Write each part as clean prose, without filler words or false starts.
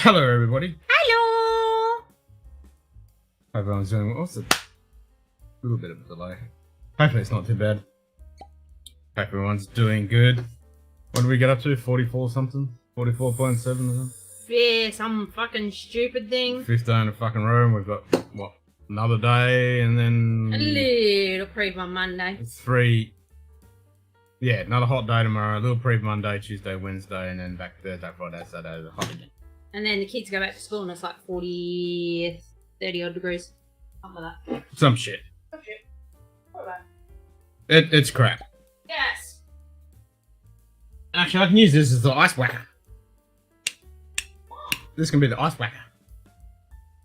Hello, everybody. Hello! Hope everyone's doing well. What's a little bit of a delay? Hopefully it's not too bad. Hope everyone's doing good. What did we get up to? 44 something? 44.7 or something? Yeah, some fucking stupid thing. 15 in a fucking row, and we've got, what, another day, and then... A little pre on Monday. It's 3... Yeah, another hot day tomorrow, a little pre Monday, Tuesday, Wednesday, and then back Thursday, Friday, Saturday, hot again. And then the kids go back to school and it's like 40, 30 odd degrees. Something like that. Some shit. Some shit. What about It's crap. Yes! Actually, I can use this as the ice whacker. This can be the ice whacker.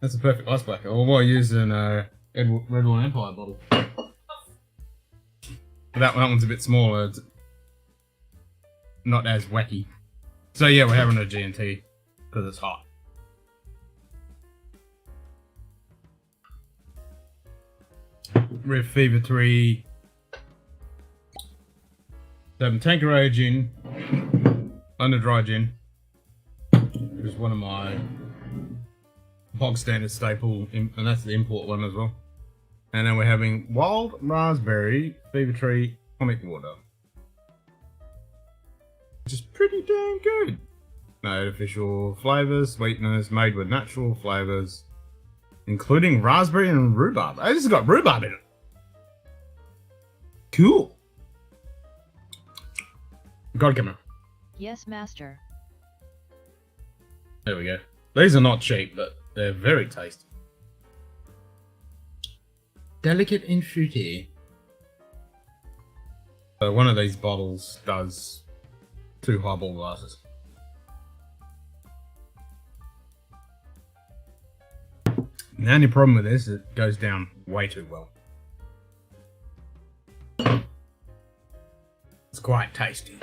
That's a perfect ice whacker. Or what I use in Red Wine Empire bottle. That one's a bit smaller. It's not as wacky. So yeah, we're having a G&T because it's hot. Rev Fever 3. Tanqueray gin. Under dry gin. Which is one of my bog standard staple, and that's the import one as well. And then we're having Wild Raspberry Fever Tree Tonic Water. Which is pretty damn good. No artificial flavours, sweeteners, made with natural flavours, including raspberry and rhubarb. Oh, this has got rhubarb in it. Cool. God, come on. Yes, master. There we go. These are not cheap, but they're very tasty. Delicate and fruity. So one of these bottles does 2 highball glasses. The only problem with this is it goes down way too well. It's quite tasty.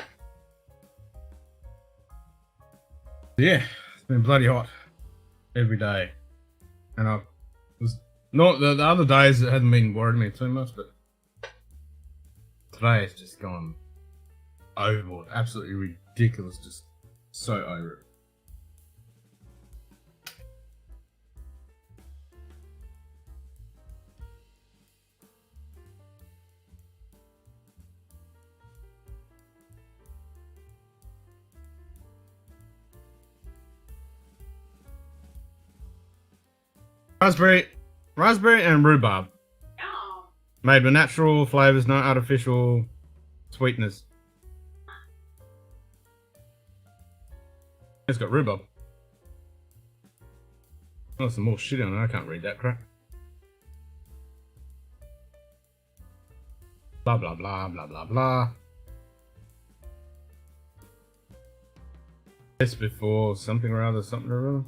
Yeah, it's been bloody hot every day. And I was not the other days it hadn't been worrying me too much, but today it's just gone overboard. Absolutely ridiculous, just so over it. Raspberry and rhubarb. Oh. Made with natural flavours, no artificial sweeteners. It's got rhubarb. Oh, some more shit on it. I can't read that crap. Blah blah blah blah blah blah. This before something or other, something or other.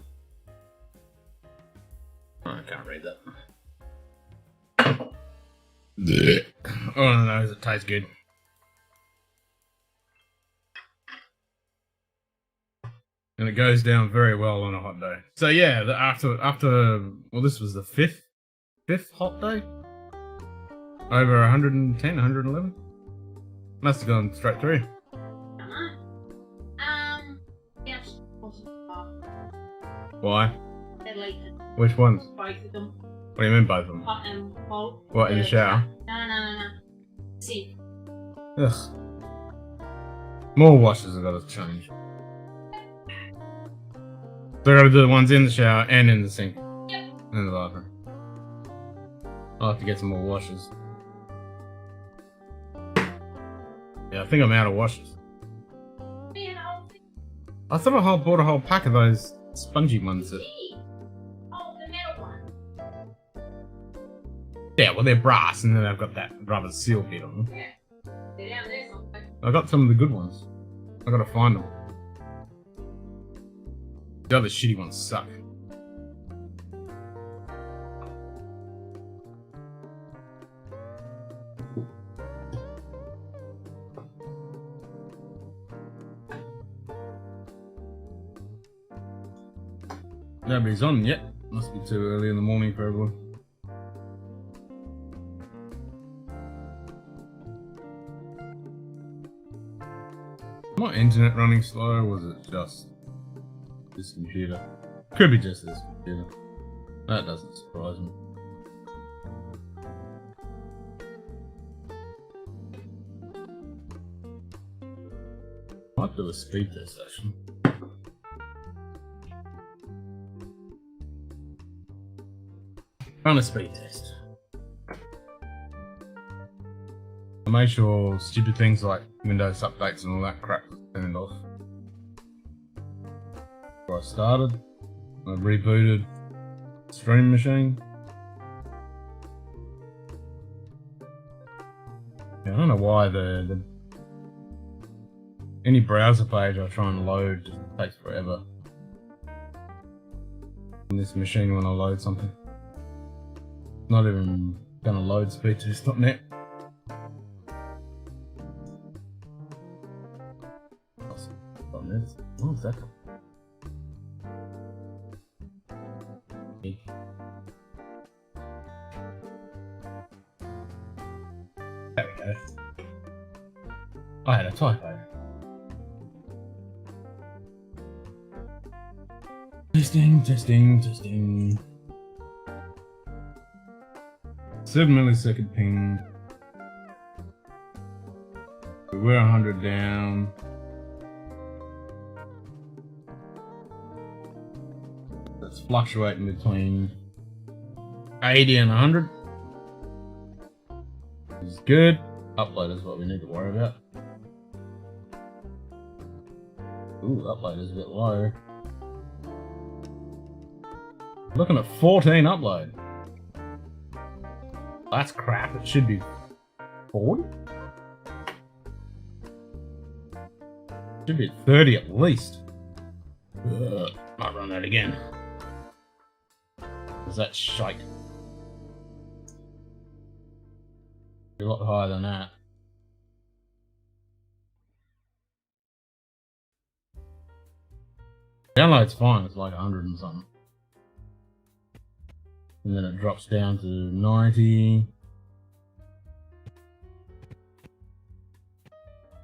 Oh, I can't read that. Oh no, it tastes good. And it goes down very well on a hot day. So yeah, after well, this was the fifth hot day. Over 110, 111. Must have gone straight through. Yes. Why? They're deleted. Which ones? Both of them. What do you mean both of them? Hot and cold. What, in the shower? No. See. Ugh. More washes I've got to change. So I got to do the ones in the shower and in the sink. Yep. In the bathroom. I'll have to get some more washes. Yeah, I think I'm out of washes. I thought I bought a whole pack of those spongy ones. Oh, the metal one. Yeah, well they're brass and then they've got that rubber seal bit on them. Yeah. They're down there somewhere. I got some of the good ones. I gotta find them. The other shitty ones suck. Nobody's on yet. Must be too early in the morning for everyone. My internet running slow, or was it just this computer? Could be just this computer. That doesn't surprise me. Might do a speed test actually. Run a speed test. I made sure stupid things like Windows updates and all that crap was turned off. Before I started, I rebooted the stream machine. Yeah, I don't know why any browser page I try and load just takes forever on this machine when I load something. Not even gonna load speedtest.net. What was that? There we go. I had a typo. Testing. 7 millisecond ping. We're 100 down. That's fluctuating between 80 and 100. This is good. Upload is what we need to worry about. Ooh, upload is a bit low. Looking at 14 upload. That's crap. It should be 40. Should be 30 at least. Ugh, might run that again. Is that shite? A lot higher than that. Download's fine. It's like 100 and something. And then it drops down to 90,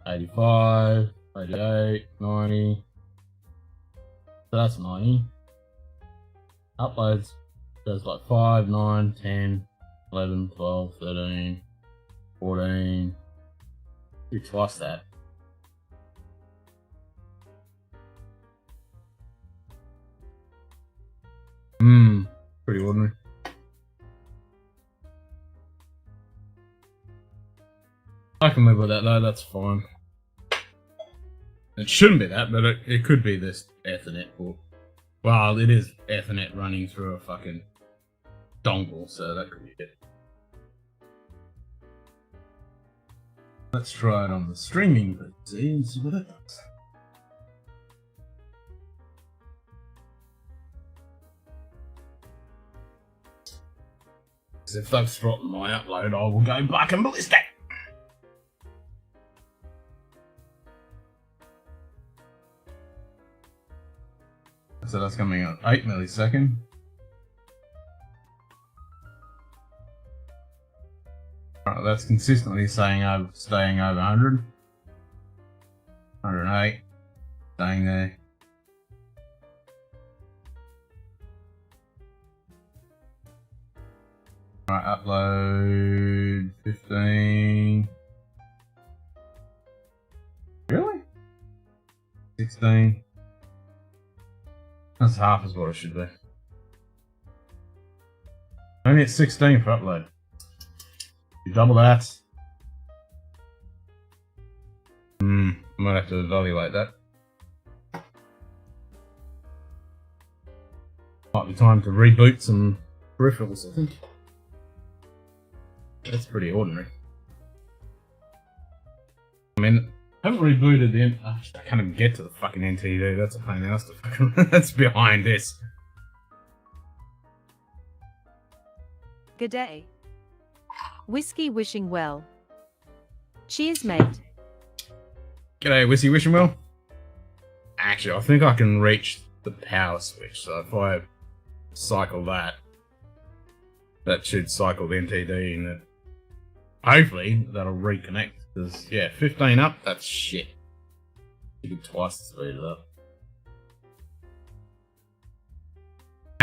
85, 88, 90. So that's 90. Uploads goes like 5, 9, 10, 11, 12, 13, 14. Do twice that. Pretty ordinary. I can live with that though, that's fine. It shouldn't be that, but it could be this Ethernet port. Well, it is Ethernet running through a fucking dongle, so that could be it. Let's try it on the streaming PC and see what happens. If they've throttled my upload, I will go back and ballistic. So that's coming at 8 millisecond. Right, that's consistently staying over 100. 108. Staying there. Right, upload 15. Really? 16. That's half as what it should be. Only at 16 for upload. You double that. I might have to evaluate that. Might be time to reboot some peripherals, I think. That's pretty ordinary. I mean, I haven't rebooted the I can't even get to the fucking NTD. That's a pain in the ass to fucking. That's behind this. Good day. Whiskey wishing well. Cheers, mate. G'day, Wissy wishing well. Actually, I think I can reach the power switch, so if I cycle that, that should cycle the NTD and hopefully that'll reconnect. Because, yeah, 15 up, that's shit. You could twice the speed of that.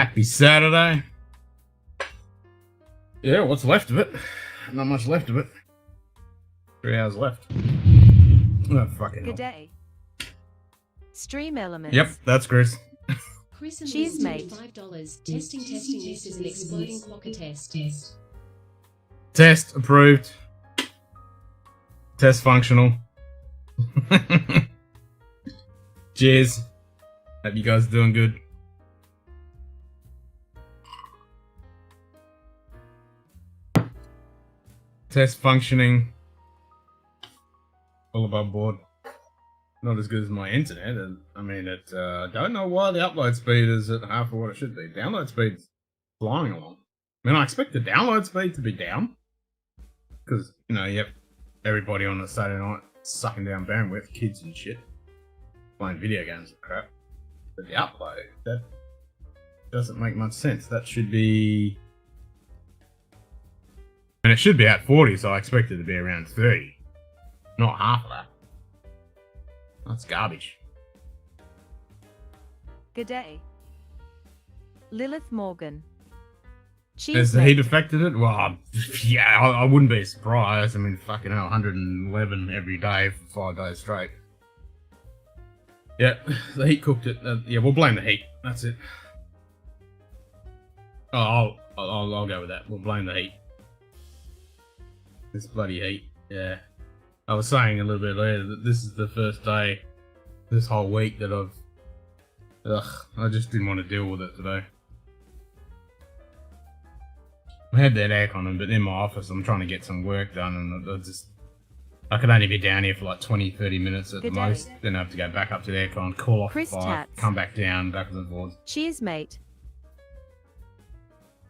Happy Saturday. Yeah, what's left of it? Not much left of it. 3 hours left. Oh, fucking hell. Good day. Stream elements. Yep, that's Chris. Chris and Cheers, Liz mate. $5. Testing. This is an exploding quokka test. Test approved. Test functional. Cheers. Hope you guys are doing good. Test functioning. All above board. Not as good as my internet. I mean, don't know why the upload speed is at half of what it should be. Download speed's flying along. I mean, I expect the download speed to be down. Because, you know, yep, everybody on a Saturday night sucking down bandwidth, kids and shit. Playing video games and crap. But the upload, that doesn't make much sense. That should be... And it should be at 40, so I expect it to be around 30. Not half of that. That's garbage. Good day. Lilith Morgan. Has Cheers, the heat mate. affected it? Well, yeah, I wouldn't be surprised. I mean, fucking hell, 111 every day for 5 days straight. Yeah, the heat cooked it. Yeah, we'll blame the heat. That's it. Oh, I'll go with that. We'll blame the heat. This bloody heat. Yeah. I was saying a little bit later that this is the first day this whole week that I just didn't want to deal with it today. I had that aircon, but in my office I'm trying to get some work done, and I could only be down here for like 20-30 minutes at the Good day. most. Then I have to go back up to the aircon, cool off Chris the 5, Tats. come back down, backwards and forwards. Cheers, mate.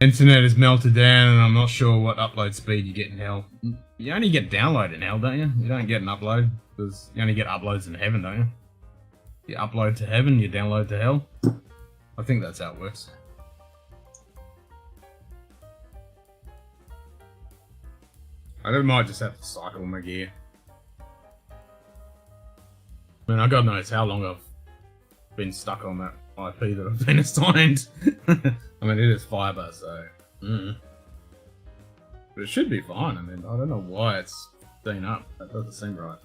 Internet is melted down, and I'm not sure what upload speed you get in hell. You only get download in hell, don't you? You don't get an upload, because you only get uploads in heaven, don't you? You upload to heaven, you download to hell. I think that's how it works. I might just have to cycle my gear. I mean, I God knows how long I've been stuck on that IP that I've been assigned. I mean, it is fiber, so... But it should be fine. I mean, I don't know why it's been up. That doesn't seem right.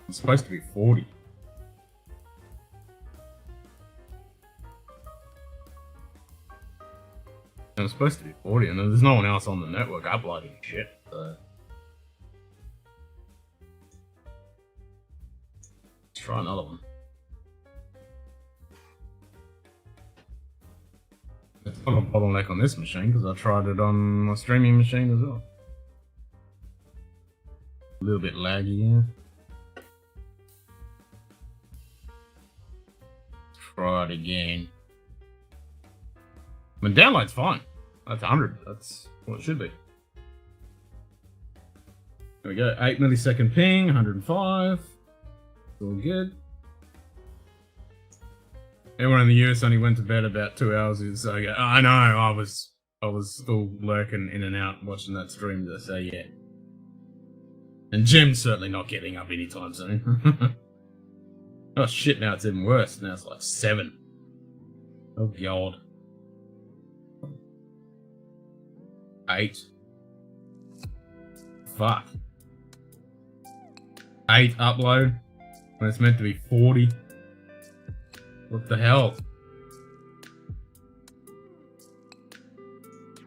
It's supposed to be 40. And it's supposed to be 40, and there's no one else on the network uploading shit, so... Let's try another one. It's not a bottleneck on this machine, because I tried it on my streaming machine as well. A little bit laggy, yeah. Try it again. I mean, download's fine. That's 100. That's what it should be. There we go. 8 millisecond ping, 105. It's all good. Everyone in the US only went to bed about 2 hours ago. I know. I was still lurking in and out watching that stream. So yeah. And Jim's certainly not getting up anytime soon. Oh shit! Now it's even worse. Now it's like 7. Oh god. 8. Fuck. 8 upload when it's meant to be 40. What the hell?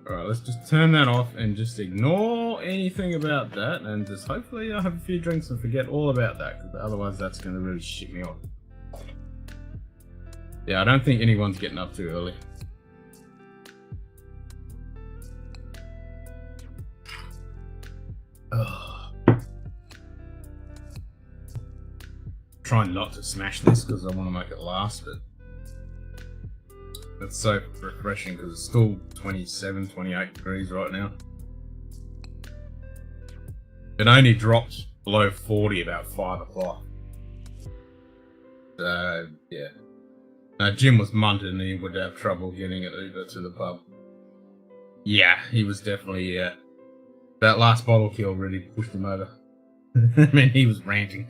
Alright, let's just turn that off and just ignore anything about that, and just hopefully I'll have a few drinks and forget all about that, because otherwise that's going to really shit me off. Yeah, I don't think anyone's getting up too early. Trying not to smash this because I want to make it last, but it's so refreshing because it's still 27, 28 degrees right now. It only dropped below 40 about 5 o'clock. So, yeah. Jim was munted and he would have trouble getting an Uber to the pub. Yeah, he was definitely, that last bottle kill really pushed him over. I mean, he was ranting.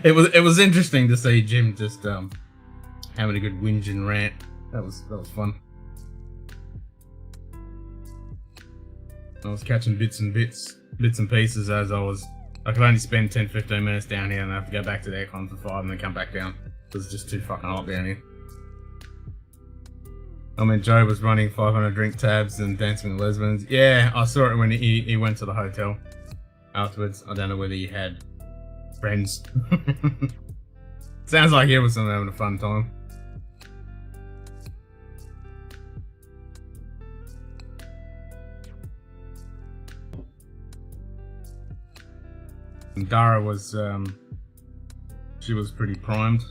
it was interesting to see Jim just having a good whinge and rant. That was fun. I was catching bits and pieces as I could only spend 10-15 minutes down here and I have to go back to the aircon for 5 and then come back down. It was just too fucking hot down here. I mean, Joe was running 500 drink tabs and dancing with lesbians. Yeah, I saw it when he went to the hotel afterwards. I don't know whether he had friends. Sounds like he was having a fun time. And Dara was, she was pretty primed.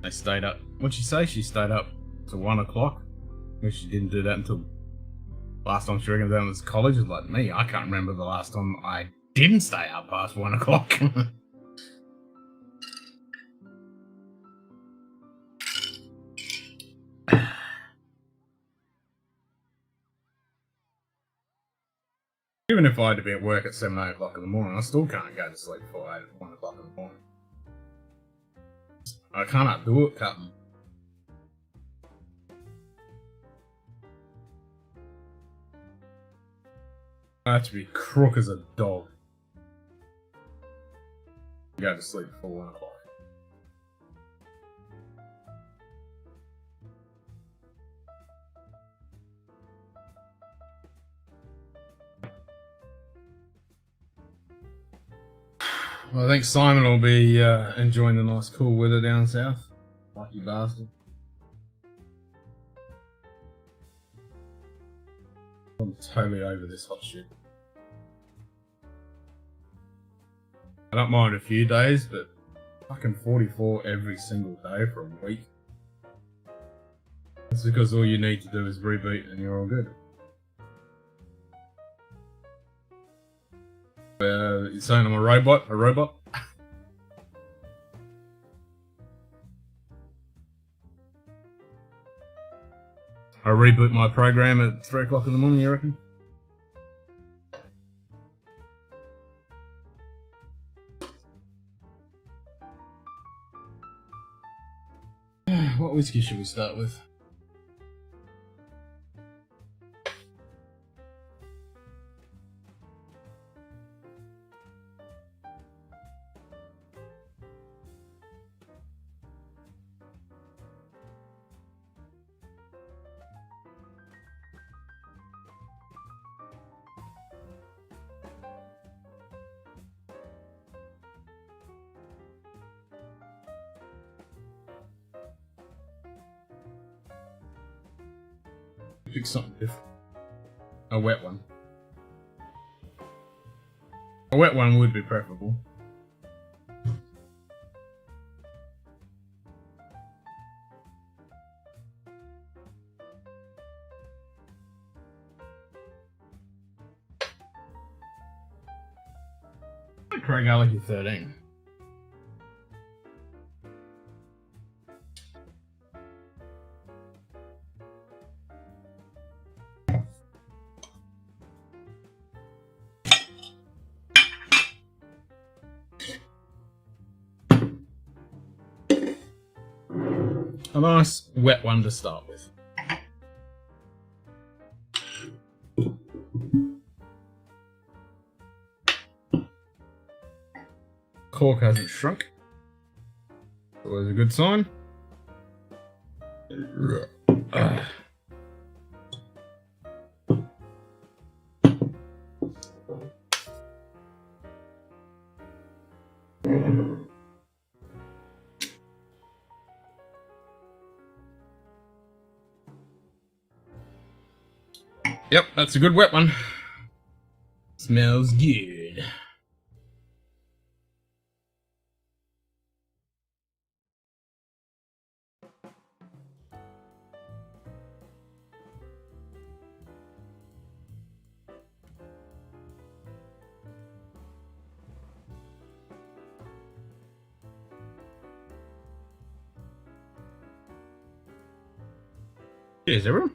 They stayed up. What'd she say? She stayed up to 1 o'clock. I guess she didn't do that until last time she reckoned that was college. It's like me. I can't remember the last time I didn't stay up past 1 o'clock. Even if I had to be at work at 7 or 8 o'clock in the morning, I still can't go to sleep before 1 o'clock in the morning. I cannot do it, Captain. I have to be crook as a dog. Go to sleep before 1 o'clock. Well, I think Simon will be enjoying the nice cool weather down south. Lucky bastard. I'm totally over this hot shit. I don't mind a few days, but fucking 44 every single day for a week. That's because all you need to do is reboot and you're all good. You're saying I'm a robot? A robot? I reboot my program at 3 o'clock in the morning, you reckon? What whiskey should we start with? Pick something different. A wet one. A wet one would be preferable. Craig, I like you 13. A nice wet one to start with. Cork hasn't shrunk. Always a good sign. Yep, that's a good wet one. Smells good. Cheers, everyone.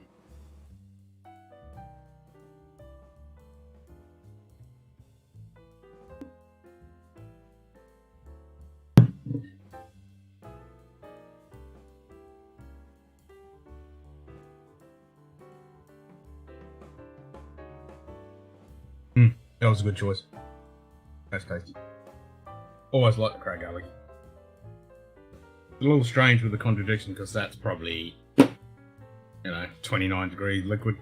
That was a good choice. That's tasty. Always like the crab garlic. It's a little strange with the contradiction because that's probably, 29 degree liquid.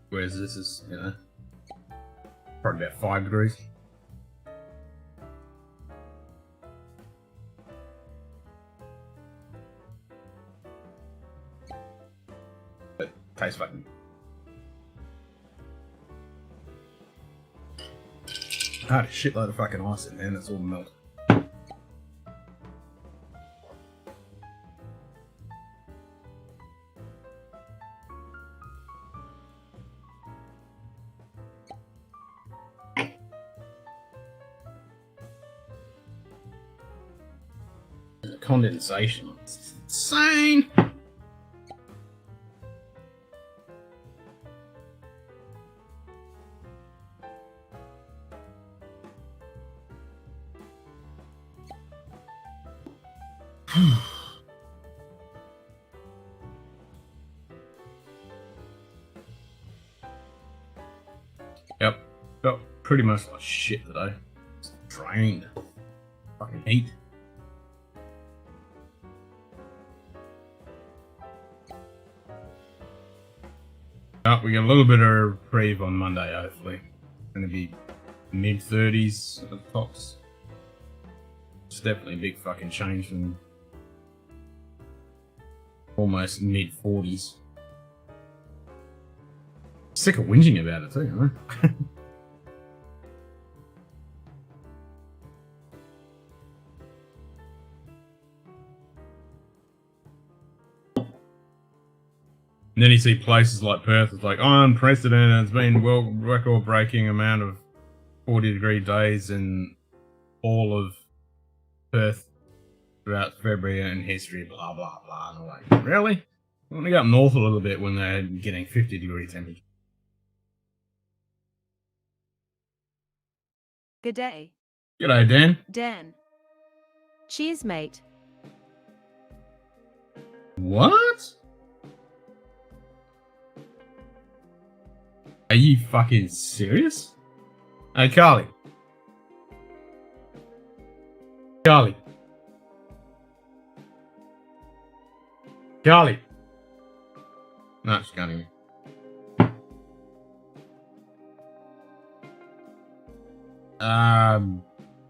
Whereas this is, probably about 5 degrees. But tastes fucking. I had a shitload of fucking ice in there and it's all melted. The condensation. It's insane! Yep, felt pretty much like shit today. It's drained. Fucking heat. Oh, we get a little bit of reprieve on Monday, hopefully. Gonna be mid-30s at the tops. It's definitely a big fucking change from almost mid-40s. Sick of whinging about it too, huh? And then you see places like Perth, it's like unprecedented. It's been world record-breaking amount of 40-degree days in all of Perth throughout February in history, blah, blah, blah. And I'm like, really? I want to go up north a little bit when they're getting 50-degree temperature. Good day. G'day, Dan. Dan. Cheers, mate. What? Are you fucking serious? Hey, Carly. Carly. Carly. No, she can't hear me.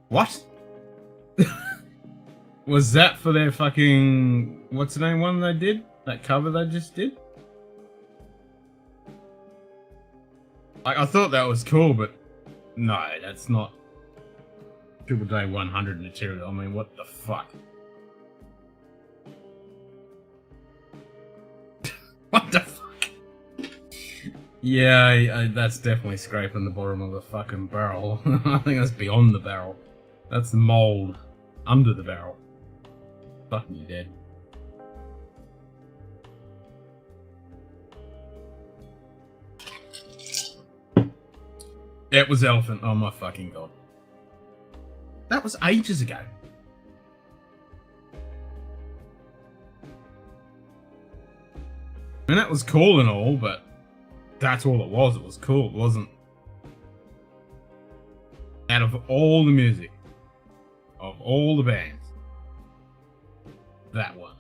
What? Was that for their fucking... What's the name one they did? That cover they just did? Like, I thought that was cool, but no, that's not Triple J 100 material. I mean, what the fuck? What the fuck? Yeah, that's definitely scraping the bottom of the fucking barrel. I think that's beyond the barrel. That's the mold under the barrel. Fuck me dead. It was elephant. Oh my fucking god. That was ages ago. I mean, that was cool and all, but that's all it was. It was cool. It wasn't. Out of all the music, of all the bands, that one.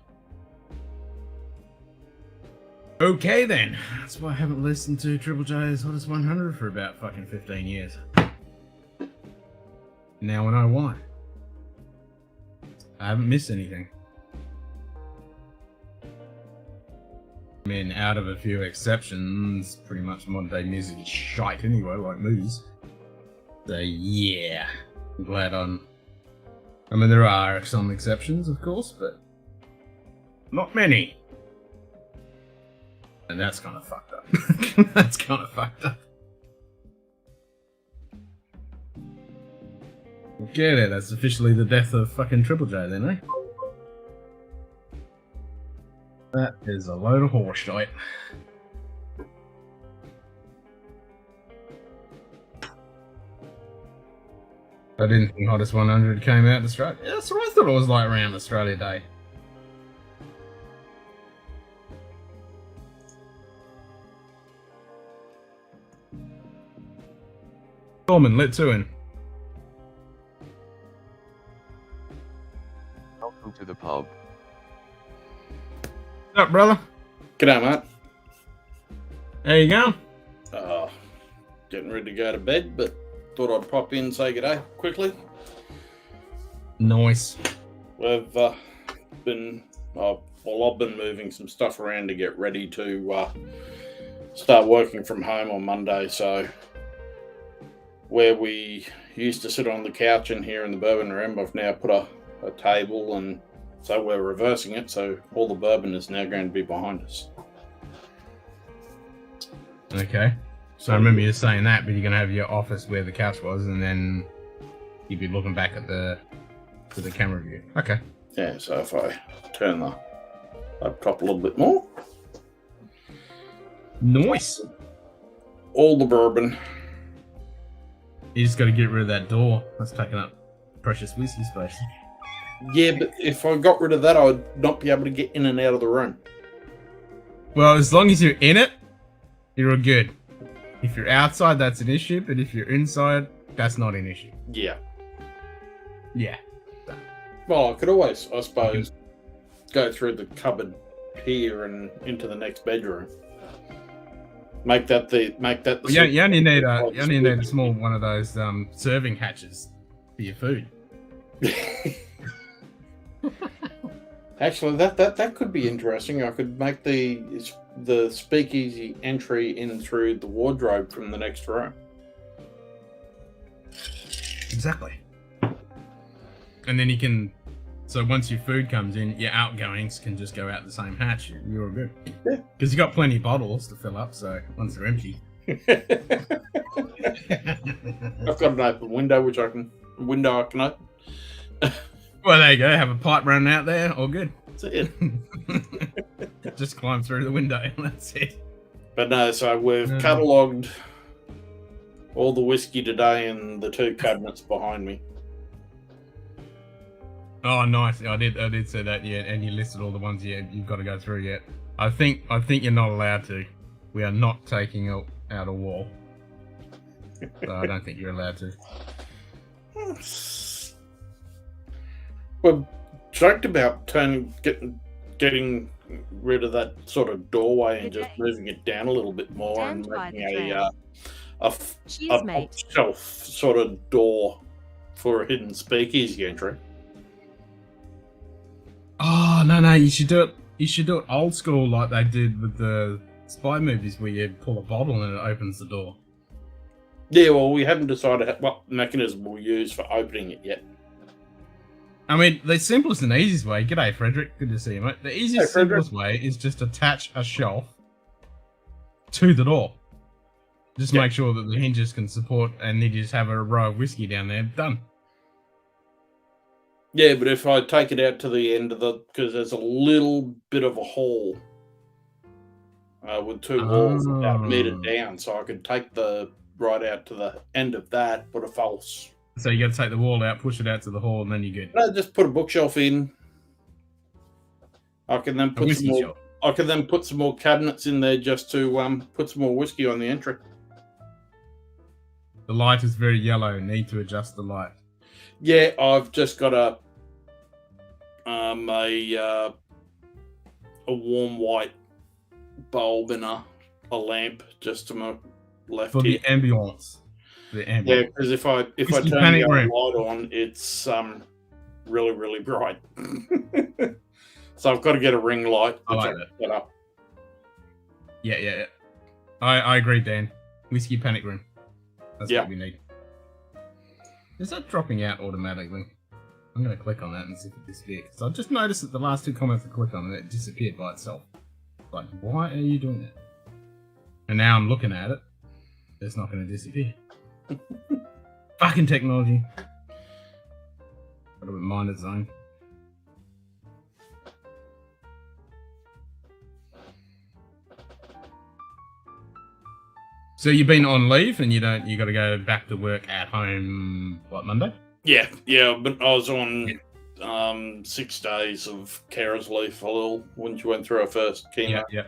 Okay then, that's why I haven't listened to Triple J's Hottest 100 for about fucking 15 years. Now I know why. I haven't missed anything. I mean, out of a few exceptions, pretty much modern day music is shite anyway, like movies. So yeah, I'm glad I mean, there are some exceptions, of course, but not many. And that's kind of fucked up. That's kind of fucked up. Okay, then, that's officially the death of fucking Triple J then, eh? That is a load of horse shite. I didn't think Hottest 100 came out in Australia. Yeah, that's what I thought it was like around Australia Day. Norman, let two in. Welcome to the pub. What's up, brother? G'day, mate. How you going? Getting ready to go to bed, but thought I'd pop in and say g'day quickly. Nice. We've been, I've been moving some stuff around to get ready to start working from home on Monday. So where we used to sit on the couch in here in the bourbon room, I've now put a table, and so we're reversing it. So all the bourbon is now going to be behind us. Okay. So I remember you saying that, but you're gonna have your office where the couch was, and then you'd be looking back at the camera view. Okay. Yeah. So if I turn the laptop a little bit more, Nice. all the bourbon. You just got to get rid of that door. That's taking up precious whiskey space. Yeah, but if I got rid of that, I would not be able to get in and out of the room. Well, as long as you're in it, you're good. If you're outside, that's an issue, but if you're inside, that's not an issue. Yeah. Yeah. Well, I could always, I suppose, go through the cupboard here and into the next bedroom. Make that the. You only need a small one of those serving hatches for your food. Actually, that could be interesting. I could make the speakeasy entry in through the wardrobe from the next room. Exactly. And then you can, so once your food comes in, your outgoings can just go out the same hatch. You're good. Yeah. Because you got plenty of bottles to fill up, so once they're empty. I've got an open window, which I can open. Well, there you go. Have a pipe running out there. All good. That's it. Just climb through the window. That's it. But no, so we've catalogued all the whiskey today in the two cabinets behind me. Oh, nice. I did say that, yeah. And you listed all the ones you've got to go through yet. I think you're not allowed to. We are not taking out a wall. So I don't think you're allowed to. We're joked about getting rid of that sort of doorway and just moving it down a little bit more and making a shelf sort of door for a hidden speakeasy entry. Oh no! You should do it. You should do it old school, like they did with the spy movies, where you pull a bottle and it opens the door. Yeah, well, we haven't decided what mechanism we'll use for opening it yet. I mean, the simplest and easiest way. G'day, Frederick. Good to see you, mate. The easiest, simplest way is just attach a shelf to the door. Just make sure that the hinges can support, and then you just have a row of whiskey down there. Done. Yeah, but if I take it out to the end of because there's a little bit of a hall with two walls about a meter down, so I could take the right out to the end of that, put a false. So you got to take the wall out, push it out to the hall, and then you're good. No, just put a bookshelf in. I can then put some more. Shelf. I can then put some more cabinets in there just to put some more whiskey on the entry. The light is very yellow. Need to adjust the light. Yeah, I've just got a warm white bulb and a lamp just to my left for here. The ambience. Yeah, because if I turn the light on, it's really, really bright. So I've got to get a ring light. I like that. Set up. Yeah. I agree, Dan. Whiskey panic room. That's what we need. Is that dropping out automatically? I'm going to click on that and see if it disappears. Because I just noticed that the last two comments I clicked on it disappeared by itself. Like, why are you doing that? And now I'm looking at it. It's not going to disappear. Fucking technology. Got to mind its own. So you've been on leave and you got to go back to work at home, what, Monday? Yeah, but I was on 6 days of carers leave for a little when she went through her first chemo. Yeah.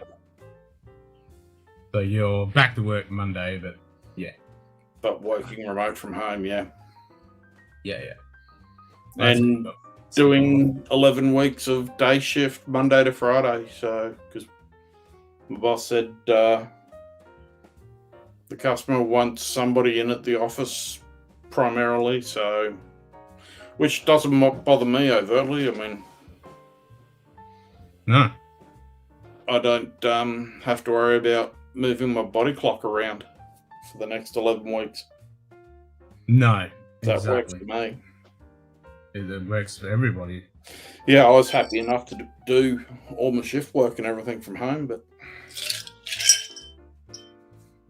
So you're back to work Monday, but yeah. but working remote from home, yeah. Yeah. And doing 11 weeks of day shift Monday to Friday. So, because my boss said the customer wants somebody in at the office primarily, so which doesn't bother me overtly. I mean, no. I don't have to worry about moving my body clock around for the next 11 weeks. No. That works for me. It works for everybody. Yeah, I was happy enough to do all my shift work and everything from home, but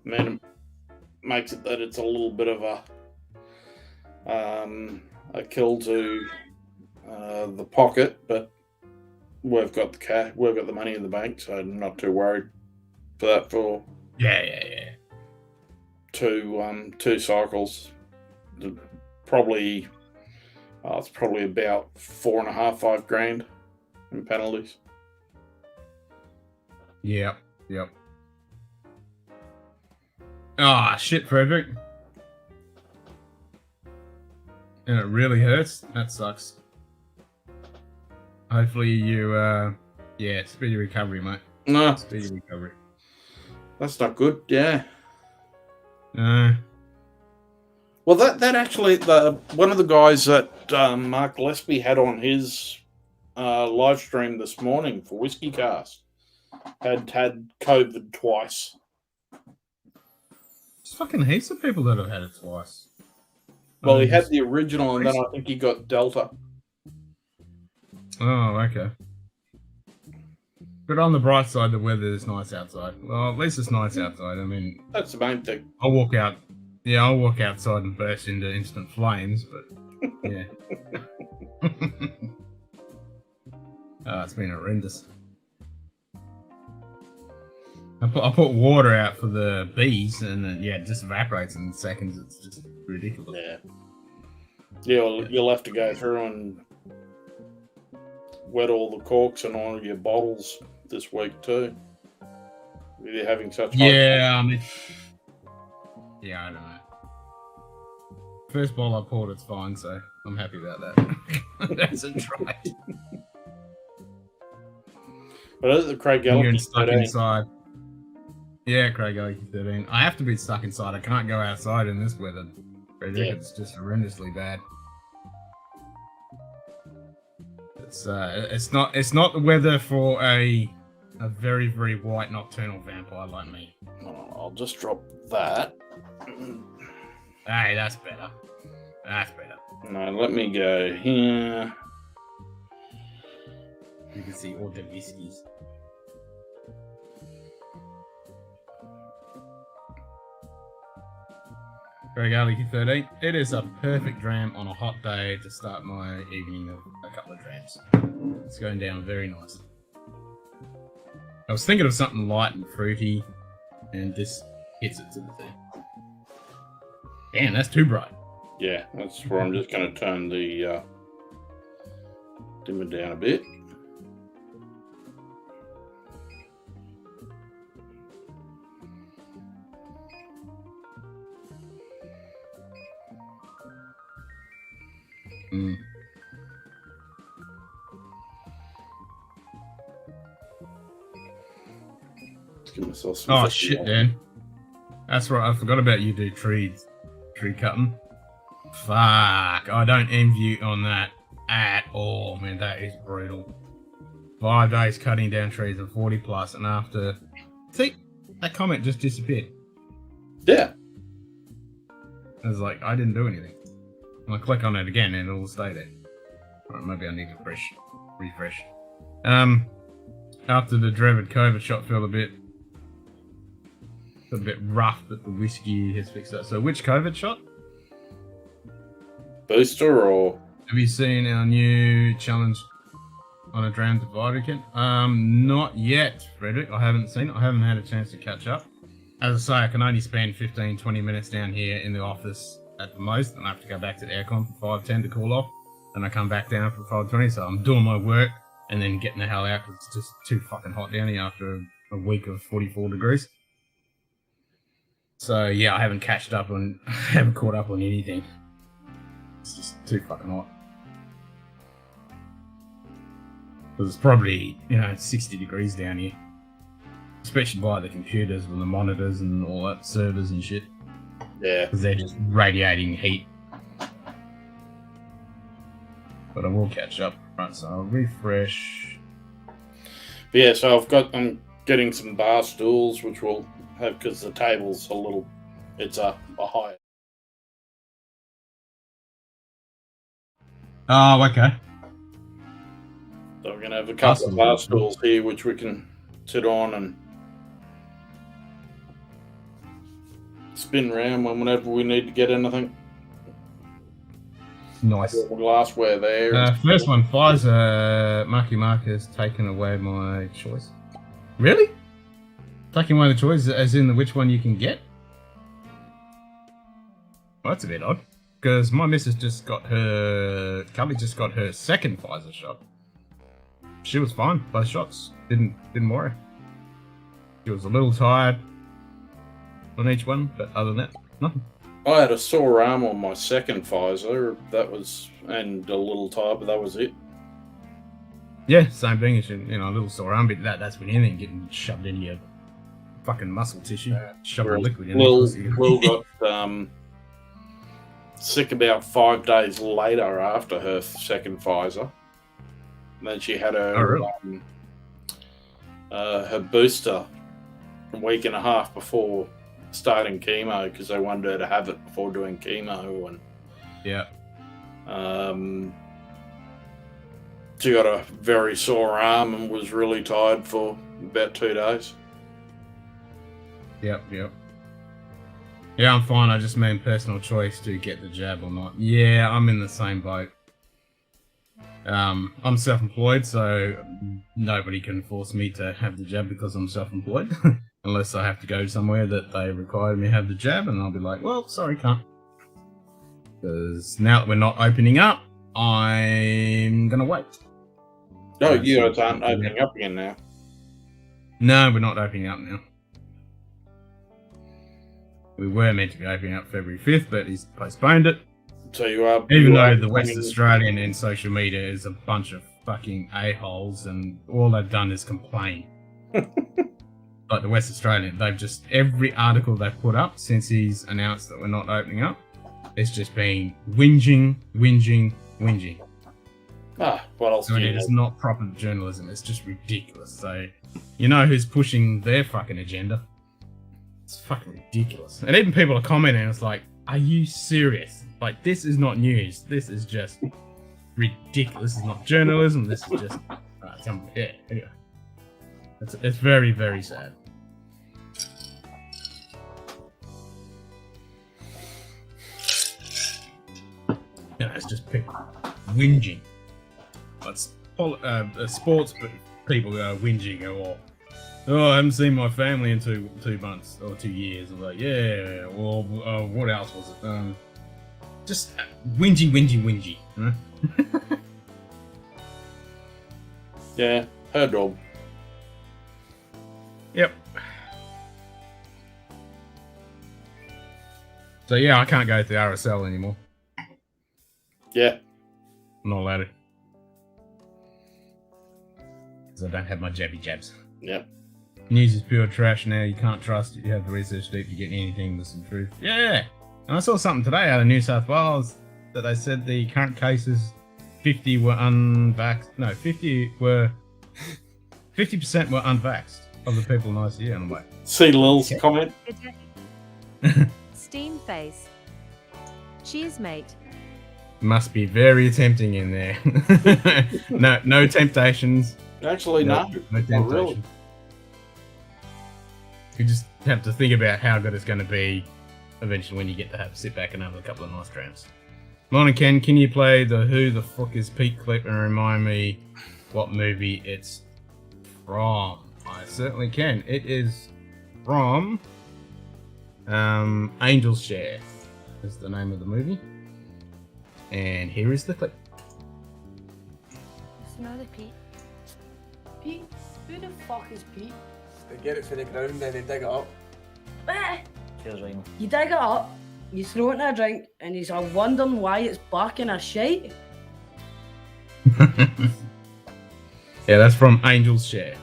man, it makes it that it's a little bit of a kill to the pocket, but we've got the cash, we've got the money in the bank, so I'm not too worried for that. For two cycles, probably. It's probably about 4.5, 5 grand in penalties. Yep. Ah, shit, Frederick. And it really hurts. That sucks. Hopefully you, speedy recovery, mate. No, Speedy recovery. that's not good. Yeah. No. Well, that actually, one of the guys that Mark Gillespie had on his live stream this morning for Whiskey Cast had COVID twice. There's fucking heaps of people that have had it twice. Well, he had the original, and then I think he got Delta. Oh, okay. But on the bright side, the weather is nice outside. Well, at least it's nice outside. I mean, That's the main thing. I'll walk outside and burst into instant flames, but yeah. It's been horrendous. I put water out for the bees, and it just evaporates in seconds. It's just ridiculous. Yeah, well, you'll have to go through and wet all the corks and all of your bottles this week too. With you having such I don't know. First bottle I poured, it's fine, so I'm happy about that. That's a try. But is it Craig You're Gallagher stuck inside. Yeah, Craig Gallagher 13. I have to be stuck inside. I can't go outside in this weather. Frederick, It's just horrendously bad. It's not the weather for a very, very white nocturnal vampire like me. I'll just drop that. Hey, that's better. No, let me go here. You can see all the whiskeys. Craig Gallagher 13. It is a perfect dram on a hot day to start my evening of a couple of drams. It's going down very nicely. I was thinking of something light and fruity, and this hits it to the thing. Damn, that's too bright. Yeah, that's where I'm just going to turn the dimmer down a bit. Let's give myself some. Oh shit, Dan. That's right. I forgot about you do tree cutting. Fuck, I don't envy you on that at all, man. That is brutal. 5 days cutting down trees of 40 plus, and after, see, that comment just disappeared. Yeah. I was like, I didn't do anything. And I click on it again, and it'll stay there. Alright, maybe I need to refresh. After the dreaded COVID shot felt a bit rough, but the whiskey has fixed that. So, which COVID shot? Booster or? Have you seen our new challenge on a Drams Divider kit? Not yet, Frederick. I haven't seen it. I haven't had a chance to catch up. As I say, I can only spend 15-20 minutes down here in the office at the most, and I have to go back to the aircon for 5:10 to cool off. Then I come back down for 5:20, so I'm doing my work and then getting the hell out because it's just too fucking hot down here after a week of 44 degrees. So yeah, I haven't haven't caught up on anything. It's just too fucking hot. Because it's probably, 60 degrees down here. Especially by the computers and the monitors and all that, servers and shit. Yeah. Because they're just radiating heat. But I will catch up. Right, so I'll refresh. But yeah, so I'm getting some bar stools, which will have, because the table's it's a high. Oh, okay. So we're going to have a couple of bar stools here, which we can sit on and spin around whenever we need to get anything. Nice. Glassware there. First one, Pfizer. Marky Mark has taken away my choice. Really? Taking away the choice, as in which one you can get? Well, that's a bit odd. Because my missus Kelly just got her second Pfizer shot. She was fine, both shots. Didn't worry. She was a little tired on each one, but other than that, nothing. I had a sore arm on my second Pfizer, and a little tired, but that was it. Yeah, same thing. A little sore arm, but that's when anything getting shoved into your fucking muscle tissue, shoved a liquid in. Will got sick about 5 days later after her second Pfizer. And then she had her her booster a week and a half before starting chemo, because they wanted her to have it before doing chemo, and she got a very sore arm and was really tired for about 2 days. Yep. Yeah, I'm fine. I just made personal choice to get the jab or not. Yeah, I'm in the same boat. I'm self-employed, so nobody can force me to have the jab because I'm self-employed. Unless I have to go somewhere that they require me to have the jab, and I'll be like, well, sorry, can't. Because now that we're not opening up, I'm going to wait. No, you guys aren't opening up again now. No, we're not opening up now. We were meant to be opening up February 5th, but he's postponed it. So you are... Even though the West Australian and social media is a bunch of fucking a-holes, and all they've done is complain. Like the West Australian, they've just... Every article they've put up since he's announced that we're not opening up, it's just been whinging. What else do you It's not proper journalism. It's just ridiculous. So, you know who's pushing their fucking agenda? It's fucking ridiculous. And even people are commenting, it's like, are you serious? Like, this is not news. This is just ridiculous. This is not journalism. This is just... anyway. It's very, very sad. It's just people whinging. It's sports people whinging, or I haven't seen my family in two months or 2 years. I'm like, yeah. Well, what else was it? Just whingy. You know? Yeah, her dog. Yep. So yeah, I can't go to the RSL anymore. Yeah. I'm not allowed to. Because I don't have my jabs. Yep. News is pure trash now. You can't trust it. You have to research deep to get anything with some truth. Yeah. And I saw something today out of New South Wales that they said the current cases, 50 were unvaxxed. No, 50% were unvaxxed of the people in ICU. And I'm like, see Lil's comment. Steam face. Cheers, mate. Must be very tempting in there. No temptations. Actually, no temptations. really. You just have to think about how good it's going to be eventually when you get to sit back and have a couple of nice drams. Morning, Ken. Can you play the Who the Fuck is Pete clip and remind me what movie it's from? I certainly can. It is from Angel's Share is the name of the movie. And here is the clip. It's another Pete. Pete? Who the fuck is Pete? They get it for the ground, then they dig it up. Where? Cheers, Ryan. You dig it up, you throw it in a drink, and you're wondering why it's barking a shite. Yeah, that's from Angel's Share.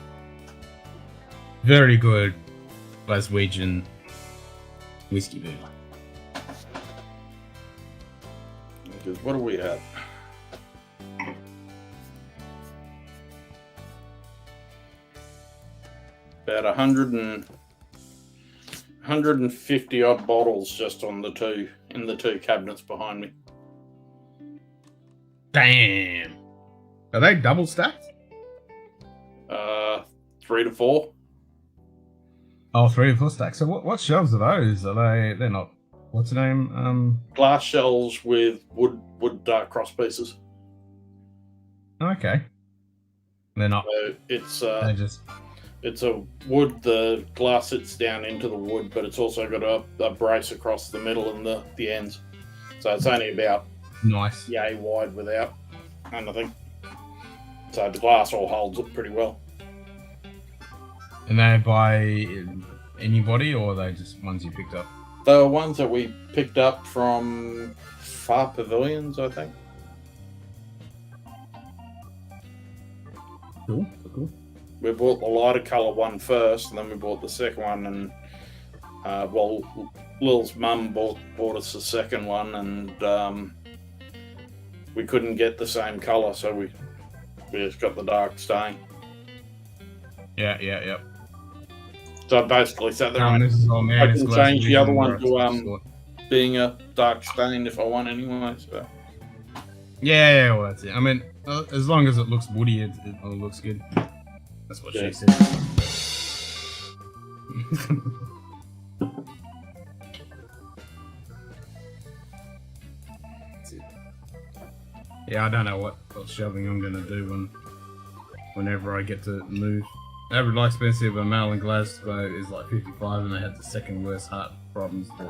Very good Glaswegian whiskey beer. Because what do we have? About 150 odd bottles just on the two cabinets behind me. Damn. Are they double stacked? 3 to 4. Oh, 3 or 4 stacks. So what shelves are those? They're not. What's the name? Glass shells with wood cross pieces. Okay. They're not. So it's They're just. it's a wood. The glass sits down into the wood, but it's also got a brace across the middle and the ends. So it's only about Nice. yay wide without anything. So the glass all holds it pretty well. And they by anybody, or are they just ones you picked up? The ones that we picked up from Far Pavilions, I think. Cool. We bought the lighter colour one first, and then we bought the second one. And Lil's mum bought us the second one, and we couldn't get the same colour, so we just got the dark stain. Yeah. So I basically sat there This is all man. I can change the other one to being a dark stain if I want anyway. So Yeah, well, that's it. I mean, as long as it looks woody, it all looks good. That's what she said. That's it. Yeah, I don't know what shelving I'm gonna do whenever I get to move. Average lifespan of a male in Glasgow is like 55, and they had the second worst heart problems for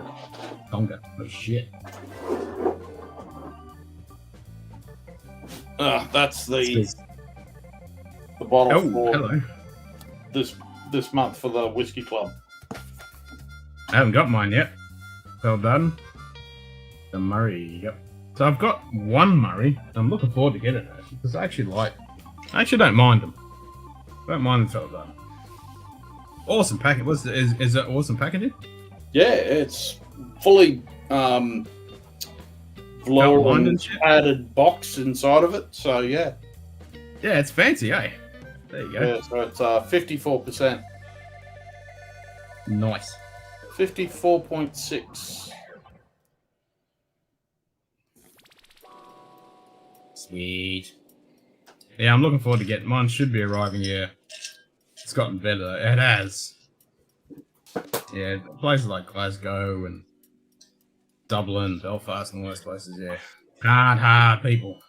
Tonga. Oh shit. that's the bottle for hello. this month for the whiskey club. I haven't got mine yet. Well done. The Murray, yep. So I've got one Murray. I'm looking forward to getting it actually, because I actually don't mind them. Don't mind them so done. Awesome packet. Is it awesome packaging? Yeah, it's fully floral padded box inside of it. So yeah. Yeah, it's fancy, eh? There you go. Yeah, so it's 54%. Nice. 54.6. Sweet. Yeah, I'm looking forward to getting mine. Should be arriving here. It's gotten better. It has. Yeah, places like Glasgow and Dublin, Belfast, and all those places. Yeah, hard people.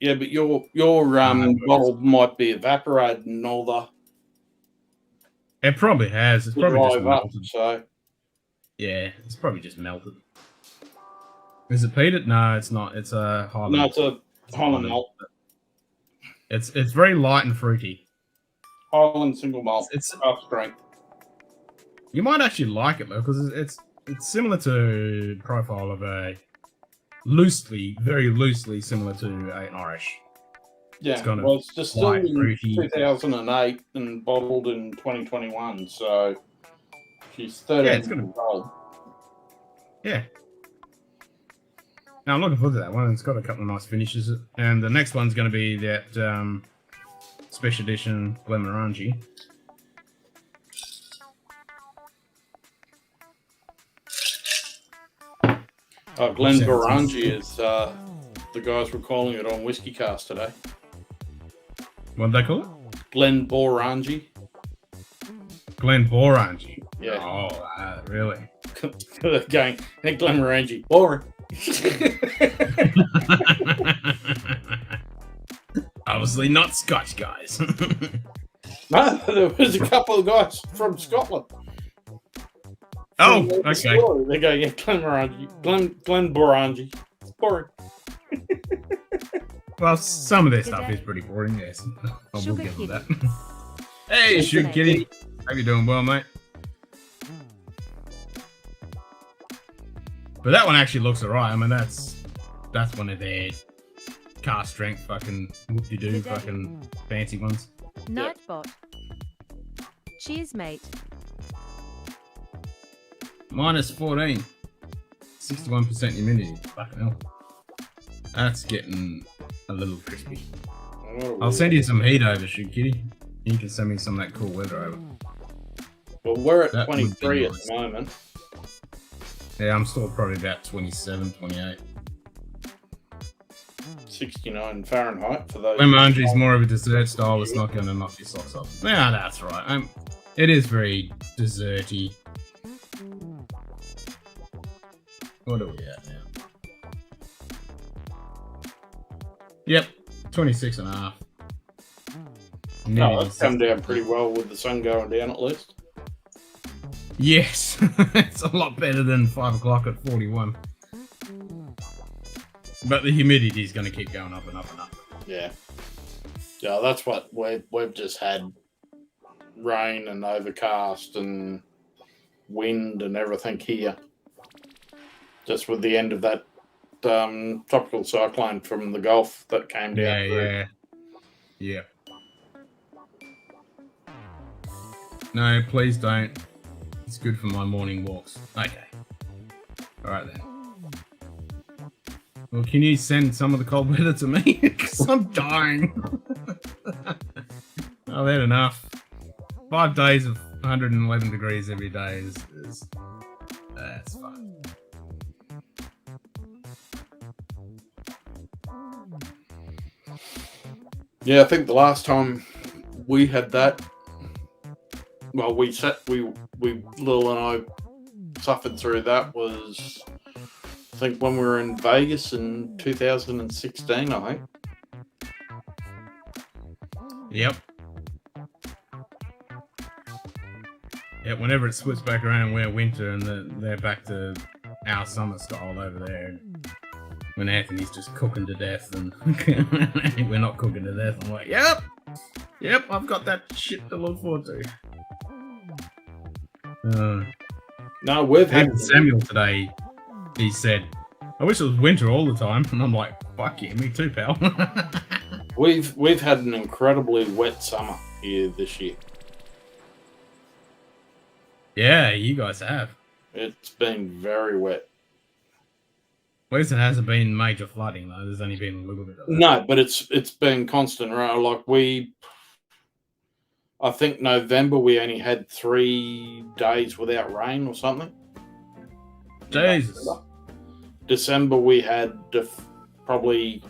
Yeah, but your bottle might be evaporated and all the. It probably has. It's probably just melted. So. Yeah, it's probably just melted. Is it peated? No, it's not. It's a Highland. No, it's a Highland malt. It's very light and fruity. Highland single malt. It's up strength. You might actually like it though, because it's similar to profile of a very loosely similar to an Irish. Yeah, it's distilled in 2008 and bottled in 2021, so she's 13 years old. Yeah. Now I'm looking forward to that one. It's got a couple of nice finishes, and the next one's going to be that special edition Glenmorangie. Glenmorangie is the guys were calling it on Whiskey Cast today. What did they call it? Glenmorangie. Glenmorangie. Yeah. Oh, really? Going, hey, Glenmorangie, boring. Obviously not Scotch guys. No, there was a couple of guys from Scotland. Oh, okay. They go, yeah, Glenmorangie. It's boring. Well, some of their stuff is pretty boring, yes. I will give them that. Hey, Shoot Kitty. How you doing well, mate? But that one actually looks alright. I mean, that's one of their car strength fucking whoop-de-doo fucking fancy ones. Nightbot. Cheers, mate. Minus 14. 61% humidity. Fucking hell. That's getting a little crispy. I'll send you some heat over, shoot kitty. You can send me some of that cool weather over. Well, we're at That would be 23 at nice. the moment. Yeah, I'm still probably about 27, 28. 69 Fahrenheit for those. When laundry's more of a dessert style, it's not going to knock your socks off. Yeah, that's right. It is very desserty. What are we at now? Yep, 26 and a half. No, that's come down pretty well with the sun going down at least. Yes, it's a lot better than 5 o'clock at 41. But the humidity is going to keep going up and up and up. Yeah. Yeah, that's what we've just had rain and overcast and wind and everything here. Just with the end of that tropical cyclone from the Gulf that came down. Yeah. No, please don't. It's good for my morning walks. Okay. Alright then. Well, can you send some of the cold weather to me? Because I'm dying. I've had enough. 5 days of 111 degrees every day is that's fun. Yeah, I think the last time we had that, well, Lil and I suffered through that was, I think, when we were in Vegas in 2016, I think. Yep. Yeah, whenever it splits back around and we're winter and they're back to our summer style over there. When Anthony's just cooking to death and we're not cooking to death, I'm like, yep, I've got that shit to look forward to. No, we've had Samuel today. He said, "I wish it was winter all the time," and I'm like, "Fuck yeah, me too, pal." we've had an incredibly wet summer here this year. Yeah, you guys have. It's been very wet. At least it hasn't been major flooding though. There's only been a little bit of that. No, but it's been constant. Right? Like I think November we only had 3 days without rain or something. Jesus. December we had probably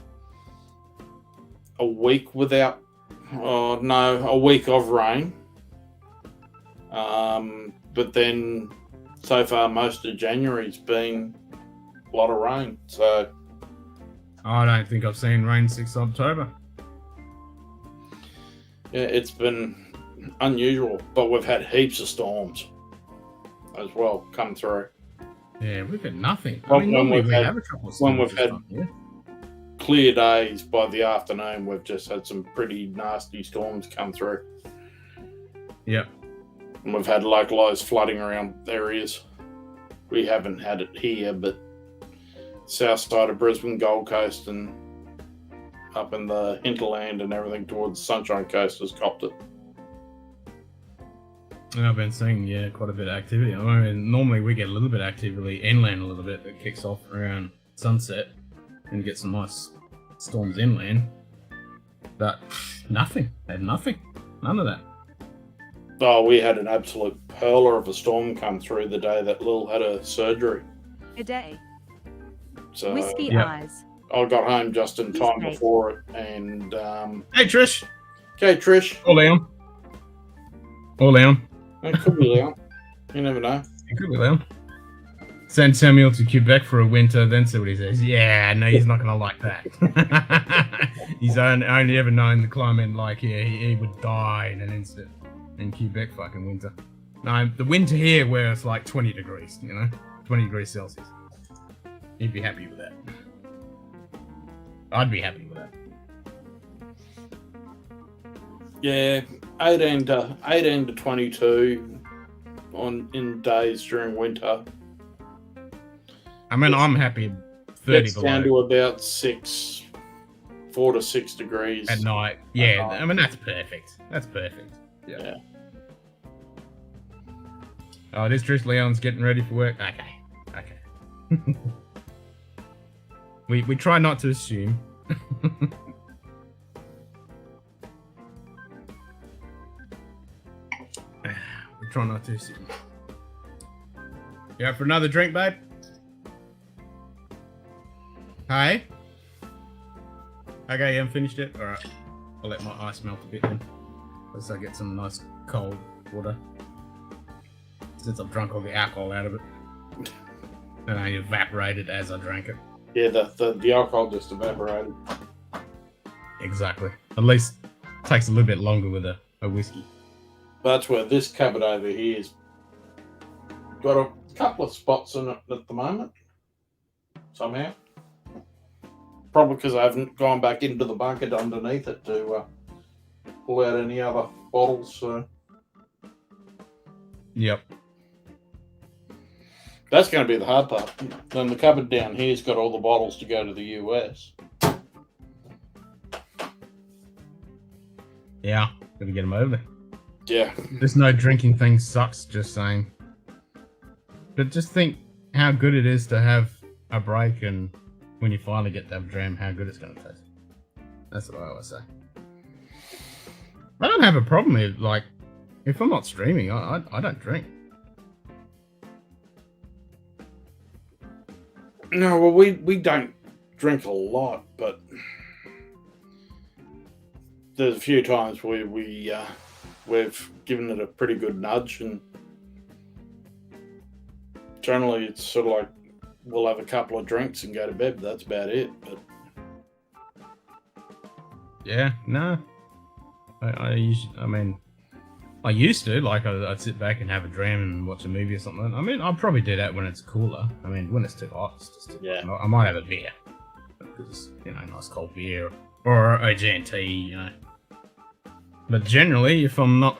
a week without, a week of rain. But then so far most of January's been a lot of rain. So I don't think I've seen rain since October. yeah, it's been unusual, but we've had heaps of storms as well come through. Yeah, we've had nothing. Well, I mean, normally we have a couple of when storms we've had this time, yeah. Clear days by the afternoon, we've just had some pretty nasty storms come through. Yep. And we've had localised flooding around areas. We haven't had it here, but south side of Brisbane, Gold Coast, and up in the hinterland and everything towards Sunshine Coast has copped it. And I've been seeing, quite a bit of activity. I mean, normally we get a little bit of activity inland a little bit that kicks off around sunset and get some nice storms inland. But nothing. Had nothing. None of that. Oh, we had an absolute pearler of a storm come through the day that Lil had her surgery. A day. So Whiskey yeah. eyes. I got home just in time Mate. before it. And, Hey, Trish. okay, Trish. Or Leon. Or Leon. It could be Leon. You never know. It could be Leon. Send Samuel to Quebec for a winter, then see what he says. Yeah, no, he's not going to like that. He's only ever known the climate like here. He would die in an instant in Quebec fucking winter. No, the winter here where it's like 20 degrees, 20 degrees Celsius. He'd be happy with that. I'd be happy with that. Yeah, 18 to 22 in days during winter. I mean, I'm happy 30 Gets down below to about 4 to 6 degrees at night. Yeah, I mean, that's perfect. That's perfect. Yeah. Oh, this Trish Leon's getting ready for work. Okay. we try not to assume. We try not to assume. You up for another drink, babe? Hey? Okay, you haven't finished it? Alright. I'll let my ice melt a bit then. Let's get some nice cold water. Since I've drunk all the alcohol out of it. And I evaporated as I drank it. Yeah, the alcohol just evaporated. Exactly. At least it takes a little bit longer with a whiskey. That's where this cupboard over here's got a couple of spots in it at the moment. Somehow. Probably because I haven't gone back into the bucket underneath it to pull out any other bottles. So. Yep. That's going to be the hard part. Then the cupboard down here's got all the bottles to go to the US. Yeah. Gotta get them over there. Yeah. There's no drinking thing sucks, just saying. But just think how good it is to have a break, and when you finally get that dram, how good it's going to taste. That's what I always say. I don't have a problem with, like, if I'm not streaming, I don't drink. No, well, we don't drink a lot, but there's a few times where we've given it a pretty good nudge, and generally it's sort of like we'll have a couple of drinks and go to bed. But that's about it. But Yeah, no. I used to, like, I'd sit back and have a dram and watch a movie or something. I mean, I'll probably do that when it's cooler. I mean, when it's too hot, it's just too hot. I might have a beer. Because, nice cold beer. Or a G&T, But generally, if I'm not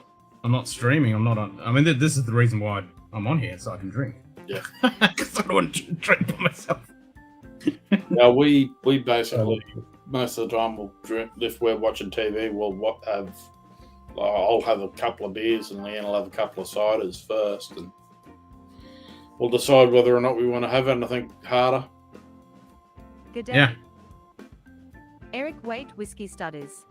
streaming, I'm not on... I mean, this is the reason why I'm on here, so I can drink. Yeah. Because I don't want to drink by myself. Yeah, we basically, most of the time we'll drink, if we're watching TV, I'll have a couple of beers and Leanne will have a couple of ciders first, and we'll decide whether or not we want to have anything harder. Good day. Yeah. Eric Waite Whiskey Studies.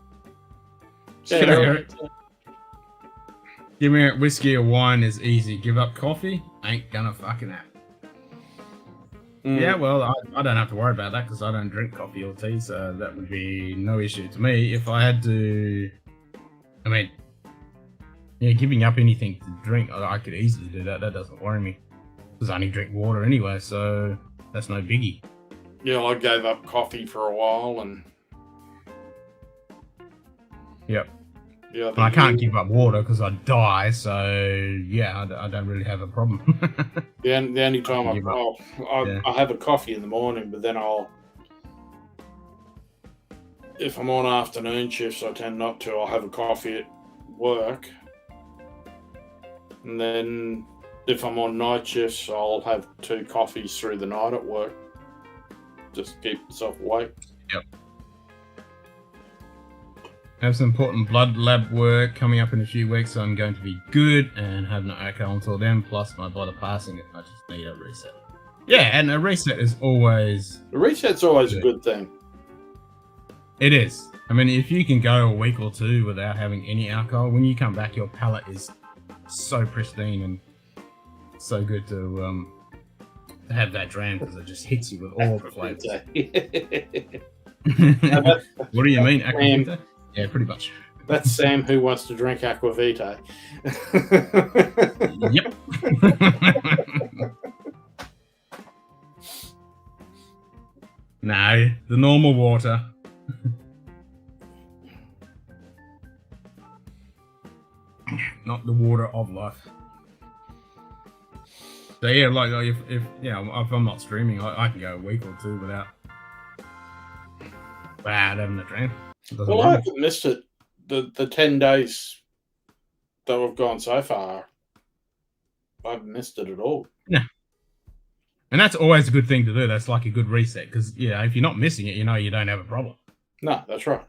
Give me a whiskey or wine is easy. Give up coffee, ain't gonna fucking happen. Yeah, well, I don't have to worry about that because I don't drink coffee or tea, so that would be no issue to me. If I had to, I mean, giving up anything to drink, I could easily do that. That doesn't worry me because I only drink water anyway, so that's no biggie. Yeah, I gave up coffee for a while, and Yep. yeah, And I can't give up water because I die, so yeah, I don't really have a problem. the only time give up. I have a coffee in the morning, but then if I'm on afternoon shifts, I tend not to. I'll have a coffee at work, and then if I'm on night shifts, I'll have 2 coffees through the night at work, just to keep myself awake. Yep. I have some important blood lab work coming up in a few weeks, so I'm going to be good and have no alcohol until then, plus my body passing it. I just need a reset. Yeah, and a reset is always... The reset's always a good thing. It is. I mean, if you can go a week or 2 without having any alcohol, when you come back, your palate is so pristine and so good to have that dram because it just hits you with all the flavors. What do you mean, aquavita? Yeah, pretty much. That's Sam who wants to drink aquavita. Yep. No, the normal water. Not the water of life. So yeah, like if I'm not streaming, I can go a week or 2 without having a dram. Well, I haven't missed it. The 10 days that we've gone so far, I haven't missed it at all. No. And that's always a good thing to do. That's like a good reset because, yeah, if you're not missing it, you know you don't have a problem. No, that's right.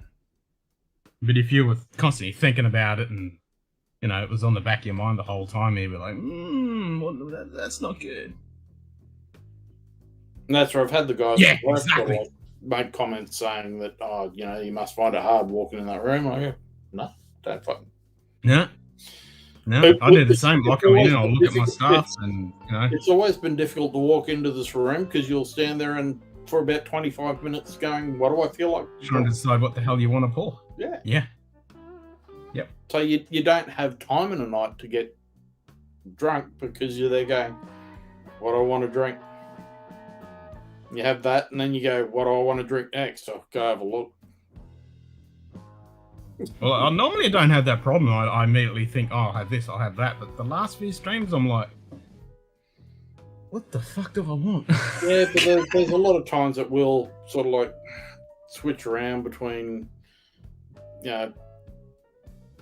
But if you were constantly thinking about it and, you know, it was on the back of your mind the whole time, you'd be like, that's not good. And that's where I've had the guys Yeah, at work exactly. sort of make comments saying that, you must find it hard walking in that room. I go, no, don't fucking. No. No, But I do the same. I come in, I'll always look at my difficult. stuff and, you know. It's always been difficult to walk into this room because you'll stand there and for about 25 minutes going, what do I feel like? Trying to decide what the hell you want to pour. Yeah. Yeah. So you don't have time in a night to get drunk because you're there going, what do I want to drink? You have that, and then you go, what do I want to drink next? I'll go have a look. Well, I normally don't have that problem. I immediately think, oh, I'll have this, I'll have that. But the last few streams, I'm like, what the fuck do I want? Yeah, but there's a lot of times that we'll sort of like switch around between,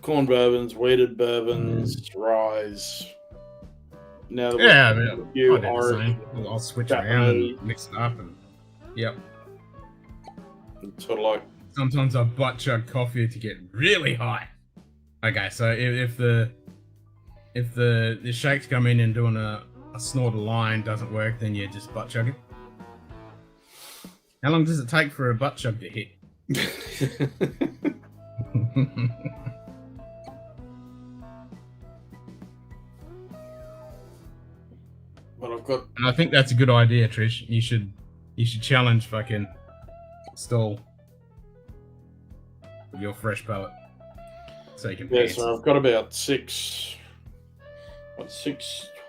corn bourbons, wheated bourbons, ryes. Now that Yeah, I we're mean, you I do the orange, same. I'll switch Japanese. around and mix it up. And yep. it's sort of like, Sometimes I butt chug coffee to get really high. Okay, so if the shakes come in and doing a snort of line doesn't work, then you just butt chug it. How long does it take for a butt chug to hit? well, I've got. And I think that's a good idea, Trish. You should challenge fucking Stall with your fresh palate. So you can Yeah, pass. so I've got about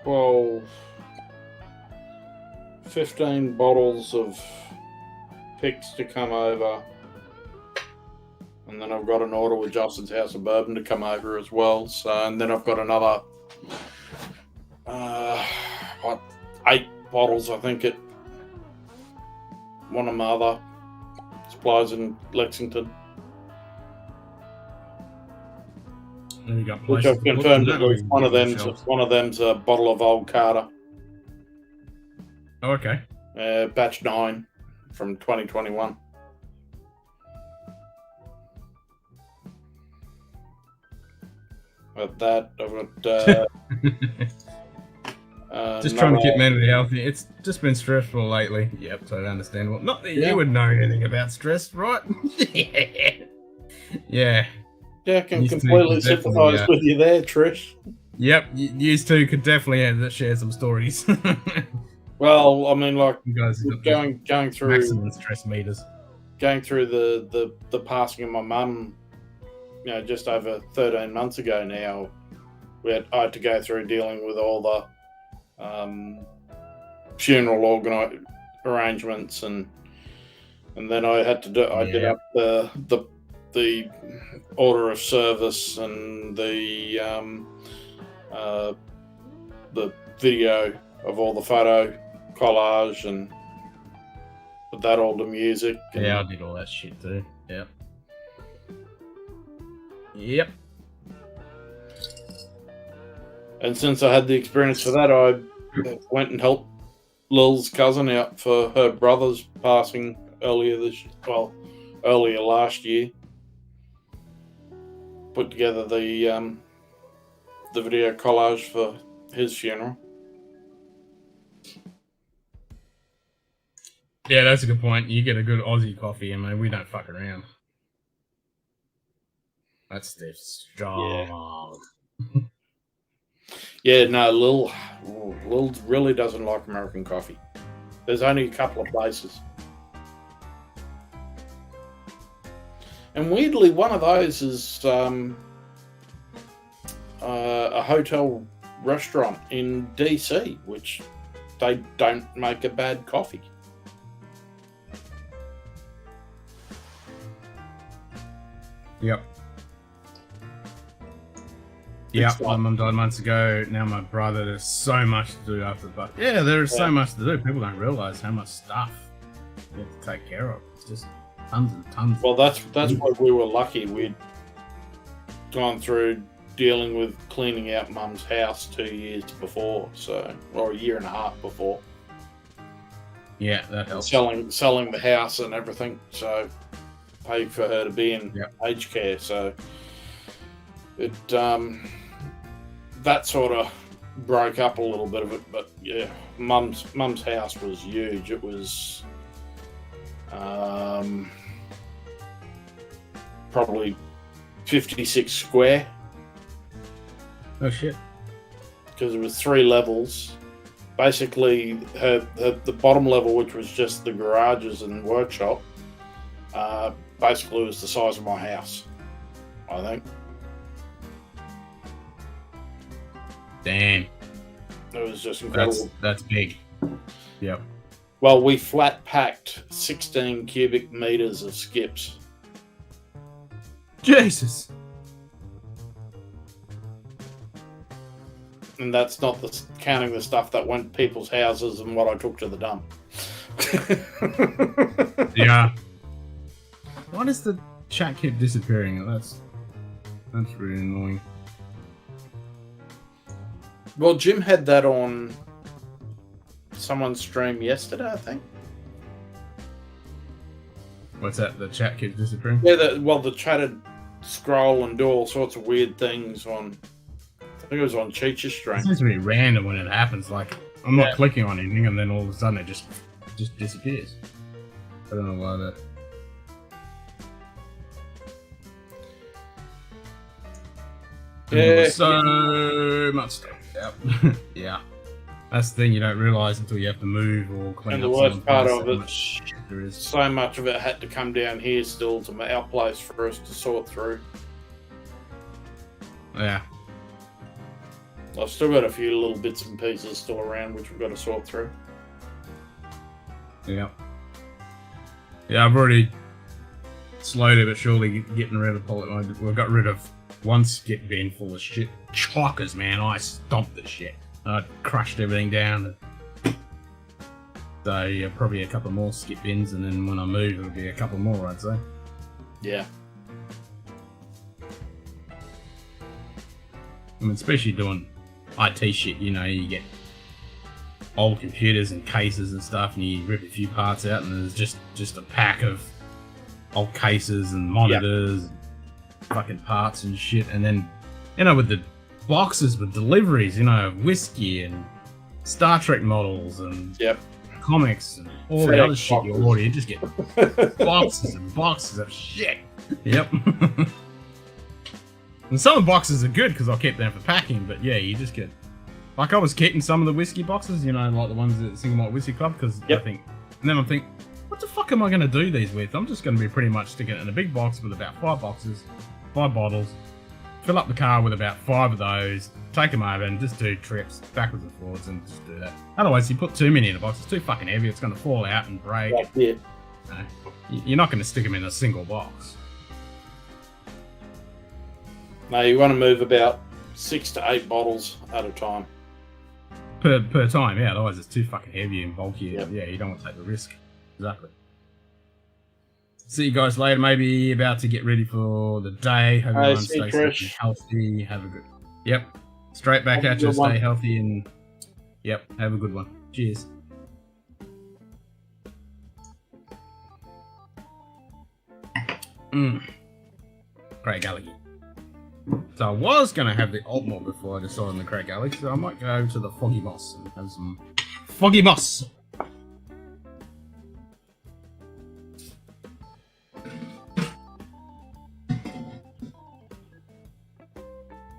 12, 15 bottles of picks to come over. And then I've got an order with Justin's House of Bourbon to come over as well. So, and then I've got another, 8 bottles, I think, at one of my other suppliers in Lexington. And you got Which places I've to put confirmed them, at that, or least you one can of get them's shelves. one of them's a bottle of Old Carter, Oh, okay. batch 9 from 2021. Got that. I've got Just trying to keep another- mentally healthy. It's just been stressful lately. Yep, totally understandable. Not that Yeah. you would know anything about stress, right? Yeah. Yeah, I can These two completely can definitely, sympathise with you there, Trish. Yep, you two could definitely share some stories. Well, I mean, like You guys have got the going through maximum stress meters. the passing of my mum, just over 13 months ago now. I had to go through dealing with all the funeral arrangements, and then I had to do. I did up the order of service and the video of all the photo collage and put that all to music. And, Yeah, I did all that shit too. Yep. Yep. and since I had the experience for that, I went and helped Lil's cousin out for her brother's passing earlier last year. Put together the video collage for his funeral. Yeah, that's a good point. You get a good Aussie coffee, and man, we don't fuck around. That's the strong. Yeah, no, Lil really doesn't like American coffee. There's only a couple of places. And weirdly, one of those is a hotel restaurant in DC, which they don't make a bad coffee. Yep. Yeah, It's my like- mum died months ago. Now my brother. There's so much to do after the buck. Yeah, there is so Yeah. much to do. People don't realise how much stuff you have to take care of. It's just tons and tons. Well, that's why we were lucky. We'd gone through dealing with cleaning out Mum's house 2 years before, or a year and a half before. Yeah, that helps. selling the house and everything. So paid for her to be in Yep. aged care. So it that sort of broke up a little bit of it. But yeah, mum's house was huge. It was probably 56 square Oh shit. because it was 3 levels. Basically, the bottom level, which was just the garages and workshop, basically was the size of my house, I think. Damn. It was just incredible. That's big. Yep. Well, we flat packed 16 cubic meters of skips. Jesus. And that's not counting the stuff that went to people's houses and what I took to the dump. Yeah. Why does the chat keep disappearing? That's really annoying. Well, Jim had that on someone's stream yesterday, I think. What's that? The chat keeps disappearing? Yeah, the chat would scroll and do all sorts of weird things on. I think it was on Cheech's It stream. seems to be random when it happens. Like, I'm not clicking on anything, and then all of a sudden it just disappears. I don't know why that. Yeah. So much stuff. Yep. Yeah. That's the thing you don't realise until you have to move or clean And up. the worst someone's part place, of how it, much shit there is. so much of it had to come down here still to our place for us to sort through. Yeah. I've still got a few little bits and pieces still around which we've got to sort through. Yeah. Yeah, I've already slowly but surely getting rid of we've got rid of one skip bin full of shit. Chockers, man. I stomped the shit. I crushed everything down. So yeah, probably a couple more skip bins, and then when I move it'll be a couple more, I'd say. Yeah. I mean, especially doing IT shit, you know, you get old computers and cases and stuff, and you rip a few parts out, and there's just a pack of old cases and monitors, and fucking parts and shit. And then, you know, with the boxes with deliveries, you know, of whiskey and Star Trek models and comics and all the other shit you order, you just get boxes and boxes of shit. Yep. And some of the boxes are good because I'll keep them for packing, but yeah, you just get... Like, I was keeping some of the whiskey boxes, you know, like the ones at the Single Malt Whiskey Club, because I think... And then I'm thinking, what the fuck am I going to do these with? I'm just going to be pretty much sticking it in a big box with about 5 boxes, 5 bottles, fill up the car with about 5 of those, take them over and just do trips backwards and forwards and just do that. Otherwise, you put too many in a box, it's too fucking heavy, it's going to fall out and break. Yeah. You're not going to stick them in a single box. No, you want to move about 6 to 8 bottles at a time. Per time, yeah, otherwise it's too fucking heavy and bulky. Yeah, you don't want to take the risk. Exactly. See you guys later, maybe about to get ready for the day. Hope everyone stays safe and healthy. Have a good... Yep. Straight back at you, stay healthy and... Yep, have a good one. Cheers. Craig Gallagher. So I was going to have the Alt Malt before I decided on the Craig Gallagher, so I might go to the Foggy Moss and have some Foggy Moss.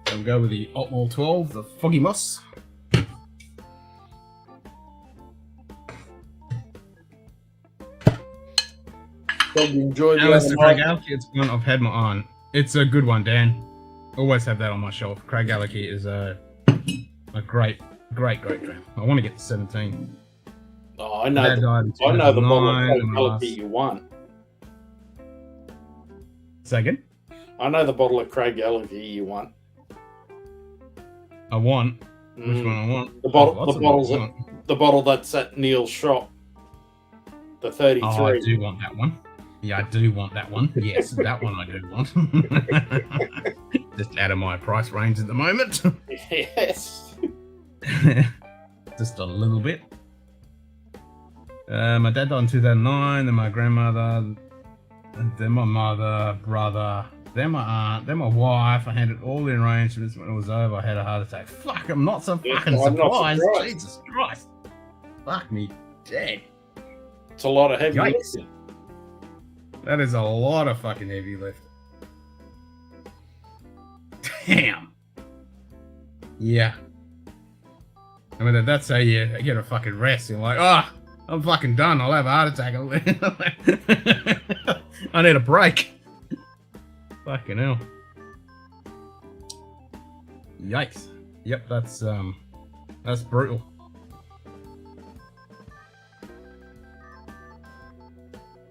So we'll go with the Alt Malt 12, the Foggy Moss. Enjoy Now it's the Craig Gallagher. It's one I've had my eye on. It's a good one, Dan. Always have that on my shelf. Craig Gallagher is a great dram. I want to get to 17. Oh, I know the bottle of Craig Gallagher you want. Say again? I know the bottle of Craig Gallagher you want. I want? Which one I want? The bottle that's at Neil's shop. The 33. Oh, I do want that one. Yeah, I do want that one. Yes, that one I do want. Just out of my price range at the moment. Yes. Just a little bit. My dad died in 2009, then my grandmother, then my mother, brother, then my aunt, then my wife. I handed all the arrangements. When it was over, I had a heart attack. Fuck, I'm not so Yeah, fucking I'm not surprised. surprised. Jesus Christ. Fuck me dead. It's a lot of heavy Yikes. lifting. That is a lot of fucking heavy lifting. Damn. Yeah. I mean, that's how you get a fucking rest. You're like, oh, I'm fucking done. I'll have a heart attack. I need a break. Fucking hell. Yikes. Yep, that's brutal.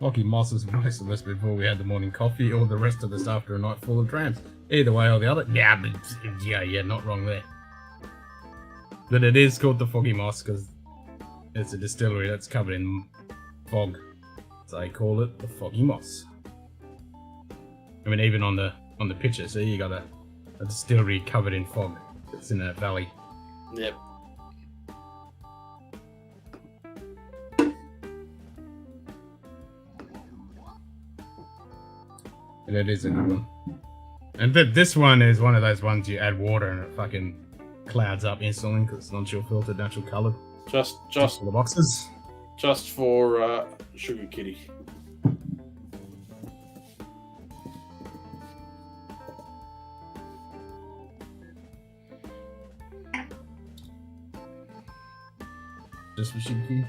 Lockie Moss was most of us before we had the morning coffee, or the rest of us after a night full of drams. Either way or the other. Yeah, but yeah, not wrong there. But it is called the Foggy Moss because it's a distillery that's covered in fog. So they call it the Foggy Moss. I mean, even on the picture, see, you got a distillery covered in fog. It's in a valley. Yep. And it is a good one. And this one is one of those ones you add water and it fucking clouds up instantly because it's non-chill filtered, natural coloured. Just For the boxes. just for Sugar Kitty. Just for Shinky.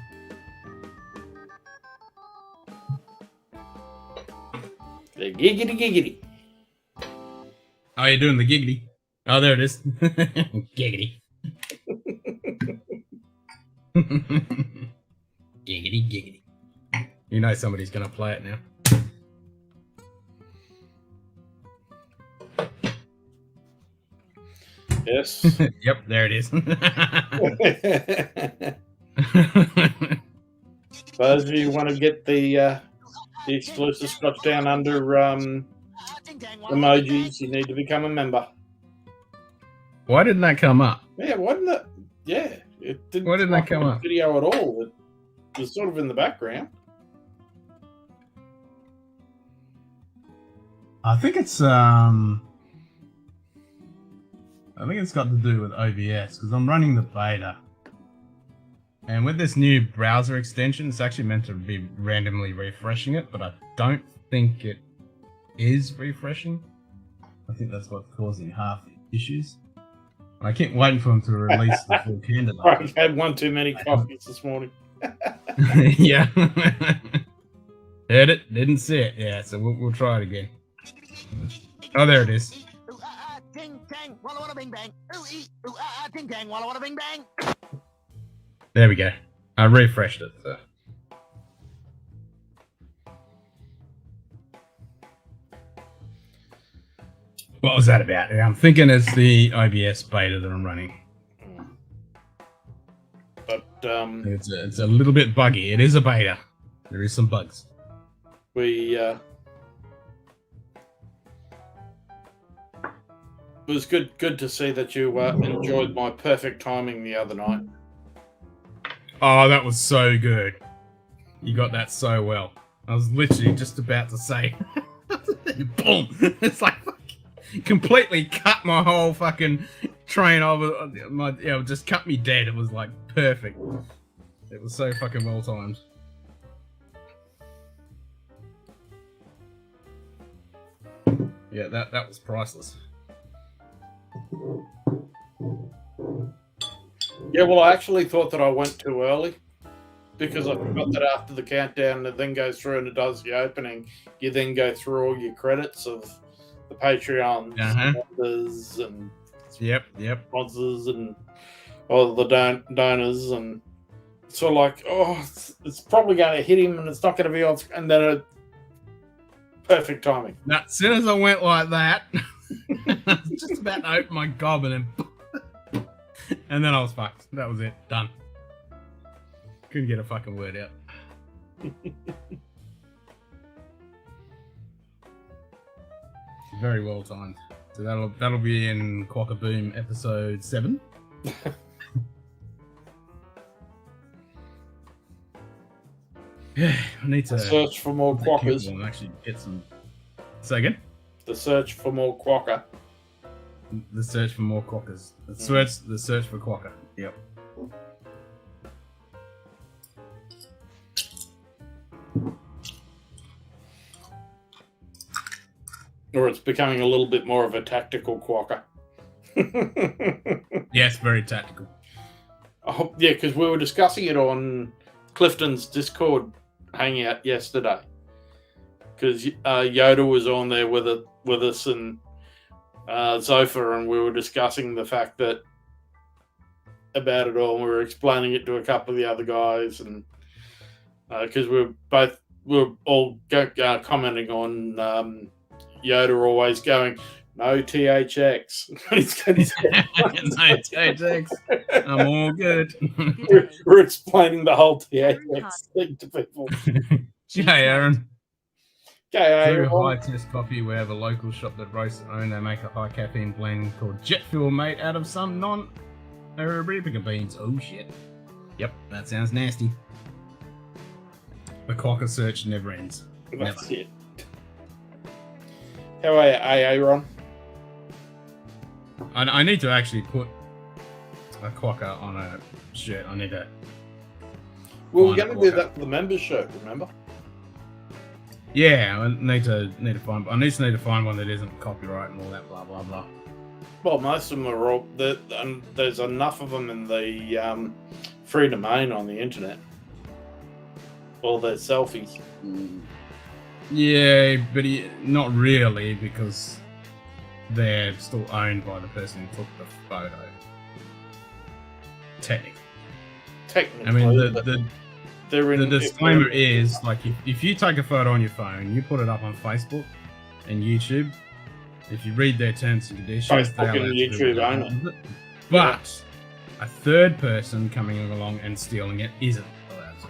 The giggity. Oh, you're doing the giggity. Oh, there it is. Giggity. Giggity. You know somebody's gonna play it now. Yes. Yep, there it is. Those of you who want to get the exclusive Scotch Down Under emojis, you need to become a member. Why didn't that come up? Yeah, wasn't it? Yeah, it didn't. Why didn't that come up? Video at all? It was sort of in the background. I think it's got to do with OBS because I'm running the beta. And with this new browser extension, it's actually meant to be randomly refreshing it, but I don't think it is refreshing. I think that's what's causing half the issues. I keep waiting for them to release the full candidate. I had one too many coffees this morning. Yeah. Heard it, didn't see it. Yeah, so we'll try it again. Oh, there it is. There we go. I refreshed it. So. What was that about? Yeah, I'm thinking it's the OBS beta that I'm running. But It's a little bit buggy. It is a beta. There is some bugs. it was good to see that you enjoyed my perfect timing the other night. Oh, that was so good. You got that so well. I was literally just about to say, boom! It's like completely cut my whole fucking train over. Just cut me dead. It was like perfect. It was so fucking well timed. Yeah, that was priceless. Yeah, well, I actually thought that I went too early because I forgot that after the countdown, it then goes through and it does the opening. You then go through all your credits of the Patreon members and Yep. sponsors and all the donors, and sort of like, it's probably going to hit him and it's not going to be on, and then perfect timing. Now, as soon as I went like that, I was just about to open my gob and then I was fucked. That was it. Done. Couldn't get a fucking word out. Very well timed. So that'll be in Quackaboom episode 7. Yeah, I need to Search for more quackers. and actually get some. Say again. The search for more quacker. The search for more quackers. The search for quacker. Yep. Or it's becoming a little bit more of a tactical quacker. Yes, very tactical. Oh, yeah, because we were discussing it on Clifton's Discord hangout yesterday. Because Yoda was on there with us and Zofa, and we were discussing the fact that about it all. And we were explaining it to a couple of the other guys, and because we were all commenting on Yoda always going, no THX. No THX. I'm all good. we're explaining the whole THX thing to people. Hey, Aaron. Okay, Through High Test Coffee, we have a local shop that roasts their own. They make a high caffeine blend called Jet Fuel, made out of some non-Arabica beans. Oh shit. Yep, that sounds nasty. The quacker search never ends. That's it. How are you, AA, Ron? I need to actually put a quacker on a shirt. I need to. Well, we're going to do that for the members show, remember? Yeah, I need to find. I need to find one that isn't copyright and all that blah blah blah. Well, most of them are all. And there's enough of them in the free domain on the internet. All their selfies. Yeah, but not really, because they're still owned by the person who took the photo. Technically. I mean, the disclaimer is, like, if you take a photo on your phone, you put it up on Facebook and YouTube, if you read their terms and conditions, Facebook and YouTube own it. But a third person coming along and stealing it isn't allowed to.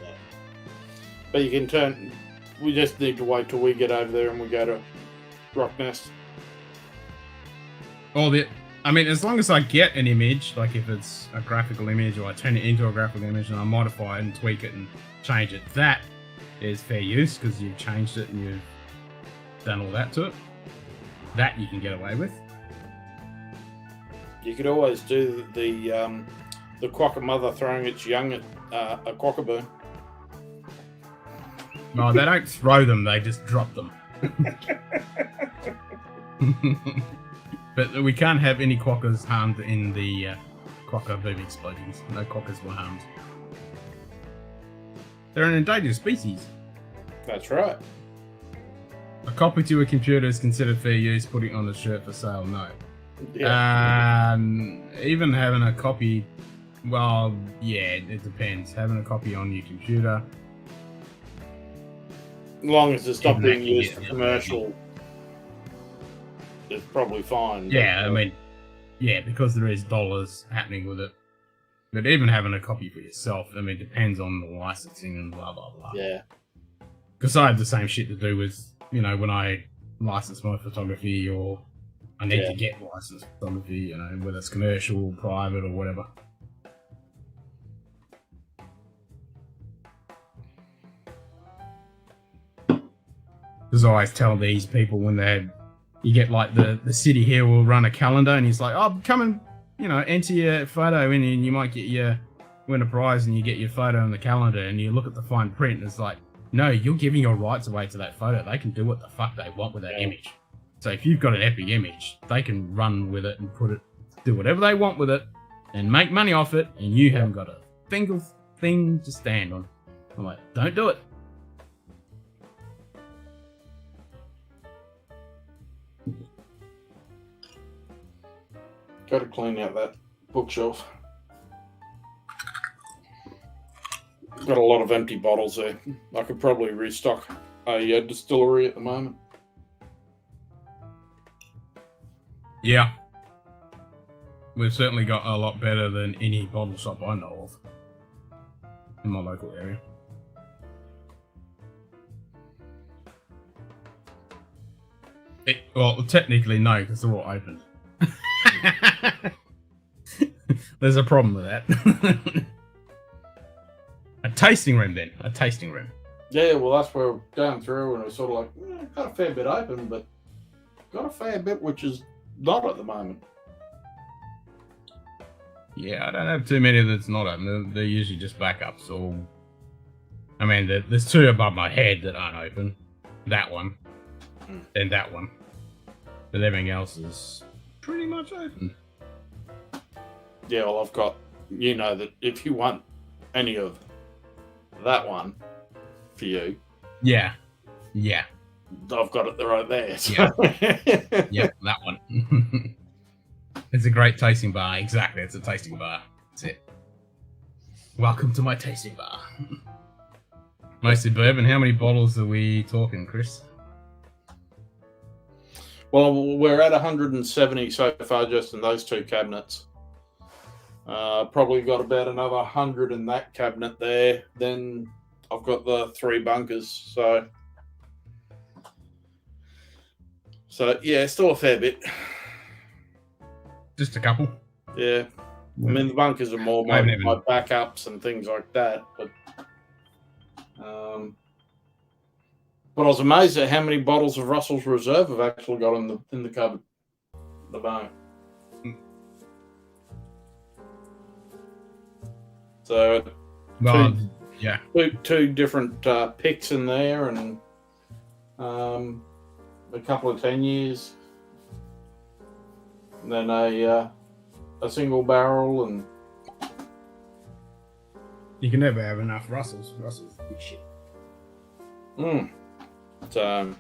But you can turn... We just need to wait till we get over there and we go to Rock Nest. I mean, as long as I get an image, like if it's a graphical image or I turn it into a graphical image and I modify it and tweak it and change it, that is fair use because you've changed it and you've done all that to it. That you can get away with. You could always do the quacker mother throwing its young at a quackerburn. No, they don't throw them, they just drop them. But we can't have any quackers harmed in the quacker boom explosions. No quackers were harmed. They're an endangered species. That's right. A copy to a computer is considered fair use, putting it on a shirt for sale, no. Yeah. Even having a copy, well, yeah, it depends. Having a copy on your computer... As long as it's not being used for commercial, it's probably fine. Yeah, I mean, yeah, because there is dollars happening with it. But even having a copy for yourself, I mean, depends on the licensing and blah, blah, blah. Yeah. Because I have the same shit to do with, you know, when I license my photography or I need to get licensed photography, you know, whether it's commercial, private, or whatever. Because I always tell these people when you get like the city here will run a calendar and he's like, oh, come and, you know, enter your photo in and you might win a prize and you get your photo in the calendar and you look at the fine print and it's like, no, you're giving your rights away to that photo. They can do what the fuck they want with that image. So if you've got an epic image, they can run with it and do whatever they want with it and make money off it and you haven't got a single thing to stand on. I'm like, don't do it. Got to clean out that bookshelf. Got a lot of empty bottles there. I could probably restock a distillery at the moment. Yeah. We've certainly got a lot better than any bottle shop I know of in my local area. Well, technically no, because they're all open. There's a problem with that. A tasting room then. A tasting room. Yeah, well, that's where we're going through, and it was sort of like, got a fair bit open, but got a fair bit which is not at the moment. Yeah, I don't have too many that's not open. They're usually just backups. Or, I mean, there's 2 above my head that aren't open. That one, and that one. But everything else is pretty much open. Yeah, well, I've got, that if you want any of that one for you, Yeah. I've got it right there. So. Yeah. Yep, that one. It's a great tasting bar. Exactly, it's a tasting bar. That's it. Welcome to my tasting bar. Mostly bourbon. How many bottles are we talking, Chris? Well, we're at 170 so far just in those 2 cabinets. Probably got about another 100 in that cabinet there. Then I've got the 3 bunkers. So yeah, still a fair bit. Just a couple. Yeah. I mean, the bunkers are more my backups and things like that. But I was amazed at how many bottles of Russell's Reserve I've actually got in the cupboard, the bar. So, Well, yeah. two different picks in there, and a couple of 10 years, and then a single barrel, and You can never have enough Russells. Russells big shit. So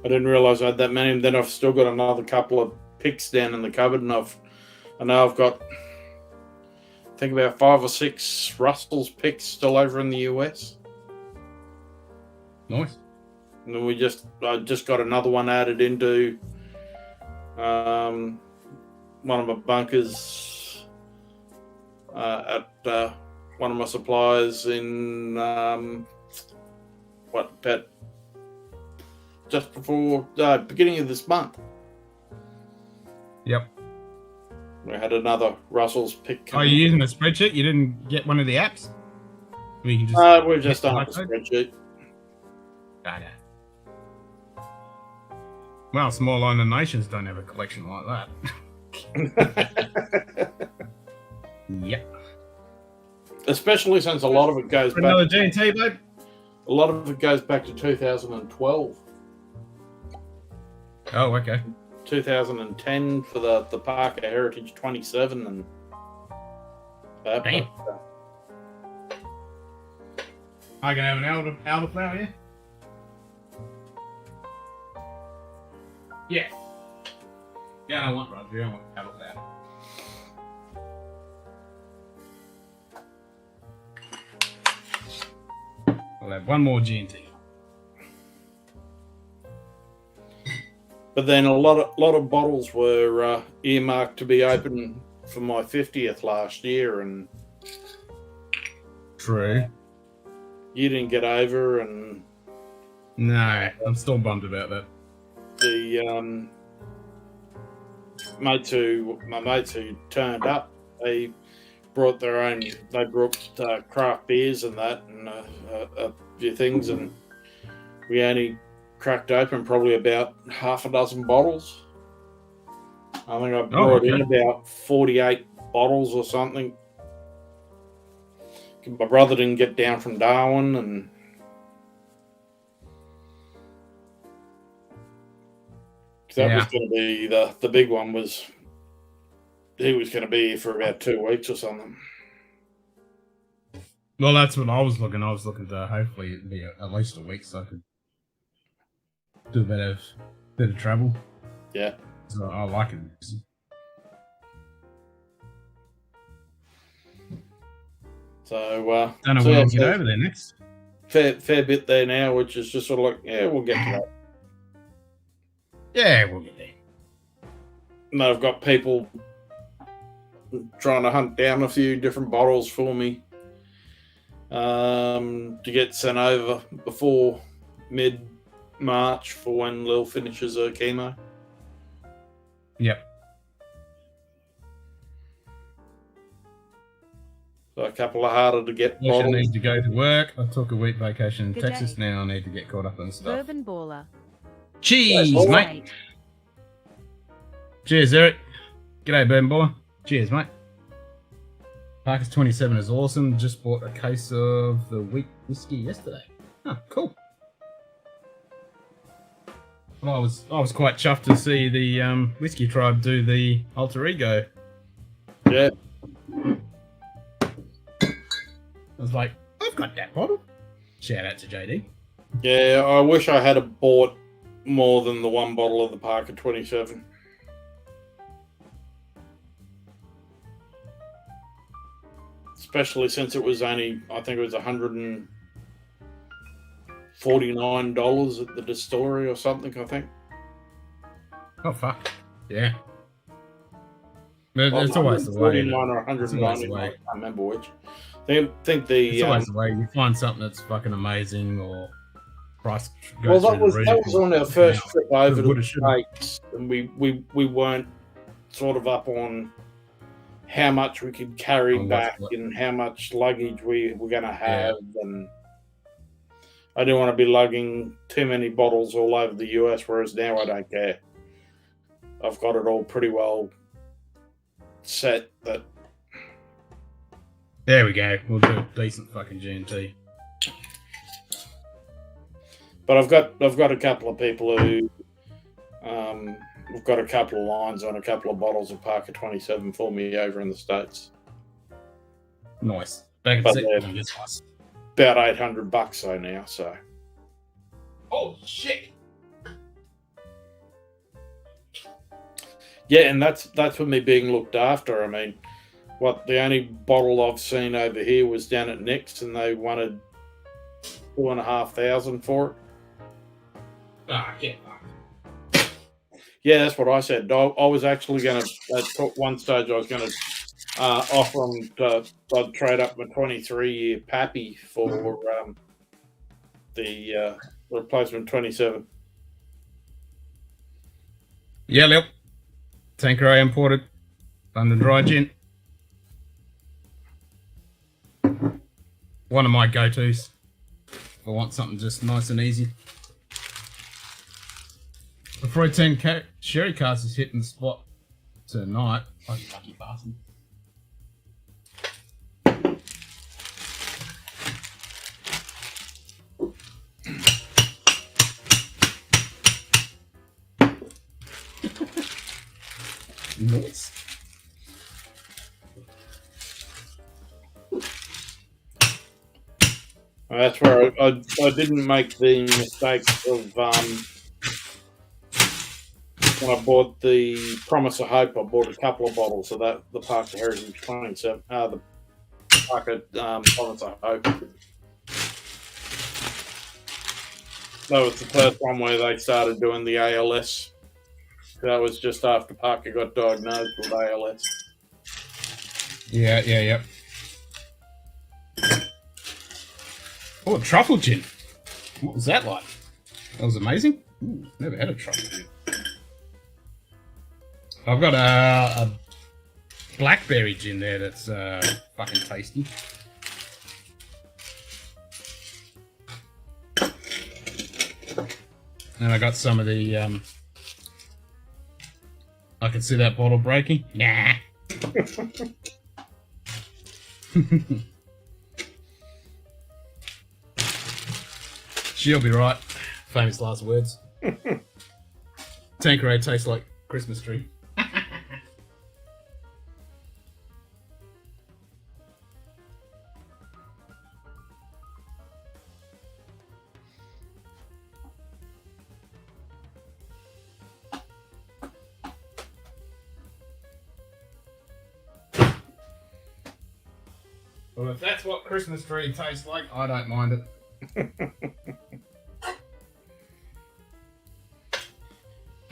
I didn't realise I had that many. And then I've still got another couple of picks down in the cupboard, and I know I've got, I think, about 5 or 6 Russell's picks still over in the US. Nice. And then I just got another one added into one of my bunkers at one of my suppliers in about just before beginning of this month. Yep. We had another Russell's pick. Are you using a spreadsheet? You didn't get one of the apps? Where you can just We're just on a spreadsheet. Okay. Well, small island nations don't have a collection like that. Yep. Especially since a lot of it goes back. Another G&T, babe? A lot of it goes back to 2012. Oh, okay. 2010 for the Parker Heritage 27 and that. Damn. I can have an elderflower, yeah? Yeah. Yeah, I want Roger. I want elderflower. I'll have one more G&T. But then a lot of bottles were earmarked to be open for my 50th last year, and True. you didn't get over, and No, I'm still bummed about that. the my mates who turned up, they brought their own. They brought craft beers and that, and a few things, and we only cracked open probably about half a dozen bottles. I think I brought in about 48 bottles or something. My brother didn't get down from Darwin, and that was going to be the big one. He was going to be here for about 2 weeks or something. Well, that's what I was looking. I was looking to hopefully it'd be at least a week so I could do a bit of travel. Yeah. So I like it. So don't know when I'll get over there next. Fair bit there now, which is just sort of like, yeah, we'll get to that. Yeah, we'll get there. And I've got people trying to hunt down a few different bottles for me to get sent over before mid-March for when Lil finishes her chemo. Yep. So a couple of harder to get I bottles. need to go to work. I took a week vacation in Good Texas. day. Now I need to get caught up on stuff. Bourbon baller. Cheers, That's mate. Cheers, Eric. G'day, Bourbon Boy. Cheers, mate. Parker's 27 is awesome. Just bought a case of the wheat whiskey yesterday. Oh, cool. Well, I was quite chuffed to see the Whiskey Tribe do the alter ego. Yeah. I was like, I've got that bottle. Shout out to JD. Yeah, I wish I had bought more than the one bottle of the Parker 27. Especially since it was only, I think it was $149 at the distillery or something, I think. Oh, fuck. Yeah. It's always the way. 49 or It's always the 190, I way. can't remember which. I think the It's always the way. You find something that's fucking amazing or price well, goes that through the was roof. on our first trip over to woulda, the shoulda. States, and we weren't sort of up on how much we could carry On what's back what. and how much luggage we were going to have, and I didn't want to be lugging too many bottles all over the US, whereas now I don't care. I've got it all pretty well set that. There we go. We'll do a decent fucking G&T. But I've got a couple of people who we've got a couple of lines on a couple of bottles of Parker 27 for me over in the States. Nice. Back at But the they're- this house. About $800 though now, so Oh shit! yeah, and that's with me being looked after. I mean, the only bottle I've seen over here was down at Nick's, and they wanted $2,500 for it. Ah, get Yeah, that's what I said. I was actually going to, at one stage, I was going to offer them I'd trade up my 23-year Pappy for the replacement 27. Yep. Tanqueray imported. London Dry Gin. One of my go-tos. If I want something just nice and easy. The Freud 10 Sherry Cast is hitting the spot tonight. Oh, you lucky bastard. Nice. That's where I didn't make the mistake of when I bought the Promise of Hope. I bought a couple of bottles of that, the Parker Heritage 27, the Parker Promise of Hope. That was the first one where they started doing the ALS. That was just after Parker got diagnosed with ALS. Yeah. Oh, a truffle gin. What was that like? That was amazing. Ooh, never had a truffle gin. I've got a blackberry gin there that's fucking tasty. And I got some of the I can see that bottle breaking. Nah. She'll be right. Famous last words. Tanqueray tastes like Christmas tree. Well, if that's what Christmas tree tastes like, I don't mind it.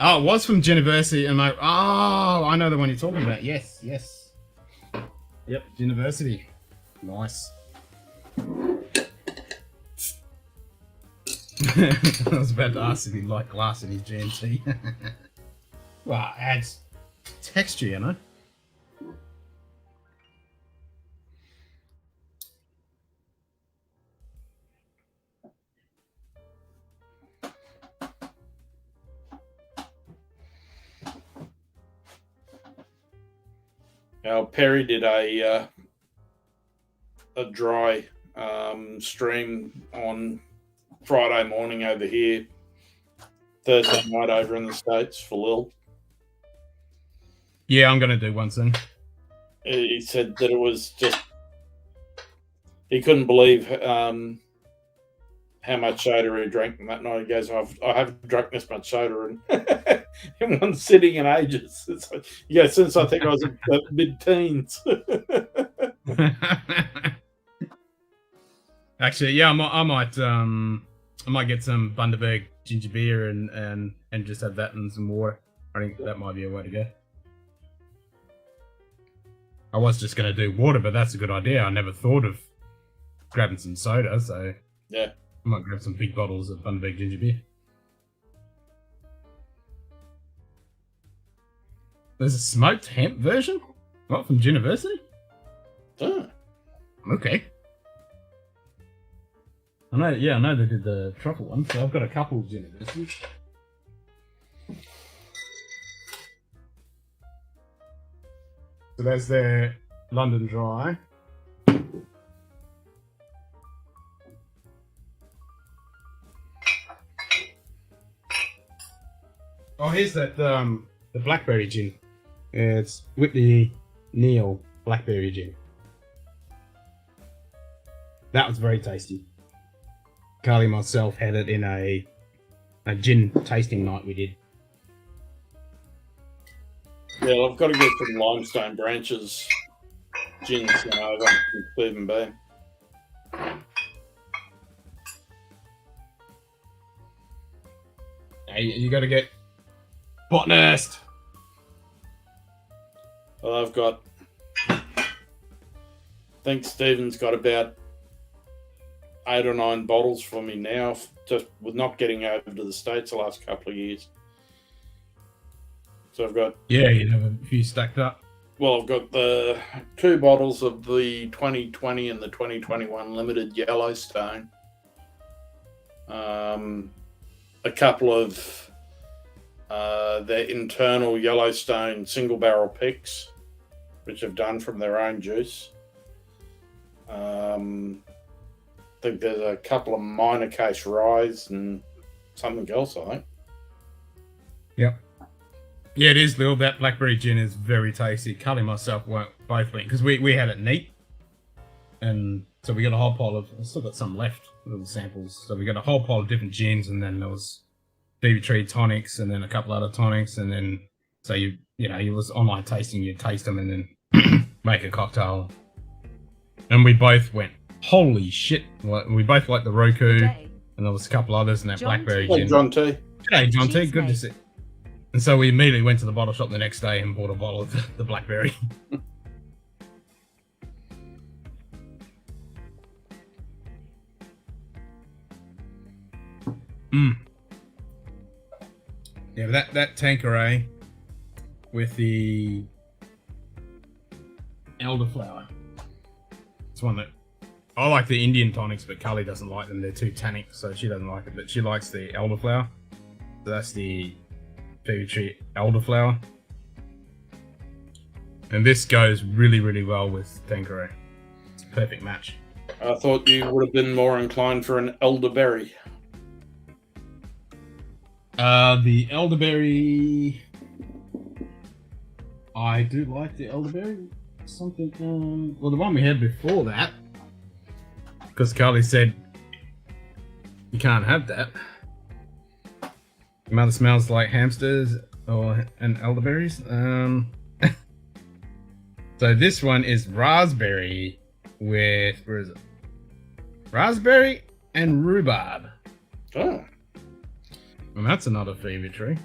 Oh, it was from University, and I know the one you're talking about. Yes. Yep, University. Nice. I was about to ask if he'd like glass in his G&T. Well, it adds texture, you know. Now Perry did a dry stream on Friday morning over here, Thursday night over in the States for Lil. Yeah, I'm going to do one soon. He said that it was just, he couldn't believe how much soda he drank that night. He goes, I haven't drunk this much soda in one sitting in ages. It's like, yeah, since I think I was in mid-teens. Actually, yeah, I might get some Bundaberg ginger beer and just have that and some water. I think that might be a way to go. I was just going to do water, but that's a good idea. I never thought of grabbing some soda, so Yeah. I might grab some big bottles of Bundaberg ginger beer. There's a smoked hemp version? What, from University? Oh. Okay. I know they did the truffle one, so I've got a couple of Universities. So there's their London Dry. Oh, here's that the blackberry gin. It's Whitney Neal blackberry gin. That was very tasty. Carly and myself had it in a gin tasting night we did. Yeah, I've got to get some Limestone Branches gins over from Stephen B. Hey, you got to get botanist. Well, I've got, I think Stephen's got about 8 or 9 bottles for me now, just with not getting over to the States the last couple of years. So I've got, Yeah, you have a few stacked up. well, I've got the 2 bottles of the 2020 and the 2021 limited Yellowstone. A couple of their internal Yellowstone single barrel picks, which have done from their own juice. I think there's a couple of minor case ryes and something else, I think. Yep. Yeah, it is, Lil. That blackberry gin is very tasty. Carly and myself both went because we had it neat, and so we got a whole pile of. I still got some left, little samples. So we got a whole pile of different gins, and then there was Beaver Tree tonics, and then a couple other tonics, and then so you was online tasting. You taste them, and then make a cocktail. And we both went, holy shit! We both liked the Roku, Day. and there was a couple others, and that John blackberry T. Hey, gin. John T. Hey, John T. Cheers, Good to mate. see. And so we immediately went to the bottle shop the next day and bought a bottle of the blackberry. Yeah, but that Tanqueray with the elderflower. It's one that I like the Indian tonics, but Carly doesn't like them. They're too tannic, so she doesn't like it. But she likes the elderflower. So that's the Beaver Tree elderflower. And this goes really, really well with Tanqueray. It's a perfect match. I thought you would have been more inclined for an elderberry. The elderberry. I do like the elderberry. Something. Well, the one we had before that, because Carly said you can't have that. Your mother smells like hamsters and elderberries. So this one is raspberry with, where is it? Raspberry and rhubarb. Oh. And that's another fever tree.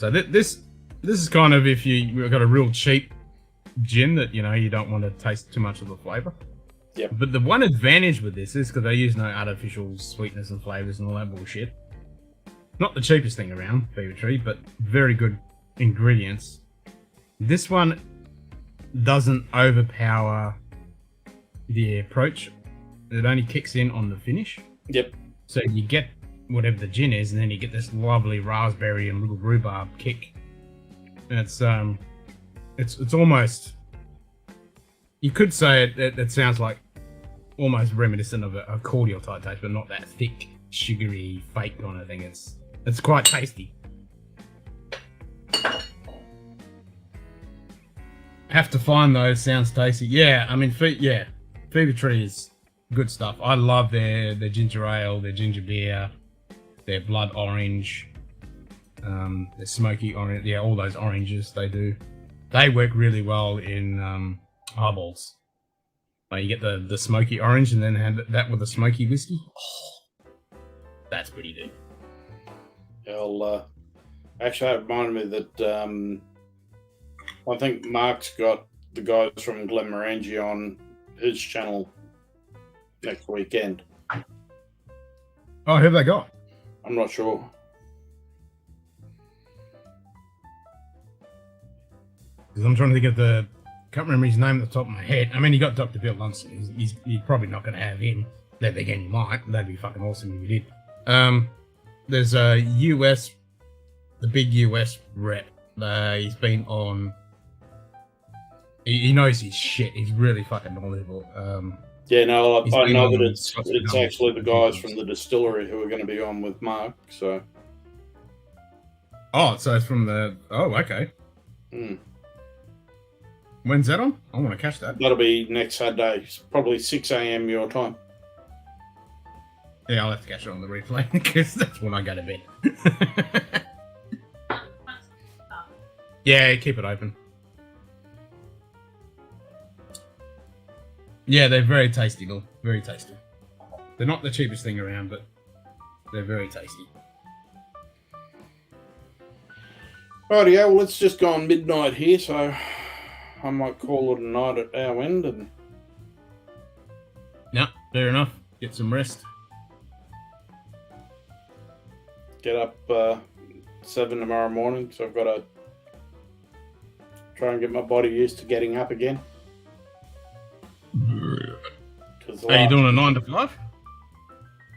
So this is kind of if you've got a real cheap gin that you don't want to taste too much of the flavor. Yep. But the one advantage with this is because they use no artificial sweetness and flavors and all that bullshit. Not the cheapest thing around, Fever Tree, but very good ingredients. This one doesn't overpower the approach. It only kicks in on the finish. Yep. So you get whatever the gin is, and then you get this lovely raspberry and little rhubarb kick. And it's It's almost. You could say it sounds like almost reminiscent of a cordial type taste, but not that thick, sugary, fake kind of thing. It's quite tasty. Have to find those. Sounds tasty. Yeah, I mean, Fever Tree is good stuff. I love their ginger ale, their ginger beer, their blood orange, their smoky orange. Yeah, all those oranges they do. They work really well in highballs. Like you get the smoky orange and then have that with a smoky whiskey. Oh, that's pretty good. Well, actually, that reminded me that I think Mark's got the guys from Glenmorangie on his channel next weekend. Oh, who have they got? I'm not sure. Because I'm trying to think of the. Can't remember his name at the top of my head. I mean, you got Dr. Bill Lunston. You're probably not going to have him. Then again, you might. That'd be fucking awesome if you did. There's a US, the big US rep. He's been on. He knows his shit. He's really fucking knowledgeable. Yeah, no, I know that it's Scotch actually the guys from the distillery who are going to be on with Mark. So. Oh, so it's from the. Oh, okay. When's that on? I want to catch that. That'll be next Saturday, probably 6 a.m. your time. Yeah, I'll have to catch it on the replay because that's when I go to bed. Yeah, keep it open. Yeah, they're very tasty, though. Very tasty. They're not the cheapest thing around, but they're very tasty. Righty, well, let's just go on midnight here, so I might call it a night at our end and. No, fair enough. Get some rest. Get up 7 tomorrow morning, so I've got to try and get my body used to getting up again. Are you doing a 9 to 5?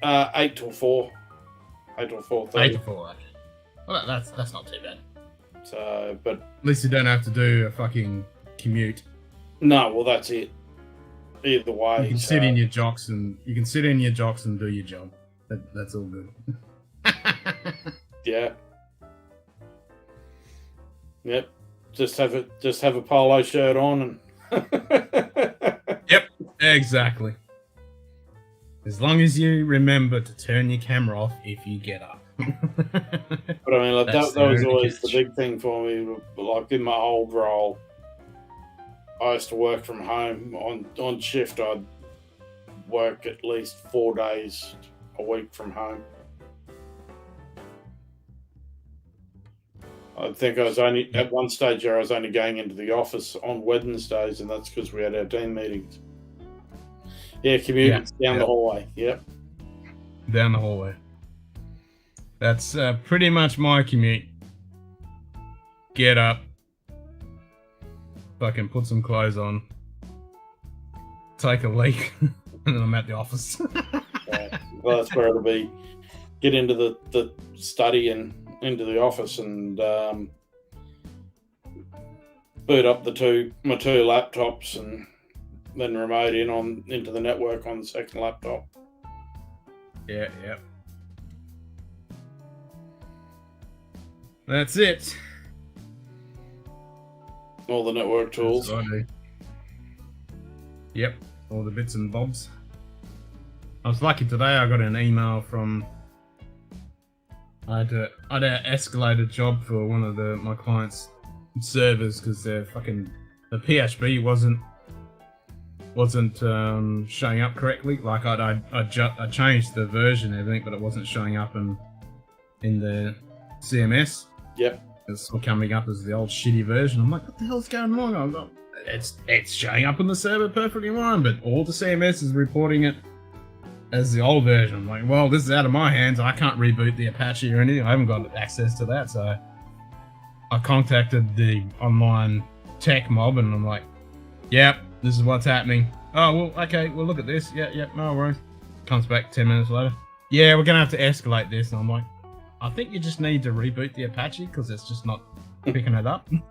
8 till 4. 8 till 4:30. 8 to 4. Okay. Well, that's not too bad. So, but At least you don't have to do a fucking commute. no, well that's it. Either way, You can sit in your jocks and do your job. That's all good. Yeah. Yep. Just have a polo shirt on and. Yep. Exactly. As long as you remember to turn your camera off if you get up. But I mean, like, That's that was the always catch. the big thing for me. Like in my old role, I used to work from home. On shift, I'd work at least 4 days a week from home. I think I was only at one stage there. I was only going into the office on Wednesdays, and that's because we had our team meetings. Yeah, commute down the hallway. Yep. Down the hallway. That's pretty much my commute. Get up. Fucking put some clothes on. Take a leak. And then I'm at the office. Well, that's where it'll be. Get into the study and into the office and boot up my two laptops and then remote into the network on the second laptop. Yeah. That's it. All the network tools. That's what I do. Yep, all the bits and bobs. I was lucky today. I got an email from. I had an escalated job for one of my clients' servers because the PHP wasn't showing up correctly. Like I changed the version and everything, but it wasn't showing up in the CMS. Yep. It's still coming up as the old shitty version. I'm like, what the hell's going on? I'm like, it's showing up on the server perfectly fine, but all the CMS is reporting it as the old version. I'm like, well, this is out of my hands. I can't reboot the Apache or anything. I haven't got access to that. So I contacted the online tech mob and I'm like, yep, this is what's happening. Oh, well, okay, we'll look at this. Yeah, no worries. Comes back 10 minutes later. Yeah, we're going to have to escalate this. And I'm like, I think you just need to reboot the Apache because it's just not picking it up. And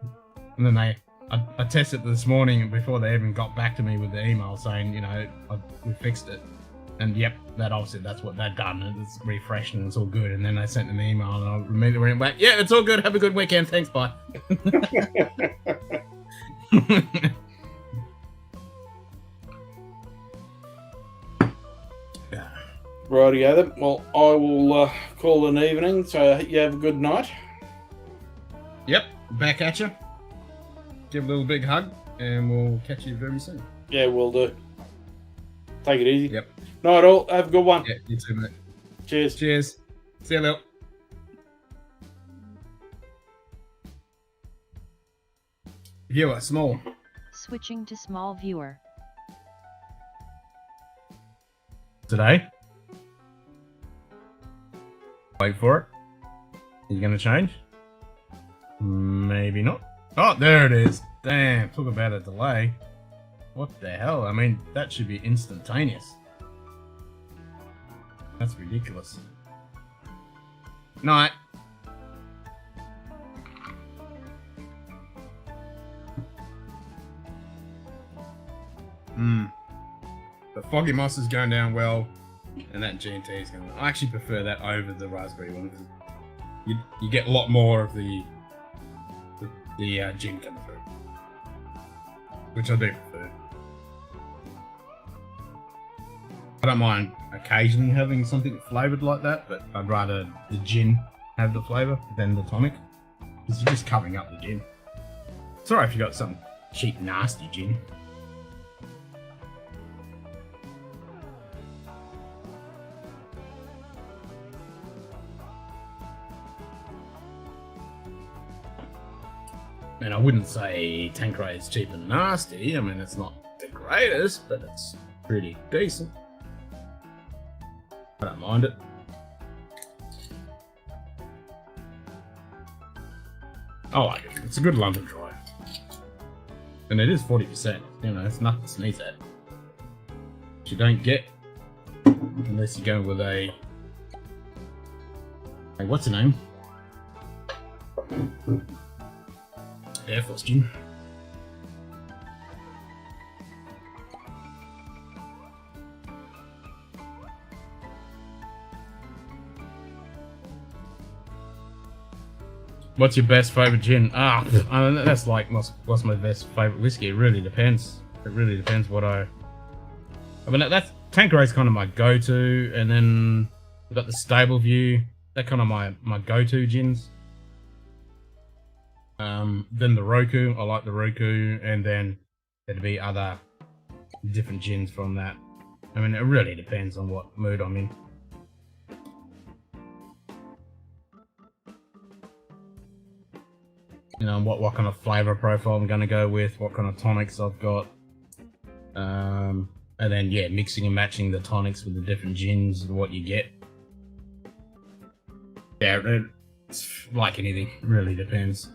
then they I tested it this morning before they even got back to me with the email saying, you know, we fixed it. And yep, that obviously that's what they'd done. And it's refreshed and it's all good. And then they sent an email and I immediately went back, yeah, it's all good. Have a good weekend. Thanks, bye. Rightio then. Well, I will call it an evening. So you have a good night. Yep, back at you. Give a little big hug, and we'll catch you very soon. Yeah, we'll do. Take it easy. Yep. Night all. Have a good one. Yeah, you too, mate. Cheers. Cheers. See you later. Viewer, small. Switching to small viewer. Today. Wait for it. Are you going to change? Maybe not. Oh, there it is. Damn, talk about a delay. What the hell? I mean, that should be instantaneous. That's ridiculous. Night. The Foggy Moss is going down well, and that G&T is going. I actually prefer that over the raspberry one. You get a lot more of the gin coming through, which I do prefer. I don't mind occasionally having something flavoured like that, but I'd rather the gin have the flavour than the tonic, because you're just covering up the gin. Sorry if you got some cheap, nasty gin. And I wouldn't say Tanqueray is cheap and nasty. I mean, it's not the greatest, but it's pretty decent. I don't mind it. I like it. It's a good London Dry. And it is 40%. You know, it's nothing to sneeze at. Which you don't get unless you go with a... Hey, what's the name? Air Force gin. What's your best favourite gin? I don't know, that's like what's my best favourite whiskey. It really depends. It really depends what I mean, that's Tanqueray's kind of my go-to, and then we've got the Stable View. They're kind of my go-to gins. Then the Roku, I like the Roku, and then there'd be other different gins from that. I mean, it really depends on what mood I'm in. You know, what kind of flavour profile I'm going to go with, what kind of tonics I've got. And then, yeah, mixing and matching the tonics with the different gins and what you get. Yeah, it's like anything, it really depends.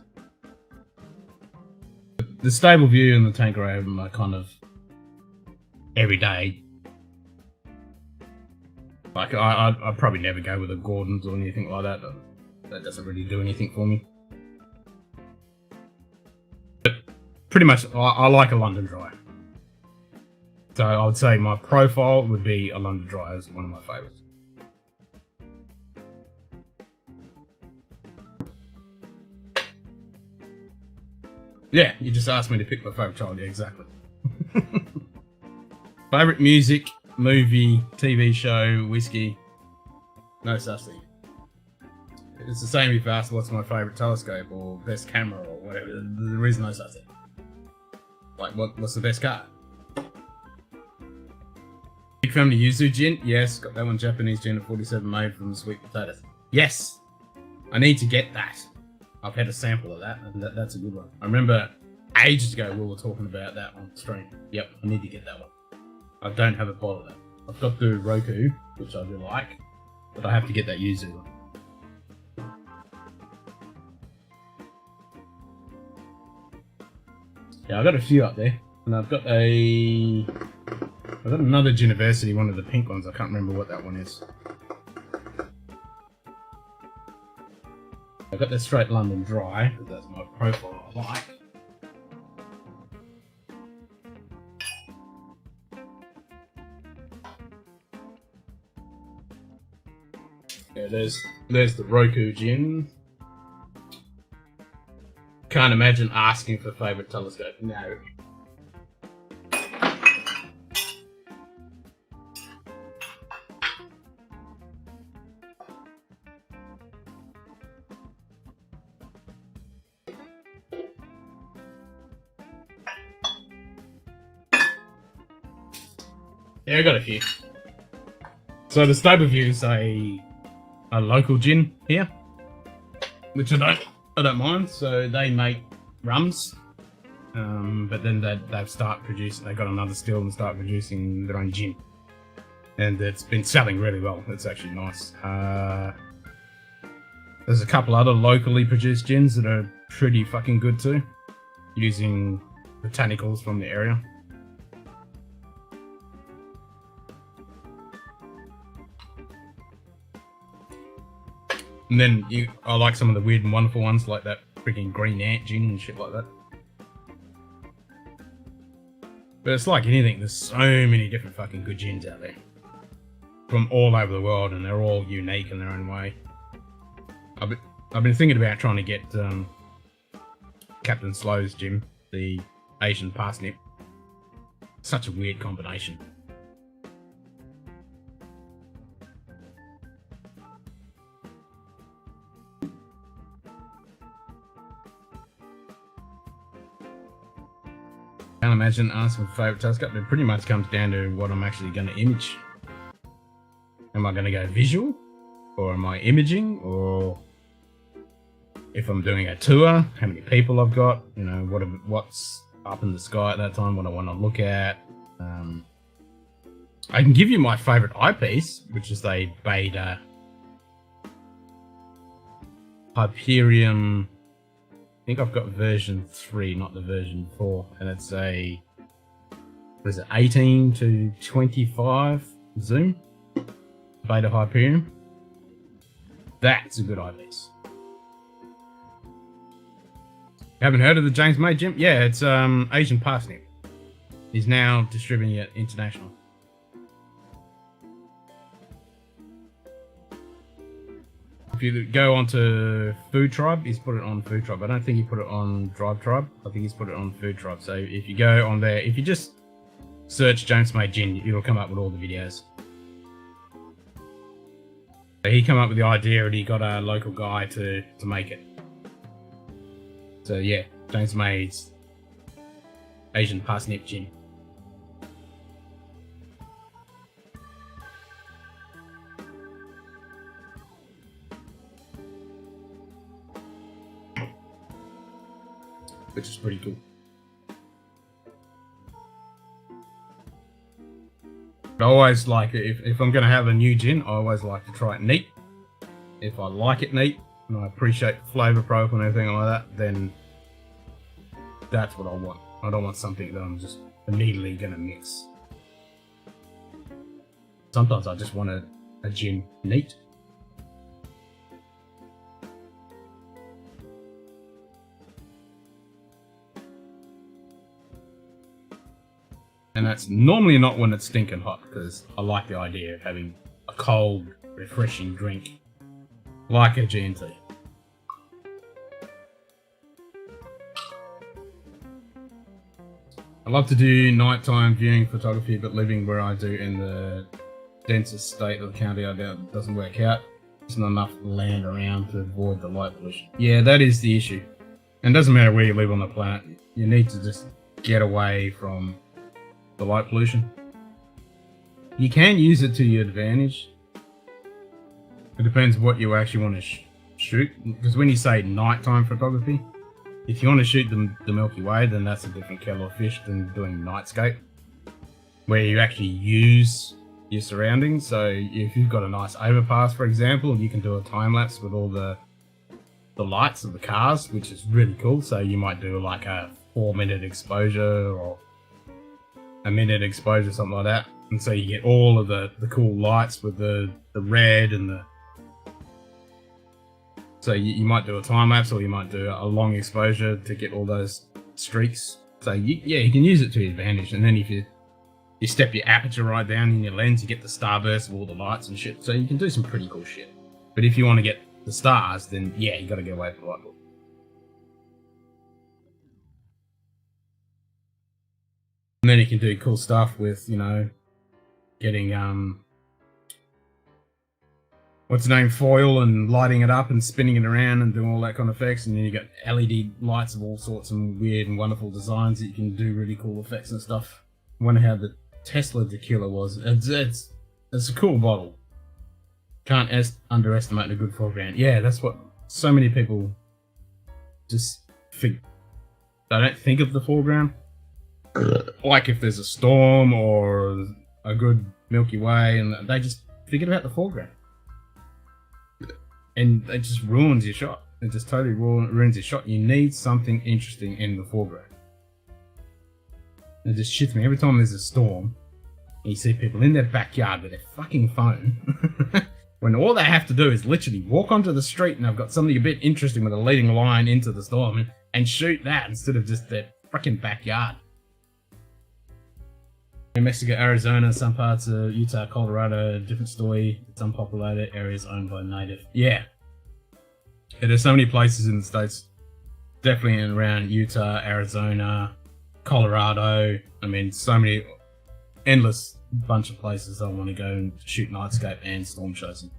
The Stable View and the Tanqueray are kind of everyday. Like, I'd probably never go with a Gordon's or anything like that. That doesn't really do anything for me. But pretty much, I like a London Dry. So I would say my profile would be a London Dry as one of my favourites. Yeah, you just asked me to pick my favourite child. Yeah, exactly. Favourite music, movie, TV show, whiskey. No such thing. It's the same if you ask what's my favourite telescope or best camera or whatever. There is no such thing. Like, what's the best car? Big Family Yuzu gin? Yes, got that one Japanese gin at 47 made from sweet potatoes. Yes! I need to get that. I've had a sample of that, and that's a good one. I remember ages ago we were talking about that on stream. Yep, I need to get that one. I don't have a bottle of that. I've got the Roku, which I do like, but I have to get that Yuzu one. Yeah, I've got a few up there, and I've got another University, one of the pink ones. I can't remember what that one is. I've got the straight London Dry, because that's my profile I like. Yeah, there's the Roku gin. Can't imagine asking for favourite telescope. No. Yeah, I got a few. So the Stable View is a local gin here, which I don't mind. So they make rums, but then they've started producing. They got another still and start producing their own gin, and it's been selling really well. It's actually nice. There's a couple other locally produced gins that are pretty fucking good too, using botanicals from the area. And then I like some of the weird and wonderful ones, like that freaking green ant gin and shit like that. But it's like anything, there's so many different fucking good gins out there. From all over the world, and they're all unique in their own way. I've been thinking about trying to get Captain Slow's gin, the Asian parsnip. Such a weird combination. Can't imagine asking for favourite telescope. It pretty much comes down to what I'm actually going to image. Am I going to go visual? Or am I imaging? Or if I'm doing a tour, how many people I've got, you know, what's up in the sky at that time, what I want to look at. I can give you my favourite eyepiece, which is a Beta Hyperion. I think I've got version 3, not the version 4, and it's a, what is it, 18 to 25 zoom, Beta Hyperion. That's a good eyepiece. Haven't heard of the James May gin? Yeah, it's Asian parsnip. He's now distributing it international. If you go onto Food Tribe, he's put it on Food Tribe. I don't think he put it on Drive Tribe. I think he's put it on Food Tribe. So if you go on there, if you just search James May Gin, it'll come up with all the videos. So he came up with the idea and he got a local guy to make it. So yeah, James May's Asian Parsnip Gin. Which is pretty cool. But I always like it, if I'm going to have a new gin, I always like to try it neat. If I like it neat, and I appreciate the flavour profile and everything like that, then that's what I want. I don't want something that I'm just immediately going to mix. Sometimes I just want a gin neat. And that's normally not when it's stinking hot, because I like the idea of having a cold, refreshing drink like a G&T. I love to do nighttime viewing photography, but living where I do in the densest state of the county, it doesn't work out. There's not enough land around to avoid the light pollution. Yeah, that is the issue. And it doesn't matter where you live on the planet, you need to just get away from the light pollution. You can use it to your advantage. It depends what you actually want to shoot. Because when you say nighttime photography, if you want to shoot the Milky Way, then that's a different kettle of fish than doing nightscape, where you actually use your surroundings. So if you've got a nice overpass, for example, you can do a time lapse with all the lights of the cars, which is really cool. So you might do like a 4-minute exposure or a minute exposure, something like that, and so you get all of the cool lights with the red and the. So you might do a time lapse, or you might do a long exposure to get all those streaks. So you can use it to your advantage. And then if you step your aperture right down in your lens, you get the starburst of all the lights and shit. So you can do some pretty cool shit. But if you want to get the stars, then yeah, you got to get away from the white book. And then you can do cool stuff with, you know, getting what's the name, foil, and lighting it up and spinning it around and doing all that kind of effects. And then you got LED lights of all sorts and weird and wonderful designs that you can do really cool effects and stuff. I wonder how the Tesla tequila was. It's a cool bottle. Can't underestimate a good foreground. Yeah, that's what so many people just think. They don't think of the foreground. Like if there's a storm or a good Milky Way, and they just forget about the foreground. And it just ruins your shot. It just totally ruins your shot. You need something interesting in the foreground. It just shits me every time there's a storm and you see people in their backyard with their fucking phone when all they have to do is literally walk onto the street and they've got something a bit interesting with a leading line into the storm and shoot that instead of just their fucking backyard. New Mexico, Arizona, some parts of Utah, Colorado, different story. It's unpopulated, areas owned by native. Yeah. There's so many places in the States, definitely around Utah, Arizona, Colorado. I mean, so many, endless bunch of places I want to go and shoot nightscape and storm chasing.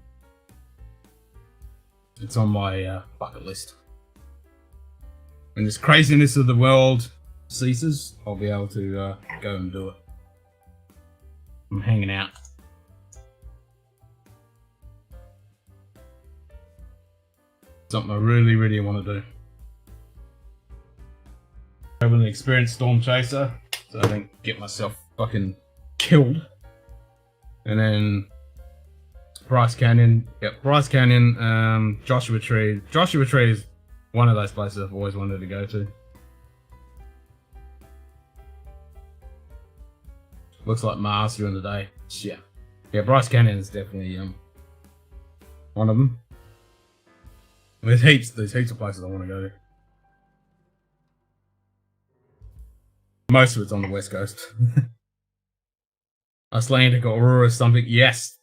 It's on my bucket list. When this craziness of the world ceases, I'll be able to go and do it. I'm hanging out. Something I really, really want to do. I'm an experienced storm chaser, so I don't get myself fucking killed. And then Bryce Canyon. Yep, Bryce Canyon, Joshua Tree. Joshua Tree is one of those places I've always wanted to go to. Looks like Mars during the day. Yeah. Yeah, Bryce Canyon is definitely one of them. There's heaps of places I want to go to. Most of it's on the west coast. Icelandic or Aurora something. Yes.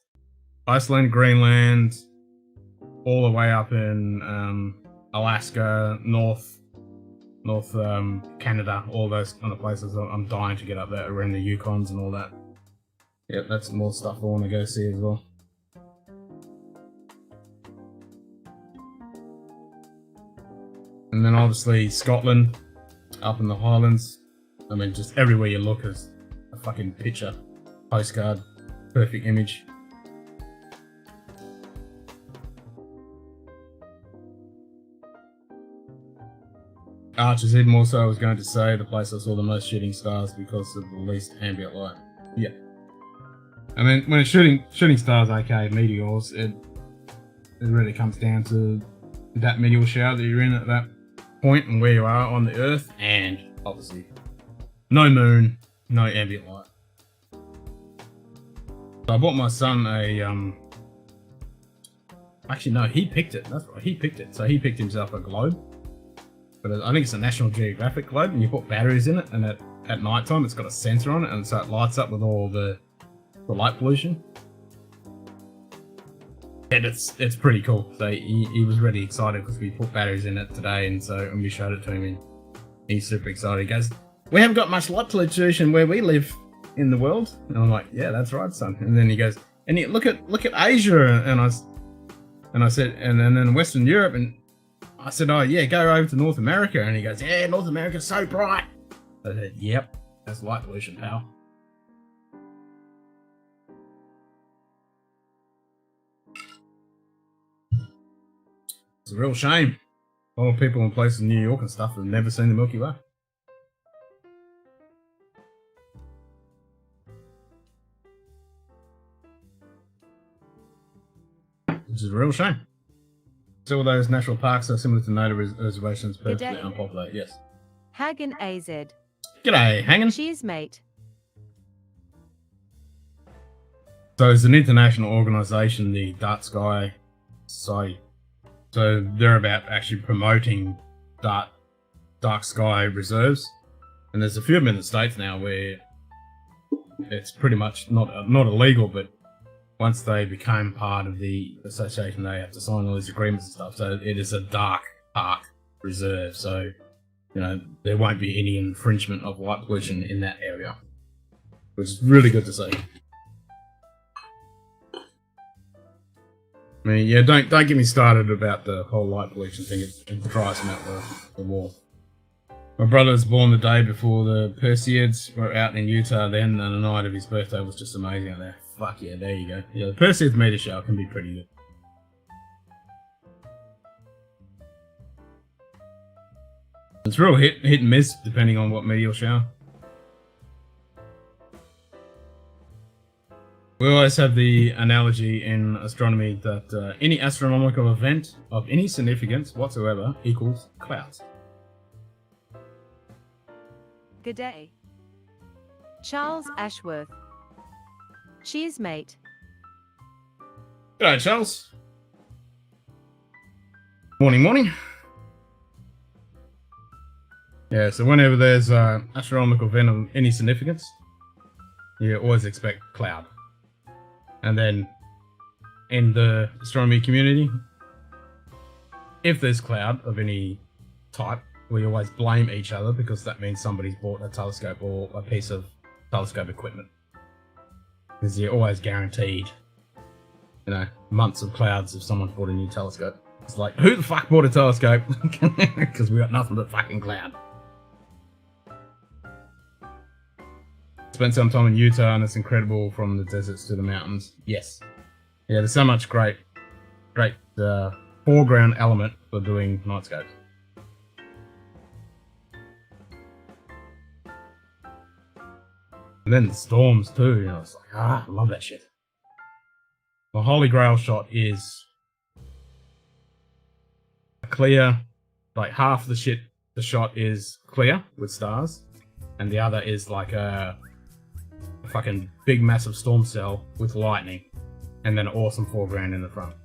Iceland, Greenland, all the way up in Alaska, North Canada, all those kind of places. I'm dying to get up there around the Yukons and all that. Yep, that's more stuff I want to go see as well. And then obviously Scotland, up in the Highlands. I mean, just everywhere you look is a fucking picture, postcard, perfect image. Archer's Eden also, I was going to say, the place I saw the most shooting stars because of the least ambient light. Yeah. I mean, when it's shooting stars, aka meteors, it really comes down to that meteor shower that you're in at that point and where you are on the Earth, and obviously no moon, no ambient light. So I bought my son a actually no, he picked it. That's right, he picked it. So he picked himself a globe. But I think it's a National Geographic globe, and you put batteries in it, and at night time it's got a sensor on it, and so it lights up with all the light pollution. And it's pretty cool. So he was really excited because we put batteries in it today, and we showed it to him, and he's super excited. He goes, "We haven't got much light pollution where we live in the world." And I'm like, "Yeah, that's right, son." And then he goes, "And look at Asia," and I said, and then in Western Europe, and I said, "Oh yeah, go over to North America." And he goes, "Yeah, North America's so bright." I said, "Yep, that's light pollution, pal." It's a real shame. All people in places in New York and stuff have never seen the Milky Way. Which is a real shame. So all those national parks are similar to native reservations, perfectly unpopulated, yes. Hagen AZ. G'day, hanging. Cheers, mate. So it's an international organisation, the Dark Sky Society. So they're about actually promoting dark sky reserves. And there's a few of them in the States now where it's pretty much not illegal, but once they became part of the association, they have to sign all these agreements and stuff. So it is a dark park reserve. So, you know, there won't be any infringement of light pollution in that area, which is really good to see. I mean, yeah, don't get me started about the whole light pollution thing. It drives me out the wall. My brother was born the day before the Perseids were out in Utah then, and the night of his birthday was just amazing out there. Fuck yeah, there you go. Yeah, the Perseids meteor shower can be pretty good. It's real hit and miss depending on what meteor shower. We always have the analogy in astronomy that any astronomical event of any significance whatsoever equals clouds. Good day. Charles Ashworth. Cheers, mate. G'day, Charles. Morning. Yeah, so whenever there's an astronomical event of any significance, you always expect cloud. And then in the astronomy community, if there's cloud of any type, we always blame each other because that means somebody's bought a telescope or a piece of telescope equipment. Because you're always guaranteed, you know, months of clouds if someone's bought a new telescope. It's like, who the fuck bought a telescope? Because we got nothing but fucking cloud. Spent some time in Utah and it's incredible from the deserts to the mountains. Yes. Yeah, there's so much great foreground element for doing nightscapes. And then the storms too, you know, it's like, I love that shit. The Holy Grail shot is clear, like half the shot is clear with stars, and the other is like a fucking big massive storm cell with lightning, and then an awesome foreground in the front.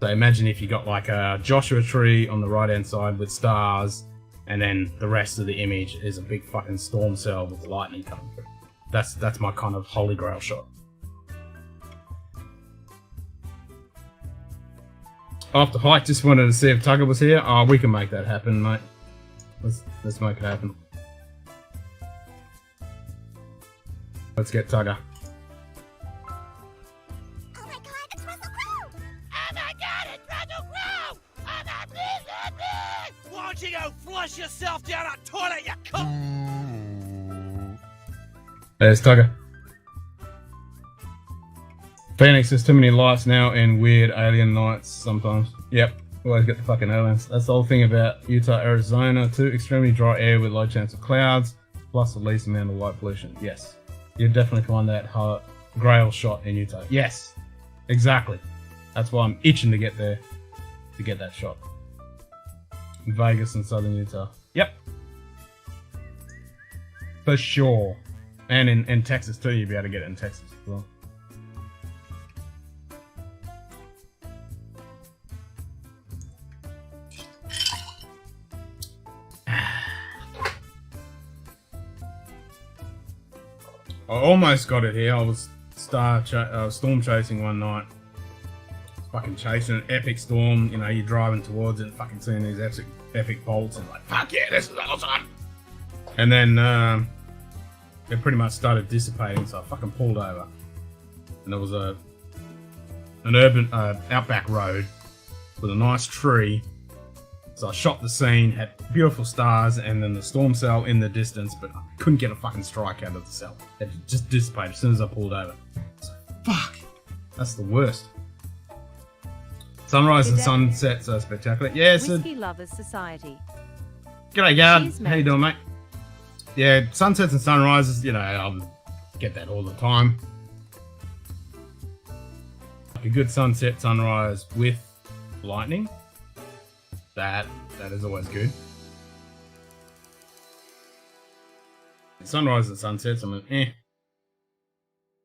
So imagine if you got like a Joshua tree on the right hand side with stars, and then the rest of the image is a big fucking storm cell with lightning coming through. That's my kind of Holy Grail shot. After hike, just wanted to see if Tugger was here. Oh, we can make that happen, mate. Let's make it happen. Let's get Tugger. Oh my god, it's Russell Crowe! Oh my god, it's Russell Crowe! Oh my, please. Why don't you go flush yourself down a toilet, you cunt? There's Tugger. Phoenix, there's too many lights now and weird alien nights sometimes. Yep, always get the fucking aliens. That's the whole thing about Utah, Arizona too. Extremely dry air with low chance of clouds, plus the least amount of light pollution. Yes. You'll definitely find that Grail shot in Utah. Yes, exactly. That's why I'm itching to get there, to get that shot. Vegas and southern Utah. Yep. For sure. And in Texas too, you'll be able to get it in Texas as well. I almost got it here. I was storm chasing one night. Fucking chasing an epic storm. You know, you're driving towards it and fucking seeing these epic bolts and like, fuck yeah, this is awesome. And then it pretty much started dissipating, so I fucking pulled over. And there was an urban outback road with a nice tree. So I shot the scene, had beautiful stars, and then the storm cell in the distance, but I couldn't get a fucking strike out of the cell. It just dissipated as soon as I pulled over. So, fuck! That's the worst. Sunrise and sunsets are spectacular. Yeah, so... Whisky Lovers Society. G'day, Gard. Cheers, How you doing, mate? Yeah, sunsets and sunrises, you know, I get that all the time. Like a good sunset, sunrise with lightning. That is always good. Sunrise and sunsets, I mean,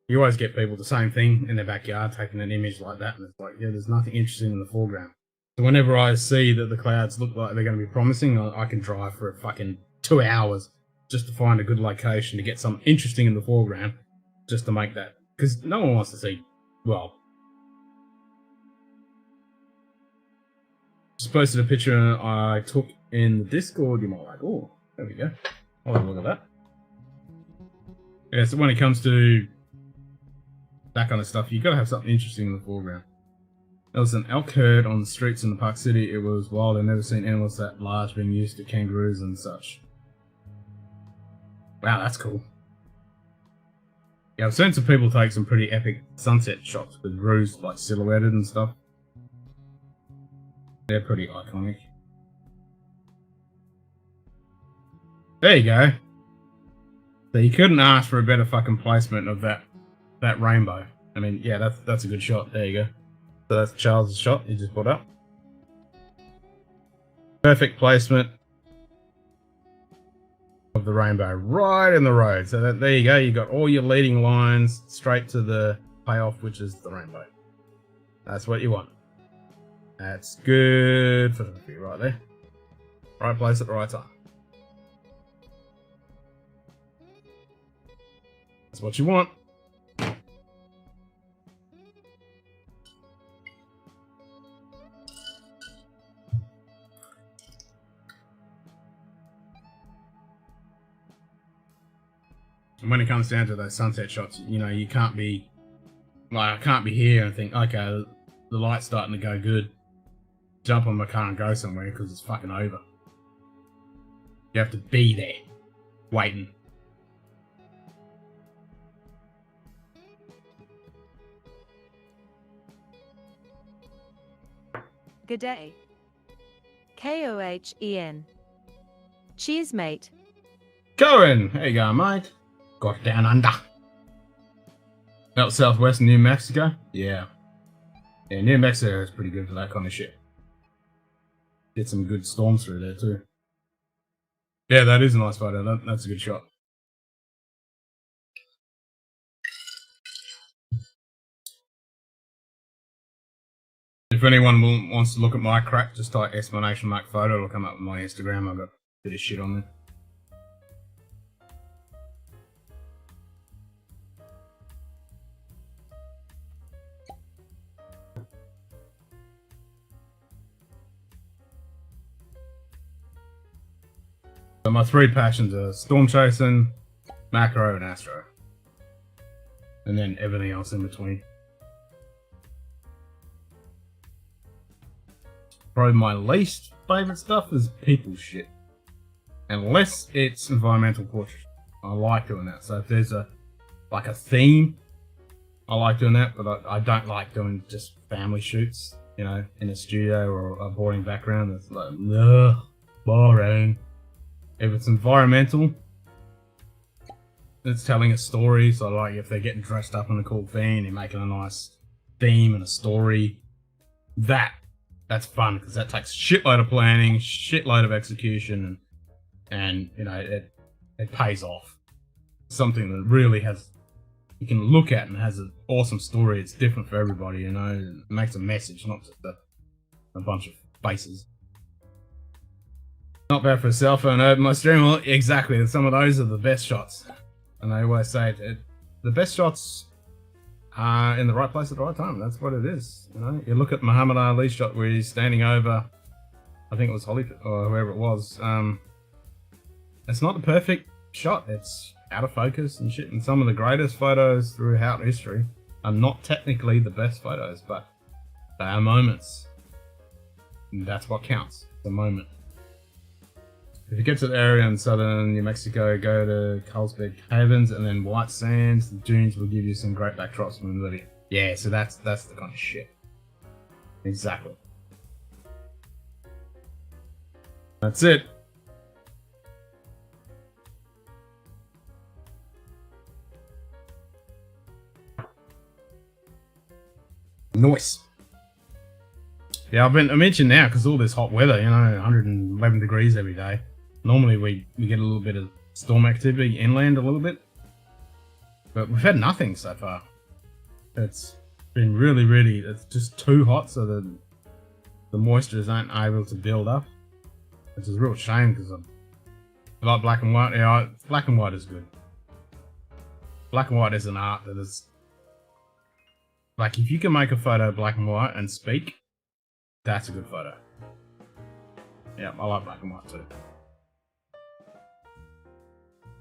You always get people the same thing in their backyard taking an image like that, and it's like, yeah, there's nothing interesting in the foreground. So whenever I see that the clouds look like they're going to be promising, I can drive for fucking 2 hours just to find a good location to get something interesting in the foreground, just to make that. Because no one wants to see well, just posted a picture I took in the Discord. You might like, oh, there we go. I'll have a look at that. Yeah, so when it comes to that kind of stuff, you gotta have something interesting in the foreground. There was an elk herd on the streets in the Park City. It was wild. I've never seen animals that large being used to kangaroos and such. Wow, that's cool. Yeah, I've seen some people take some pretty epic sunset shots with roos like silhouetted and stuff. They're pretty iconic. There you go. So you couldn't ask for a better fucking placement of that rainbow. I mean, yeah, that's a good shot. There you go. So that's Charles' shot he just put up. Perfect placement of the rainbow right in the road. So there you go. You got all your leading lines straight to the payoff, which is the rainbow. That's what you want. That's good photography right there. Right place at the right time. That's what you want. And when it comes down to those sunset shots, you know, you can't be like, I can't be here and think, okay, the light's starting to go good. Jump on my car and go somewhere because it's fucking over. You have to be there, waiting. Good day. Kohen. Cheers, mate. Cohen, there you go, mate. Got down under. Out southwest New Mexico? Yeah. Yeah, New Mexico is pretty good for that kind of shit. Get some good storms through there too. Yeah, that is a nice photo. That's a good shot. If anyone wants to look at my crack, just type !photo. It'll come up with my Instagram. I've got a bit of shit on there. So my three passions are storm chasing, macro, and astro. And then everything else in between. Probably my least favourite stuff is people shit. Unless it's environmental portraiture. I like doing that. So if there's a theme, I like doing that, but I don't like doing just family shoots, you know, in a studio or a boring background. It's like, ugh, boring. If it's environmental, it's telling a story. So like if they're getting dressed up in a cool theme, they're making a nice theme and a story, that's fun because that takes a shitload of planning, shitload of execution, and you know it pays off. Something that really you can look at and has an awesome story. It's different for everybody, you know. It makes a message, not just a bunch of faces. Not bad for a cell phone. Open my stream. Well, exactly. Some of those are the best shots, and I always say the best shots are in the right place at the right time. That's what it is. You know, you look at Muhammad Ali's shot where he's standing over, I think it was Holly or whoever it was. It's not the perfect shot. It's out of focus and shit. And some of the greatest photos throughout history are not technically the best photos, but they are moments. And that's what counts. The moment. If you get to the area in southern New Mexico, go to Carlsbad Caverns and then White Sands. The dunes will give you some great backdrops from the video. Yeah, so that's the kind of shit. Exactly. That's it. Nice. Yeah, I'm itching now because all this hot weather, you know, 111 degrees every day. Normally we get a little bit of storm activity inland a little bit, but we've had nothing so far. It's been really, it's just too hot, so the moistures aren't able to build up, which is a real shame because I like black and white. Yeah, black and white is good. Black and white is an art that is Like, if you can make a photo black and white and speak, that's a good photo. Yeah, I like black and white too.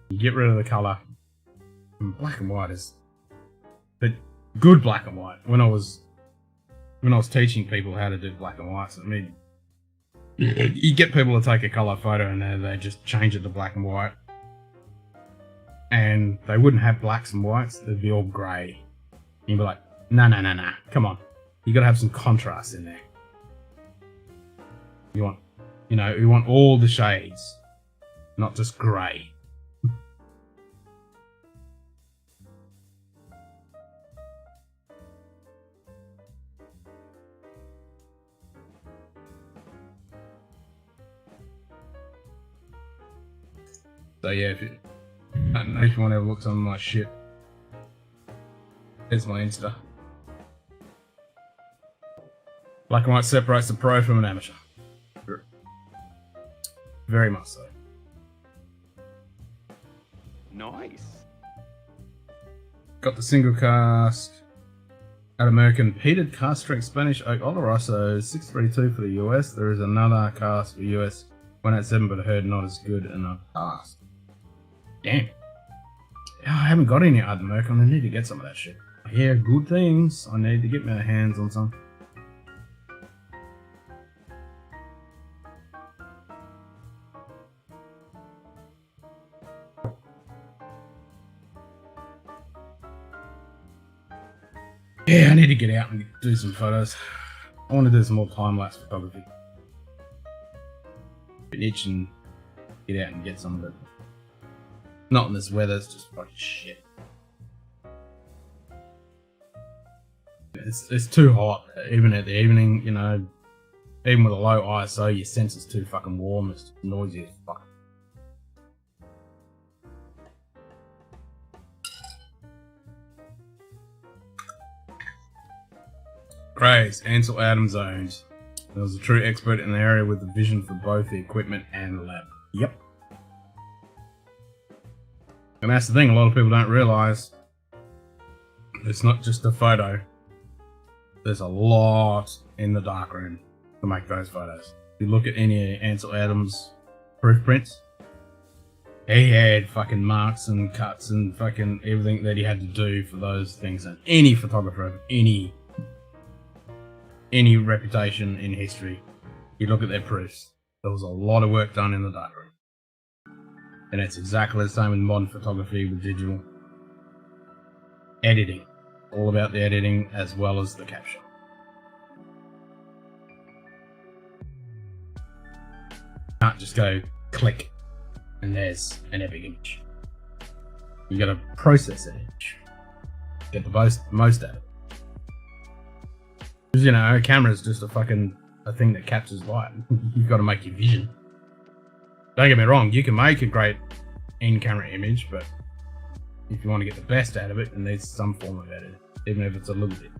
You get rid of the colour. And black and white is, but good black and white. When I was teaching people how to do black and whites, I mean, you get people to take a colour photo and they just change it to black and white, and they wouldn't have blacks and whites. They'd be all grey. You'd be like, no, come on, you got to have some contrast in there. You want all the shades, not just grey. So yeah, I don't know if you want to have a look at some of my shit. There's my Insta. Black and white separates the pro from an amateur. Very much so. Nice. Got the single cask out American peated cask strength Spanish oak Oloroso 632 for the US. There is another cask for US 187, but I heard not as good enough cask. Damn. Yeah, I haven't got any out American. I need to get some of that shit. I hear good things. I need to get my hands on some. Yeah, I need to get out and do some photos. I want to do some more time-lapse photography. Bit itch and get out and get some of it. Not in this weather, it's just fucking shit. It's too hot, even at the evening, you know. Even with a low ISO, your sensor's too fucking warm, it's noisy as fuck. Graves, Ansel Adams owns. There was a true expert in the area with the vision for both the equipment and the lab. Yep. And that's the thing, a lot of people don't realise. It's not just a photo. There's a lot in the darkroom to make those photos. If you look at any Ansel Adams proof prints, he had fucking marks and cuts and fucking everything that he had to do for those things. And any photographer, any reputation in history, you look at their proofs, there was a lot of work done in the darkroom. And it's exactly the same with modern photography with digital. Editing. All about the editing as well as the capture. Can't just go click and there's an epic image. You gotta process that image. Get the most out of it. Because, you know, a camera is just a thing that captures light. You've got to make your vision. Don't get me wrong, you can make a great in-camera image, but if you want to get the best out of it, it needs some form of editing, even if it's a little bit.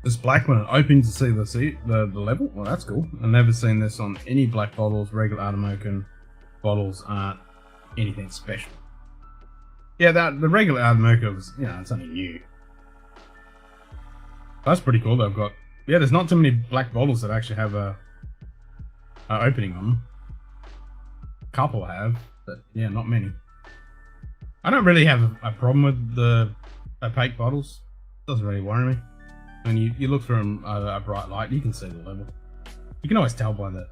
This black one, it opens to see the level. Well, that's cool. I've never seen this on any black bottles. Regular Artemocan bottles aren't anything special. Yeah, the regular Artemoca was, you know, it's only new. That's pretty cool. They've got, yeah, there's not too many black bottles that actually have a opening on them. A couple have, but yeah, not many. I don't really have a problem with the opaque bottles. Doesn't really worry me. When you look through a bright light, you can see the level. You can always tell by the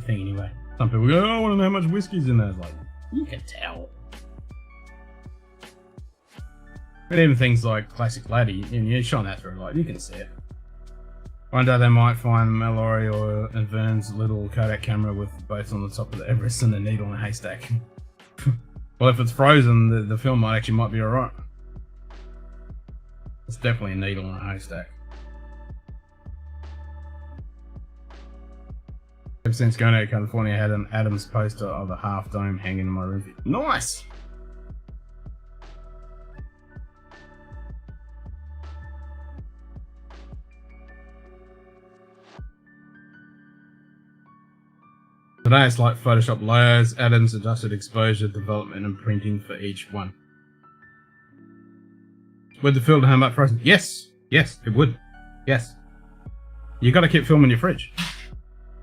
thing anyway. Some people go, oh, I want to know how much whiskey's in there. It's like, you can tell. But even things like Classic Laddie, and you shine that through light, you can see it. One day they might find Mallory or Vern's little Kodak camera with both on the top of the Everest and a needle in a haystack. Well, if it's frozen, the film might be alright. It's definitely a needle in a haystack. Ever since going to California, I had an Adams poster of a half dome hanging in my room. Nice! Today it's like Photoshop layers, atoms, adjusted exposure, development, and printing for each one. Would the filter home up frozen? Yes, yes, it would. Yes. You got to keep film in your fridge.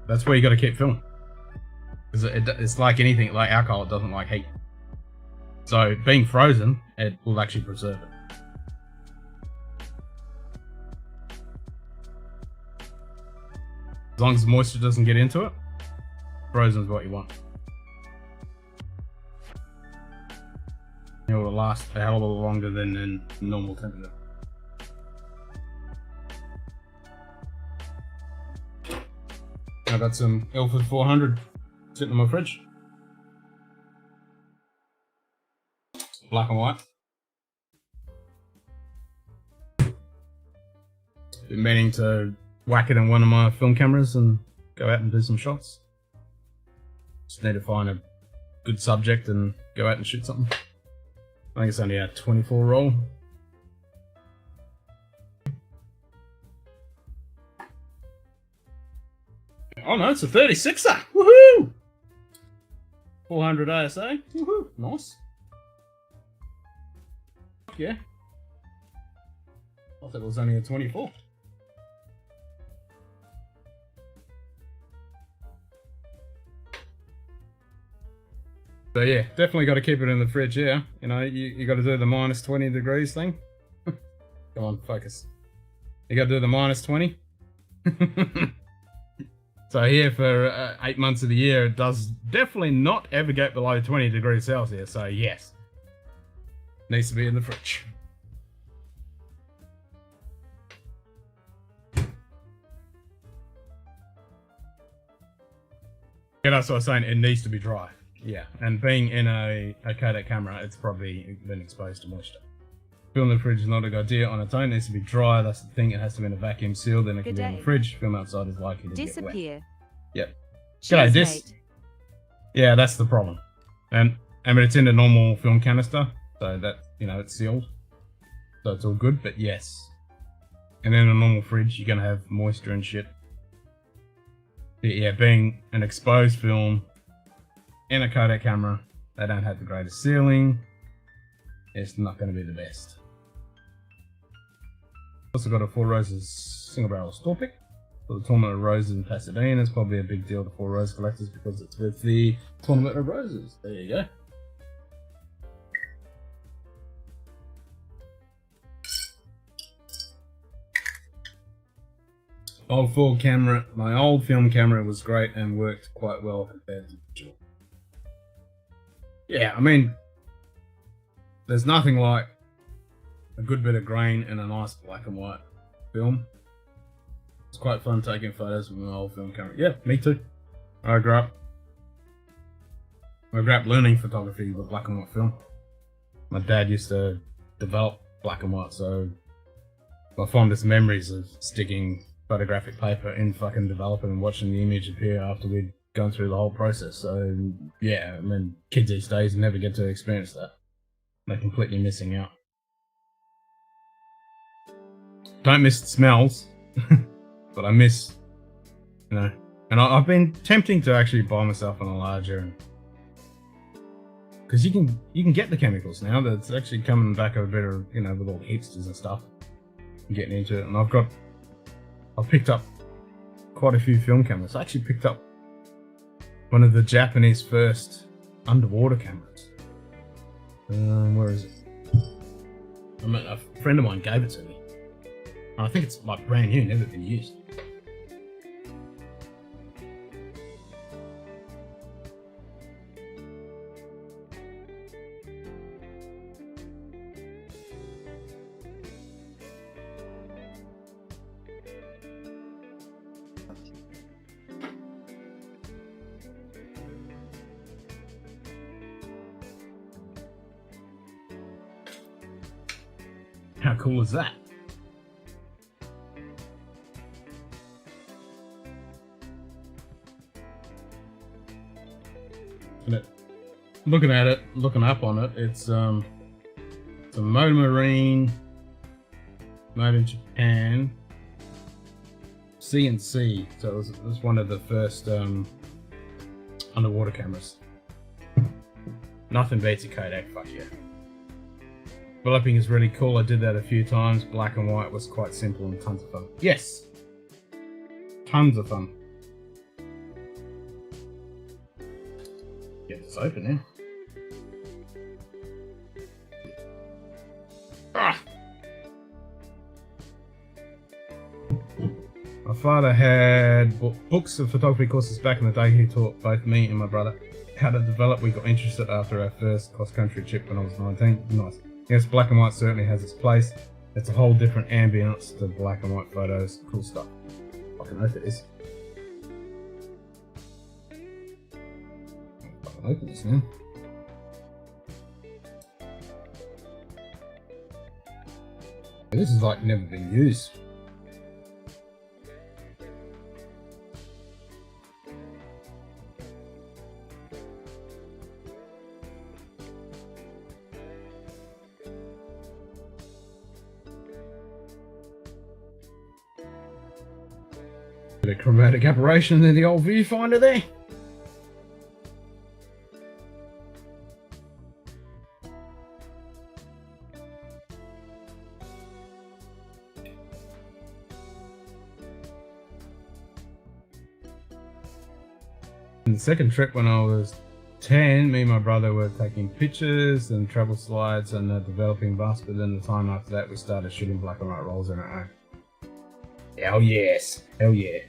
That's where you got to keep film. Because it's like anything, like alcohol, it doesn't like heat. So being frozen, it will actually preserve it. As long as the moisture doesn't get into it, frozen is what you want. It will last a hell of a lot longer than in normal temperature. I got some Ilford 400 sitting in my fridge. Black and white. Been meaning to whack it in one of my film cameras and go out and do some shots. Just need to find a good subject and go out and shoot something. I think it's only a 24 roll. Oh no, it's a 36er! Woohoo! 400 ASA. Woohoo! Nice. Yeah. I thought it was only a 24. So yeah, definitely got to keep it in the fridge, yeah. You know, you got to do the minus 20 degrees thing. Come on, focus. You got to do the minus 20. So here for 8 months of the year, it does definitely not ever get below 20 degrees Celsius. So yes, needs to be in the fridge. Yeah, that's what I was saying. It needs to be dry. Yeah, and being in a Kodak camera, it's probably been exposed to moisture. Film in the fridge is not a good idea on its own. It needs to be dry. That's the thing. It has to be in a vacuum seal. Then it can be in the fridge. Film outside is likely to Disappear. get wet. Yep. Cheers, G'day, Dis. mate. Yeah, that's the problem. And I mean, it's in a normal film canister, so that, you know, it's sealed, so it's all good. But yes, and in a normal fridge, you're gonna have moisture and shit. Yeah, being an exposed film in a Kodak camera, they don't have the greatest sealing. It's not going to be the best. Also got a Four Roses single barrel store pick for the Tournament of Roses in Pasadena. It's probably a big deal to Four Rose collectors because it's with the Tournament of Roses. There you go. Old full camera. My old film camera was great and worked quite well compared to digital. Yeah, I mean, there's nothing like a good bit of grain and a nice black and white film. It's quite fun taking photos with my old film camera. Yeah, me too. I grew up learning photography with black and white film. My dad used to develop black and white, so my fondest memories of sticking photographic paper in fucking developer and watching the image appear after we'd gone through the whole process. So yeah, I mean, kids these days never get to experience that. They're completely missing out. Don't miss the smells, but I miss, you know, and I've been tempting to actually buy myself on a larger, because you can get the chemicals now. That's actually coming back a bit of, you know, with all the hipsters and stuff, getting into it. And I've picked up quite a few film cameras. I actually picked up one of the Japanese first underwater cameras. Where is it? I mean, a friend of mine gave it to me. And I think it's like brand new, never been used. How cool is that? Looking at it, looking up on it, it's a Motomarine, made in Japan, CNC. So it was one of the first underwater cameras. Nothing beats a Kodak, fuck yeah. Developing is really cool. I did that a few times. Black and white was quite simple and tons of fun. Yes! Tons of fun. Get this open now. Ah! My father had books of photography courses back in the day. He taught both me and my brother how to develop. We got interested after our first cross-country trip when I was 19. Nice. Yes, black and white certainly has its place. It's a whole different ambience to black and white photos. Cool stuff. Fucking oath it is. Fucking open this now. This is like never been used. Bit of chromatic aberration in the old viewfinder there. In the second trip when I was 10, me and my brother were taking pictures and travel slides and developing bus, but then the time after that we started shooting black and white rolls on our own. Hell yes. Hell yeah.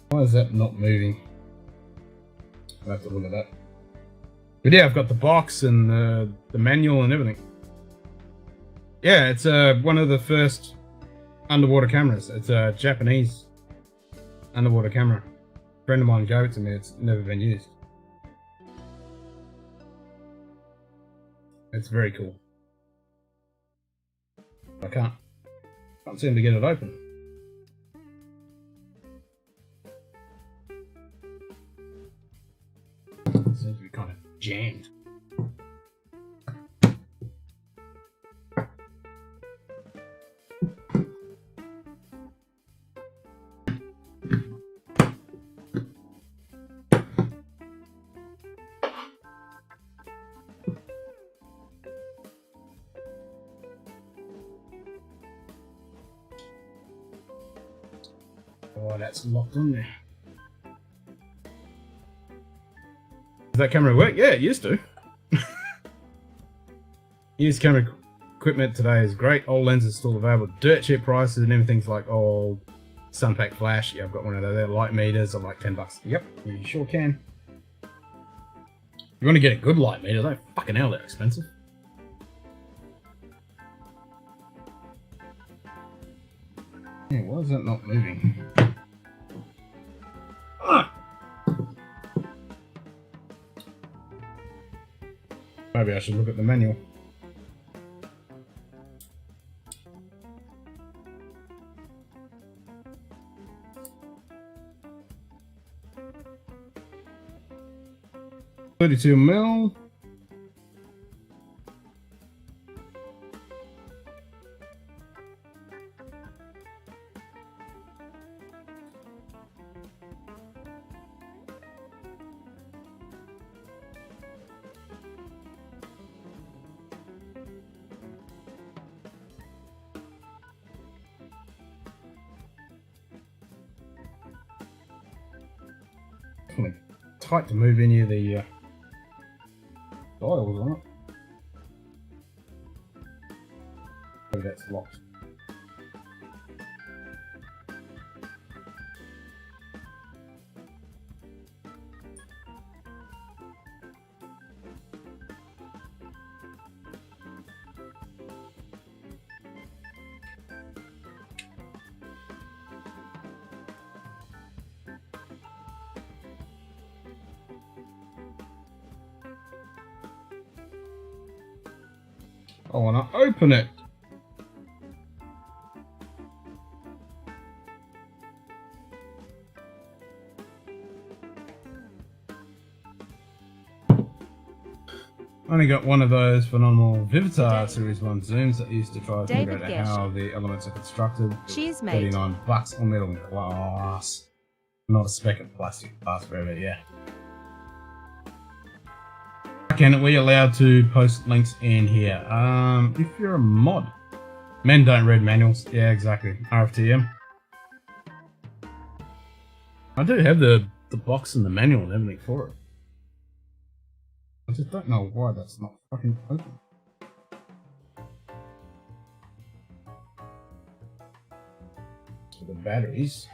Why is that not moving? I'll have to look at that. But yeah, I've got the box and the manual and everything. Yeah, it's one of the first underwater cameras. It's a Japanese underwater camera. A friend of mine gave it to me. It's never been used. It's very cool. I can't seem to get it open. It seems to be kind of jammed. Oh, that's locked on there. Does that camera work? Yeah, it used to. Used camera equipment today is great. Old lenses still available. Dirt cheap prices and everything's like old Sunpack flash. Yeah, I've got one of those. They're light meters are like $10. Yep, you sure can. You want to get a good light meter, though? Fucking hell, they're expensive. Yeah, why is that not moving? Ah! Maybe I should look at the manual. $32mm. Kind of tight to move any of the dials on it. Maybe that's locked. I want to open it. Only got one of those phenomenal Vivitar Series 1 zooms that used to try to figure David out Gesh. how the elements are constructed. Cheers, mate. $39 on metal glass. Not a speck of plastic glass forever, yeah. Can we allowed to post links in here? If you're a mod. Men don't read manuals. Yeah, exactly. RFTM. I do have the box and the manual and everything for it. I just don't know why that's not fucking open. For the batteries.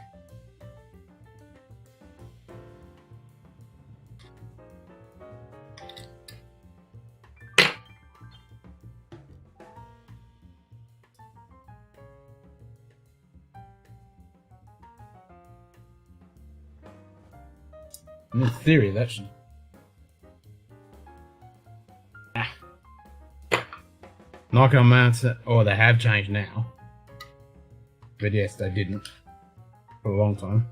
In theory, that should. Nikon mounts, or they have changed now. But yes, they didn't for a long time.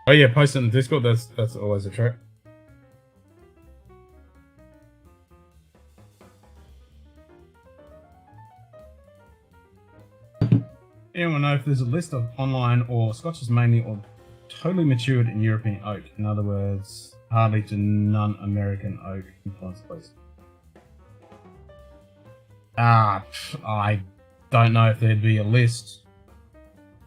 Oh yeah, post it in the Discord. That's always a trick. Anyone know if there's a list of online or Scotches mainly or totally matured in European oak? In other words, hardly to none American oak influence, please. I don't know if there'd be a list.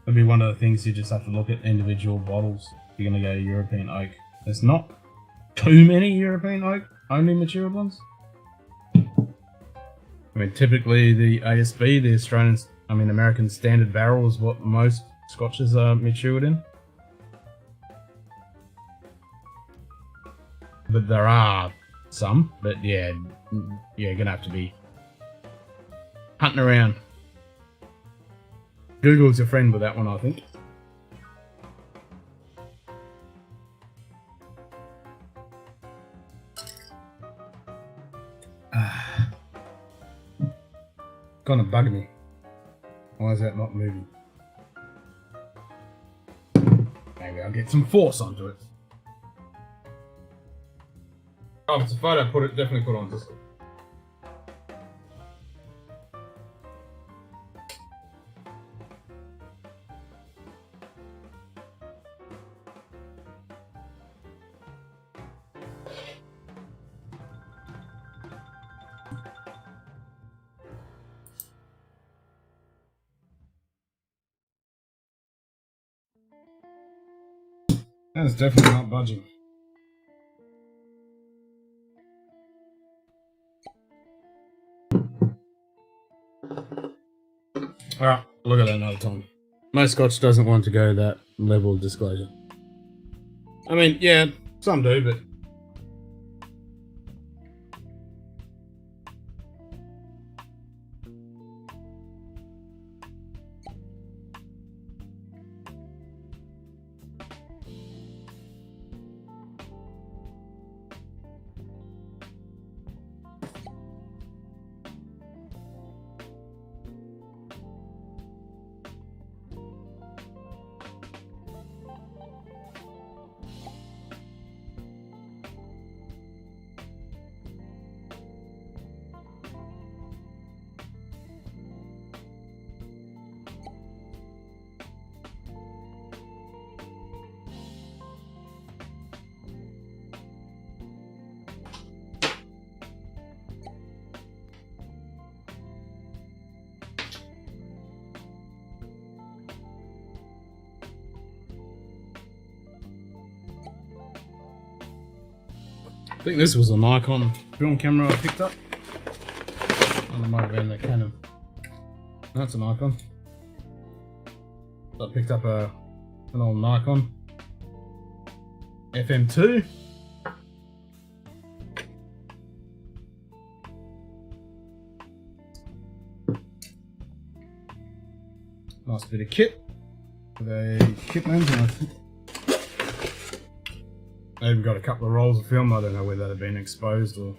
It'd be one of the things you just have to look at individual bottles. If you're going to go European oak. There's not too many European oak, only matured ones. I mean, typically the ASB, the American Standard Barrel is what most Scotches are matured in. But there are some, but yeah, you're gonna have to be hunting around. Google's your friend with that one, I think. Kind of bugging me. Why is that not moving? Maybe I'll get some force onto it. Oh, if it's a photo, definitely put it on Discord. That's definitely not budging. Alright, look at that another time. Most Scotch doesn't want to go that level of disclosure. I mean, yeah, some do, but I think this was a Nikon film camera I picked up. And it might have been the Canon. No, it's a Nikon. So I picked up an old Nikon FM2. Nice bit of kit with a kit lens, and I think I even got a couple of rolls of film. I don't know whether they've been exposed or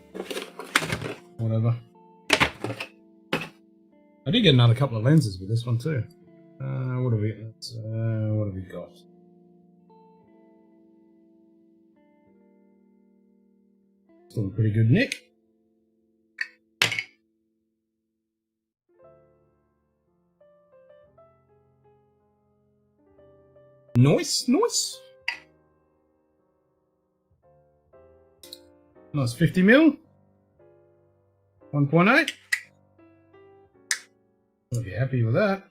whatever. I did get another couple of lenses with this one too. What have we got? Still in pretty good nick. Nice. Nice 50 mil. 1.8. I'll be happy with that.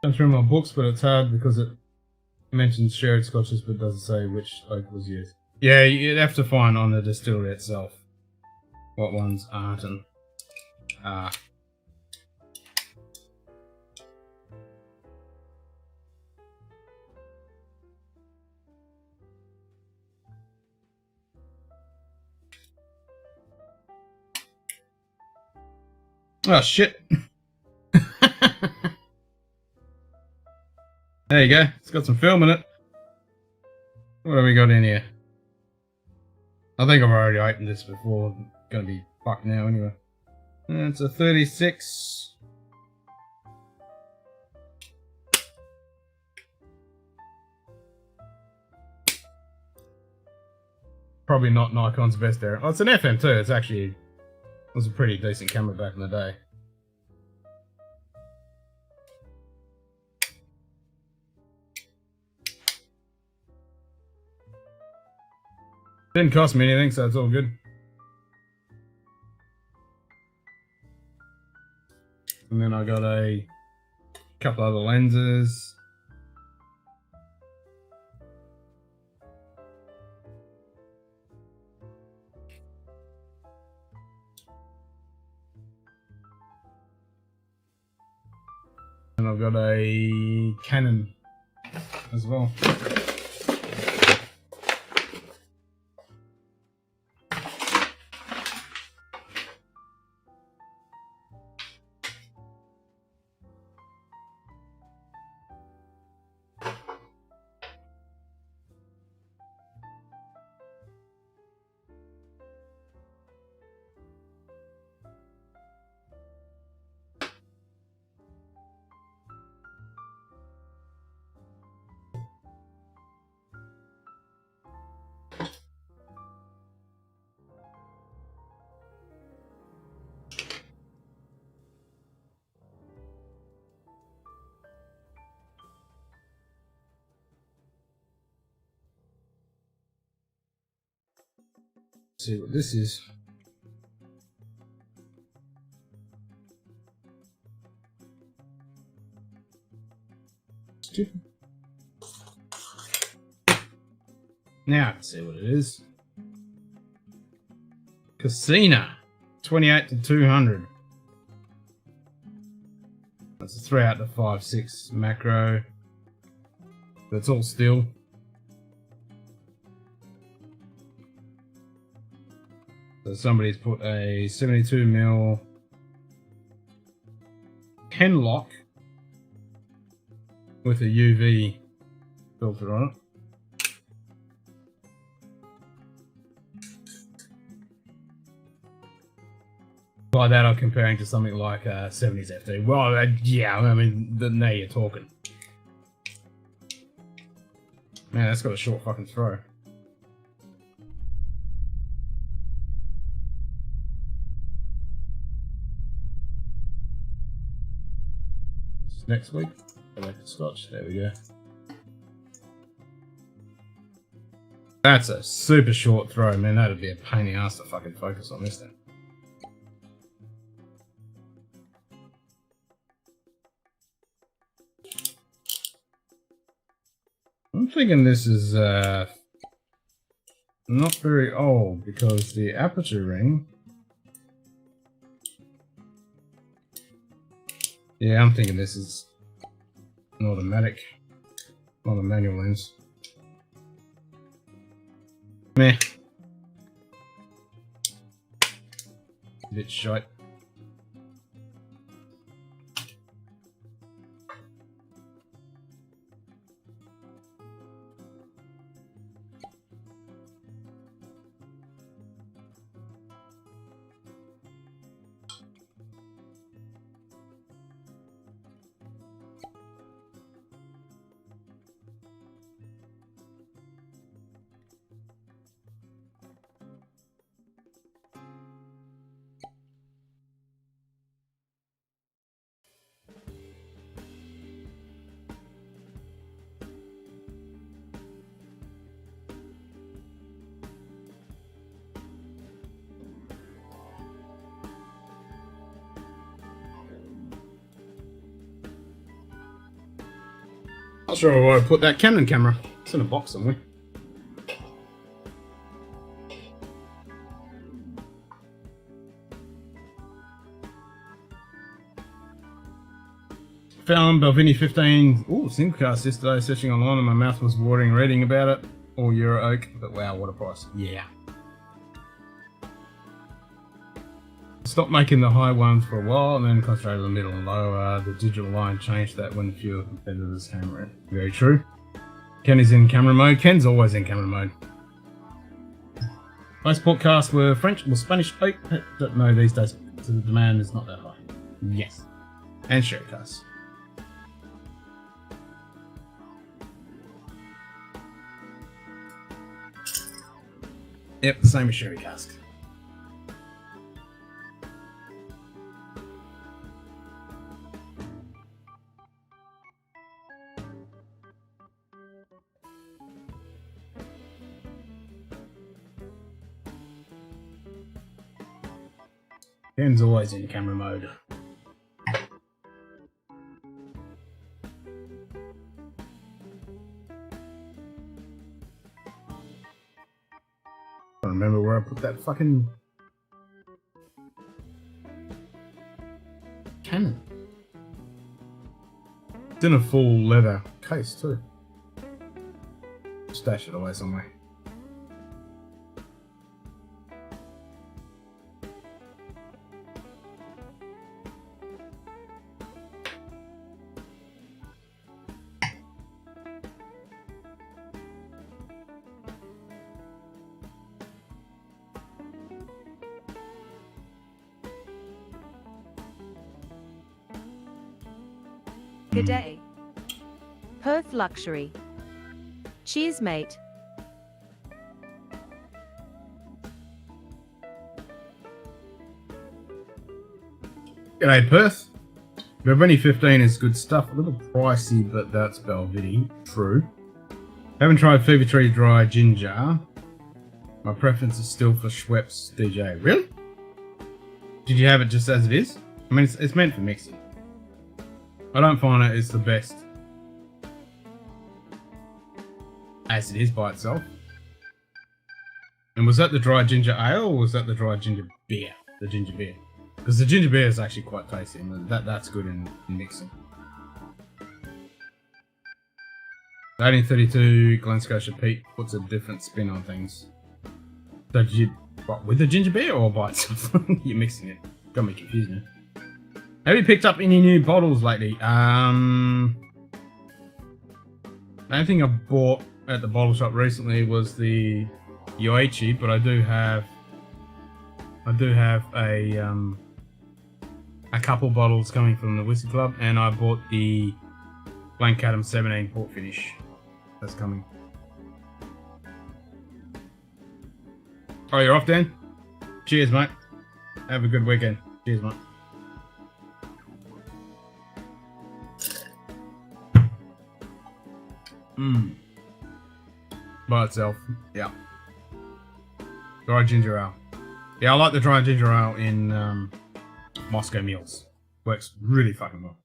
Going through my books, but it's hard because it mentions shared scotches but doesn't say which oak was used. Yeah, you'd have to find on the distillery itself what ones aren't and are. Oh shit. There you go. It's got some film in it. What have we got in here? I think I've already opened this before. I'm gonna be fucked now anyway. It's a 36. Probably not Nikon's best there. Oh, it's an FM too. It's actually, it was a pretty decent camera back in the day. Didn't cost me anything, so it's all good. And then I got a couple other lenses. And I've got a Canon as well. See what this is. Now I can see what it is. Casina, 28 to 200. That's a 3 out to 5.6 macro. That's all steel. So somebody's put a 72mm pen lock with a UV filter on it. By that I'm comparing to something like 70s FD. Well, yeah, I mean, now you're talking. Man, that's got a short fucking throw. Next week, go back to Scotch. There we go. That's a super short throw, man. That'd be a pain in the ass to fucking focus on this thing. I'm thinking this is not very old because the aperture ring. Yeah, I'm thinking this is an automatic, not a manual lens. Meh. A bit shite. Not sure where I put that Canon camera. It's in a box somewhere. Found Belvini 15 Simcast yesterday, searching online, and my mouth was watering reading about it. All Euro Oak, but wow, what a price. Yeah. Stopped making the high ones for a while and then concentrated on the middle and low. The digital line changed that when fewer competitors came around. Very true. Ken is in camera mode. Ken's always in camera mode. Most podcasts were French or Spanish oak. Don't know these days, so the demand is not that high. Yes. And sherry casts. Yep, the same as sherry cask. Ken's always in camera mode. I don't remember where I put that fucking Canon. It's in a full leather case too. Stash it away somewhere. Good day. Perth Luxury. Cheers, mate. G'day, Perth. Belvini 15 is good stuff. A little pricey, but that's Belvini. True. Haven't tried Fever Tree Dry Ginger. My preference is still for Schweppes DJ. Really? Did you have it just as it is? I mean, it's meant for mixing. I don't find it is the best as it is by itself. And was that the dry ginger ale or was that the dry ginger beer? The ginger beer. Because the ginger beer is actually quite tasty and that's good in mixing. 1832 Glen Scotia Pete puts a different spin on things. So did you, what, with the ginger beer or by itself? You're mixing it. Got me confused now. Have you picked up any new bottles lately? The only thing I bought at the bottle shop recently was the Yoichi, but I do have a couple bottles coming from the Whisky Club, and I bought the Blancadam 17 port finish. That's coming. Oh, you're off, Dan? Cheers, mate. Have a good weekend. Cheers, mate. By itself, yeah. Dry ginger ale. Yeah, I like the dry ginger ale in Moscow Mules. Works really fucking well.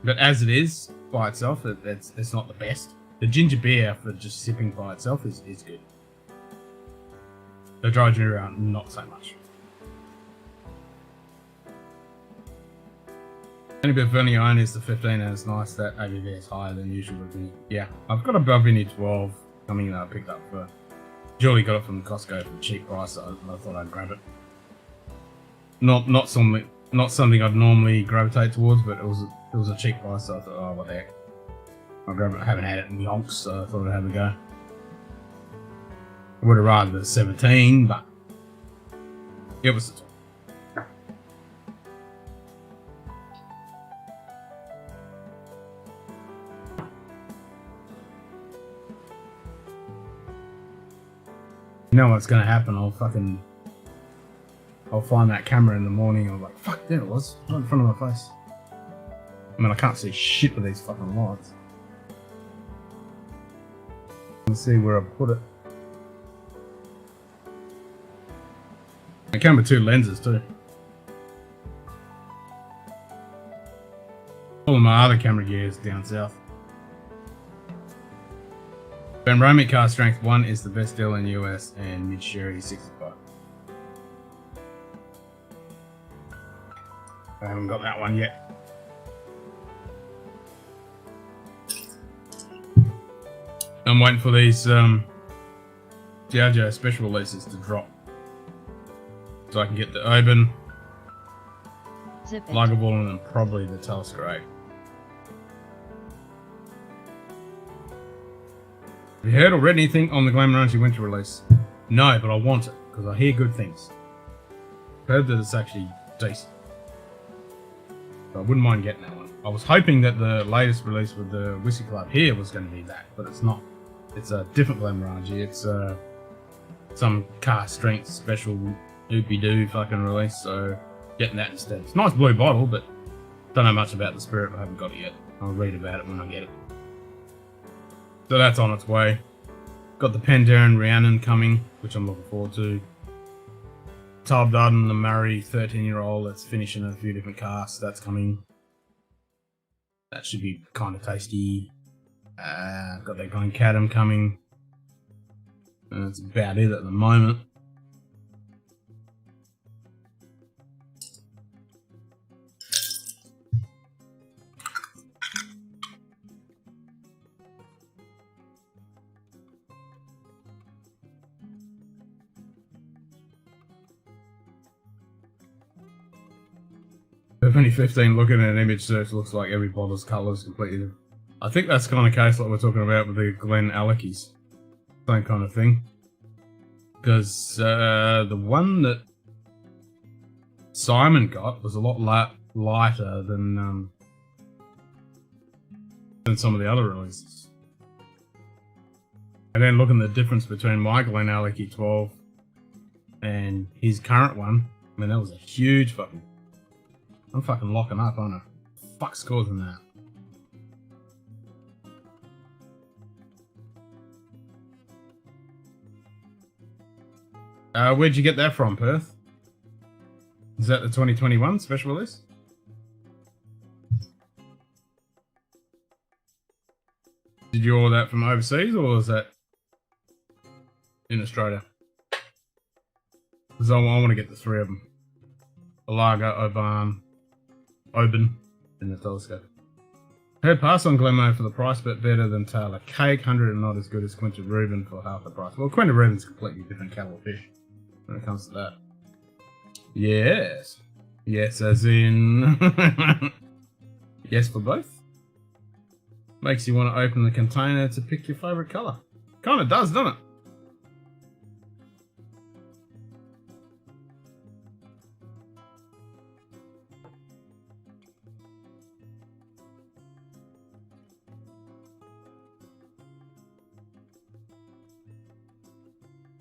But as it is, by itself, it's not the best. The ginger beer for just sipping by itself is good. The dry ginger ale, not so much. Only bit of Verni I own is the 15 and it's nice that ABV is higher than usual with me. Yeah, I've got a Belvini 12 coming that I picked up for... Julie got it from Costco for a cheap price, so I thought I'd grab it. Not something I'd normally gravitate towards, but it was a cheap price, so I thought, oh, what the heck. I'll grab it. I haven't had it in yonks, so I thought I'd have a go. I would have rather the 17, but it was the 12. You know what's gonna happen? I'll find that camera in the morning. I'm like, fuck, there it was, right in front of my face. I mean, I can't see shit with these fucking lights. Let's see where I put it. I came with 2 lenses too. All of my other camera gear is down south. Benromit Car Strength 1 is the best deal in the US and mid sherry 65. I haven't got that one yet. I'm waiting for these Diageo special releases to drop. So I can get the Oban, Zip it. Lagerwallen, and probably the Talisker 8. Have you heard or read anything on the Glenmorangie winter release? No, but I want it, because I hear good things. I've heard that it's actually decent. So I wouldn't mind getting that one. I was hoping that the latest release with the Whisky Club here was going to be that, but it's not. It's a different Glenmorangie. It's some car strength special oopy-doo fucking release, so getting that instead. It's a nice blue bottle, but don't know much about the spirit. I haven't got it yet. I'll read about it when I get it. So that's on its way. Got the Penderyn Rhiannon coming, which I'm looking forward to. Talb Darden, the Murray 13-year-old that's finishing a few different casts. That's coming. That should be kind of tasty. Got that Glencadam coming. And that's about it at the moment. The 2015 looking at an image search looks like every bottle's colour is completely different. I think that's kind of case like we're talking about with the Glen Alekies. Same kind of thing. Because the one that Simon got was a lot lighter than some of the other releases. And then looking at the difference between my Glen Aleky 12 and his current one, I mean that was a huge fucking... I'm fucking locking up, aren't I? Fuck's causing that? Where'd you get that from, Perth? Is that the 2021 special release? Did you order that from overseas, or was that in Australia? Because I want to get the three of them. A lager, Oban, and the telescope. Heard pass on Glenmo for the price, but better than Taylor Cake. 100 and not as good as Quinton Reuben for half the price. Well, Quinton Reuben's a completely different kettle of fish when it comes to that. Yes. Yes, as in... yes for both. Makes you want to open the container to pick your favourite colour. Kind of does, doesn't it?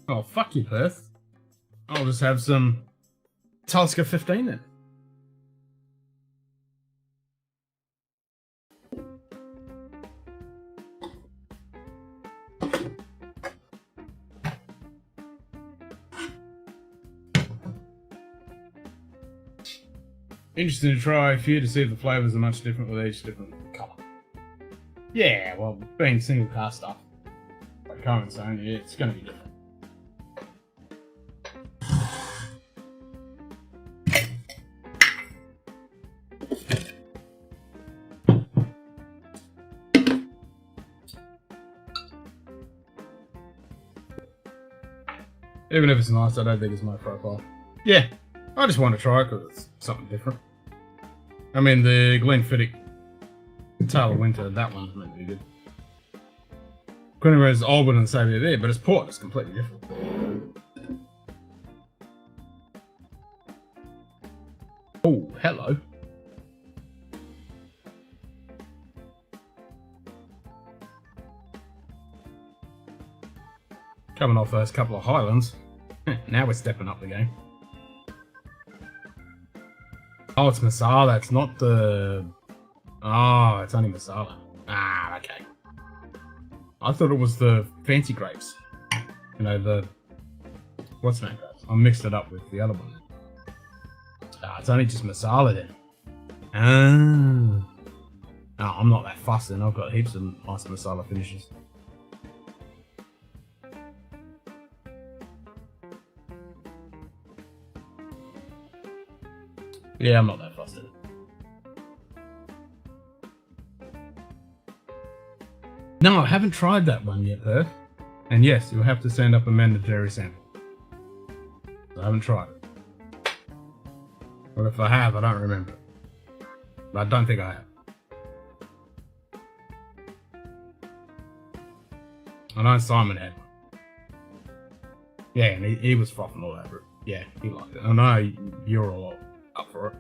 Oh, fuck you, Perth. I'll just have some Talisker 15 then. Interesting to try a few to see if the flavours are much different with each different colour. Yeah, well, being single cast stuff, like Cohen's saying, yeah, it's going to be different. Even if it's nice, I don't think it's my profile. Yeah, I just want to try it because it's something different. I mean, the Glenfiddich Tail of Winter, that one's meant to be good. Quinniver's Albany and Saviour there, but it's port, it's completely different. Oh, hello. Coming off those couple of Highlands. Now we're stepping up the game. Oh, it's Masala. It's not the... Oh, it's only Masala. Ah, okay. I thought it was the fancy grapes. You know, the... What's the name grapes? I mixed it up with the other one. Ah, it's only just Masala then. Ah. Oh, I'm not that fussed then. I've got heaps of nice Masala finishes. Yeah, I'm not that fussed. No, I haven't tried that one yet, Perth. And yes, you'll have to send up a mandatory sample. I haven't tried it. Well, if I have, I don't remember. But I don't think I have. I know Simon had one. Yeah, and he was frothing all over it. Yeah, he liked it. I know you're all up for it.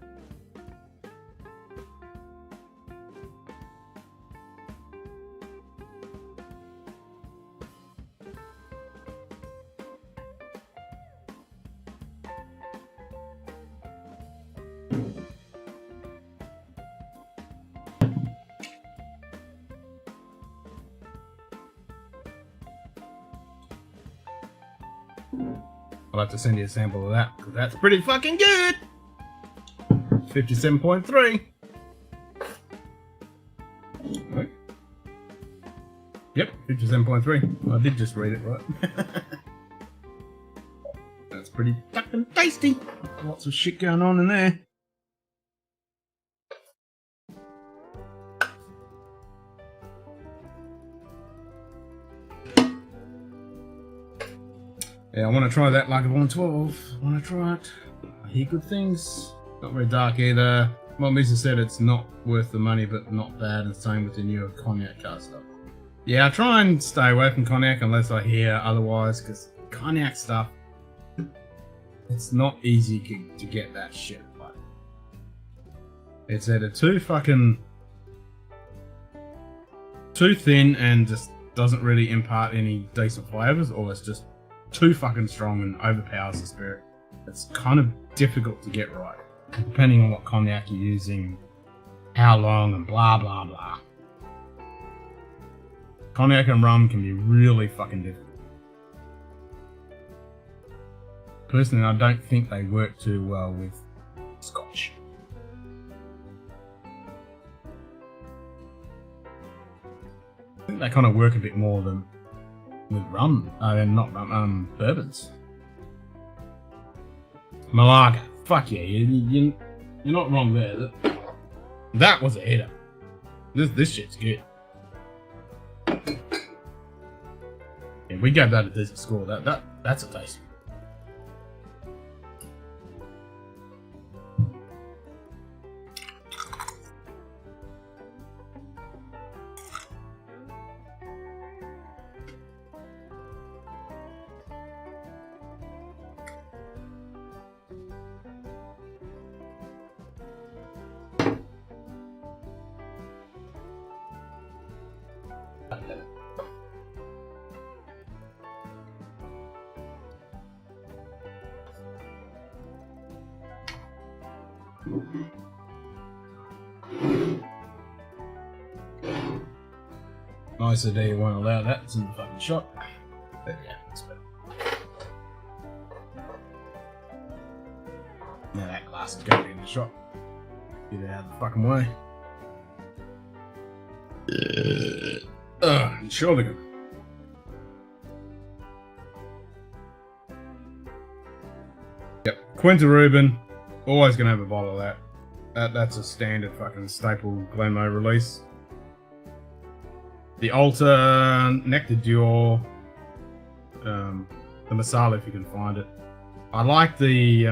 I'll have to send you a sample of that, because that's pretty fucking good! 57.3. Right. Yep, 57.3. I did just read it right. That's pretty fucking tasty. Lots of shit going on in there. Yeah, I want to try that like a 112. I want to try it. I hear good things. Not very dark either. Well, Misa said it's not worth the money, but not bad. And same with the newer cognac car stuff. Yeah, I try and stay away from cognac unless I hear otherwise, because cognac stuff, it's not easy to get that shit. Like, it's either too thin and just doesn't really impart any decent flavors, or it's just too fucking strong and overpowers the spirit. It's kind of difficult to get right, depending on what cognac you're using, how long, and blah blah blah. Cognac and rum can be really fucking difficult. Personally, I don't think they work too well with Scotch. I think they kind of work a bit more than with rum, not rum, bourbons. Malaga, fuck yeah, you're not wrong there. That was a hitter. This shit's good. Yeah, we gave that a decent score. That's a tasty. Nice idea, you won't allow that. It's in the fucking shot. There we go, that's better. Now that glass is going to be in the shot. Get it out of the fucking way. And surely good. Yep, Quinta Rubin. Always gonna have a bottle of that. That's a standard fucking staple Glenmo release. The Alta Nectar Dior, the Masala if you can find it. I like the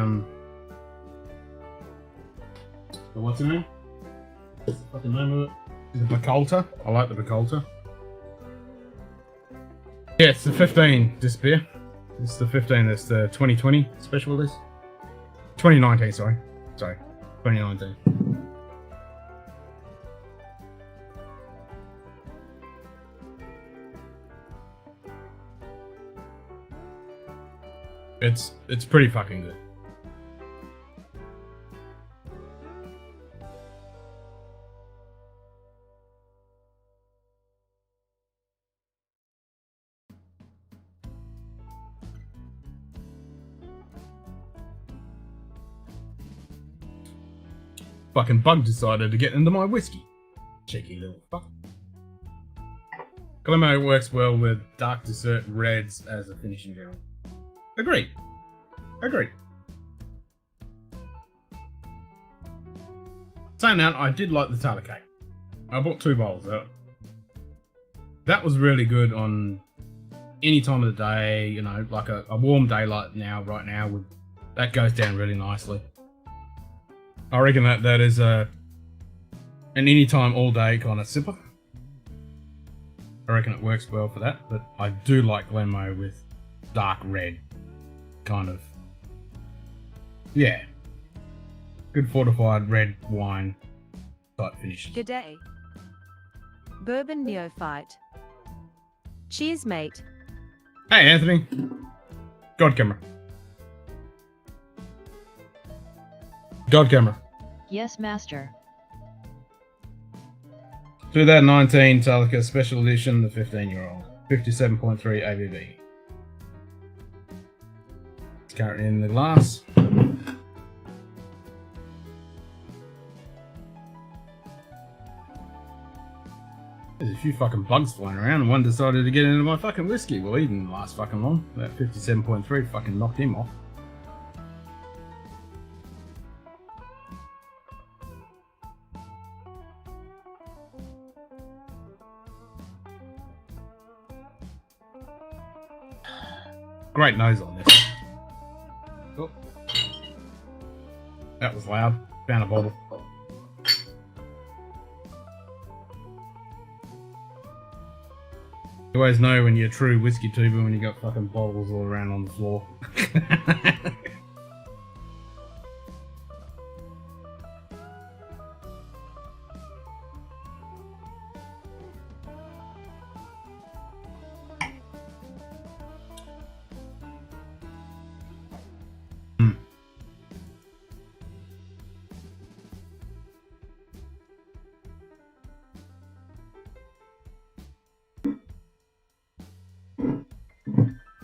what's the name? What's the fucking name of it? Is it Bacolta? I like the Bacolta. Yeah, it's the 15 Disappear. It's the 15, that's the 2020 special release. 2019, sorry. 2019. It's pretty fucking good. Fucking bug decided to get into my whiskey. Cheeky little fuck. Glenmo works well with dark dessert reds as a finishing gel. Agreed. saying that, I did like the Taylor cake. I bought 2 bottles out. That was really good on any time of the day, you know, like a warm day like right now, that goes down really nicely. I reckon that is an anytime, all day kind of sipper. I reckon it works well for that, but I do like Glenmoe with dark red, kind of, yeah, good fortified red wine type finish. G'day. Bourbon Neophyte. Cheers, mate. Hey, Anthony. God camera. God camera. Yes, master. 2019 Talica Special Edition, the 15-year-old. 57.3 ABV. It's currently in the glass. There's a few fucking bugs flying around and one decided to get into my fucking whiskey. Well, he didn't last fucking long. That 57.3 fucking knocked him off. Great nose on this. Oh. That was loud. Found a bottle. You always know when you're a true whiskey tuber when you got fucking bottles all around on the floor.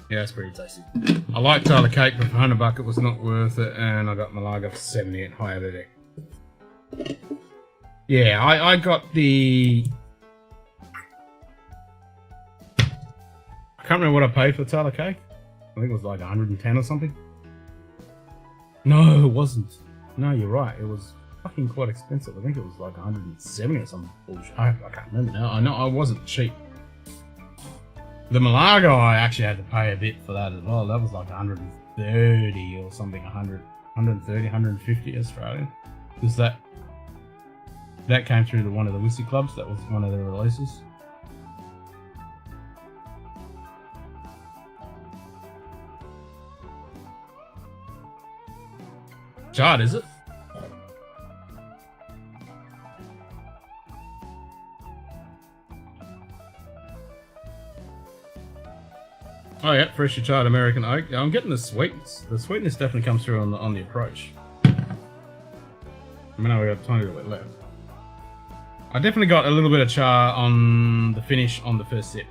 Yeah, it's pretty tasty. I like Tyler cake, but for $100 it was not worth it, and I got my lager for 70 at high over there. Yeah, I got the... I can't remember what I paid for Tyler cake. I think it was like 110 or something. No, it wasn't. No, you're right. It was fucking quite expensive. I think it was like 170 or something bullshit. I can't remember now. I know I wasn't cheap. The Malaga, I actually had to pay a bit for that as well. That was like 130 or something, 130, 150 Australian. Because that came through to one of the whiskey clubs. That was one of their releases. Chard, is it? Oh yeah, freshly charred American oak. Yeah, I'm getting the sweetness. The sweetness definitely comes through on the approach. I know we got a tiny little bit left. I definitely got a little bit of char on the finish on the first sip.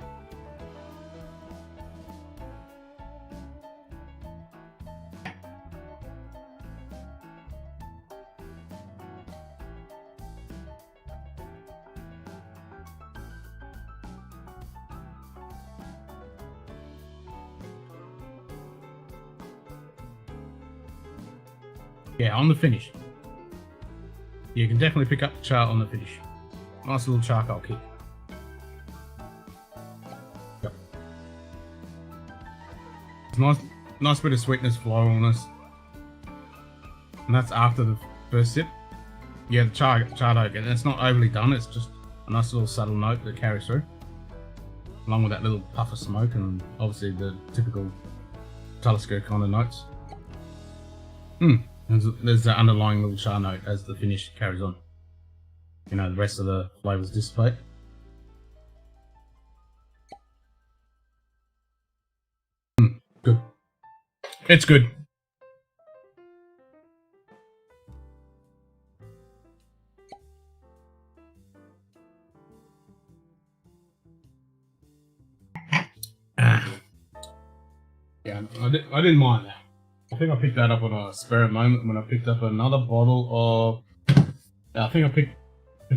Yeah, on the finish. You can definitely pick up the char on the finish. Nice little charcoal kick. Yep. It's nice bit of sweetness, floralness. And that's after the first sip. Yeah, the charred oak, and it's not overly done, it's just a nice little subtle note that carries through. Along with that little puff of smoke and obviously the typical Talisker kind of notes. There's that underlying little char note as the finish carries on. You know, the rest of the flavours dissipate. Good. It's good. Yeah, I didn't mind that. I think I picked that up on a spare moment when I picked up another bottle of... I think I picked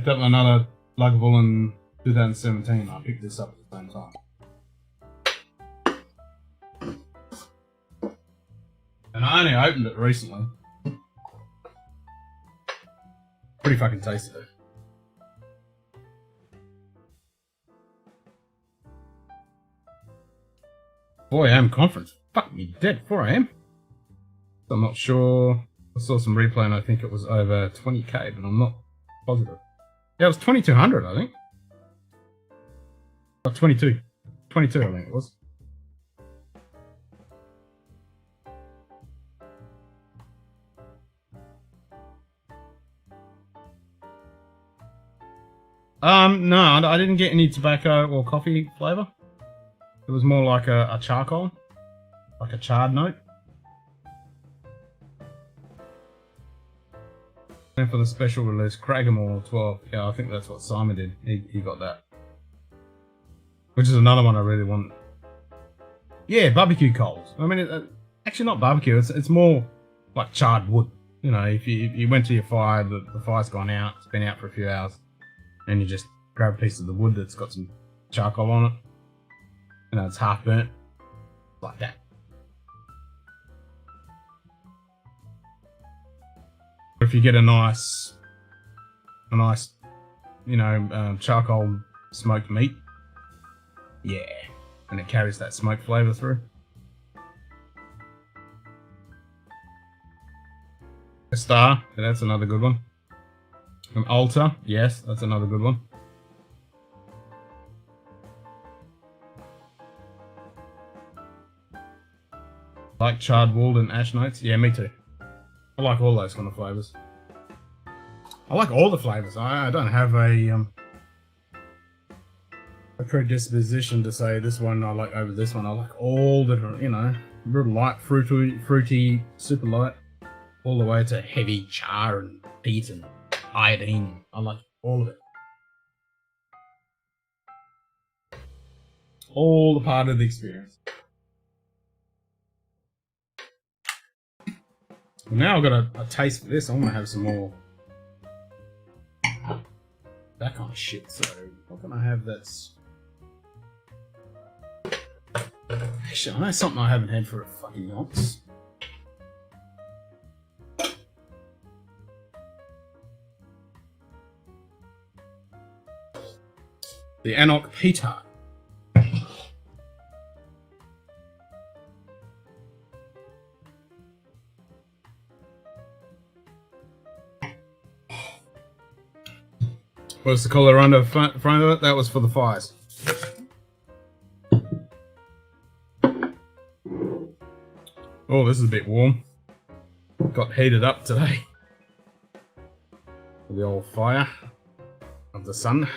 up another Lagavulin 2017. I picked this up at the same time. And I only opened it recently. Pretty fucking tasty though. 4 a.m. conference. Fuck me dead. 4 a.m. I'm not sure. I saw some replay and I think it was over 20k, but I'm not positive. Yeah, it was 2200, I think. Oh, 22. 22, I think it was. No, I didn't get any tobacco or coffee flavor. It was more like a charcoal, like a charred note. And for the special release, Craggamore 12. Yeah, I think that's what Simon did. He got that. Which is another one I really want. Yeah, barbecue coals. I mean, actually not barbecue. It's more like charred wood. You know, if you went to your fire, the fire's gone out. It's been out for a few hours. And you just grab a piece of the wood that's got some charcoal on it. You know, it's half burnt. Like that. If you get a nice, you know, charcoal smoked meat. Yeah. And it carries that smoke flavour through. A Star, yeah, that's another good one. An Altar, yes, that's another good one. Like charred wool and ash notes, yeah, me too. I like all those kind of flavours. I like all the flavours. I don't have a predisposition to say this one I like over this one. I like all the, you know, real light, fruity, super light, all the way to heavy char and peat and iodine. I like all of it. All the part of the experience. Well, now I've got a taste for this. I'm gonna have some more that kind of shit. So what can I have that's actually, I know something I haven't had for a fucking nonce. The Anok Peter. What's the collar under front of it? That was for the fires. Oh, this is a bit warm. Got heated up today. The old fire of the sun.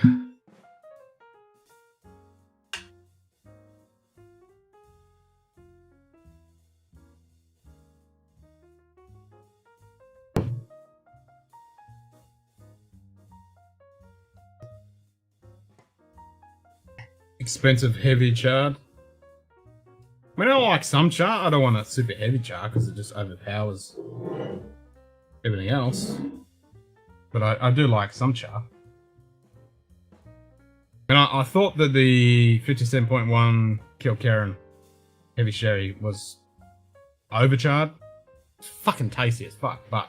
Expensive heavy chard. I mean, I like some char. I don't want a super heavy char because it just overpowers everything else. But I do like some char. And I thought that the 57.1 Kilkerran heavy sherry was overcharred. It's fucking tasty as fuck, but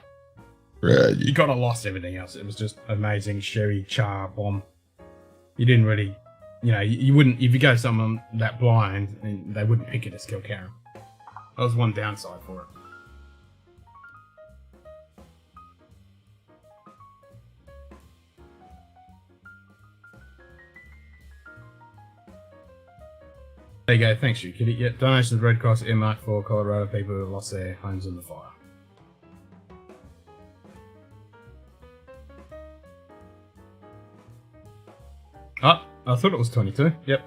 you gotta lost everything else. It was just amazing sherry char bomb. You didn't really, you know, you wouldn't, if you go someone that blind, they wouldn't pick it as Kilkerran. That was one downside for it. There you go, thanks you kitty. Yeah, donations to the Red Cross earmarked for Colorado people who lost their homes in the fire. Oh, I thought it was 22. Yep,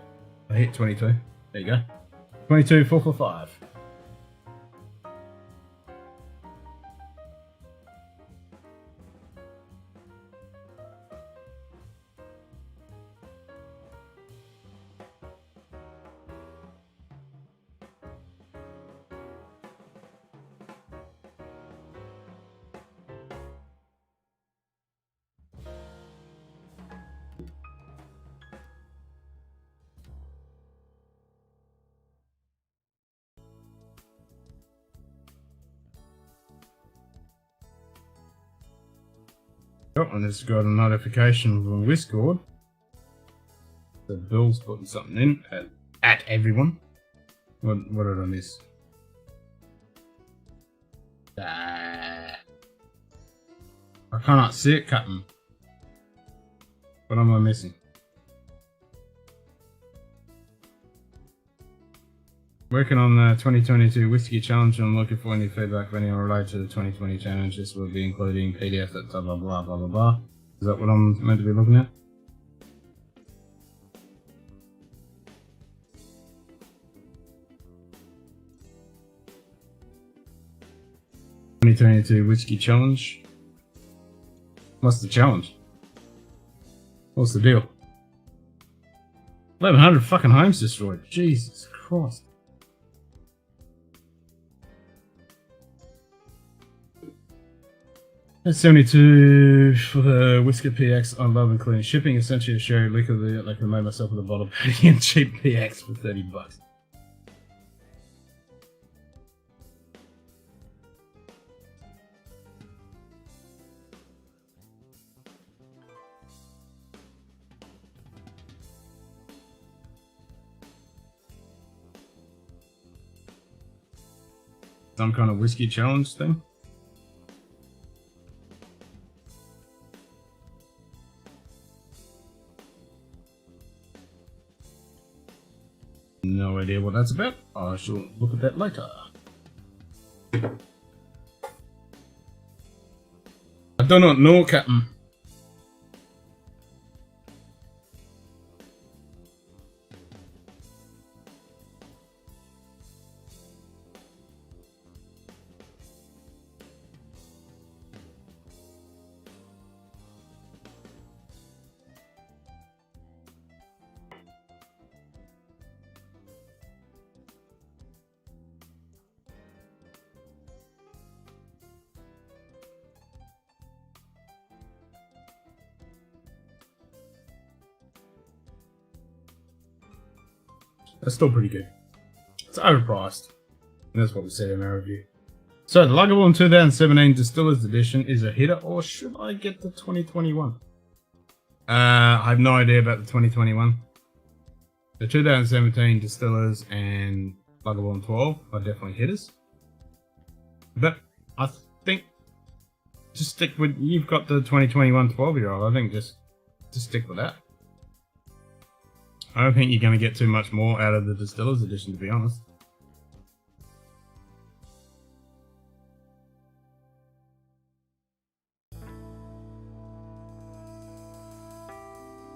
I hit 22. There you go. 22, 445. Oh, and it's got a notification from Discord. The Bill's putting something in at everyone. What did I miss? I cannot see it, Captain. What am I missing? Working on the 2022 Whiskey Challenge and I'm looking for any feedback of anyone related to the 2020 challenge. This will be including PDF that blah blah blah blah blah blah. Is that what I'm meant to be looking at? (2022 Whiskey Challenge). What's the challenge? What's the deal? 1,100 fucking homes destroyed. Jesus Christ. That's 72 for the Whiskey PX. I love including shipping. Essentially a sherry liquor that I can make myself with a bottle of patty and cheap PX for $30. Some kind of whiskey challenge thing. No idea what that's about. I shall look at that later. I do not know, Captain. That's still pretty good. It's overpriced. And that's what we said in our review. So the Lagavulin 2017 Distillers Edition is a hitter, or should I get the 2021? I have no idea about the 2021. The 2017 Distillers and Lagavulin 12 are definitely hitters. But I think just stick with, you've got the 2021 12-year-old. I think just stick with that. I don't think you're going to get too much more out of the Distillers Edition, to be honest.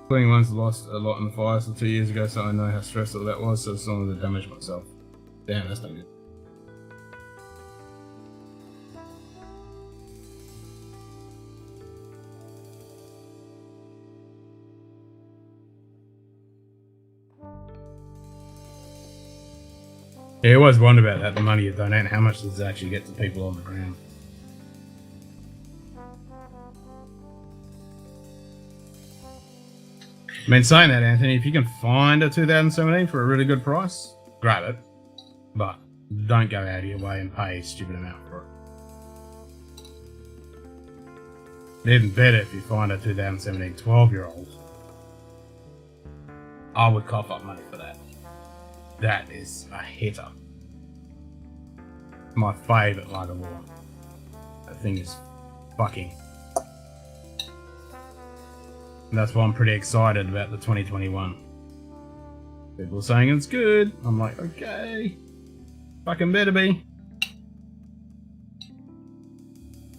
Cleaning ones lost a lot in the fire so 2 years ago, so I know how stressful that was, so some of the damage myself. Damn, that's not good. Yeah, I always wonder about that, the money you donate and how much does it actually get to people on the ground. I mean, saying that, Anthony, if you can find a 2017 for a really good price, grab it. But don't go out of your way and pay a stupid amount for it. Even better if you find a 2017 12-year-old. I would cough up money for that. That is a hitter. My favourite Lagavulin. That thing is fucking. And that's why I'm pretty excited about the 2021. People are saying it's good. I'm like, okay. Fucking better be.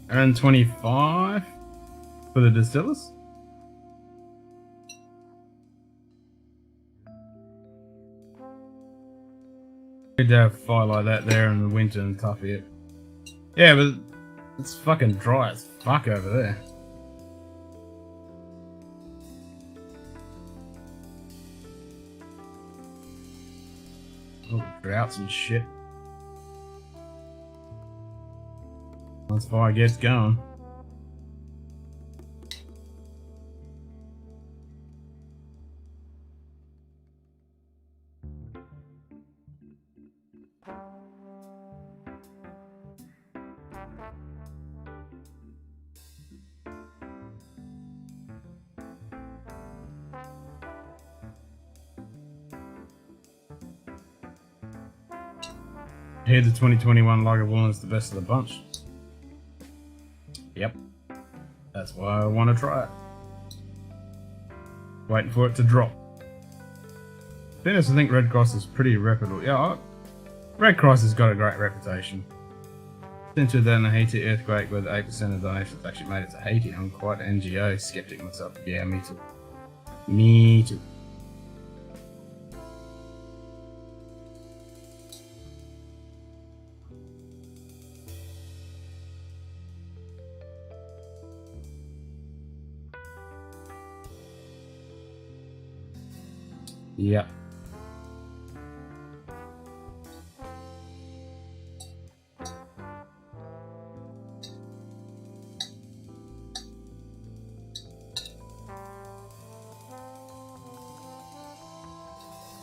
And 25 for the Distillers. Good to have a fire like that there in the winter and tough it. Yeah, but it's fucking dry as fuck over there. All the droughts and shit. Once fire gets going. Here, the 2021 Lagavulin is the best of the bunch. Yep. That's why I want to try it. Waiting for it to drop. Dennis, I think Red Cross is pretty reputable. Yeah, Red Cross has got a great reputation. Since we've done the Haiti earthquake with 8% of donations actually made it to Haiti, I'm quite NGO skeptic myself. Yeah, me too. Me too. Yep.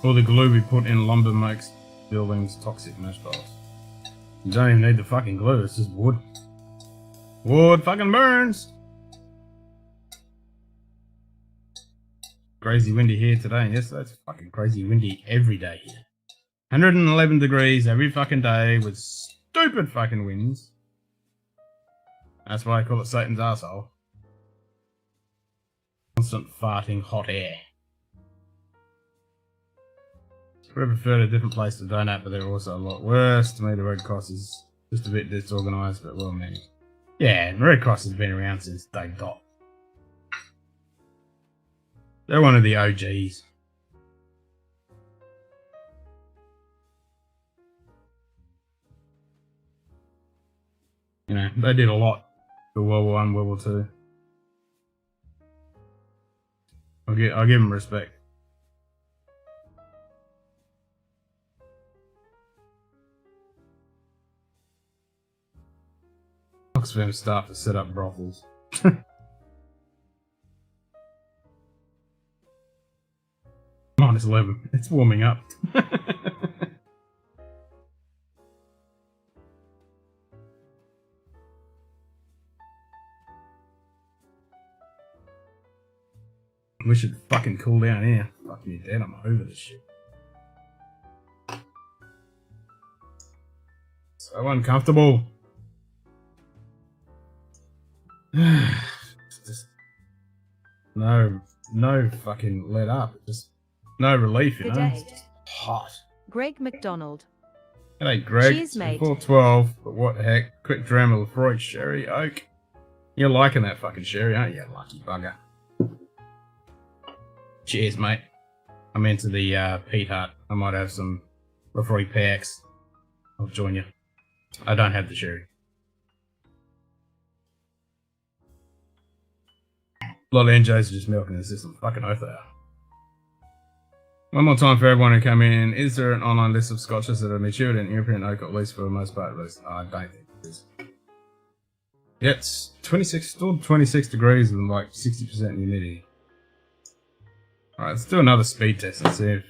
All the glue we put in lumber makes buildings toxic mesh balls. You don't even need the fucking glue, it's just wood. Wood fucking burns! Crazy windy here today. Yes, it's fucking crazy windy every day here. 111 degrees every fucking day with stupid fucking winds. That's why I call it Satan's arsehole. Constant farting hot air. I prefer a different place to donate, but they're also a lot worse. To me, the Red Cross is just a bit disorganised, but well managed. Yeah, and Red Cross has been around since day dot. They're one of the OGs. You know, they did a lot for World War I, World War Two. I'll give them respect. Oxfam staff has set up brothels. Minus 11. It's warming up. We should fucking cool down here. Fuck me dead, I'm over this shit. So uncomfortable. Just no fucking let up. Just no relief, you Good know? day. It's just hot. Greg McDonald. G'day, Greg. Cheers, mate. 412, but what the heck? Quick dram of Lefroy Sherry Oak. You're liking that fucking sherry, aren't you, lucky bugger? Cheers, mate. I'm into the Pete Hut. I might have some Lefroy PX. I'll join you. I don't have the sherry. A lot of NJs are just milking the system. Fucking oath they are. One more time for everyone who come in. Is there an online list of scotches that are matured in European oak, at least for the most part? I don't think it is. Yeah, it's 26, still 26 degrees and like 60% humidity. Alright, let's do another speed test and see if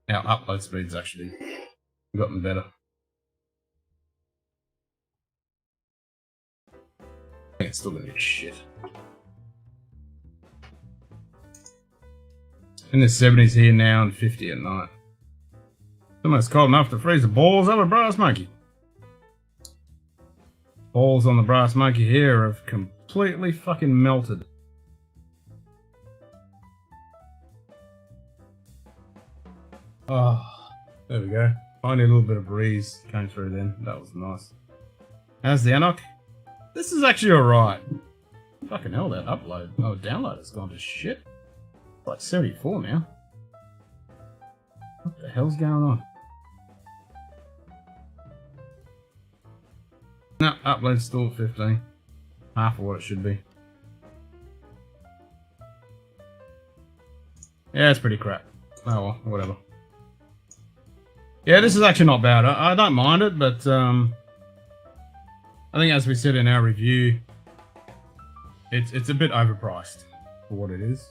our upload speed's actually gotten better. I think it's still gonna be shit. In the 70s here now and 50 at night. It's almost cold enough to freeze the balls of a brass monkey. Balls on the brass monkey here have completely fucking melted. Oh, there we go. Finally a little bit of breeze came through then. That was nice. How's the Anok? This is actually alright. Fucking hell, that download has gone to shit. It's like 74 now. What the hell's going on? No, upload's still at 15. Half of what it should be. Yeah, it's pretty crap. Oh well, whatever. Yeah, this is actually not bad. I don't mind it, but I think as we said in our review, it's a bit overpriced for what it is.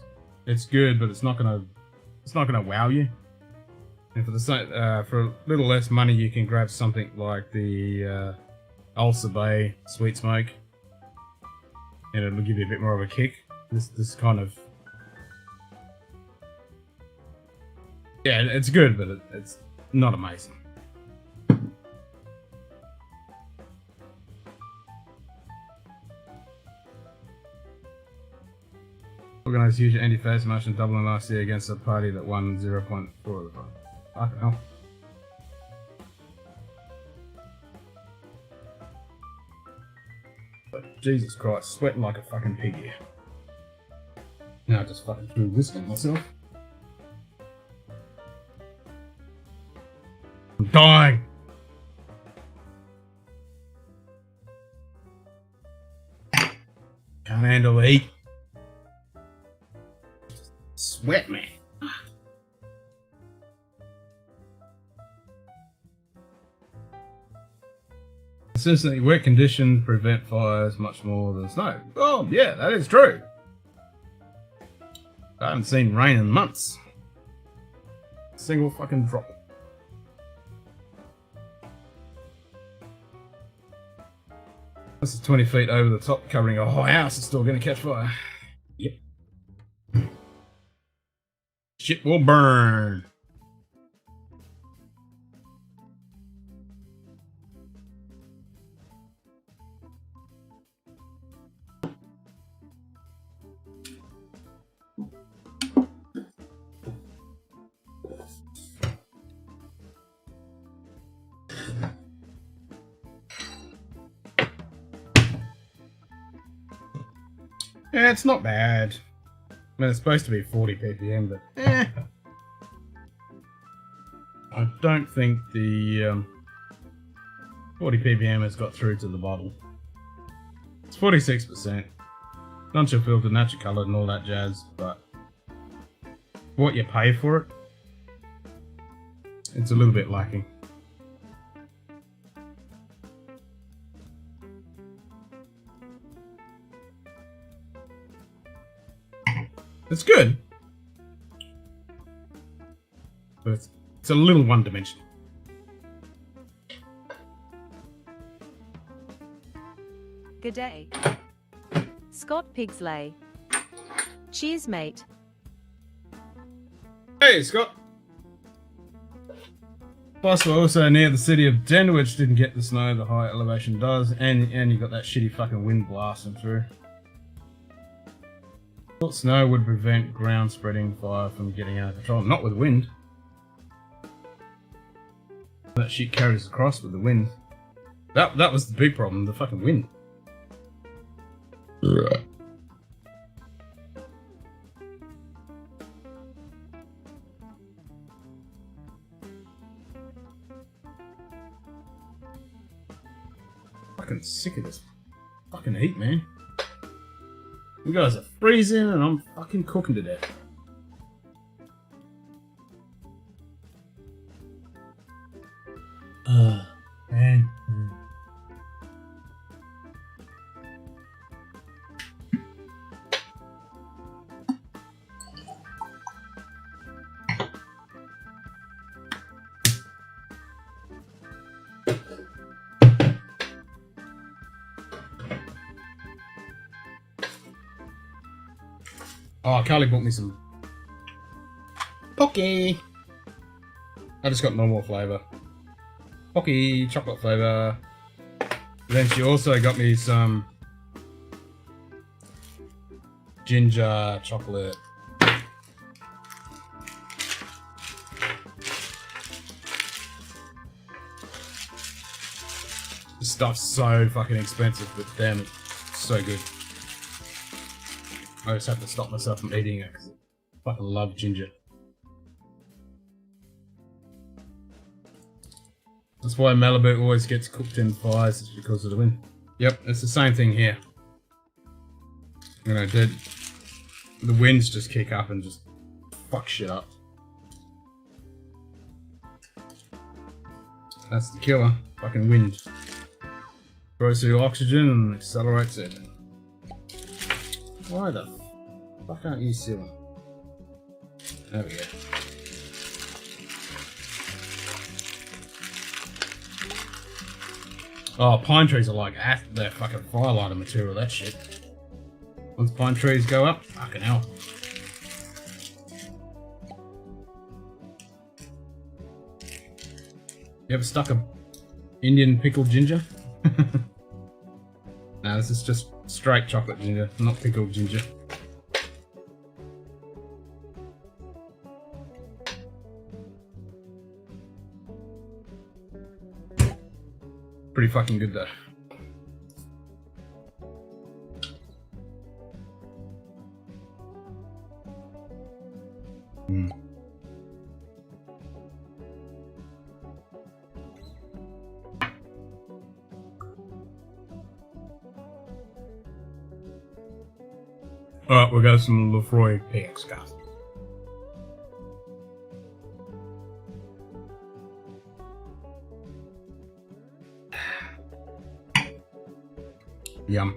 It's good, but it's not gonna wow you. And for for a little less money, you can grab something like the Ulster Bay Sweet Smoke, and it'll give you a bit more of a kick. This kind of, yeah, it's good, but it's not amazing. Organised huge anti-phase march in Dublin last year against a party that won 0.4 of the vote. Fucking hell. But Jesus Christ, sweating like a fucking pig here. Now I just fucking threw whiskey on myself. I'm dying! Can't handle the heat. Sweat, man. Consistently wet conditions prevent fires much more than snow. Oh, yeah, that is true. I haven't seen rain in months. Single fucking drop. This is 20 feet over the top, covering a whole house. It's still going to catch fire. Yep. Shit will burn. Yeah, it's not bad. I mean, it's supposed to be 40 ppm, but I don't think the 40 ppm has got through to the bottle. It's 46%. Non-chill filtered, natural coloured and all that jazz, but what you pay for it, it's a little bit lacking. It's good, but it's a little one-dimensional. G'day. Scott Pigsley. Cheers, mate. Hey, Scott. Plus, we're also near the city of Den, which didn't get the snow the high elevation does, and you got that shitty fucking wind blasting through. Thought snow would prevent ground spreading fire from getting out of control. Not with wind. That shit carries across with the wind. That was the big problem, the fucking wind. Fucking sick of this fucking heat, man. You guys are freezing and I'm fucking cooking to death. Man. Oh, Carly bought me some Pocky. I just got normal flavour. Pocky, chocolate flavour. Then she also got me some ginger chocolate. This stuff's so fucking expensive, but damn, it's so good. I just have to stop myself from eating it because I fucking love ginger. That's why Malibu always gets cooked in fires, is because of the wind. Yep, it's the same thing here. You know, the winds just kick up and just fuck shit up. That's the killer. Fucking wind. Grows through oxygen and accelerates it. Why the fuck aren't you sealing? There we go. Oh, pine trees are like they're fucking firelighter material, that shit. Once pine trees go up, fucking hell. You ever stuck a Indian pickled ginger? No, this is just straight chocolate ginger, not pickled ginger. Pretty fucking good though. Mm. Alright, we'll go some Lefroy PX gas. Yum.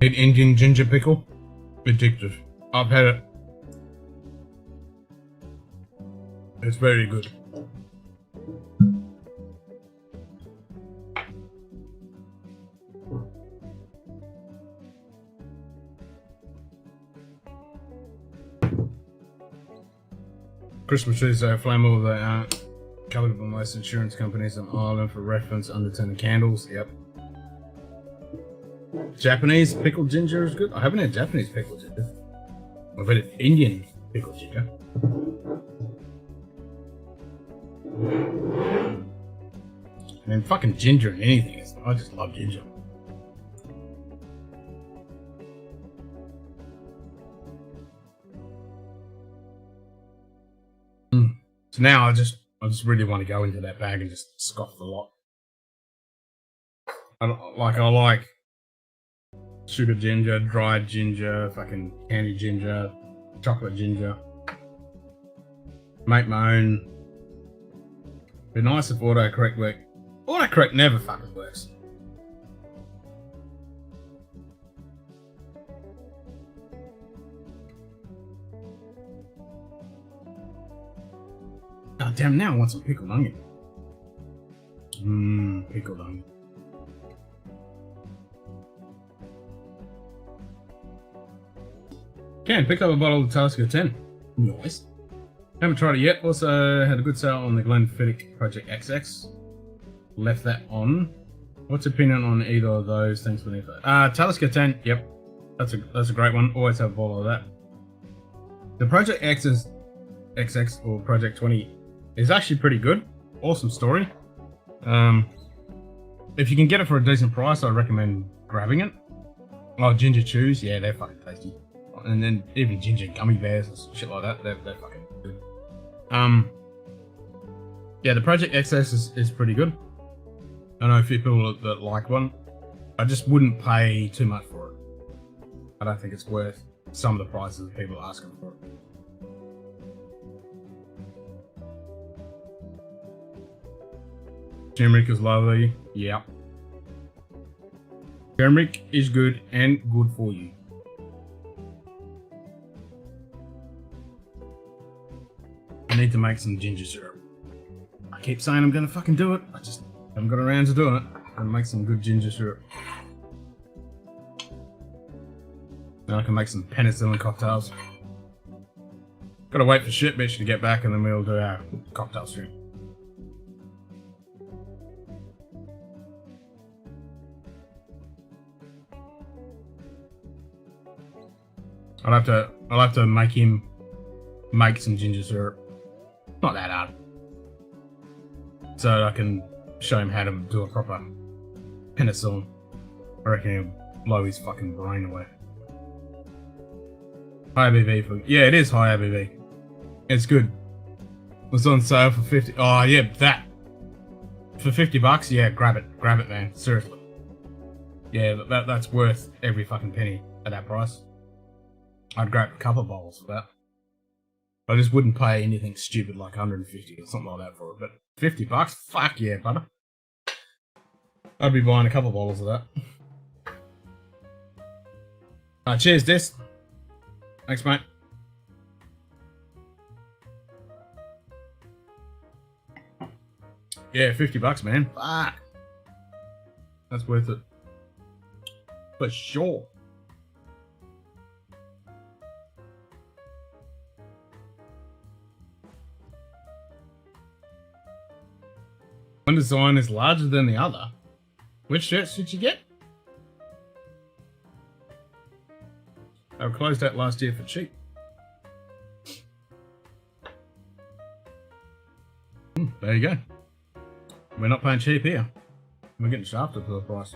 An Indian ginger pickle? Addictive. I've had it. It's very good. Christmas trees are flammable. They aren't covered by most insurance companies on Ireland for reference under 10 candles. Yep. Japanese pickled ginger is good. I haven't had Japanese pickled ginger. I've had Indian pickled ginger. I mean, fucking ginger in anything. I just love ginger. So now I just really want to go into that bag and just scoff the lot. I like sugar ginger, dried ginger, fucking candy ginger, chocolate ginger. Make my own. Be nice if autocorrect worked. Autocorrect never fucking works. God damn, now I want some pickled onion. Pickled onion. Ken, picked up a bottle of Talisker 10. Nice. Haven't tried it yet. Also had a good sale on the Glenfiddich Project XX. Left that on. What's your opinion on either of those? Thanks for the info. Talisker 10, yep. That's a great one. Always have a bottle of that. The Project XX or Project 20 is actually pretty good. Awesome story. If you can get it for a decent price, I recommend grabbing it. Oh, ginger chews, yeah, they're fucking tasty. And then even ginger gummy bears and shit like that, they're fucking good. Yeah, the Project XS is pretty good. I know a few people that like one. I just wouldn't pay too much for it. I don't think it's worth some of the prices that people are asking for it. Turmeric is lovely, yeah. Turmeric is good and good for you. I need to make some ginger syrup. I keep saying I'm gonna fucking do it. I just haven't got around to doing it. And make some good ginger syrup. Then I can make some penicillin cocktails. Gotta wait for shit bitch to get back and then we'll do our cocktail stream. I'll have to make him make some ginger syrup. Not that hard. So I can show him how to do a proper penicillin. I reckon he'll blow his fucking brain away. High ABV for, yeah, it is high ABV. It's good. It was on sale for 50. Oh yeah, that for $50. Yeah, grab it, man. Seriously. Yeah, that's worth every fucking penny at that price. I'd grab a couple of bottles for that. I just wouldn't pay anything stupid like 150 or something like that for it. But $50, fuck yeah, butter. I'd be buying a couple of bottles of that. Cheers, Des. Thanks, mate. Yeah, $50, man. Fuck. That's worth it. For sure. One design is larger than the other. Which shirts did you get? They were closed out last year for cheap. There you go. We're not paying cheap here. We're getting shafted for the price.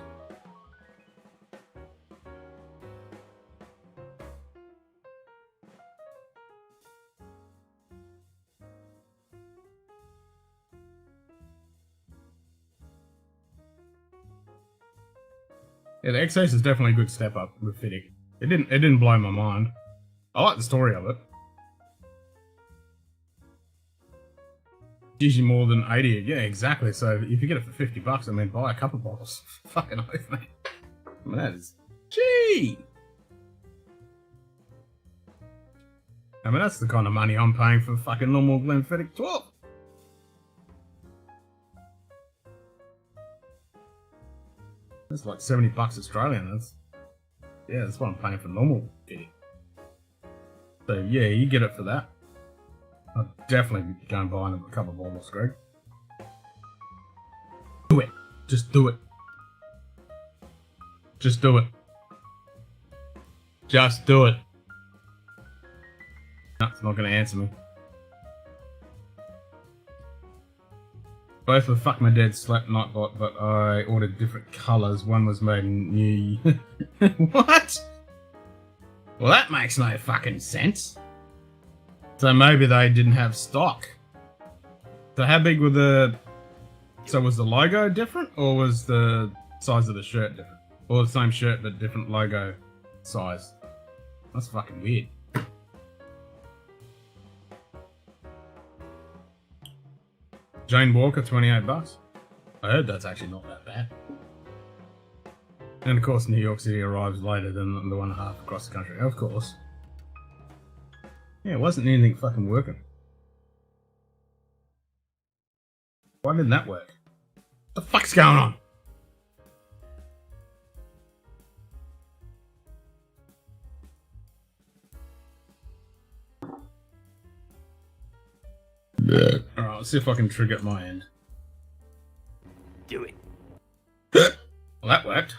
Yeah, the XS is definitely a good step up with fitting. It didn't blow my mind. I like the story of it. Usually more than 80. Yeah, exactly. So if you get it for $50, I mean, buy a couple bottles. Fucking oath, mate. I mean, that is cheap. I mean, that's the kind of money I'm paying for fucking normal Glenfiddich 12. That's like $70 Australian. That's what I'm paying for normal fitting. So yeah, you get it for that. I'd definitely go and buy a couple of bottles, Greg. Do it. Just do it. Just do it. Just do it. No, it's not going to answer me. Both were Fuck My Dead Slap Nightbot, but I ordered different colours. One was made in New... What? Well, that makes no fucking sense. So maybe they didn't have stock. So how big were the... So was the logo different, or was the size of the shirt different? Or the same shirt but different logo size? That's fucking weird. Jane Walker, $28. I heard that's actually not that bad. And of course New York City arrives later than the 1.5 across the country, of course. Yeah, it wasn't anything fucking working. Why didn't that work? What the fuck's going on? Alright, let's see if I can trigger at my end. Do it. Well, that worked.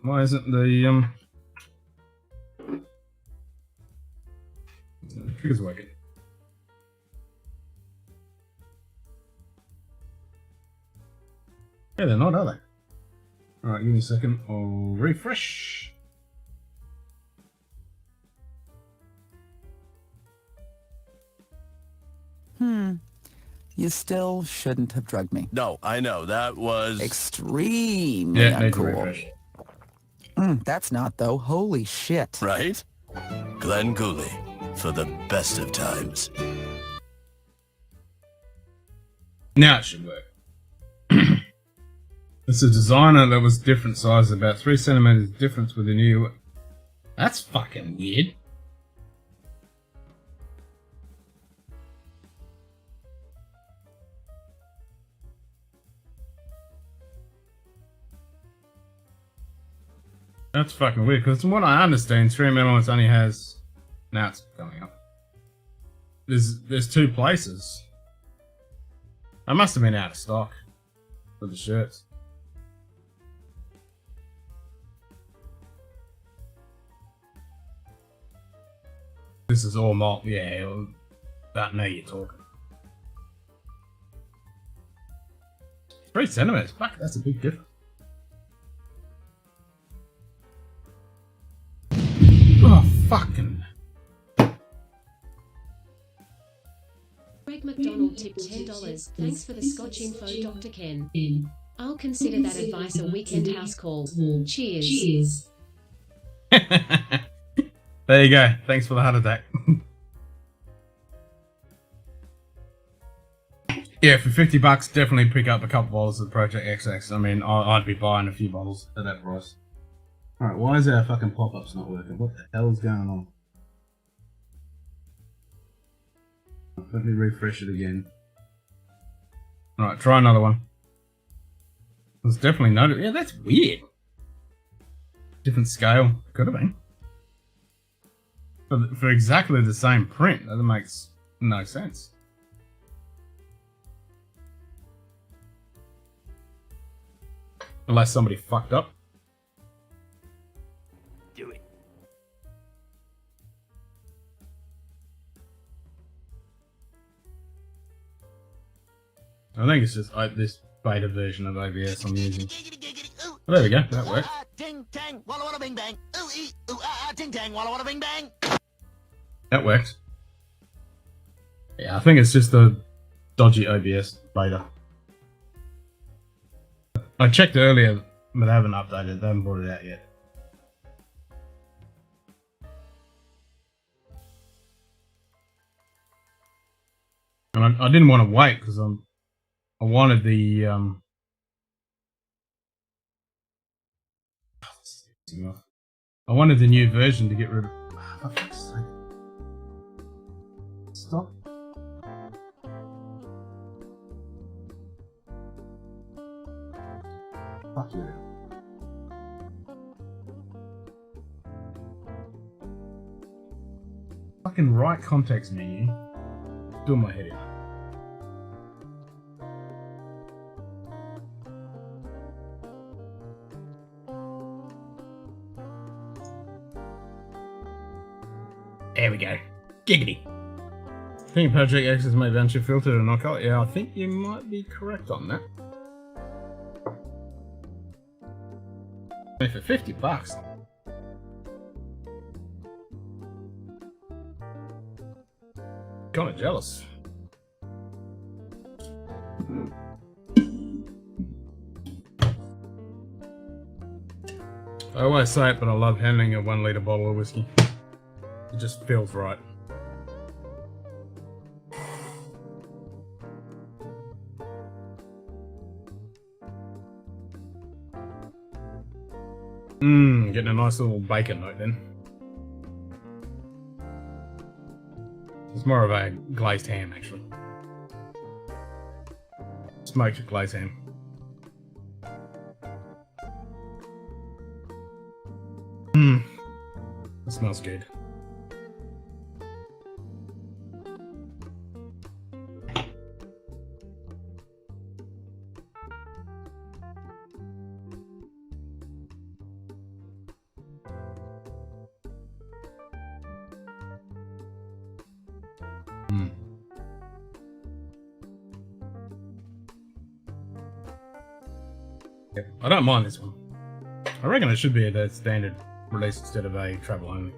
Why isn't the trigger's working? Yeah, they're not, are they? Alright, give me a second. I'll refresh. You still shouldn't have drugged me. No, I know. That was... Extremely Yeah, need to uncool. refresh. That's not, though. Holy shit. Right? Glenn Cooley, for the best of times. Now it should work. It's a designer that was different sizes, about 3 centimeters difference with the new... That's fucking weird. That's fucking weird, because from what I understand, 3mm only has... Now it's coming up. There's 2 places. I must have been out of stock for the shirts. This is all malt, yeah, about now you're talking. 3 centimeters, fuck, that's a big difference. Oh, fucking... Greg McDonald tipped $10. Thanks for the Scotch info, Dr. Ken. I'll consider that advice a weekend house call. Cheers. There you go. Thanks for the heart attack. Yeah, for $50, definitely pick up a couple bottles of Project XX. I mean, I'd be buying a few bottles at that price. Alright, why is our fucking pop-ups not working? What the hell is going on? Let me refresh it again. Alright, try another one. There's definitely no... Yeah, that's weird. Different scale. Could have been. For exactly the same print, that makes no sense. Unless somebody fucked up. Do it. I think it's just this beta version of OBS I'm using. Oh, there we go, that worked. Ting tang, walla walla bing bang. Ooh ee, ooh ah ah, ting tang, walla walla bing bang. That worked. Yeah, I think it's just a dodgy OBS beta. I checked earlier, but they haven't updated. They haven't brought it out yet. And I didn't want to wait because I wanted the I wanted the new version to get rid of. Oh, for fuck's sake. Stop. Fuck you. Fucking right context menu. Doing my head in. There we go. Giggity. I think Project X is made venture filtered and not color. Yeah, I think you might be correct on that. And for $50. Kinda jealous. I always say it, but I love handling a 1 litre bottle of whiskey. It just feels right. Getting a nice little bacon note then. It's more of a glazed ham actually. Smoked glazed ham. That smells good. I don't mind this one. I reckon it should be a standard release instead of a travel only.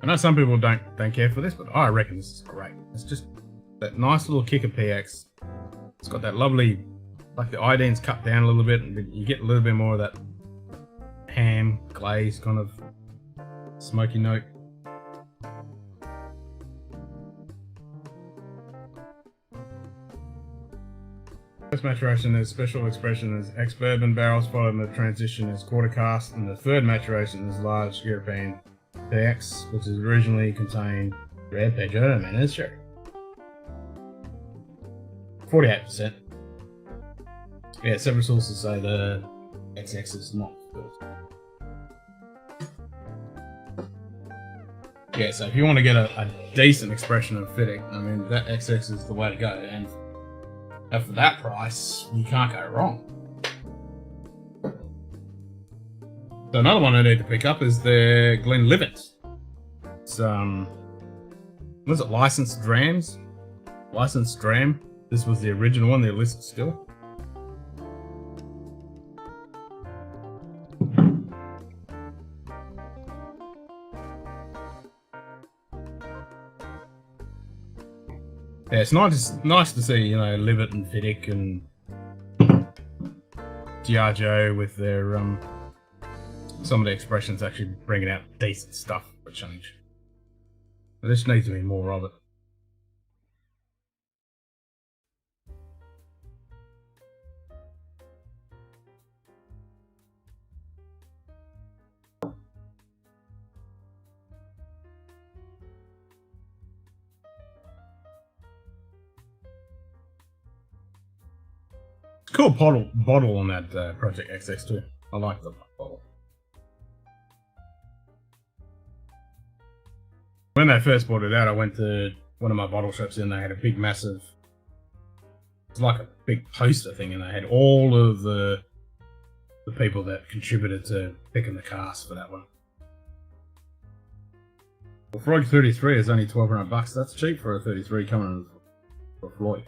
I know some people don't care for this, but I reckon this is great. It's just that nice little kick of PX. It's got that lovely, like the iodine's cut down a little bit, and you get a little bit more of that ham glaze kind of smoky note. First maturation is special expression is ex-bourbon barrels, followed by the transition is quarter cask, and the third maturation is large European PX, which is originally contained red Pedro and it's sherry. 48%. Yeah, several sources say the XX is not good. Yeah, so if you want to get a decent expression of Fittic, I mean, that XX is the way to go, and for that price, you can't go wrong. So another one I need to pick up is the Glenlivet. It's was it licensed Drams? Licensed Dram. This was the original one, they're listed still. Yeah, it's nice to see, you know, Livet and Fittic and Diageo with their some of the expressions actually bringing out decent stuff for a change. There just needs to be more of it. Cool bottle on that Project XX too. I like the bottle. When they first brought it out, I went to one of my bottle shops and they had a big massive, it's like a big poster thing, and they had all of the the people that contributed to picking the cast for that one. Well, Frog 33 is only $1,200. That's cheap for a 33 coming for Floyd.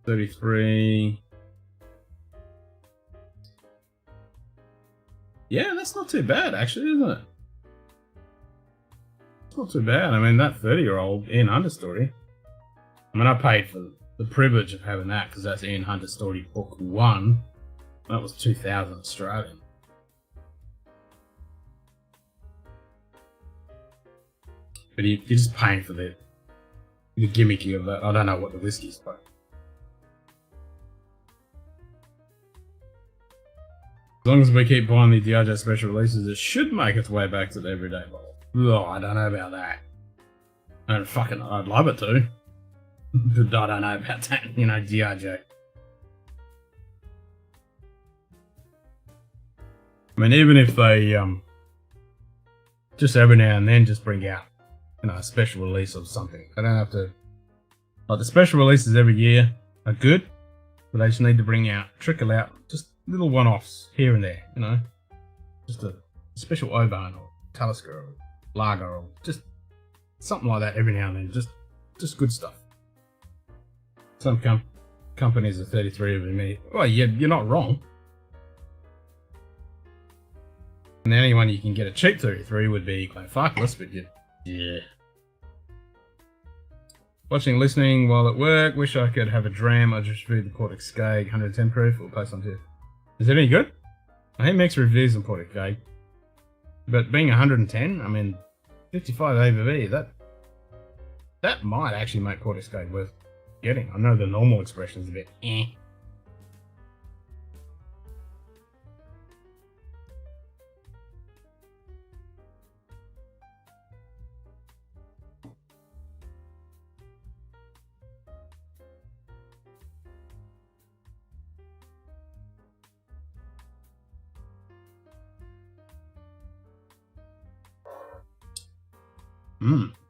33. Yeah, that's not too bad, actually, isn't it? It's not too bad. I mean, that 30-year-old Ian Hunter story. I mean, I paid for the privilege of having that because that's Ian Hunter's story book 1. That was 2,000 Australian. But you're just paying for the gimmicky of that. I don't know what the whiskey's like. As long as we keep buying the Diageo special releases, it should make its way back to the everyday bottle. Oh, I don't know about that. I'd love it to. But I don't know about that, you know, Diageo. I mean, even if they just every now and then just bring out, you know, a special release of something. They don't have to. Like the special releases every year are good, but they just need to bring out, trickle out, just little one-offs here and there, you know, just a special Oban or Talisker or Lager or just something like that every now and then. Just good stuff. Some companies are 33 of me. Well, you're not wrong. And the only one you can get a cheap 33 would be Glenfarclas, but yeah. Watching, listening while at work. Wish I could have a dram. I just reviewed the Portic Skag 110 proof. We'll post on here. Is it any good? I hear mixed reviews on Portic Skag, but being 110, I mean, 55 ABV, that might actually make Portic Skag worth getting. I know the normal expression is a bit eh.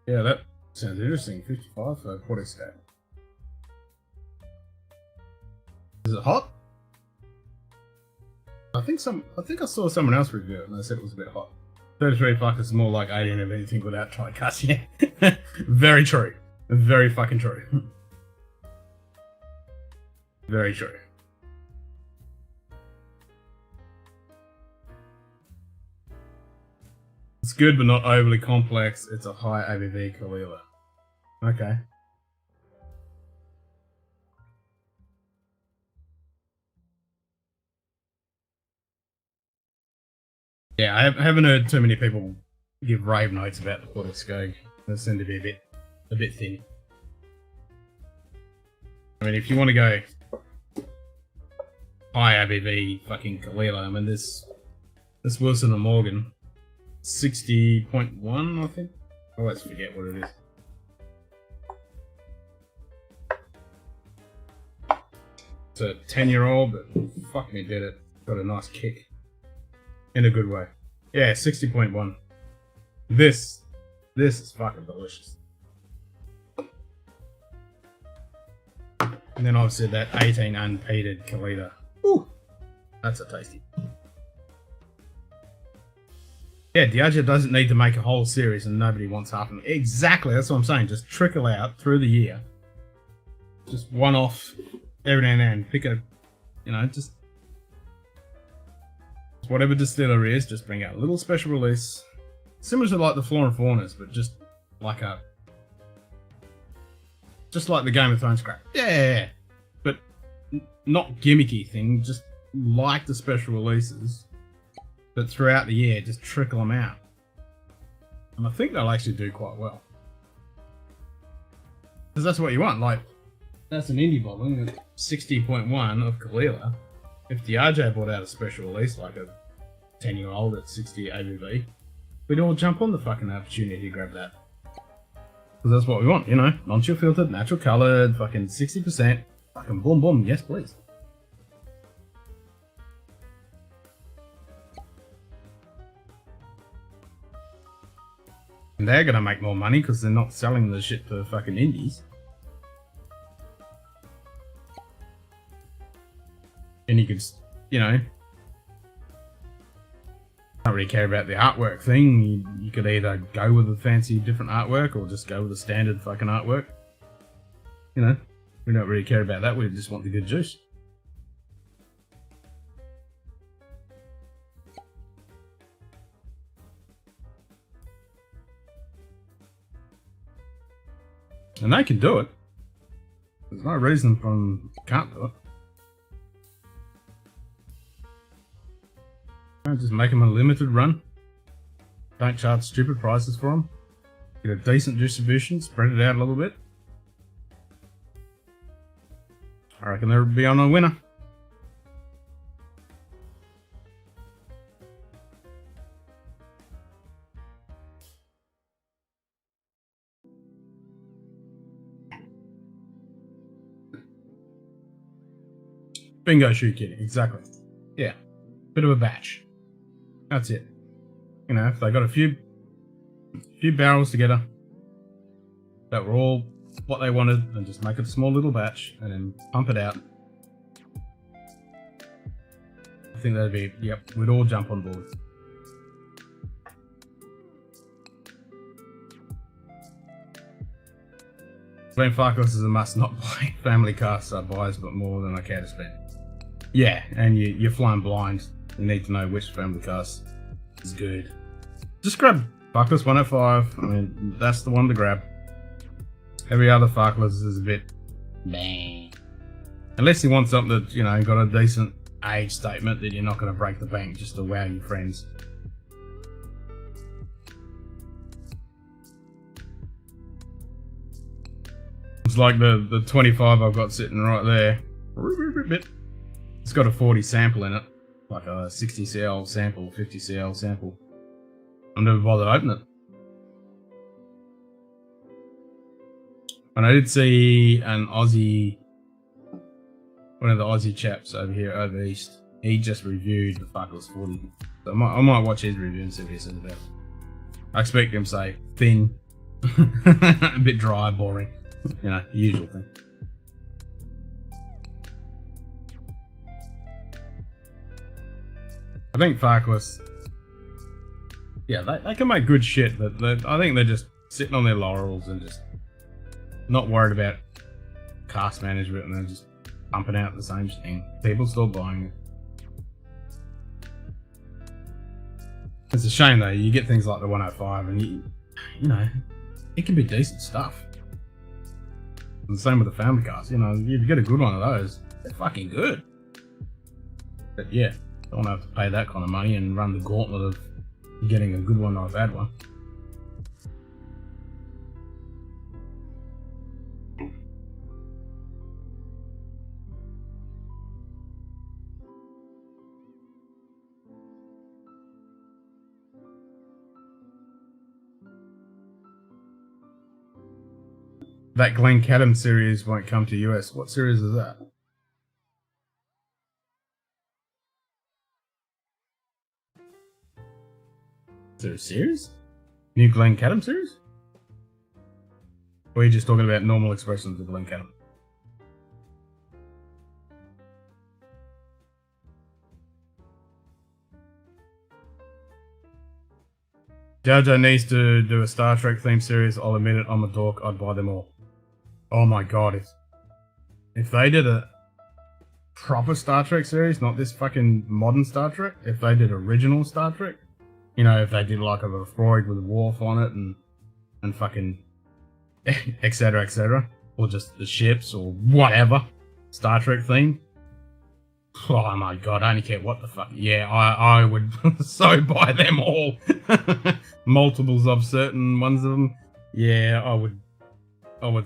Yeah, that sounds interesting. 55 for Portic Skag. Is it hot? I think I saw someone else review it and they said it was a bit hot. 33 fuck is more like 18 of anything without trying to cuss. Yeah. Very true. Very fucking true. Very true. It's good but not overly complex. It's a high ABV Kalila. Okay. Yeah, I haven't heard too many people give rave notes about the Portic Skag. They seem to be a bit thin. I mean, if you want to go high ABV fucking Kalila, I mean, this Wilson and Morgan 60.1, I think. I always forget what it is. It's a 10-year-old, but fuck me, did it. Got a nice kick. In a good way. Yeah, 60.1. This is fucking delicious. And then obviously that 18 unpeated Kalita. Ooh, that's a tasty. Yeah, Diageo doesn't need to make a whole series and nobody wants half of them. Exactly, that's what I'm saying. Just trickle out through the year. Just one off every now and then. Pick a, you know, just whatever distillery is, just bring out a little special release. Similar to like the Flora and Faunas, but just like the Game of Thrones crap. Yeah. But not gimmicky thing, just like the special releases. But throughout the year, just trickle them out. And I think they'll actually do quite well. Because that's what you want. Like, that's an indie bottle, 60.1 of Kalila. If Diageo brought out a special release, like a 10-year-old at 60 ABV, we'd all jump on the fucking opportunity to grab that. Because that's what we want, you know? Non-chill filtered, natural coloured, fucking 60%. Fucking boom boom, yes please. And they're gonna make more money because they're not selling the shit to fucking indies. And you could you know, don't really care about the artwork thing. You could either go with a fancy different artwork or just go with the standard fucking artwork. You know, we don't really care about that. We just want the good juice. And they can do it. There's no reason for them can't do it. Don't just make them a limited run. Don't charge stupid prices for them. Get a decent distribution, spread it out a little bit. I reckon they'll be on a winner. Bingo shoe kitty, exactly. Yeah, bit of a batch. That's it. You know, if they got a few barrels together that were all what they wanted, and just make it a small little batch and then pump it out. I think that'd be, yep, we'd all jump on board. Glen Farkless is a must not buy. Family cast buys, but more than I care to spend. Yeah, and you're flying blind. You need to know which family cast is good. Just grab Farkless 105. I mean, that's the one to grab. Every other Farkless is a bit bang. Unless you want something that, you know, got a decent age statement that you're not going to break the bank just to wow your friends. It's like the 25 I've got sitting right there. It's got a 40 sample in it. Like a 60 cl sample, 50 cl sample. I've never bothered opening it. And I did see an Aussie, one of the Aussie chaps over east. He just reviewed the Farkless 40. So I might watch his review and see what he says about it. I expect him to say thin, a bit dry, boring. You know, the usual thing. I think Farkless, yeah, they can make good shit, but I think they're just sitting on their laurels and just not worried about cast management, and they're just pumping out the same thing. People still buying it. It's a shame though, you get things like the 105 and you know, it can be decent stuff. And the same with the family cast, you know, if you get a good one of those, they're fucking good. But yeah, don't want to have to pay that kind of money and run the gauntlet of getting a good one or a bad one. That Glen Cadam series won't come to US. What series is that? Is there a series? New Glen Cadam series? Or are you just talking about normal expressions of Glen Cadam? Jojo needs to do a Star Trek themed series. I'll admit it, I'm a dork. I'd buy them all. Oh my god, if they did a proper Star Trek series, not this fucking modern Star Trek, if they did original Star Trek, you know, if they did like a Freud with Worf on it and fucking etc, or just the ships or whatever, Star Trek theme. Oh my god, I don't care what the fuck. Yeah, I would so buy them all. Multiples of certain ones of them. Yeah, I would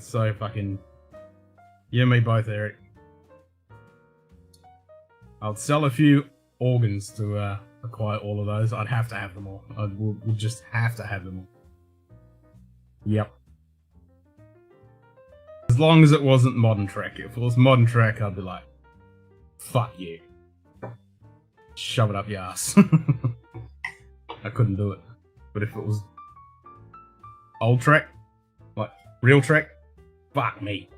so fucking... You and me both, Eric. I'll sell a few organs to acquire all of those. I'd have to have them all. I would just have to have them all. Yep. As long as it wasn't Modern Trek. If it was Modern Trek, I'd be like, fuck you. Shove it up your ass. I couldn't do it. But if it was old Trek, like real Trek, fuck me.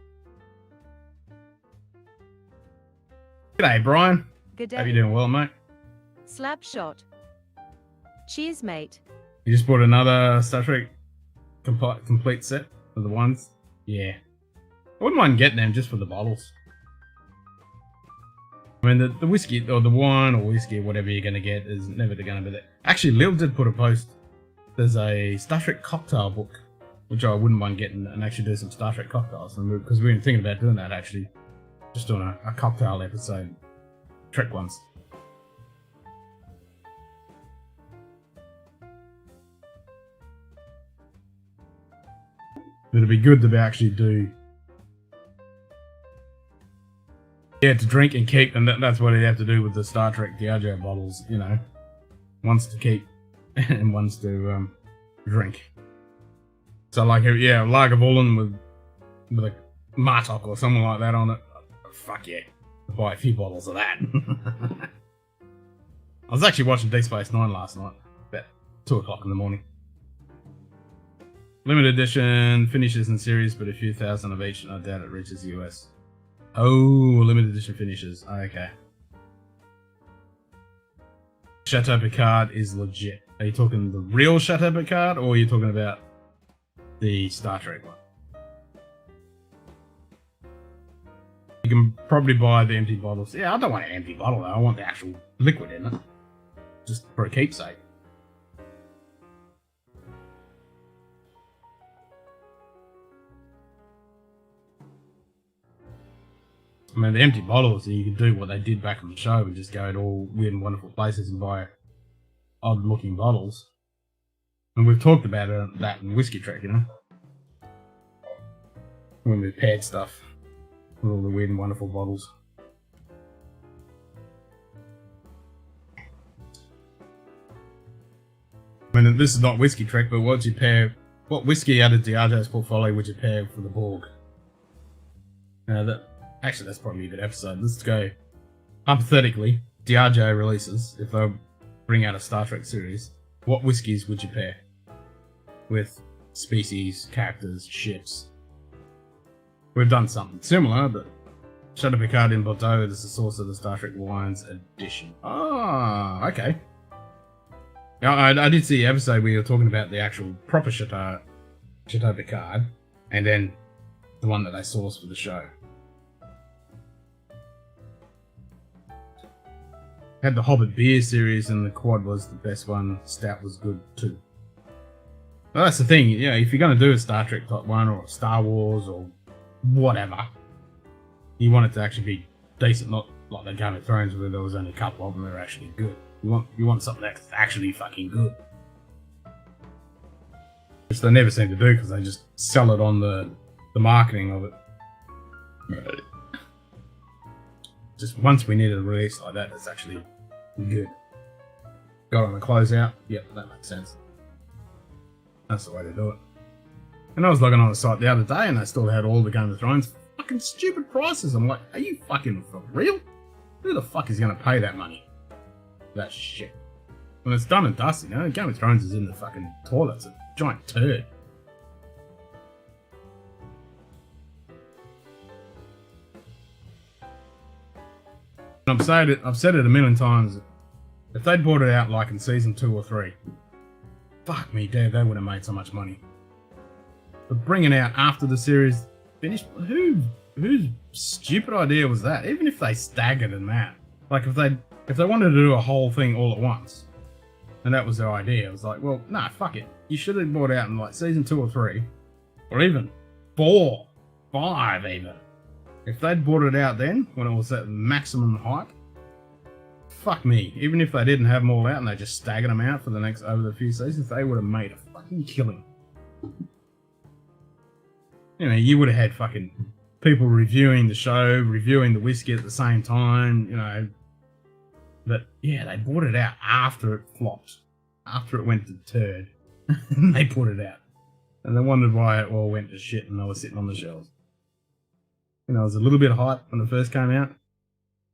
G'day, Brian. Good Hope you're day. doing well, mate. Slap shot. Cheers, mate. You just bought another Star Trek complete set of the ones? Yeah. I wouldn't mind getting them just for the bottles. I mean, the whiskey, or the wine, or whiskey, or whatever you're going to get, is never going to be there. Actually, Lil did put a post. There's a Star Trek cocktail book, which I wouldn't mind getting, and actually do some Star Trek cocktails. Because we've been thinking about doing that, actually. Just doing a cocktail episode. Trek ones. It'd be good to actually do... Yeah, to drink and keep, and that's what you have to do with the Star Trek Diageo bottles, you know. One's to keep, and one's to drink. So like, yeah, Lagavulin with a Martok or something like that on it. Fuck yeah, I'll buy a few bottles of that. I was actually watching Deep Space Nine last night, about 2 o'clock in the morning. Limited edition finishes in series, but a few thousand of each, and I doubt it reaches the US. Oh, limited edition finishes. Okay. Chateau Picard is legit. Are you talking the real Chateau Picard, or are you talking about the Star Trek one? You can probably buy the empty bottles. Yeah, I don't want an empty bottle though. I want the actual liquid in it. Just for a keepsake. I mean, the empty bottles, you can do what they did back on the show and just go to all weird and wonderful places and buy odd looking bottles. And we've talked about that in Whiskey Trek, you know? When we paired stuff with all the weird and wonderful bottles. I mean, this is not Whiskey Trek, but what whiskey out of Diageo's portfolio would you pair for the Borg? Actually, that's probably a good episode. Let's go. Hypothetically, Diageo releases, if they bring out a Star Trek series, what whiskies would you pair with species, characters, ships? We've done something similar, but Chateau Picard in Bordeaux is the source of the Star Trek Wines edition. Ah, okay. Now, I did see the episode where you were talking about the actual proper Chateau Picard, and then the one that they sourced for the show. Had the Hobbit beer series, and the quad was the best one. Stout was good too. Well, that's the thing, yeah. If you're going to do a Star Trek type one, or a Star Wars, or whatever, you want it to actually be decent, not like the Game of Thrones where there was only a couple of them that are actually good. You want something that's actually fucking good, which they never seem to do because they just sell it on the marketing of it. Right. Just once we needed a release like that, that's actually good. Got on the closeout. Yep, that makes sense. That's the way to do it. And I was looking on the site the other day, and they still had all the Game of Thrones fucking stupid prices. I'm like, are you fucking for real? Who the fuck is going to pay that money? That shit. When it's done and dusted, you know, Game of Thrones is in the fucking toilet. It's a giant turd. And I've said it a million times. If they'd brought it out like in season 2 or 3, fuck me, Dad, they would have made so much money. But bringing it out after the series finished, whose stupid idea was that? Even if they staggered and that, like if they wanted to do a whole thing all at once, and that was their idea, it was like, well, nah, fuck it. You should have brought it out in like season 2 or 3, or even 4, 5 even. If they'd brought it out then, when it was at maximum hype, fuck me. Even if they didn't have them all out and they just staggered them out for the next, over the few seasons, they would have made a fucking killing. You know, you would have had fucking people reviewing the show, reviewing the whiskey at the same time, you know. But yeah, they brought it out after it flopped. After it went to turd. And they put it out. And they wondered why it all went to shit and they were sitting on the shelves. You know, it was a little bit of hype when it first came out,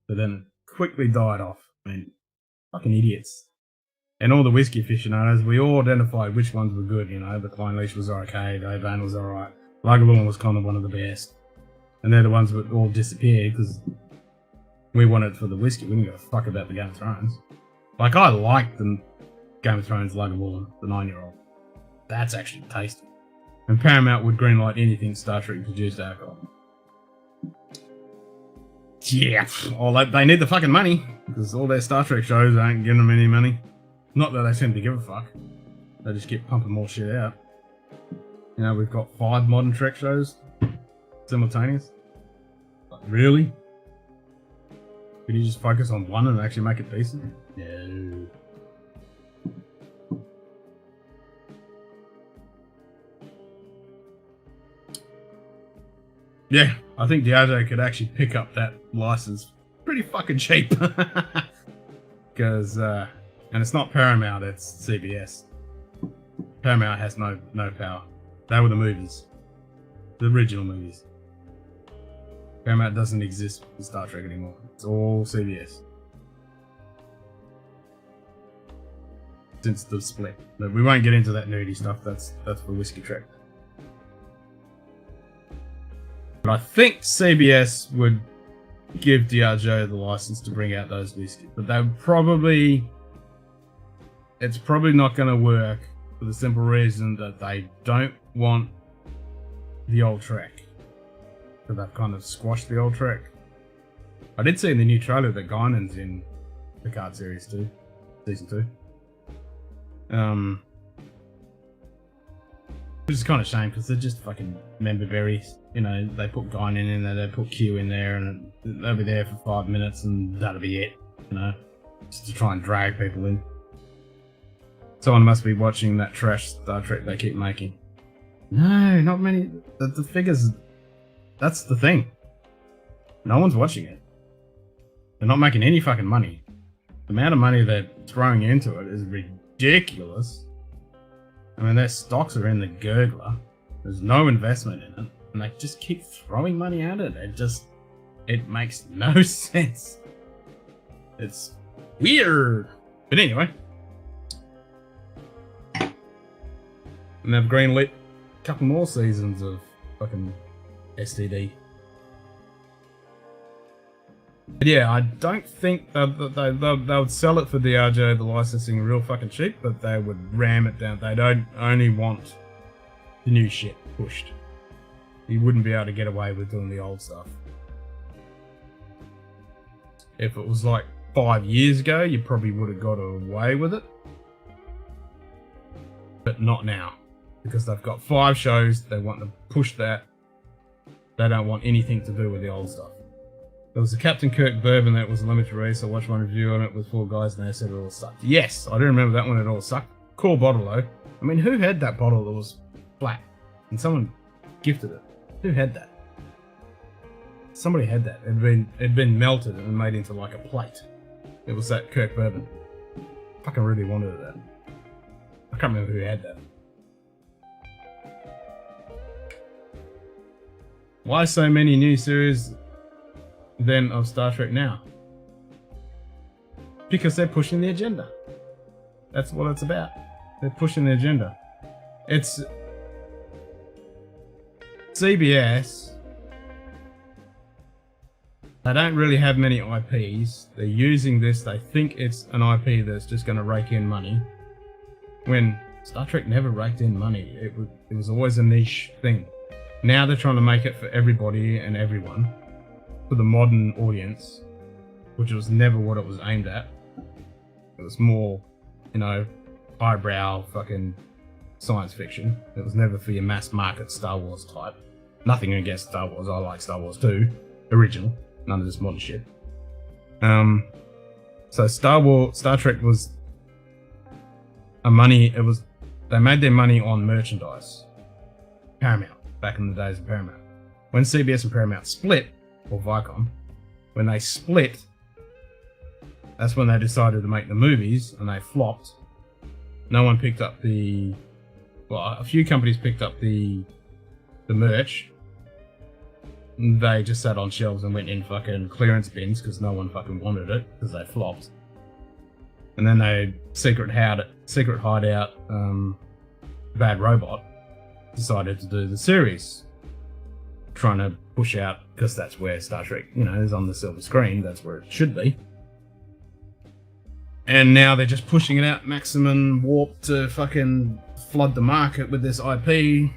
but then it quickly died off. I mean, fucking idiots. And all the whiskey aficionados, we all identified which ones were good, you know. The Klein Leash was okay, the Oban was alright. Lagavulin was kind of one of the best. And they're the ones that all disappeared because We want it for the whiskey. We didn't give a fuck about the Game of Thrones. Like, I like the Game of Thrones Lagavulin, the 9-year-old. That's actually tasty. And Paramount would greenlight anything Star Trek produced alcohol. Yeah, well, they need the fucking money, because all their Star Trek shows ain't giving them any money. Not that they seem to give a fuck. They just keep pumping more shit out. You know, we've got 5 modern Trek shows simultaneous. Like, really? Could you just focus on one and actually make it decent? No. Yeah, I think Diageo could actually pick up that license pretty fucking cheap. Because, and it's not Paramount, it's CBS. Paramount has no power. They were the movies. The original movies. Paramount doesn't exist for Star Trek anymore. It's all CBS. Since the split. But we won't get into that nerdy stuff, that's for Whiskey Trek. But I think CBS would give Diageo the license to bring out those whiskeys. But they would probably... It's probably not going to work for the simple reason that they don't want the old Trek. So they've kind of squashed the old Trek. I did see in the new trailer that Guinan's in the card series too. Season 2. Which is kind of a shame because they're just fucking member berries. You know, they put Guinan in there, they put Q in there, and they'll be there for 5 minutes and that'll be it. You know, just to try and drag people in. Someone must be watching that trash Star Trek they keep making. No, not many. The figures, that's the thing. No one's watching it. They're not making any fucking money. The amount of money they're throwing into it is ridiculous. I mean, their stocks are in the gurgler. There's no investment in it. And they just keep throwing money at it. It makes no sense. It's weird. But anyway. And they've greenlit a couple more seasons of fucking STD. But yeah, I don't think they would sell it for Diageo, the licensing, real fucking cheap, but they would ram it down. They don't only want the new shit pushed. You wouldn't be able to get away with doing the old stuff. If it was like 5 years ago, you probably would have got away with it. But not now. Because they've got 5 shows, they want to push that. They don't want anything to do with the old stuff. There was a Captain Kirk bourbon that was a limited release. I watched one review on it with 4 guys and they said it all sucked. Yes, I do remember that one, it all sucked. Cool bottle though. I mean, who had that bottle that was black? And someone gifted it. Who had that? Somebody had that. It'd been melted and made into like a plate. It was that Kirk bourbon. Fucking really wanted that. I can't remember who had that. Why so many new series then of Star Trek now? Because they're pushing the agenda. That's what it's about. They're pushing the agenda. It's CBS. They don't really have many IPs. They're using this. They think it's an IP that's just going to rake in money. When Star Trek never raked in money. It was always a niche thing. Now they're trying to make it for everybody and everyone. For the modern audience. Which was never what it was aimed at. It was more, you know, highbrow fucking science fiction. It was never for your mass market Star Wars type. Nothing against Star Wars. I like Star Wars too. Original. None of this modern shit. So Star Trek was they made their money on merchandise. Paramount. Back in the days of Paramount. When CBS and Paramount split, or Viacom, when they split, that's when they decided to make the movies, and they flopped. No one picked up a few companies picked up the merch. They just sat on shelves and went in fucking clearance bins because no one fucking wanted it because they flopped. And then they secret hideout, Bad Robot decided to do the series. trying to push out, because that's where Star Trek, you know, is on the silver screen. That's where it should be. And now they're just pushing it out maximum warp to fucking flood the market with this IP,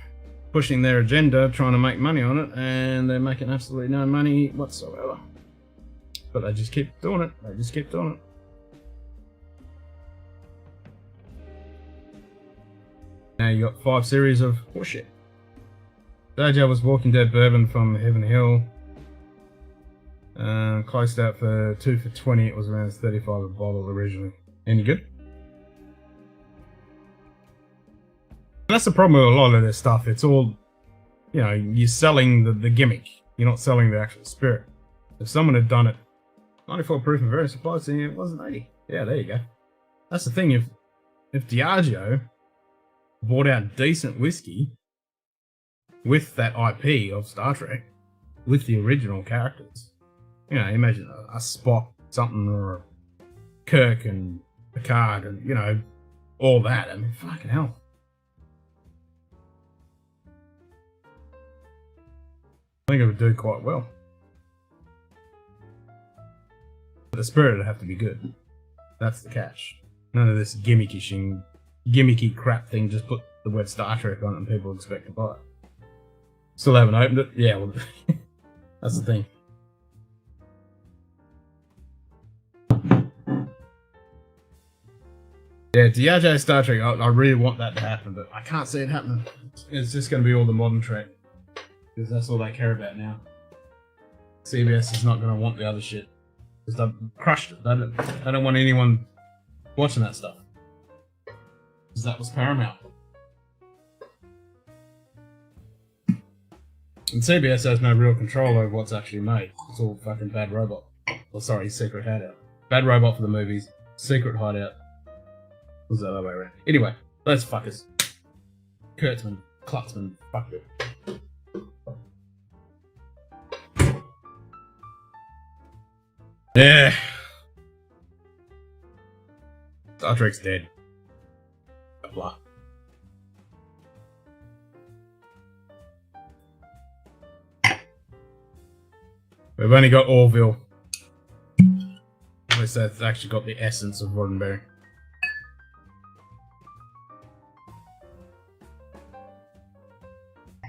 pushing their agenda, trying to make money on it, and they're making absolutely no money whatsoever. But they just keep doing it. They just keep doing it. Now you got 5 series of horseshit. Dojo was Walking Dead bourbon from Heaven Hill. Closed out for 2 for $20. It was around 35 a bottle originally. Any good? And that's the problem with a lot of this stuff. It's all, you know, you're selling the gimmick. You're not selling the actual spirit. If someone had done it 94 proof and various supplies, then it wasn't 80. Yeah, there you go. That's the thing. If Diageo bought out decent whiskey with that IP of Star Trek, with the original characters, you know, imagine a Spock something, or a Kirk and Picard, and, you know, all that. I mean, fucking hell. I think it would do quite well. But the spirit would have to be good. That's the catch. None of this gimmicky crap thing. Just put the word Star Trek on it and people expect to buy it. Still haven't opened it? Yeah, well, that's the thing. Yeah, Diageo Star Trek, I really want that to happen, but I can't see it happening. It's just going to be all the modern Trek, because that's all they care about now. CBS is not going to want the other shit, because they've crushed it. They don't want anyone watching that stuff, because that was Paramount. And CBS has no real control over what's actually made. It's all fucking Bad Robot. Or sorry, Secret Hideout. Bad Robot for the movies, Secret Hideout was the other way around. Anyway, those fuckers. Kurtzman, Klutzman, fuck it. Yeah. Star Trek's dead. Blah. We've only got Orville. At least that's actually got the essence of Roddenberry.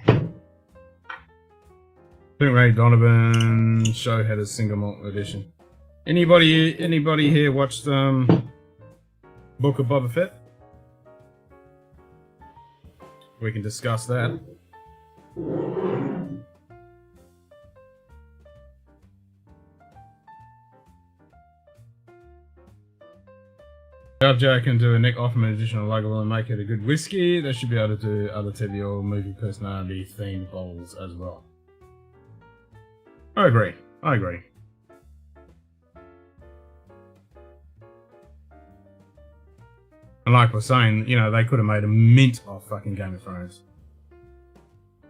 I think Ray Donovan show had a single malt edition. Anybody here watched Book of Boba Fett? We can discuss that. Joe can do a Nick Offerman edition of Lagavulin and make it a good whiskey. They should be able to do other TV or movie personality themed bottles as well. I agree. And like we're saying, you know, they could have made a mint of fucking Game of Thrones.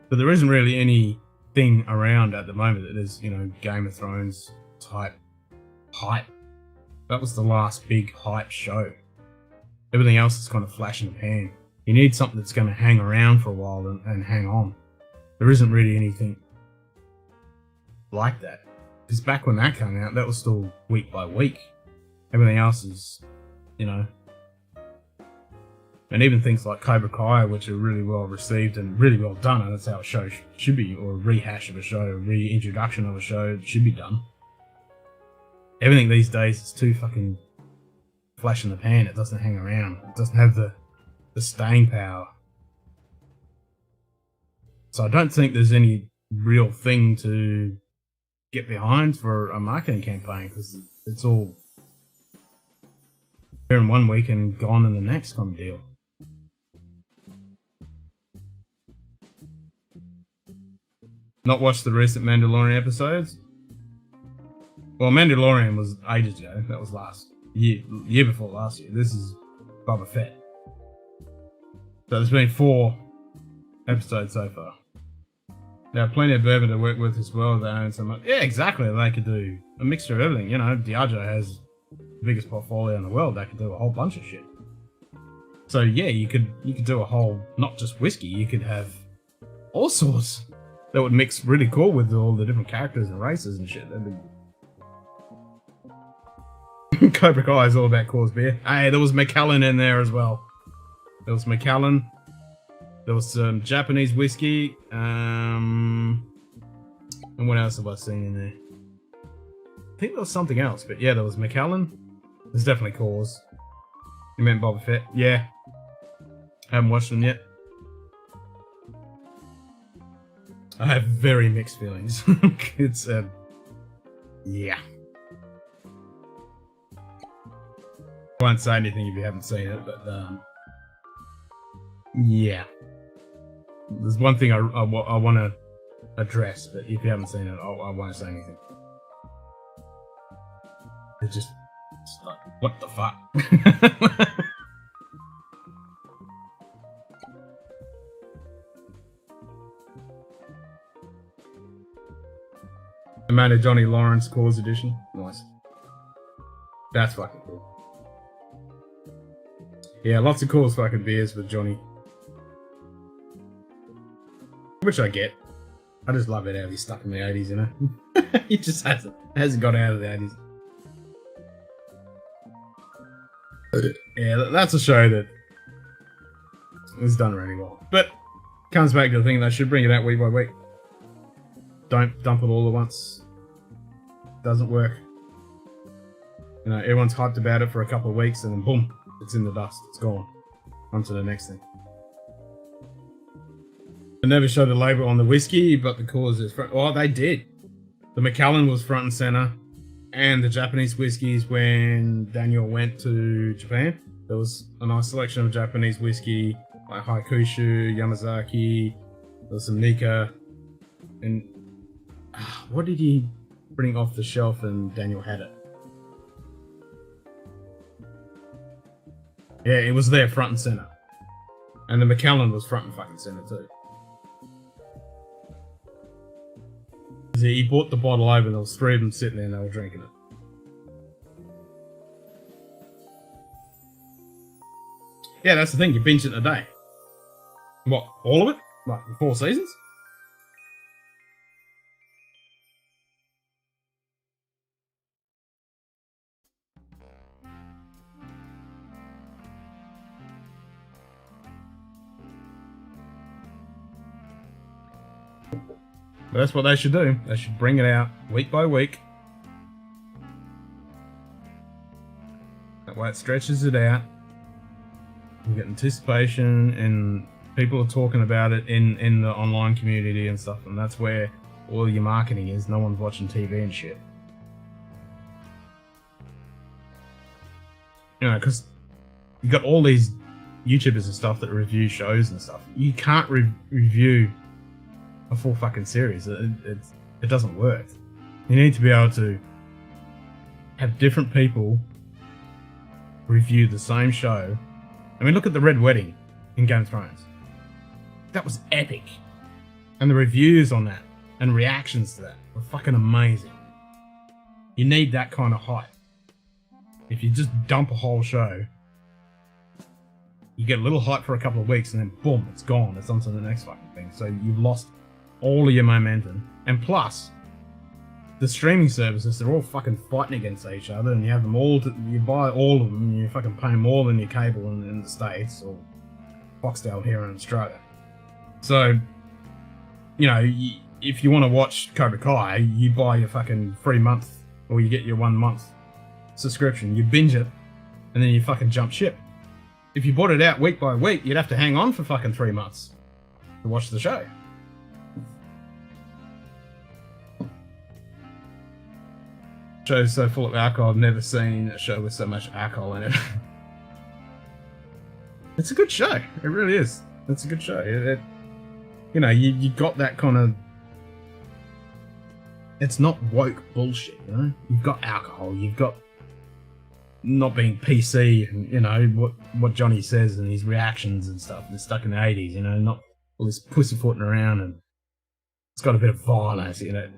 But there isn't really anything around at the moment that is, you know, Game of Thrones type hype. That was the last big hype show. Everything else is kind of flash in the pan. You need something that's going to hang around for a while and hang on. There isn't really anything like that. Because back when that came out, that was still week by week. Everything else is, you know. And even things like Cobra Kai, which are really well received and really well done, and that's how a show should be, or a rehash of a show, a reintroduction of a show should be done. Everything these days is too fucking flash in the pan. It doesn't hang around. It doesn't have the staying power. So I don't think there's any real thing to get behind for a marketing campaign, because it's all here in one week and gone in the next kind of deal. Not watched the recent Mandalorian episodes? Well, Mandalorian was ages ago. That was last year before last year. This is Boba Fett. So there's been 4 episodes so far. There are plenty of bourbon to work with as well. They own so much. Yeah, exactly. They could do a mixture of everything. You know, Diageo has the biggest portfolio in the world. They could do a whole bunch of shit. So yeah, you could do a whole, not just whiskey. You could have all sorts. that would mix really cool with all the different characters and races and shit. That'd be... Cobra Kai is all about Coors beer. Hey, there was Macallan in there as well. There was Macallan. There was some Japanese whiskey. And what else have I seen in there? I think there was something else, but yeah, there was Macallan. There's definitely Coors. You meant Boba Fett? Yeah. I haven't watched them yet. I have very mixed feelings. It's yeah. I won't say anything if you haven't seen it, but yeah. There's one thing I want to address, but if you haven't seen it, I won't say anything. It's just like, what the fuck? Amanda Johnny Lawrence Coors Edition. Nice. That's fucking cool. Yeah, lots of Coors fucking beers with Johnny. Which I get. I just love it how he's stuck in the 80s, you know? He just hasn't got out of the 80s. Yeah, that's a show that is done really well. But comes back to the thing, they should bring it out week by week. Don't dump it all at once. Doesn't work. You know, everyone's hyped about it for a couple of weeks and then boom, it's in the dust. It's gone. On to the next thing. They never showed the label on the whiskey, but the Coors is front. Oh, they did. The Macallan was front and center, and the Japanese whiskeys when Daniel went to Japan. There was a nice selection of Japanese whiskey, like Haikushu, Yamazaki, there was some Nika, and what did he bring off the shelf and Daniel had it? Yeah, it was there front and center. And the Macallan was front and fucking center too. He bought the bottle over, there was 3 of them sitting there and they were drinking it. Yeah, that's the thing, you binge it in a day. What, all of it? Like, 4 seasons? But that's what they should do. They should bring it out week by week. That way it stretches it out. You get anticipation and people are talking about it in the online community and stuff, and that's where all your marketing is. No one's watching TV and shit. You know, because you got all these YouTubers and stuff that review shows and stuff. You can't review a full fucking series. It doesn't work. You need to be able to have different people review the same show. I mean, look at the Red Wedding in Game of Thrones. That was epic. And the reviews on that and reactions to that were fucking amazing. You need that kind of hype. If you just dump a whole show, you get a little hype for a couple of weeks and then boom, it's gone. It's on to the next fucking thing. So you've lost all of your momentum. And plus, the streaming services, they're all fucking fighting against each other, and you have them all, you buy all of them, and you're fucking paying more than your cable in the States, or Foxtel here in Australia. So, you know, if you want to watch Cobra Kai, you buy your fucking 3 month, or you get your 1 month subscription, you binge it, and then you fucking jump ship. If you bought it out week by week, you'd have to hang on for fucking 3 months to watch the show. Show's so full of alcohol, I've never seen a show with so much alcohol in it. It's a good show. It really is. It's a good show. You know, you got that kind of... It's not woke bullshit, you know? You've got alcohol, you've got not being PC, and, you know, what Johnny says and his reactions and stuff. They're stuck in the 80s, you know, not all this pussyfooting around, and it's got a bit of violence, you know.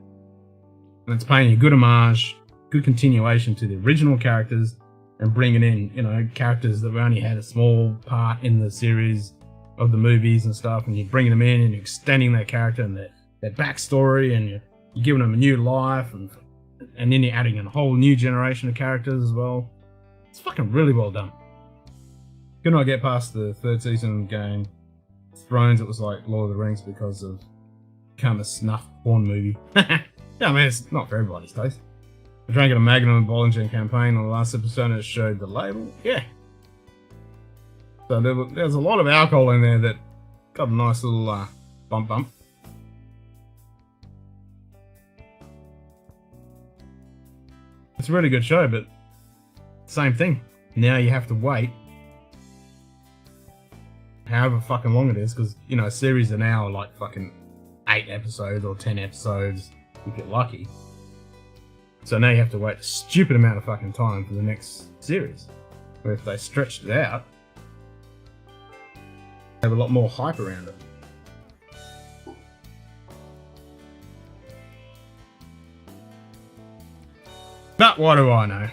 And it's paying you good homage, good continuation to the original characters, and bringing in, you know, characters that only had a small part in the series of the movies and stuff, and you're bringing them in and you're extending their character and their their backstory, and you're giving them a new life, and then you're adding in a whole new generation of characters as well. It's fucking really well done. Could not get past the third season Game of Thrones. It was like Lord of the Rings because of become a snuff porn movie. Yeah, I mean, it's not for everybody's taste. I drank a Magnum and Bollinger campaign on the last episode and it showed the label. Yeah. So there's a lot of alcohol in there that got a nice little bump. It's a really good show, but same thing. Now you have to wait however fucking long it is, because, you know, series are now like fucking 8 episodes or 10 episodes if you're lucky. So now you have to wait a stupid amount of fucking time for the next series. Where if they stretched it out, they have a lot more hype around it. But what do I know?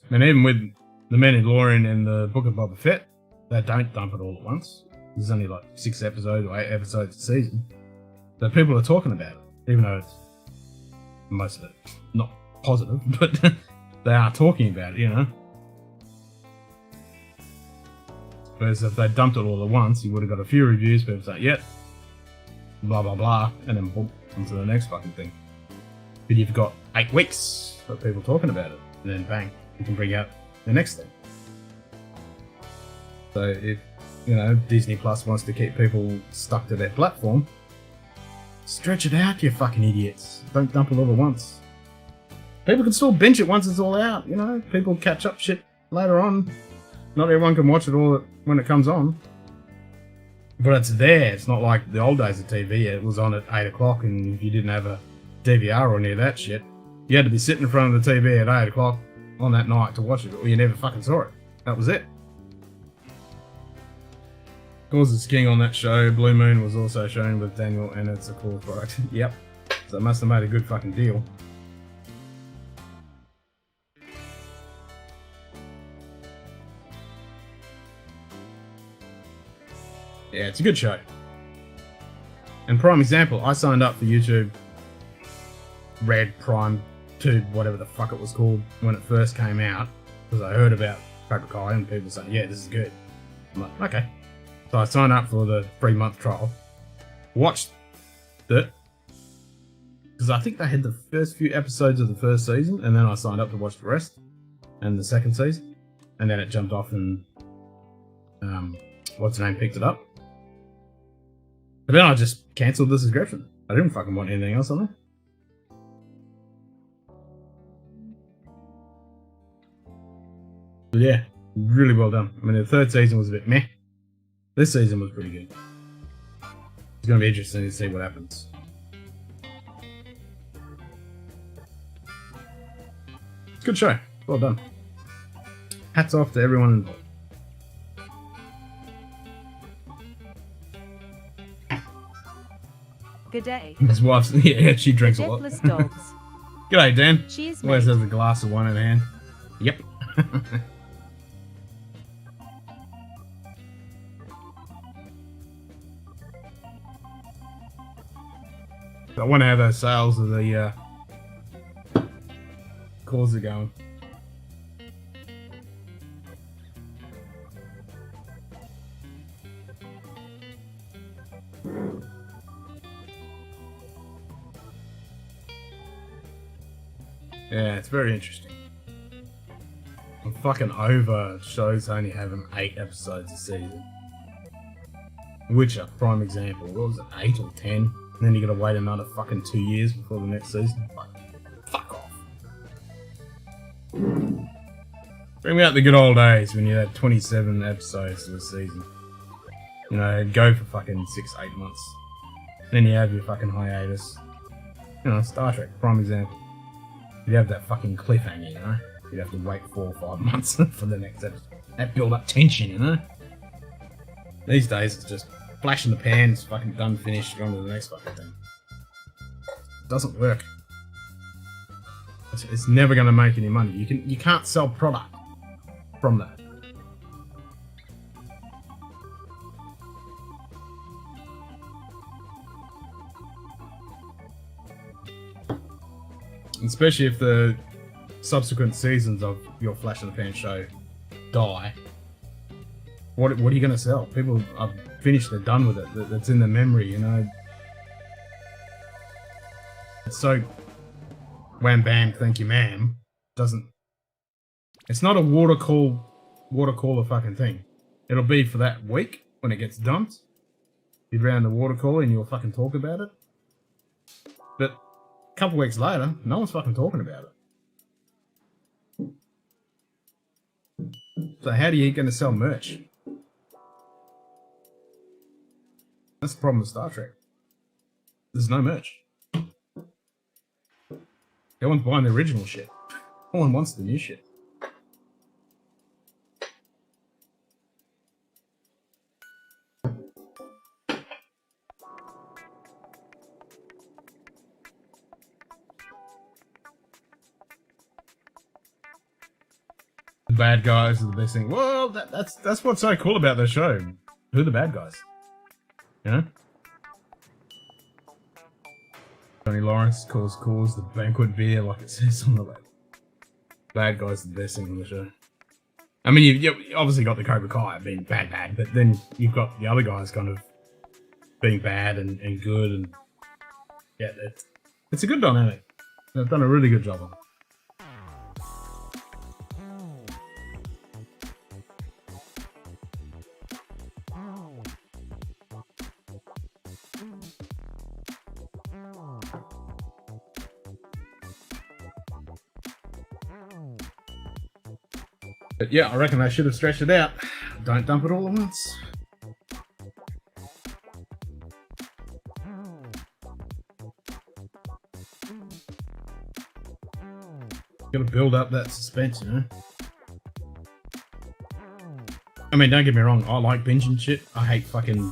And even with The Mandalorian and the Book of Boba Fett, they don't dump it all at once. There's only like 6 episodes or 8 episodes a season. But people are talking about it, even though it's most of it not positive, but they are talking about it, you know. Whereas if they dumped it all at once, you would have got a few reviews, people say, yep, blah blah blah, and then boom, onto the next fucking thing. But you've got 8 weeks of people talking about it, and then bang, you can bring out the next thing. So if, you know, Disney Plus wants to keep people stuck to their platform, stretch it out, you fucking idiots. Don't dump it all at once. People can still binge it once it's all out, you know. People catch up shit later on. Not everyone can watch it all when it comes on. But it's there. It's not like the old days of TV. It was on at 8 o'clock, and if you didn't have a DVR or any of that shit, you had to be sitting in front of the TV at 8 o'clock on that night to watch it, or you never fucking saw it. That was it. Cause is King on that show. Blue Moon was also shown with Daniel, and it's a cool product. Yep. So it must have made a good fucking deal. Yeah, it's a good show. And prime example, I signed up for YouTube Red Prime 2, whatever the fuck it was called, when it first came out, because I heard about Cobra Kai and people saying, yeah, this is good. I'm like, okay. So I signed up for the 3-month trial, watched it, because I think they had the first few episodes of the first season, and then I signed up to watch the rest, and the second season, and then it jumped off and, what's the name, picked it up. But then I just cancelled the subscription. I didn't fucking want anything else on there. But yeah, really well done. I mean, the third season was a bit meh. This season was pretty good. It's going to be interesting to see what happens. It's a good show. Well done. Hats off to everyone involved. Good day. His wife's, yeah, she drinks a lot. Deathless dogs. G'day, Dan. Cheers, Always mate. has a glass of wine in hand. Yep. I want to have those sales of the cores are going. Yeah, it's very interesting. I'm fucking over shows only having 8 episodes a season. Witcher, prime example. What was it, 8 or 10? And then you gotta wait another fucking 2 years before the next season. Like, fuck off. Bring me out the good old days when you had 27 episodes of a season. You know, it'd go for fucking 6-8 months. Then you have your fucking hiatus. You know, Star Trek, prime example. You'd have that fucking cliffhanger, you know? You'd have to wait 4 or 5 months for the next episode. That build up tension, you know? These days it's just flash in the pan, it's fucking done, finished, on to the next fucking thing. doesn't work. It's never going to make any money. You can't sell product from that. Especially if the subsequent seasons of your Flash in the Pan show die. What are you going to sell? People are finished, they're done with it. That's in the memory, you know. It's so wham bam, thank you ma'am. It's not a water cooler fucking thing. It'll be for that week when it gets dumped. You'd round the water cooler and you'll fucking talk about it. But a couple weeks later, no one's fucking talking about it. So how are you going to sell merch? That's the problem with Star Trek. There's no merch. No one's buying the original shit. No one wants the new shit. The bad guys are the best thing. Well, that's what's so cool about the show. Who are the bad guys? You know? Tony Lawrence calls the banquet beer like it says on the label. Bad guys are the best thing on the show. I mean, you obviously got the Cobra Kai being bad, but then you've got the other guys kind of being bad and good, and yeah, it's a good dynamic. They've done a really good job on it. But yeah, I reckon they should have stretched it out. Don't dump it all at once. Gotta build up that suspense, you know? I mean, don't get me wrong, I like binging shit. I hate fucking...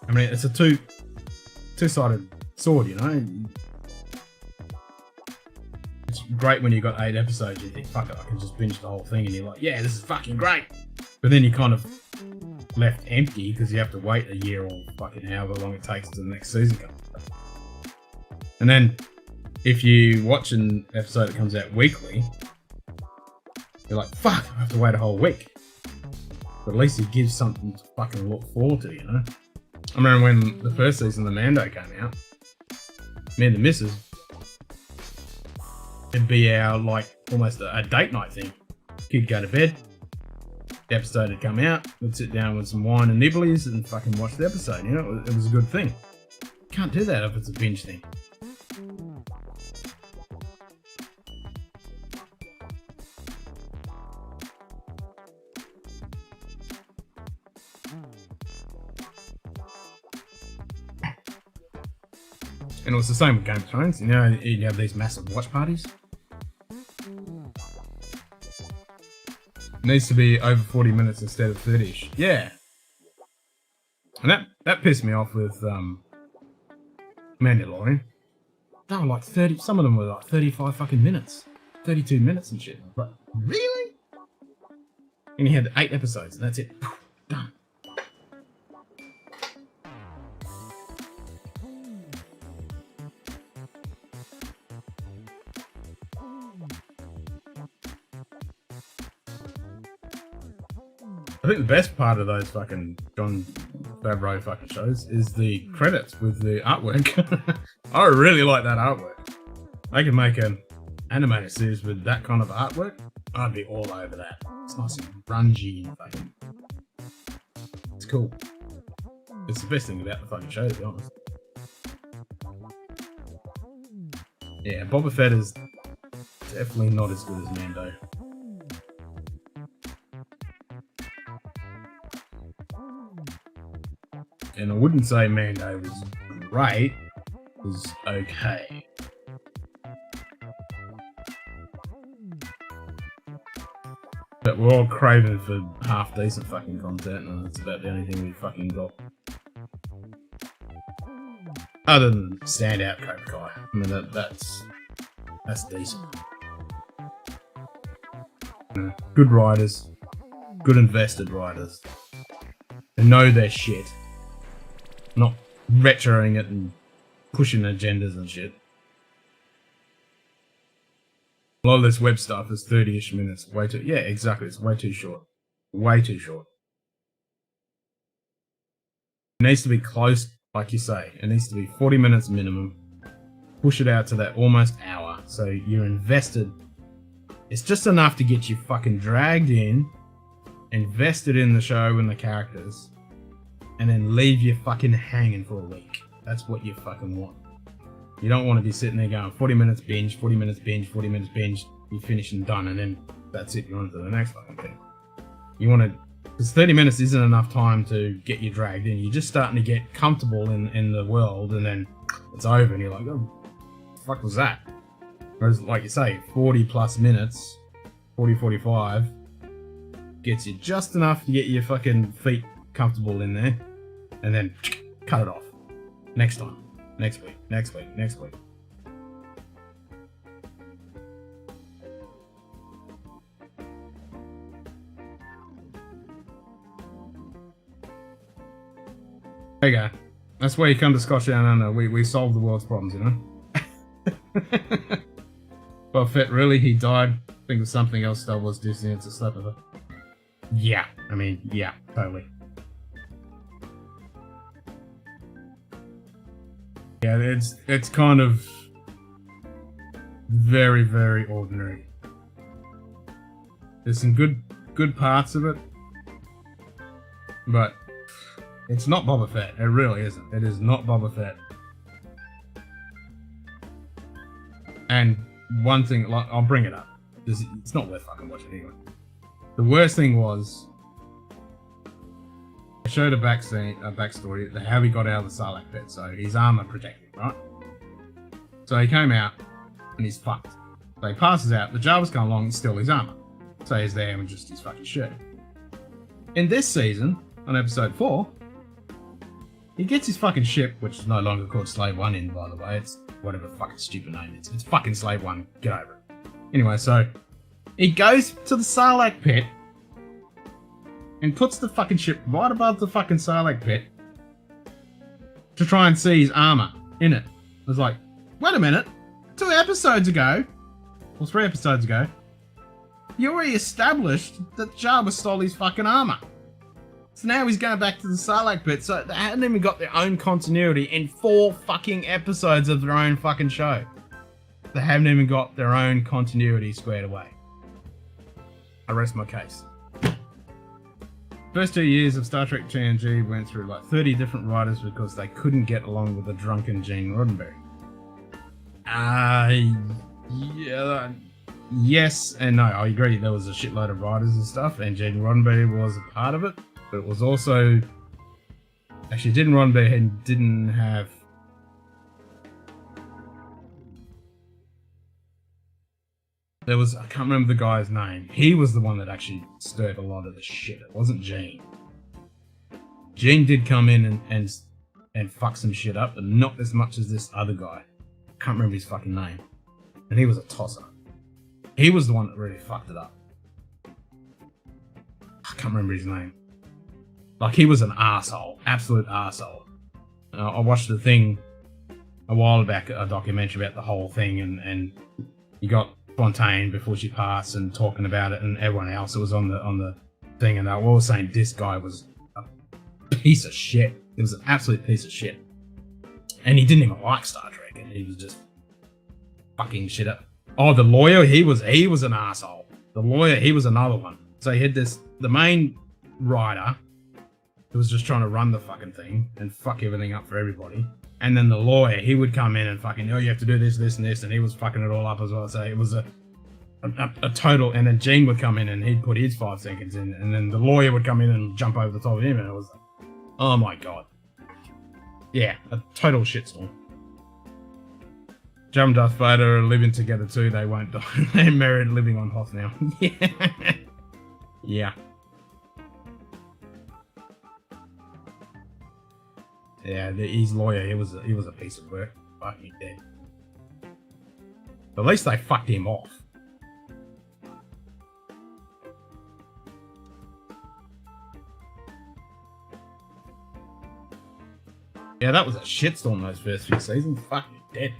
I mean, it's a two-sided sword, you know? It's great when you've got 8 episodes, you think, fuck it, I can just binge the whole thing, and you're like, yeah, this is fucking great. But then you're kind of left empty because you have to wait a year or fucking however long it takes to the next season comes. And then if you watch an episode that comes out weekly, you're like, fuck, I have to wait a whole week. But at least it gives something to fucking look forward to, you know? I remember when the first season of Mando came out, me and the missus, it'd be our, like, almost a date night thing. Kid go to bed, the episode had come out, we'd sit down with some wine and nibblies and fucking watch the episode, you know? It was a good thing. Can't do that if it's a binge thing. And it was the same with Game of Thrones, you know, you'd have these massive watch parties. It needs to be over 40 minutes instead of 30-ish. Yeah. And that pissed me off with Mandalorian. They were like 30, some of them were like 35 fucking minutes. 32 minutes and shit. But really? And you had 8 episodes and that's it. Done. I think the best part of those fucking Jon Favreau fucking shows is the credits with the artwork. I really like that artwork. They could make an animated series with that kind of artwork. I'd be all over that. It's nice and grungy and fucking... It's cool. It's the best thing about the fucking show, to be honest. Yeah, Boba Fett is definitely not as good as Mando. And I wouldn't say Mando was great, it was okay. But we're all craving for half decent fucking content, and that's about the only thing we fucking got. Other than standout Cobra Kai. I mean, that's decent. Good writers, good invested writers. They know their shit. Not retroing it and pushing agendas and shit. A lot of this web stuff is 30-ish minutes. Way too... Yeah, exactly. It's way too short. Way too short. It needs to be close, like you say. It needs to be 40 minutes minimum. Push it out to that almost hour. So you're invested. It's just enough to get you fucking dragged in, invested in the show and the characters, and then leave you fucking hanging for a week. That's what you fucking want. You don't want to be sitting there going 40 minutes binge, 40 minutes binge, 40 minutes binge, you finish and done, and then that's it, you're on to the next fucking thing. You want to, because 30 minutes isn't enough time to get you dragged in. You're just starting to get comfortable in the world, and then it's over, and you're like, oh, what the fuck was that? Whereas, like you say, 40 plus minutes, 40, 45, gets you just enough to get your fucking feet comfortable in there, and then cut it off. Next time. Next week. Next week. Next week. There you go. That's why you come to Scotch Down Under. We solve the world's problems, you know? Well, Fett, really? He died? Think of something else Star Wars Disney to slap with her. Yeah. I mean, yeah, totally. Yeah, it's kind of very, very ordinary. There's some good parts of it, but it's not Boba Fett. It really isn't. It is not Boba Fett. And one thing, like, I'll bring it up. It's not worth fucking watching anyway. The worst thing was, I showed a backstory, how he got out of the Sarlacc pit. So his armor protected him, right? So he came out and he's fucked. So he passes out, the Java's come along and still his armor. So he's there and just his fucking shirt. In this season, on episode 4, he gets his fucking ship, which is no longer called Slave 1 in, by the way. It's whatever fucking stupid name it is. It's fucking Slave 1. Get over it. Anyway, so he goes to the Sarlacc pit and puts the fucking ship right above the fucking Sarlacc pit to try and see his armor in it. I was like, wait a minute. 2 episodes ago, or 3 episodes ago, you already established that Jabba stole his fucking armor. So now he's going back to the Sarlacc pit. So they hadn't even got their own continuity in 4 fucking episodes of their own fucking show. They haven't even got their own continuity squared away. I rest my case. First 2 years of Star Trek TNG went through like 30 different writers because they couldn't get along with the drunken Gene Roddenberry. Yeah, yes and no. I agree. There was a shitload of writers and stuff, and Gene Roddenberry was a part of it. But it was also actually Gene Roddenberry didn't have. There was, I can't remember the guy's name. He was the one that actually stirred a lot of the shit. It wasn't Gene. Gene did come in and fuck some shit up, but not as much as this other guy. I can't remember his fucking name. And he was a tosser. He was the one that really fucked it up. I can't remember his name. Like, he was an arsehole. Absolute arsehole. I watched the thing a while back, a documentary about the whole thing, and you got Fontaine before she passed and talking about it, and everyone else that was on the thing, and they were all saying this guy was a piece of shit. He was an absolute piece of shit, and he didn't even like Star Trek, and he was just fucking shit up. Oh, the lawyer, he was an asshole. The lawyer, he was another one. So he had the main writer who was just trying to run the fucking thing and fuck everything up for everybody. And then the lawyer, he would come in and fucking, oh, you have to do this, this, and this, and he was fucking it all up as well. So it was a total, and then Gene would come in and he'd put his 5 seconds in, and then the lawyer would come in and jump over the top of him, and it was like, oh my god. Yeah, a total shitstorm. Jum and Darth Vader are living together too, they won't die. They're married, living on Hoth now. Yeah. Yeah. Yeah, his lawyer, he was a piece of work. Fucking dead. At least they fucked him off. Yeah, that was a shitstorm those first few seasons. Fucking dead.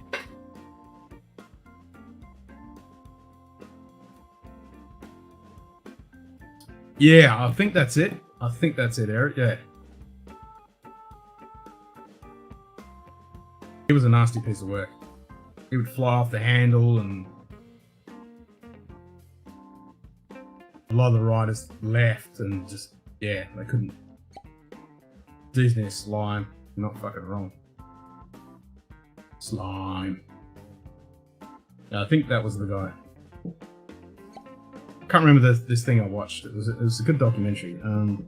Yeah, I think that's it. I think that's it, Eric. Yeah. He was a nasty piece of work. He would fly off the handle, and a lot of the writers left, and just, yeah, they couldn't. Disney is slime. You're not fucking wrong. Slime. Yeah, I think that was the guy. I can't remember this thing I watched. It was a good documentary. It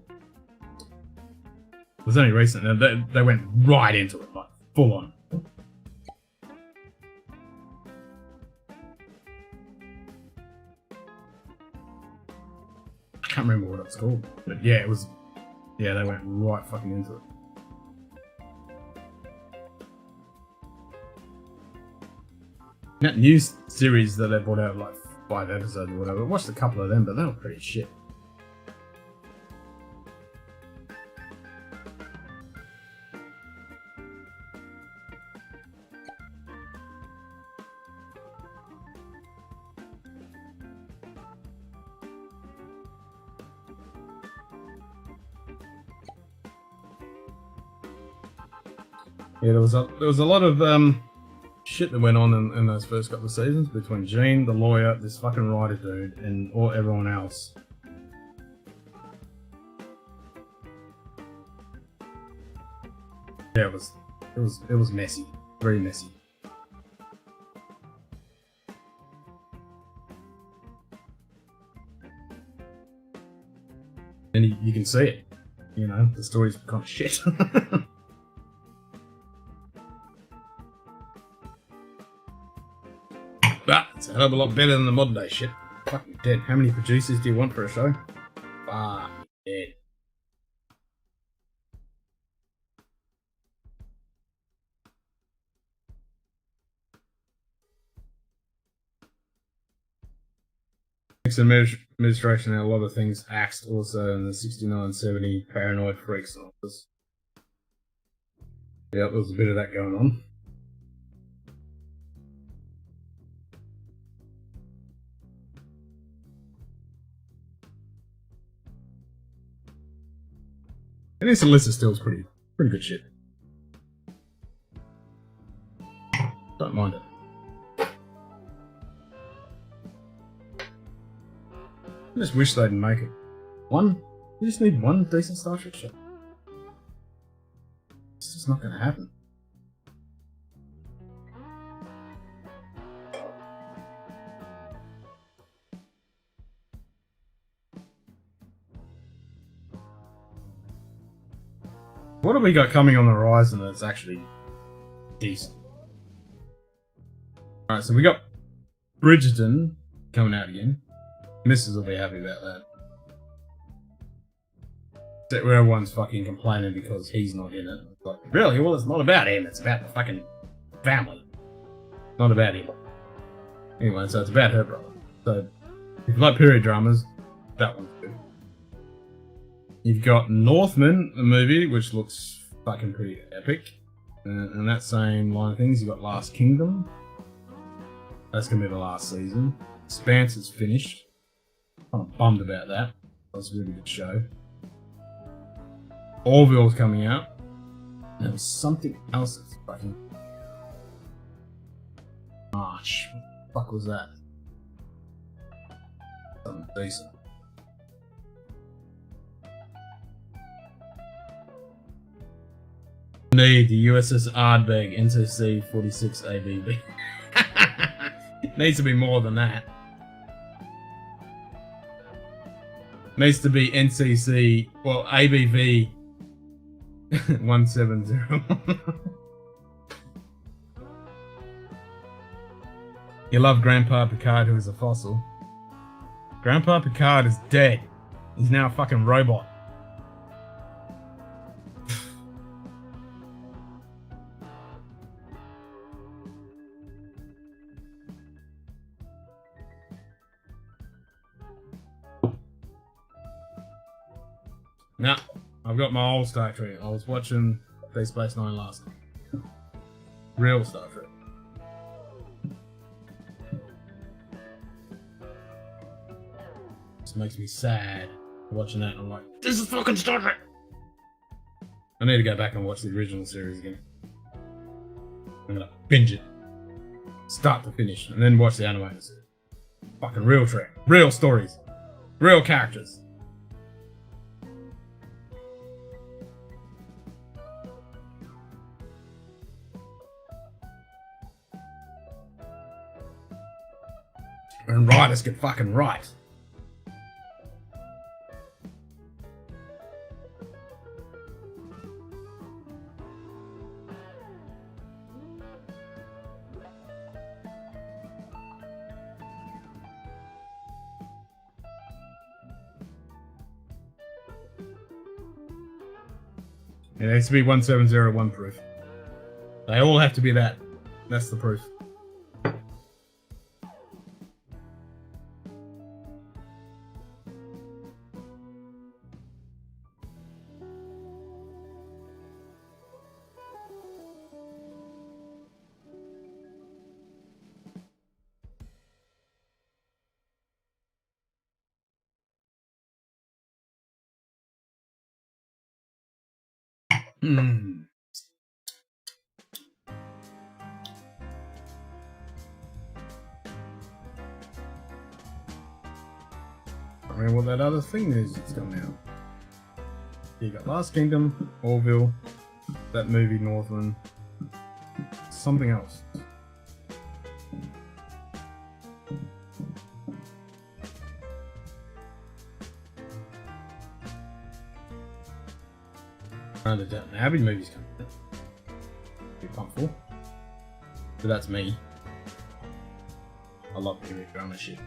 was only recent, and they went right into it, like full on. I can't remember what it was called, but yeah, it was. Yeah, they went right fucking into it. That new series that they brought out, like 5 episodes or whatever, I watched a couple of them, but they were pretty shit. Yeah, there was a lot of shit that went on in those first couple of seasons between Gene, the lawyer, this fucking writer dude, and everyone else. Yeah, it was messy, very messy. And you can see it, you know, the story's kind of shit. But it's a hell of a lot better than the modern day shit. Fucking dead. How many producers do you want for a show? Fuck dead. Next administration had a lot of things axed also in the 69-70 Paranoid Freaks office. Yeah, there was a bit of that going on. And this list is still pretty good shit. Don't mind it. I just wish they didn't make it. One? You just need one decent Star Trek show. It's just not gonna happen. What have we got coming on the horizon that's actually decent? Alright, so we got Bridgerton coming out again. Mrs. will be happy about that. Except where everyone's fucking complaining because he's not in it. It's like, really? Well, it's not about him, it's about the fucking family. Not about him. Anyway, so it's about her brother. So, if you like period dramas, that one's good. You've got Northman, the movie, which looks fucking pretty epic. And that same line of things, you've got Last Kingdom. That's going to be the last season. Expanse is finished. I'm bummed about that. That was a really good show. Orville's coming out. There was something else that's fucking March. What the fuck was that? Something decent. Need the USS Ardbeg NCC 46 ABB. Needs to be more than that. Needs to be NCC, well, ABV 170. You love Grandpa Picard, who is a fossil. Grandpa Picard is dead. He's now a fucking robot. Nah, I've got my old Star Trek. I was watching Deep Space Nine last night. Real Star Trek. This makes me sad watching that, and I'm like, this is fucking Star Trek! I need to go back and watch the original series again. I'm gonna binge it. Start to finish, and then watch the animated series. Fucking real Trek. Real stories. Real characters. And writers can fucking write. It has to be 1701 proof. They all have to be that. That's the proof. Hmm. I don't know what that other thing is that's coming out. You got Last Kingdom, Orville, that movie Northland, something else. The Downton Abbey movie's coming out. Be pumped for. But that's me. I love period drama shit.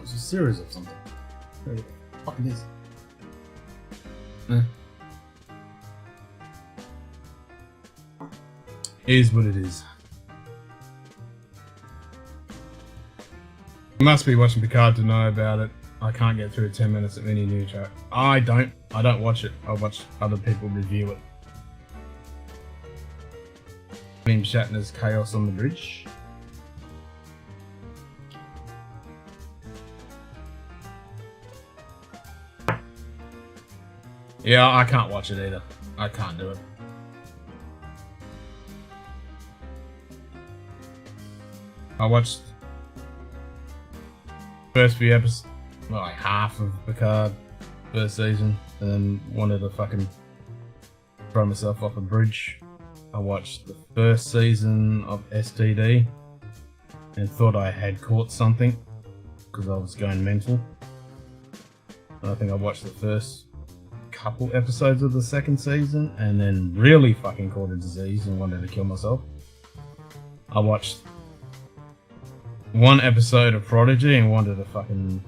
It's a series of something. What the fuck is this? Is what it is. You must be watching Picard to know about it. I can't get through 10 minutes of any new track. I don't watch it. I watch other people review it. William Shatner's Chaos on the Bridge. Yeah, I can't watch it either. I can't do it. I watched first few episodes, like half of Picard first season, and then wanted to fucking throw myself off a bridge. I watched the first season of STD and thought I had caught something because I was going mental. And I think I watched the first couple episodes of the second season and then really fucking caught a disease and wanted to kill myself. I watched one episode of Prodigy and wanted to fucking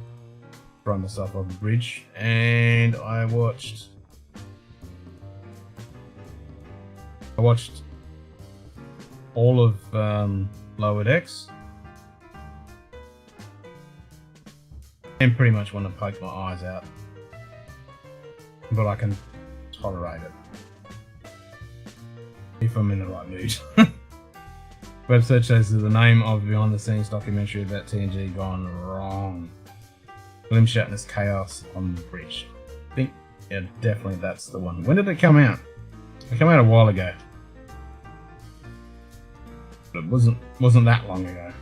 throw myself off the bridge, and I watched all of Lower Decks and pretty much want to poke my eyes out, but I can tolerate it if I'm in the right mood. Website says that the name of behind the scenes documentary about TNG gone wrong. William Shatner's Chaos on the Bridge. I think, yeah, definitely that's the one. When did it come out? It came out a while ago. But it wasn't that long ago.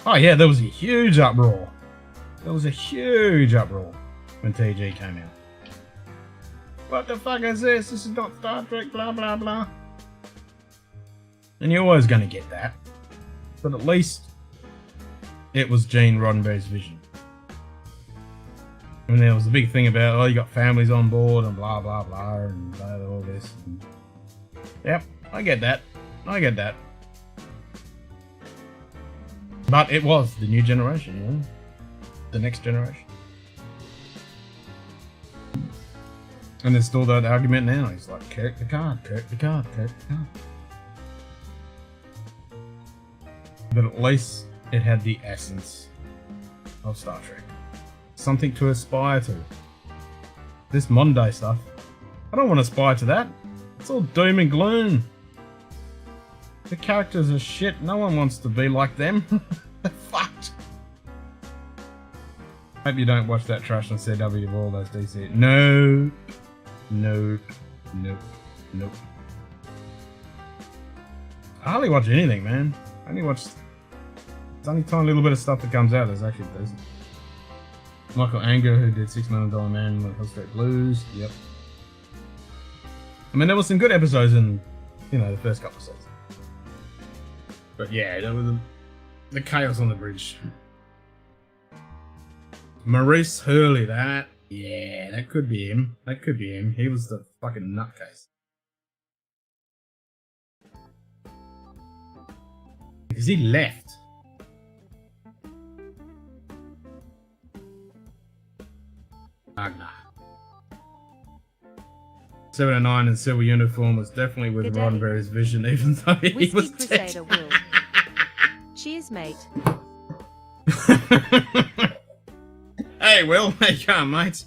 Oh yeah, there was a huge uproar. There was a huge uproar when TNG came out. What the fuck is this? This is not Star Trek, blah blah blah. And you're always going to get that. But at least it was Gene Roddenberry's vision. And there was a big thing about, oh, you got families on board and blah blah blah and all this. And yep, I get that. I get that. But it was the new generation, you know? The next generation. And there's still that argument now. He's like, Kirk the card, Kirk the card, Kirk the card. But at least it had the essence of Star Trek. Something to aspire to. This modern day stuff, I don't want to aspire to that. It's all doom and gloom. The characters are shit. No one wants to be like them. They're fucked. Hope you don't watch that trash on CW of all those DC. No. Nope. Nope. Nope. I hardly watch anything, man. I only watch... It's only tiny little bit of stuff that comes out that's actually decent. Michael Anger, who did $6 Million Man with Hill Street Blues. Yep. I mean, there was some good episodes in, you know, the first couple of seasons. But yeah, there was the chaos on the bridge. Maurice Hurley, that... Yeah, that could be him. That could be him. He was the fucking nutcase. Because he left. Wagner. 709 in silver uniform was definitely with Good day. Roddenberry's vision, even though he Whiskey was Crusader dead. Will. Cheers, mate. Hey, Will, how you going, mate?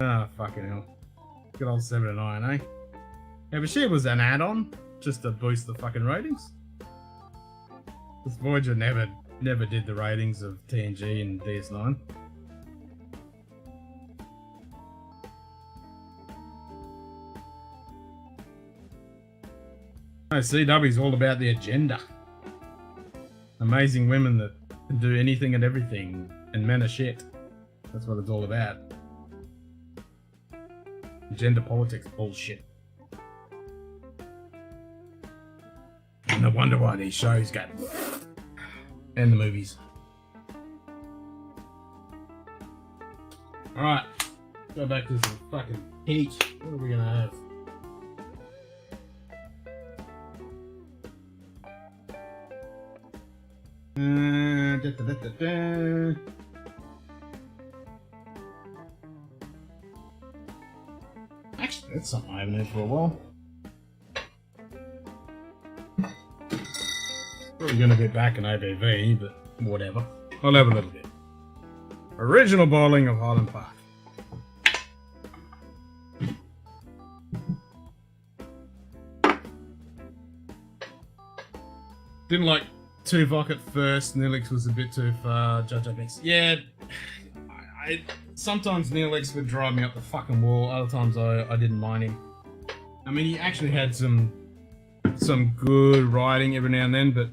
Ah, fucking hell. Good old 709, eh? Yeah, but she was an add-on, just to boost the fucking ratings. This Voyager never did the ratings of TNG and DS9. No, CW's all about the agenda. Amazing women that can do anything and everything, and men are shit. That's what it's all about. Gender politics bullshit. And no wonder why these shows go... And the movies. Alright. Go back to some fucking heat. What are we gonna have? Actually, that's something I haven't had for a while. Probably going to be back in ABV, but whatever. I'll have a little bit. Original bottling of Highland Park. Didn't like Tuvok at first. Neelix was a bit too far. Judge Apex. Yeah, sometimes Neelix would drive me up the fucking wall. Other times I didn't mind him. I mean, he actually had some good writing every now and then, but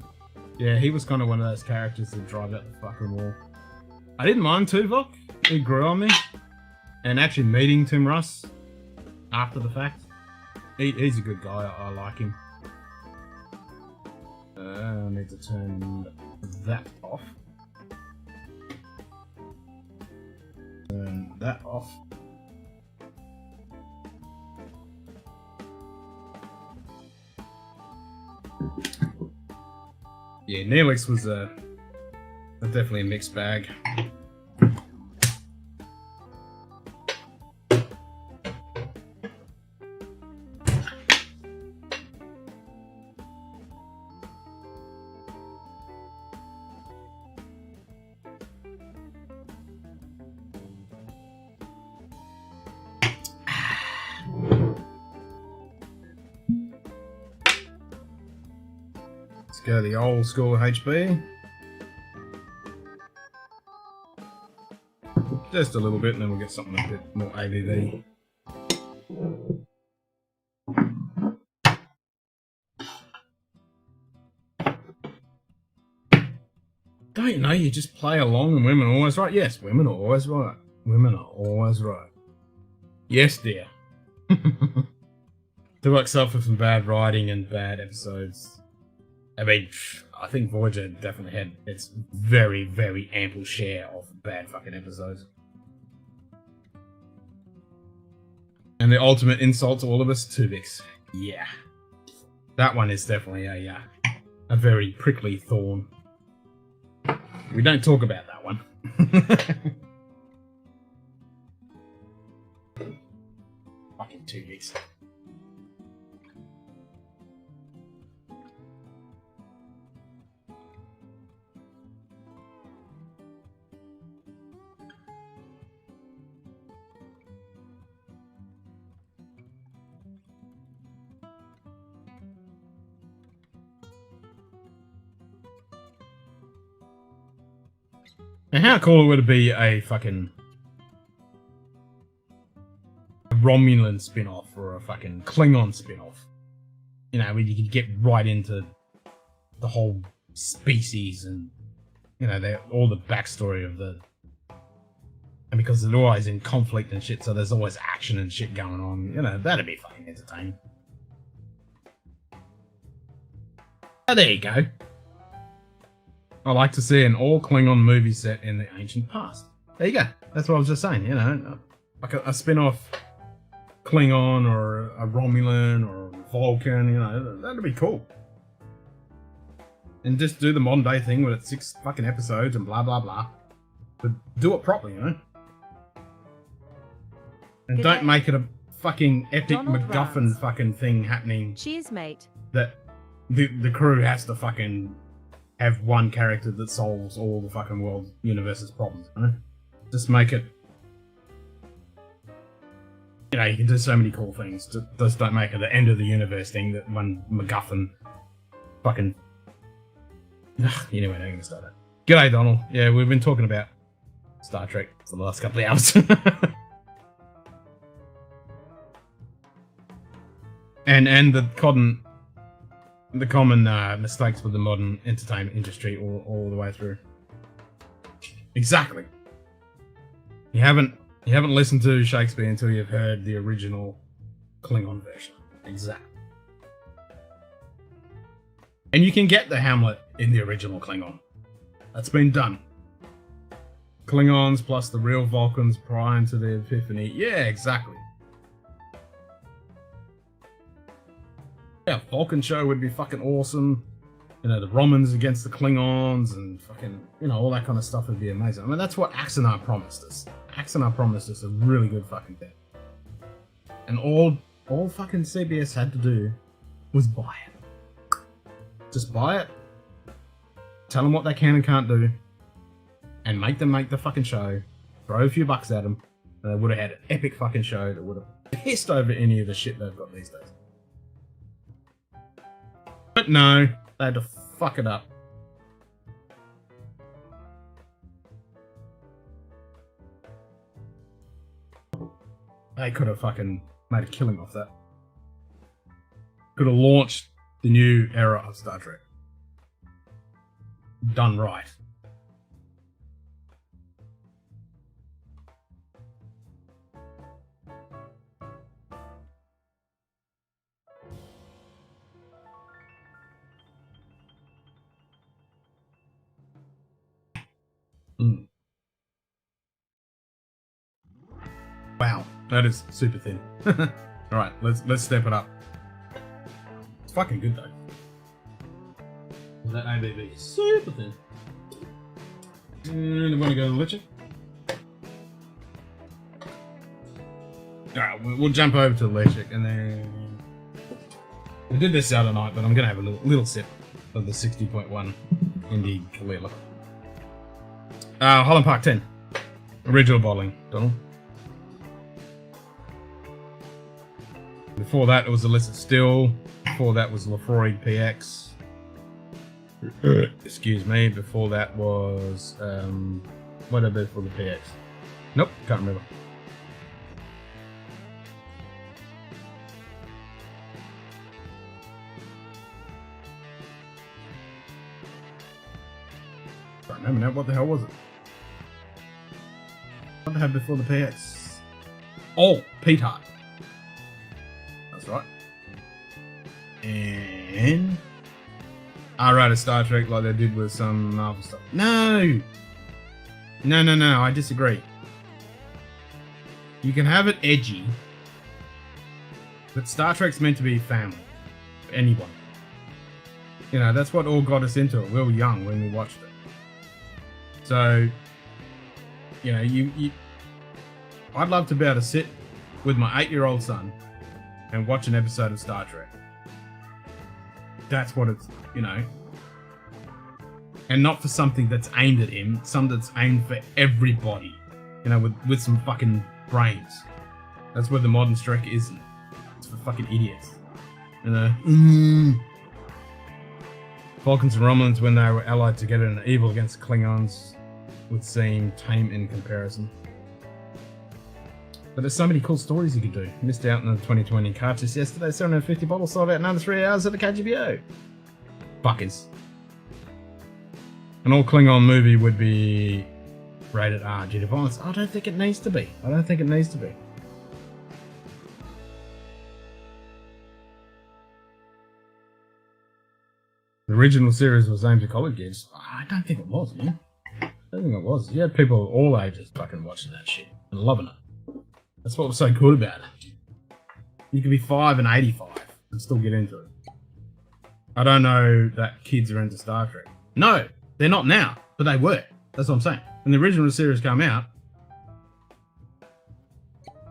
yeah, he was kind of one of those characters that drive up the fucking wall. I didn't mind Tuvok. He grew on me. And actually meeting Tim Russ after the fact, he's a good guy. I like him. I need to turn that off. Turn that off. Yeah, Neelix was definitely a mixed bag. Go the old school HB. Just a little bit, and then we'll get something a bit more ABV. Don't you know, you just play along and women are always right? Yes, women are always right. Women are always right. Yes, dear. Tuvok suffered from bad writing and bad episodes. I mean, I think Voyager definitely had its very, very ample share of bad fucking episodes. And the ultimate insult to all of us, Tuvix. Yeah. That one is definitely a very prickly thorn. We don't talk about that one. 2 gigs. And how cool would it be a fucking Romulan spin-off or a fucking Klingon spin-off? You know, where you could get right into the whole species and, you know, all the backstory of the... And because they're always in conflict and shit, so there's always action and shit going on. You know, that'd be fucking entertaining. Oh, there you go. I like to see an all-Klingon movie set in the ancient past. There you go. That's what I was just saying, you know. Like a spin-off Klingon or a Romulan or a Vulcan, you know. That'd be cool. And just do the modern-day thing with its 6 fucking episodes and blah, blah, blah. But do it properly, you know. And don't make it a fucking epic Donald MacGuffin Drams. fucking thing happening Cheers, mate. that the crew has to fucking have one character that solves all the fucking world universe's problems, you know? Just make it... You know, you can do so many cool things. Just don't make it the end of the universe thing that one MacGuffin fucking... Anyway, I'm gonna start it. G'day, Donald. Yeah, we've been talking about Star Trek for the last couple of hours. and the common mistakes with the modern entertainment industry all the way through. Exactly. You haven't listened to Shakespeare until you've heard the original Klingon version. Exactly. And you can get the Hamlet in the original Klingon. That's been done. Klingons plus the real Vulcans prior to the Epiphany. Yeah, exactly. Yeah, Vulcan show would be fucking awesome. You know, the Romans against the Klingons and fucking, you know, all that kind of stuff would be amazing. I mean, that's what Axanar promised us. Axanar promised us a really good fucking thing. And all fucking CBS had to do was buy it. Just buy it. Tell them what they can and can't do. And make them make the fucking show. Throw a few bucks at them. And they would have had an epic fucking show that would have pissed over any of the shit they've got these days. But no, they had to fuck it up. They could have fucking made a killing off that. Could have launched the new era of Star Trek. Done right. Wow, that is super thin. Alright, let's step it up. It's fucking good though. That ABV is super thin. And I'm gonna go to Lich. Alright, we'll jump over to Lich and then... We did this the other night, but I'm gonna have a little sip of the 60.1 Indie Kalila. Holland Park 10. Original bottling, Donald. Before that, it was Illicit Still. Before that was Lafroig PX. Excuse me. Before that was... what did I do for the PX? Nope, can't remember. Can't remember now. What the hell was it? What did I have before the PX? Oh, Pete Hart. That's right. And I write a Star Trek like they did with some Marvel stuff. No, I disagree. You can have it edgy, but Star Trek's meant to be family for anyone. You know, that's what all got us into it. We were young when we watched it. So, you know, I'd love to be able to sit with my 8-year-old son and watch an episode of Star Trek. That's what it's, you know. And not for something that's aimed at him, something that's aimed for everybody. You know, with some fucking brains. That's where the modern Trek isn't. It's for fucking idiots. You know? Vulcans and Romulans, when they were allied together in evil against the Klingons, would seem tame in comparison. But there's so many cool stories you could do. Missed out on the 2020 cartridge yesterday. 750 bottles sold out in under 3 hours at the KGBO. Fuckers. An all Klingon movie would be rated R due to violence. I don't think it needs to be. I don't think it needs to be. The original series was aimed at college kids. I don't think it was, man. I don't think it was. You had people of all ages fucking watching that shit and loving it. That's what was so good about it. You could be 5 and 85 and still get into it. I don't know that kids are into Star Trek. No, they're not now, but they were. That's what I'm saying. When the original series came out,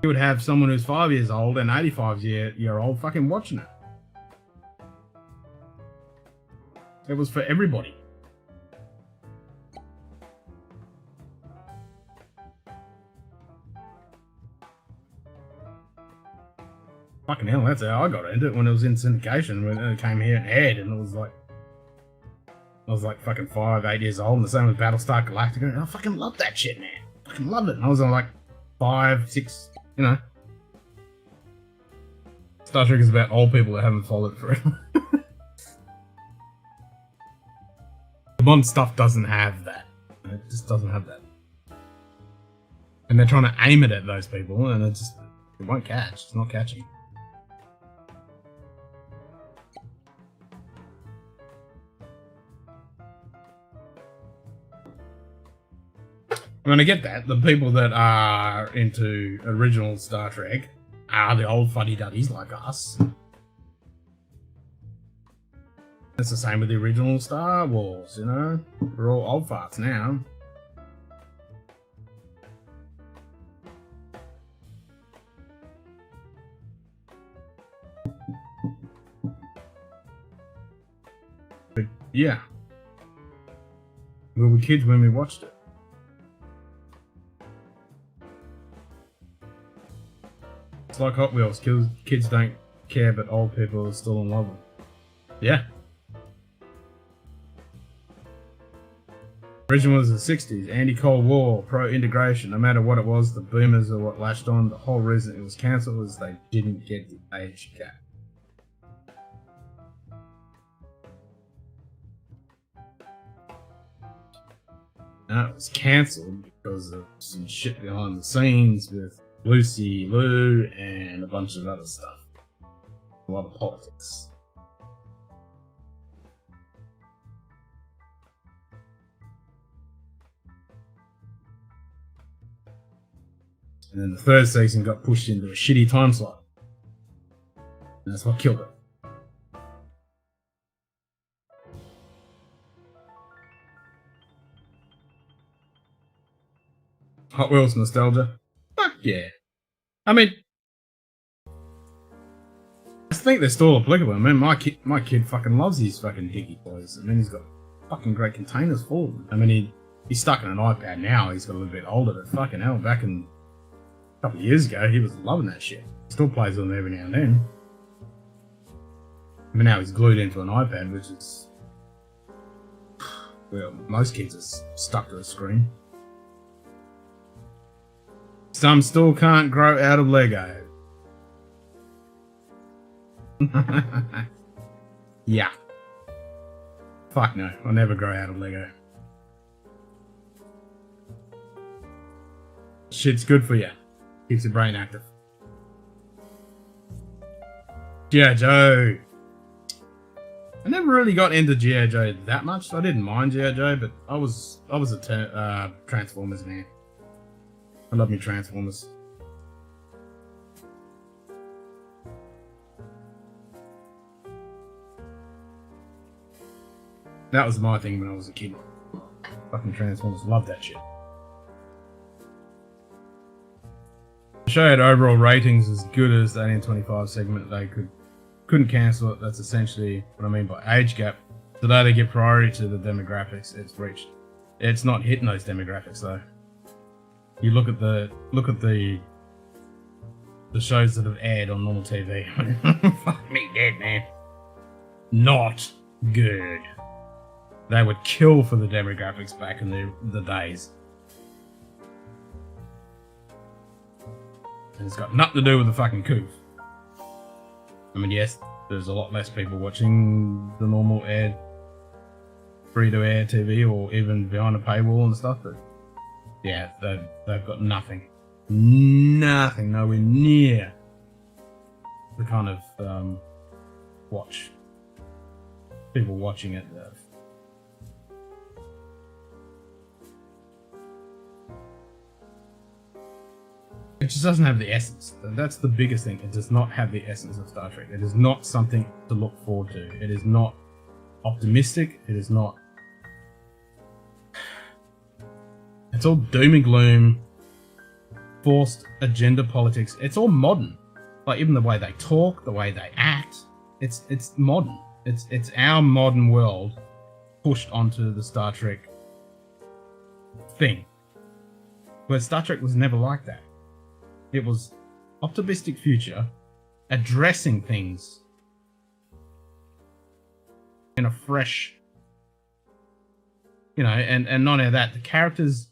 you would have someone who's 5 years old and 85-year-old fucking watching it. It was for everybody. Fucking hell, that's how I got into it when it was in syndication. When it came here and aired, and it was like, I was like fucking 5, 8 years old, and the same with Battlestar Galactica, and I fucking loved that shit, man. Fucking loved it. And I was like 5, 6, you know. Star Trek is about old people that haven't followed forever. The modern stuff doesn't have that. It just doesn't have that. And they're trying to aim it at those people, and it won't catch. It's not catching. I mean, I get that. The people that are into original Star Trek are the old fuddy-duddies like us. It's the same with the original Star Wars, you know? We're all old farts now. But, yeah. We were kids when we watched it. It's like Hot Wheels. Kids don't care, but old people are still in love with them. Yeah. Original was the 60s, anti-Cold War, pro-integration. No matter what it was, the boomers are what latched on. The whole reason it was cancelled was they didn't get the age gap. No, it was cancelled because of some shit behind the scenes with Lucy Liu and a bunch of other stuff. A lot of politics. And then the third season got pushed into a shitty time slot. And that's what killed it. Hot Wheels nostalgia? Fuck yeah. I mean, I think they're still applicable. I mean, my kid fucking loves his fucking Dicky toys. I mean, he's got fucking great containers full of them. I mean, he's stuck in an iPad now. He's got a little bit older, but fucking hell, back in a couple of years ago, he was loving that shit. Still plays with them every now and then. But now he's glued into an iPad, which is, well, most kids are stuck to a screen. Some still can't grow out of Lego. Yeah. Fuck no, I'll never grow out of Lego. Shit's good for you. Keeps your brain active. G.I. Joe. I never really got into G.I. Joe that much. I didn't mind G.I. Joe, but I was a Transformers man. I love me Transformers. That was my thing when I was a kid. Fucking Transformers, loved that shit. show had overall ratings as good as the 18-25 segment. They couldn't cancel it. That's essentially what I mean by age gap. Today they give priority to the demographics it's reached. It's not hitting those demographics though. You look at the shows that have aired on normal TV. Fuck me dead, man. Not good. They would kill for the demographics back in the days. And it's got nothing to do with the fucking coup. I mean, yes, there's a lot less people watching the normal free-to-air TV or even behind a paywall and stuff, but yeah, they've got nothing, nowhere near the kind of people watching it. It just doesn't have the essence. That's the biggest thing. It does not have the essence of Star Trek. It is not something to look forward to. It is not optimistic. It is not... It's all doom and gloom, forced agenda politics. It's all modern. Like, even the way they talk, the way they act, it's modern. It's our modern world pushed onto the Star Trek thing. But Star Trek was never like that. It was optimistic future, addressing things in a fresh, and not only that, the characters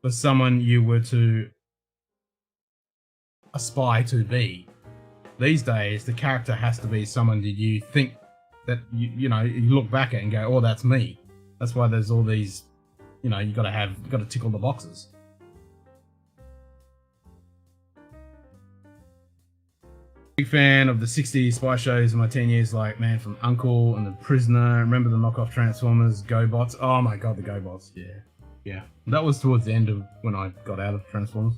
were someone you were to aspire to be. These days, the character has to be someone that you think that you look back at and go, oh, that's me. That's why there's all these, you got to tick all the boxes. Big fan of the 60s spy shows in my 10 years, like Man from U.N.C.L.E. and The Prisoner. Remember the knockoff Transformers, GoBots? Oh my god, the GoBots, yeah. That was towards the end of when I got out of Transformers.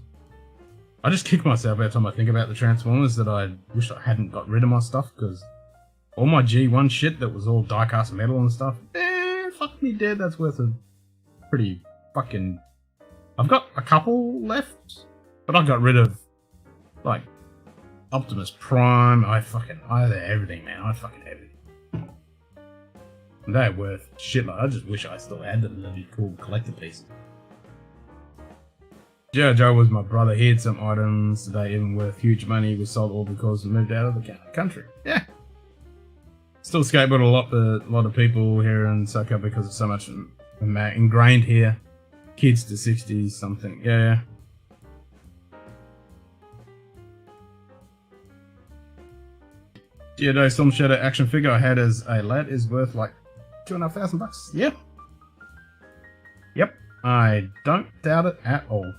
I just kick myself every time I think about the Transformers that I wish I hadn't got rid of my stuff, because all my G1 shit that was all die-cast metal and stuff, fuck me dead, that's worth a pretty fucking... I've got a couple left, but I got rid of, like, Optimus Prime. I had everything, man. I fucking everything. And they're worth shit. Like, I just wish I still had them. They'd be cool collector pieces. G.I. Joe was my brother. He had some items today even worth huge money. We sold all because we moved out of the country. Yeah. Still skateboard a lot of people here in SoCal because of so much ingrained here. Kids to 60s something. Yeah. G.I. Storm Shadow action figure I had as a lad is worth like $2,500. Yeah. Yep. I don't doubt it at all.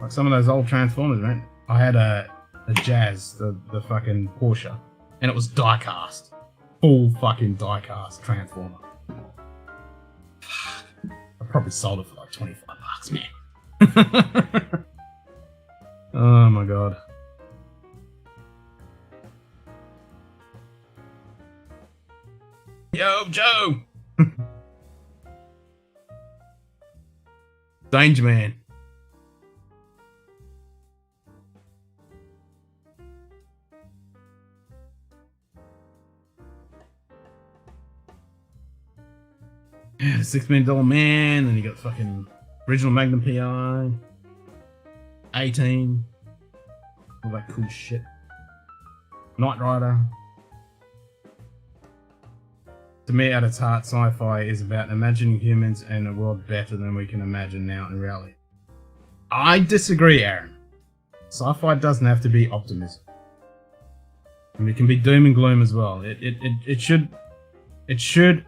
Like some of those old Transformers, man. I had a Jazz, the fucking Porsche, and it was die-cast. Full fucking die-cast Transformer. I probably sold it for like $25, man. Oh my god. Yo, Joe! Danger Man. Yeah, the $6 Million Man, and you got fucking original Magnum PI, 18, all that cool shit. Knight Rider. To me, at its heart, sci-fi is about imagining humans and a world better than we can imagine now in reality. I disagree, Aaron. Sci-fi doesn't have to be optimism. I mean, it can be doom and gloom as well. It should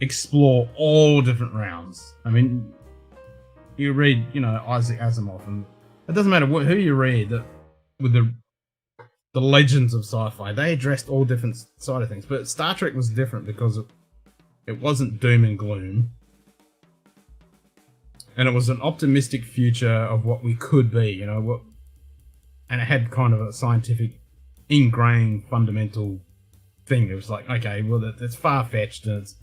explore all different realms. I mean, you read, Isaac Asimov, and it doesn't matter who you read that with the legends of sci-fi, they addressed all different side of things. But Star Trek was different because it wasn't doom and gloom. And it was an optimistic future of what we could be, and it had kind of a scientific, ingrained, fundamental thing. It was like, okay, well, it's far-fetched and it's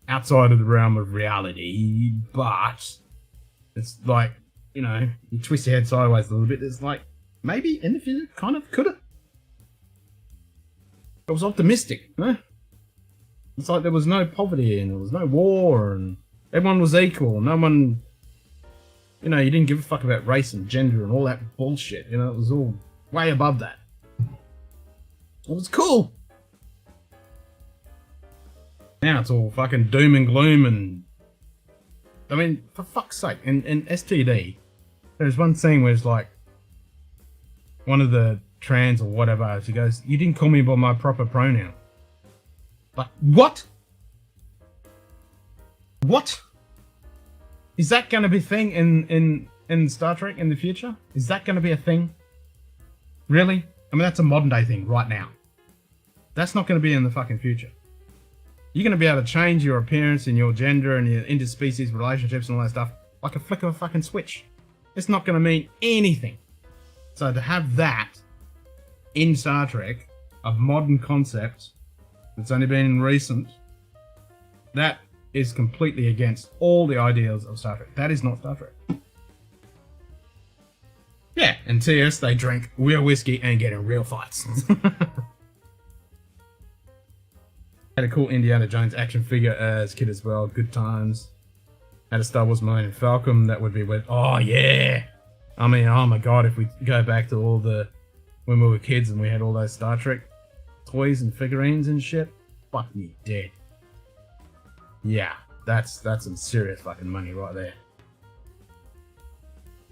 outside of the realm of reality, but it's like you know, you twist your head sideways a little bit. It's like, maybe in the future, kind of could have. It was optimistic, you know? It's like there was no poverty and there was no war and everyone was equal. No one, you know, you didn't give a fuck about race and gender and all that bullshit. You know, it was all way above that. It was cool. Now it's all fucking doom and gloom and... I mean, for fuck's sake, in STD, there's one scene where it's like, one of the trans or whatever, she goes, "You didn't call me by my proper pronoun." Like, what? What? Is that going to be a thing in Star Trek in the future? Is that going to be a thing? Really? I mean, that's a modern day thing right now. That's not going to be in the fucking future. You're going to be able to change your appearance and your gender and your interspecies relationships and all that stuff like a flick of a fucking switch. It's not going to mean anything. So to have that in Star Trek, a modern concept that's only been recent, that is completely against all the ideals of Star Trek. That is not Star Trek. Yeah, in TS they drink real whiskey and get in real fights. Had a cool Indiana Jones action figure as kid as well. Good times. Had a Star Wars Millennium Falcon. That would be with... Oh, yeah! I mean, oh my god, if we go back to all the... When we were kids and we had all those Star Trek toys and figurines and shit. Fuck me dead. Yeah, that's some serious fucking money right there.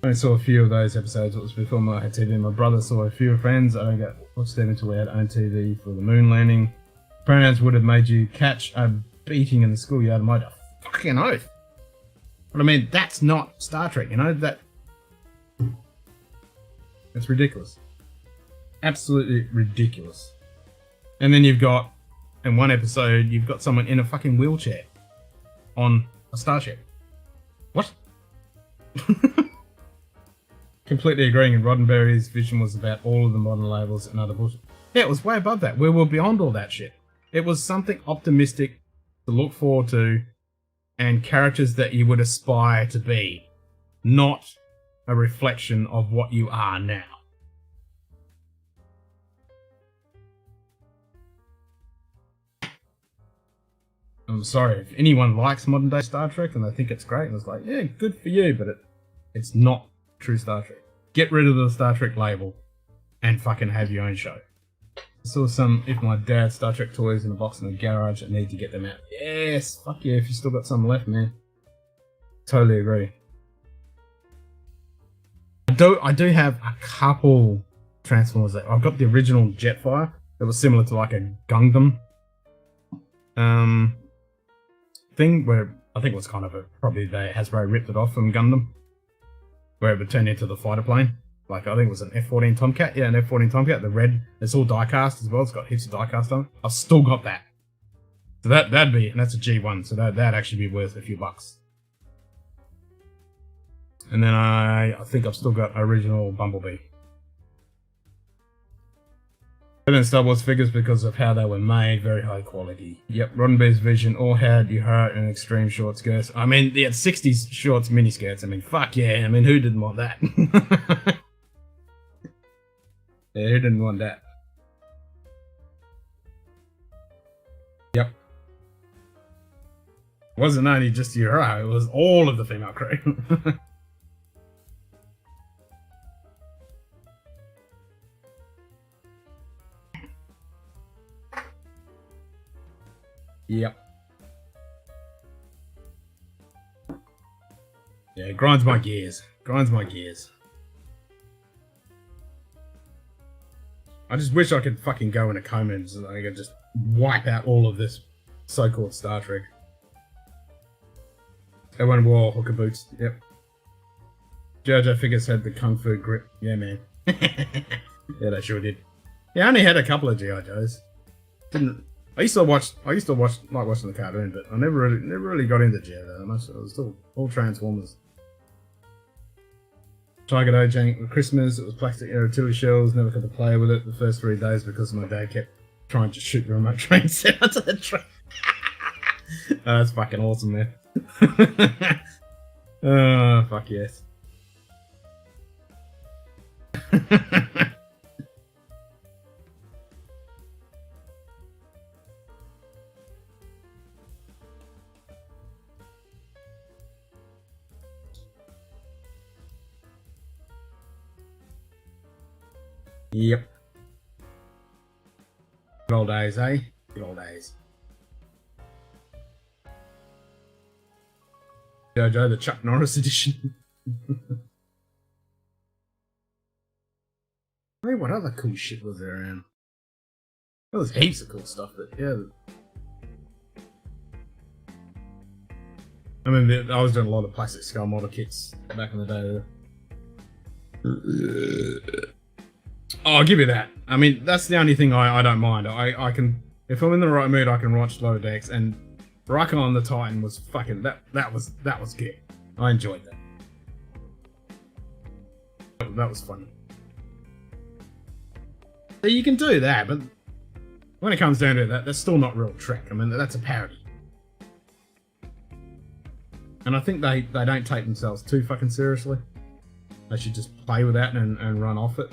I only saw a few of those episodes. It was before I had TV. My brother saw a few friends. I don't get watched them until we had own TV for the moon landing. Pronouns would have made you catch a beating in the schoolyard. Made a fucking oath. But I mean, that's not Star Trek, you know? It's ridiculous. Absolutely ridiculous. And then you've got, in one episode, you've got someone in a fucking wheelchair on a starship. What? Completely agreeing, and Roddenberry's vision was about all of the modern labels and other bullshit. Yeah, it was way above that. We were beyond all that shit. It was something optimistic to look forward to and characters that you would aspire to be, not a reflection of what you are now. I'm sorry, if anyone likes modern day Star Trek and they think it's great, and it's like, yeah, good for you, but it's not true Star Trek. Get rid of the Star Trek label and fucking have your own show. I saw some, if my dad's Star Trek toys in a box in the garage, I need to get them out. Yes, fuck yeah, if you still got some left, man. Totally agree. I do have a couple Transformers. I've got the original Jetfire that was similar to like a Gundam thing, where I think it was kind of probably Hasbro ripped it off from Gundam, where it would turn into the fighter plane. Like, I think it was an F-14 Tomcat. Yeah, an F-14 Tomcat. The red, it's all die-cast as well. It's got heaps of die-cast on it. I've still got that. So that'd be, and that's a G1, so that'd actually be worth a few bucks. And then I think I've still got original Bumblebee. And then Star Wars figures because of how they were made, very high quality. Yep, Roddenberry's vision all had you heart and extreme short skirts. I mean, they had 60s shorts, mini skirts. I mean, fuck yeah. I mean, who didn't want that? Yeah, who didn't want that? Yep. It wasn't only just your heart, it was all of the female crew. Yep. Yeah, it grinds my gears. Grinds my gears. I just wish I could fucking go in a coma and so I could just wipe out all of this so-called Star Trek. Everyone wore hooker boots. Yep. JoJo figures had the kung fu grip. Yeah, man. Yeah, they sure did. Yeah, I only had a couple of G.I. Joes. I used to watch like watching the cartoon, but I never really got into G.I. Joe that much. It was still all Transformers. Tiger Dojang for Christmas, it was plastic artillery shells, never got to play with it the first 3 days because my dad kept trying to shoot the remote train set onto the train. Oh, that's fucking awesome, man. Oh, fuck yes. Yep. Good old days, eh? Good old days. Jojo, the Chuck Norris edition. Hey, what other cool shit was there around? There was heaps of cool stuff, but yeah. I mean, I was doing a lot of plastic skull model kits back in the day. Oh, I'll give you that. I mean, that's the only thing I don't mind. I can, if I'm in the right mood, I can watch Lower Decks, and Rockin' on the Titan was fucking, that was good. I enjoyed that. That was funny. So you can do that, but when it comes down to it, that's still not real Trek. I mean, that's a parody. And I think they don't take themselves too fucking seriously. They should just play with that and run off it.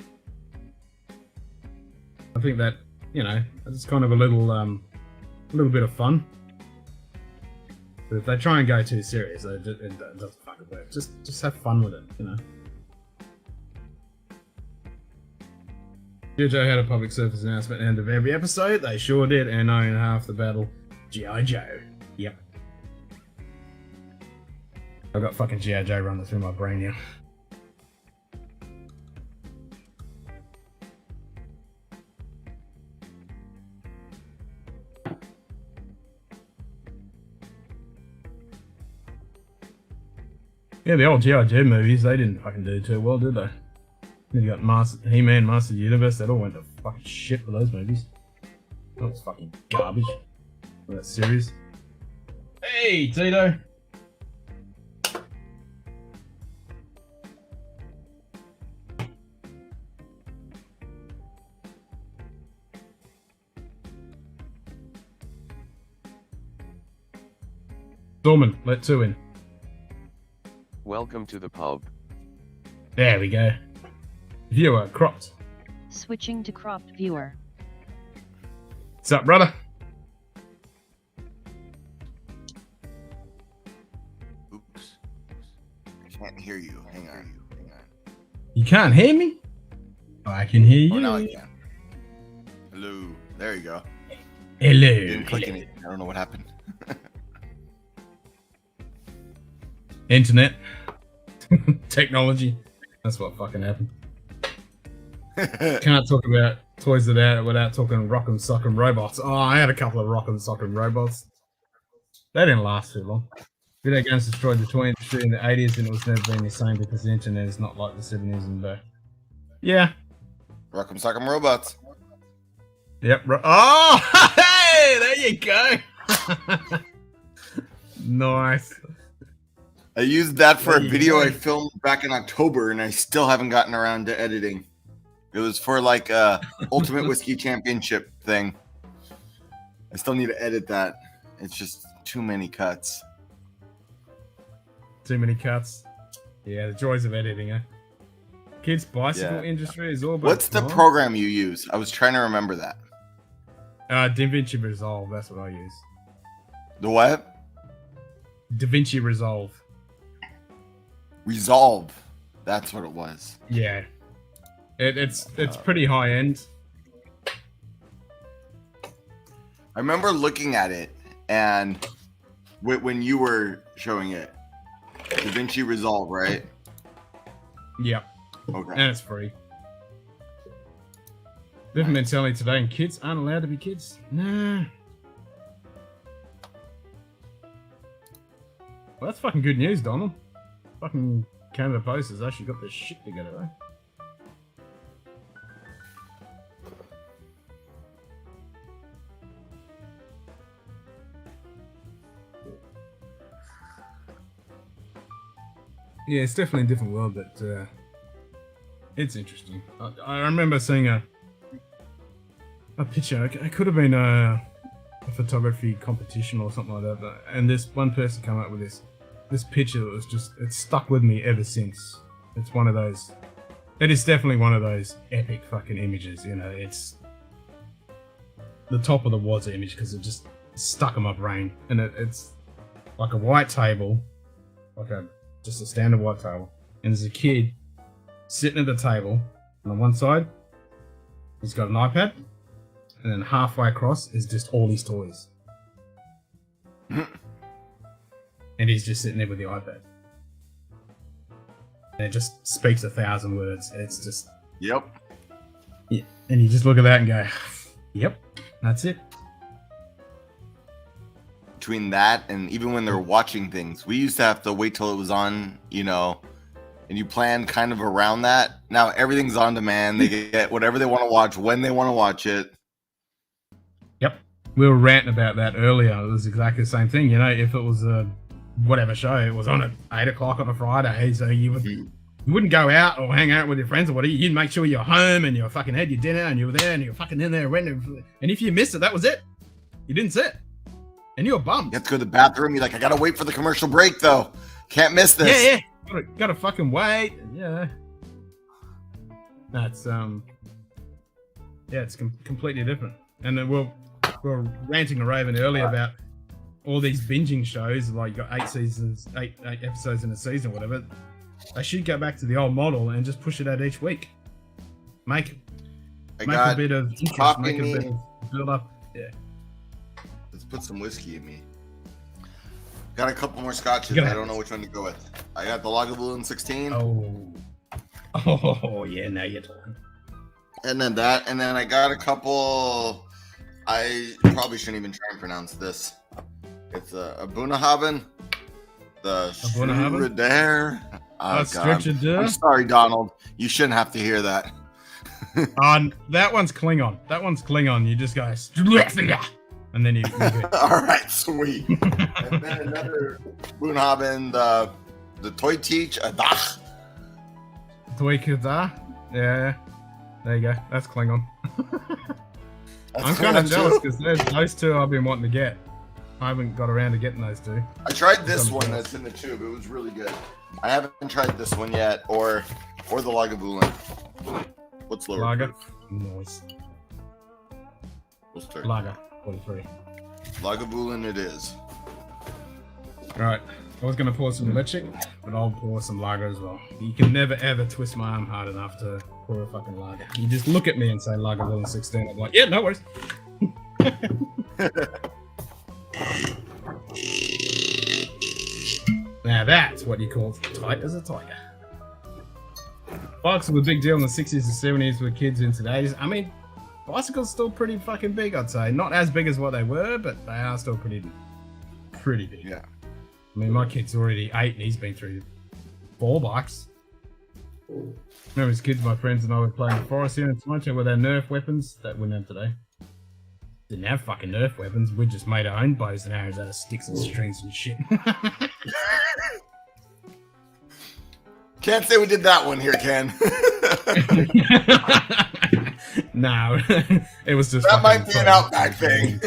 I think that, you know, it's kind of a little bit of fun. But if they try and go too serious, it doesn't fucking work. Just have fun with it, you know. JoJo had a public service announcement at the end of every episode. They sure did, and own half the battle. G.I. Joe. Yep. I've got fucking G.I. Joe running through my brain now. Yeah, the old G.I. Joe movies, they didn't fucking do too well, did they? You got He-Man, Master of the Universe, that all went to fucking shit for those movies. That was fucking garbage for that series. Hey, Tito! Dorman, let two in. Welcome to the pub. There we go. Viewer cropped. Switching to cropped viewer. What's up, brother? Oops. I can't hear you. Hang on. You can't hear me? Oh, I can hear you. Oh, now I can. Hello. There you go. Hello. Didn't click anything. I don't know what happened. Internet. Technology. That's what fucking happened. Can't talk about toys without talking rock'em sock'em robots. Oh, I had a couple of rock'em sock'em robots. They didn't last too long. Video games destroyed the toy industry in the 80s, and it was never been the same because the internet is not like the 70s and the... Yeah. Rock'em sock'em robots. Yep. Oh, hey, there you go. Nice. I used that for a video I filmed back in October, and I still haven't gotten around to editing. It was for like a Ultimate Whiskey Championship thing. I still need to edit that. It's just too many cuts. Too many cuts. Yeah, the joys of editing, eh? Kids' bicycle industry is all about... What's the program you use? I was trying to remember that. DaVinci Resolve, that's what I use. The what? DaVinci Resolve. Resolve. That's what it was. Yeah. It's pretty high end. I remember looking at it, and when you were showing it, DaVinci Resolve, right? Yep. Okay. And it's free. Different mentality today, and kids aren't allowed to be kids. Nah. Well, that's fucking good news, Donald. Fucking Canada Post has actually got their shit together, eh? Yeah, it's definitely a different world, but it's interesting. I remember seeing a picture. It could have been a photography competition or something like that, but, and this one person came up with this picture that was just, it's stuck with me ever since. It's one of those It is definitely one of those epic fucking images, you know. It's the top of the Wazza image because it just stuck in my brain. And it's like a white table, just a standard white table. And there's a kid sitting at the table. And on one side, he's got an iPad. And then halfway across is just all his toys. And he's just sitting there with the iPad. And it just speaks 1,000 words. It's just... Yep. Yeah. And you just look at that and go, yep, that's it. Between that and even when they're watching things, we used to have to wait till it was on, you know, and you plan kind of around that. Now everything's on demand. They get whatever they want to watch when they want to watch it. Yep. We were ranting about that earlier. It was exactly the same thing. You know, if it was a whatever show, it was on at 8 o'clock on a Friday, so you wouldn't go out or hang out with your friends or whatever. You'd make sure you're home and you fucking had your dinner and you were there and you were fucking in there and if you missed it, that was it. You didn't see it. And you were bummed. You have to go to the bathroom. You're like, I gotta wait for the commercial break though. Can't miss this. Yeah. Gotta fucking wait. Yeah. That's it's completely different. And then we were ranting and raving earlier about all these binging shows, like you got 8 episodes in a season, whatever. They should go back to the old model and just push it out each week. Make a bit of interest, make a bit of build up. Yeah. Let's put some whiskey in me. Got a couple more scotches. I don't know which one to go with. I got the Lagavulin 16. Oh yeah, now you're talking. And then that, and then I got a couple. I probably shouldn't even try and pronounce this. It's a Bunahaben. The Schroeder. Oh, God. I'm sorry, Donald. You shouldn't have to hear that. That one's Klingon. You just go, and then you all right, sweet. And then another Bunahaben, the Toy Teach Adach. Toy Kadach? Yeah. There you go. That's Klingon. I'm kind of jealous because those two I've been wanting to get. I haven't got around to getting those two. I tried this one that's in the tube. It was really good. I haven't tried this one yet, or the Lagavulin. What's lower? Lager. Nice. We'll start. Lager. 43. Lagavulin it is. Alright. I was going to pour some leche, but I'll pour some lager as well. You can never ever twist my arm hard enough to pour a fucking lager. You just look at me and say Lagavulin 16. I'm like, yeah, no worries. Now that's what you call tight as a tiger. Bikes were a big deal in the 60s and 70s with kids in today's. I mean, bicycles still pretty fucking big, I'd say. Not as big as what they were, but they are still pretty big. Yeah. I mean, my kid's already 8 and he's been through 4 bikes. Remember as kids, my friends and I were playing the forest here in Toronto with our Nerf weapons that we didn't have today. Didn't have fucking Nerf weapons. We just made our own bows and arrows out of sticks and strings and shit. Can't say we did that one here, Ken. No, it was just... That might be an Outback thing.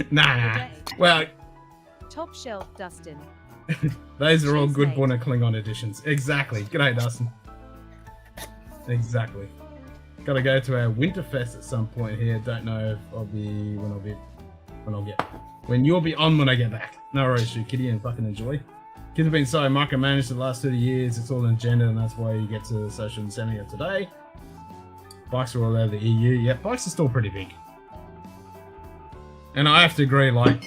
Nah. Well... Top shelf, Dustin. Those are all good Born Klingon editions. Exactly. G'day, Dustin. Exactly. Gotta go to our Winterfest at some point here. Don't know if I'll be when you'll be on when I get back. No worries, shoot kitty and fucking enjoy. Kids have been so micromanaged the last 30 years. It's all agenda, and that's why you get to the social insanity of today. Bikes are all over the EU. Yeah, bikes are still pretty big. And I have to agree, like,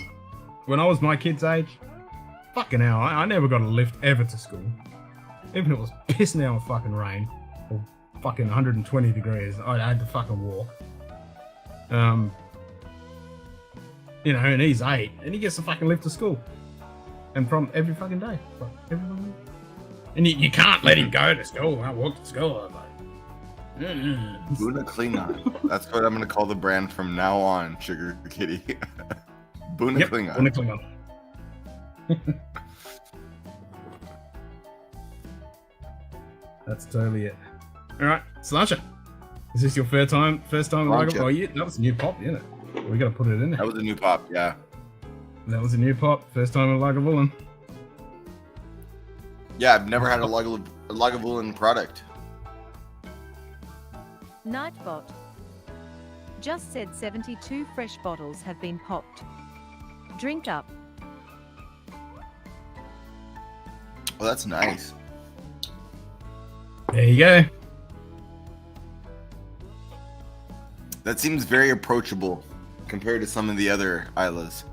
when I was my kid's age, fucking hell, I never got a lift ever to school. Even if it was pissing down with fucking rain, or fucking 120 degrees, I had to fucking walk. You know, and he's 8, and he gets a fucking lift to school. And from every fucking day. And you can't let him go to school. I walk to school. I'm like, Buna Klingon. That's what I'm going to call the brand from now on, Sugar Kitty. Buna Klingon. Buna Klingon. That's totally it. Alright, Slasher. Is this your first time in Lager? Oh, yeah, that was a new pop, isn't it? We got to put it in there. That was a new pop, yeah. That was a new pop. First time in Lagavulin. Yeah, I've never had a Lagavulin Lagavulin product. Nightbot. Just said 72 fresh bottles have been popped. Drink up. Well, that's nice. There you go. That seems very approachable compared to some of the other Islas.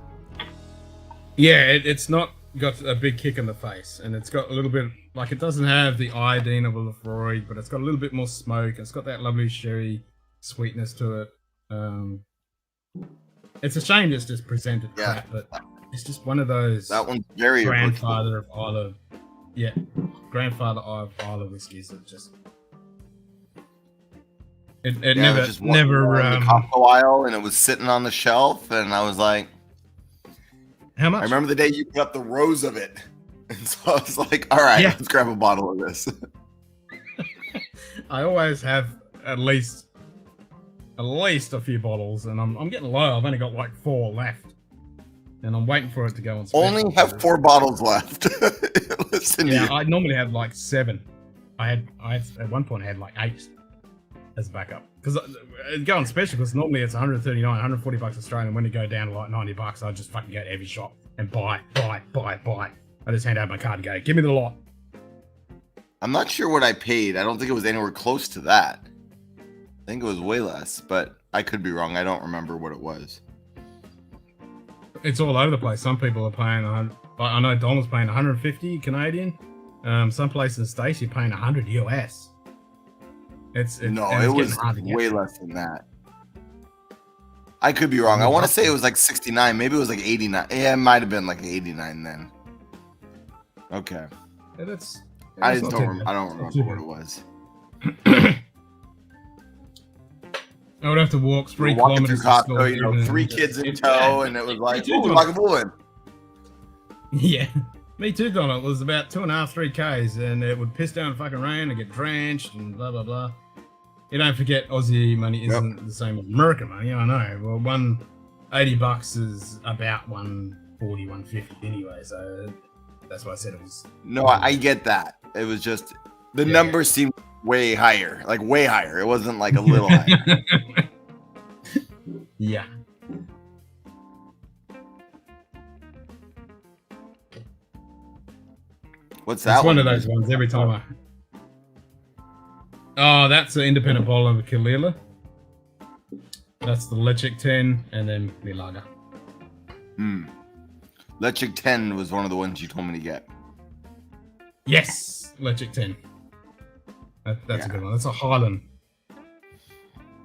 Yeah, it's not got a big kick in the face, and it's got a little bit, like, it doesn't have the iodine of a Lefroy, but it's got a little bit more smoke. It's got that lovely sherry sweetness to it. It's a shame it's just presented crap, but it's just one of those. That one's very grandfather of Isla. Yeah, grandfather of Isla whiskeys. It just. It never in the Costco aisle, and it was sitting on the shelf, and I was like, how much? I remember the day you put up the rows of it, and so I was like, all right, let's grab a bottle of this. I always have at least a few bottles, and I'm getting low. I've only got like 4 left, and I'm waiting for it to go on special. Only have 4 bottles left. Listen, yeah, I normally have like 7. I had at one point I had like 8 as a backup, because it go on special because normally it's 139, 140 bucks Australian. When it go down to like 90 bucks, I just fucking go to every shop and buy. I just hand out my card and go, give me the lot. I'm not sure what I paid. I don't think it was anywhere close to that. I think it was way less, but I could be wrong. I don't remember what it was. It's all over the place. Some people are paying, I know Don was paying 150 Canadian. Some places in the States you're paying 100 US. It was way less than that. I could be wrong. I want to say it was like 69. Maybe it was like 89. Yeah, it might have been like 89 then. Okay. Yeah, I don't remember what it was. I would have to walk 3 kilometers. Through Costco, 3 kids in tow, and it was like, ooh, like a bullet. Yeah. Me too, Donald. It was about 2.5, 3 Ks, and it would piss down fucking rain and get drenched and blah, blah, blah. You don't forget Aussie money isn't the same as American money, I know. Well, $80 is about 140, 150 anyway, so that's why I said it was... No, I get that. It was just... The numbers seemed way higher. Like, way higher. It wasn't like a little higher. Yeah. What's that? It's one of those ones every time Oh, that's an independent bottle of Kalila. That's the Lechik 10 and then the lager. Lechik 10 was one of the ones you told me to get. Yes, Lechik 10. That's a good one. That's a Highland.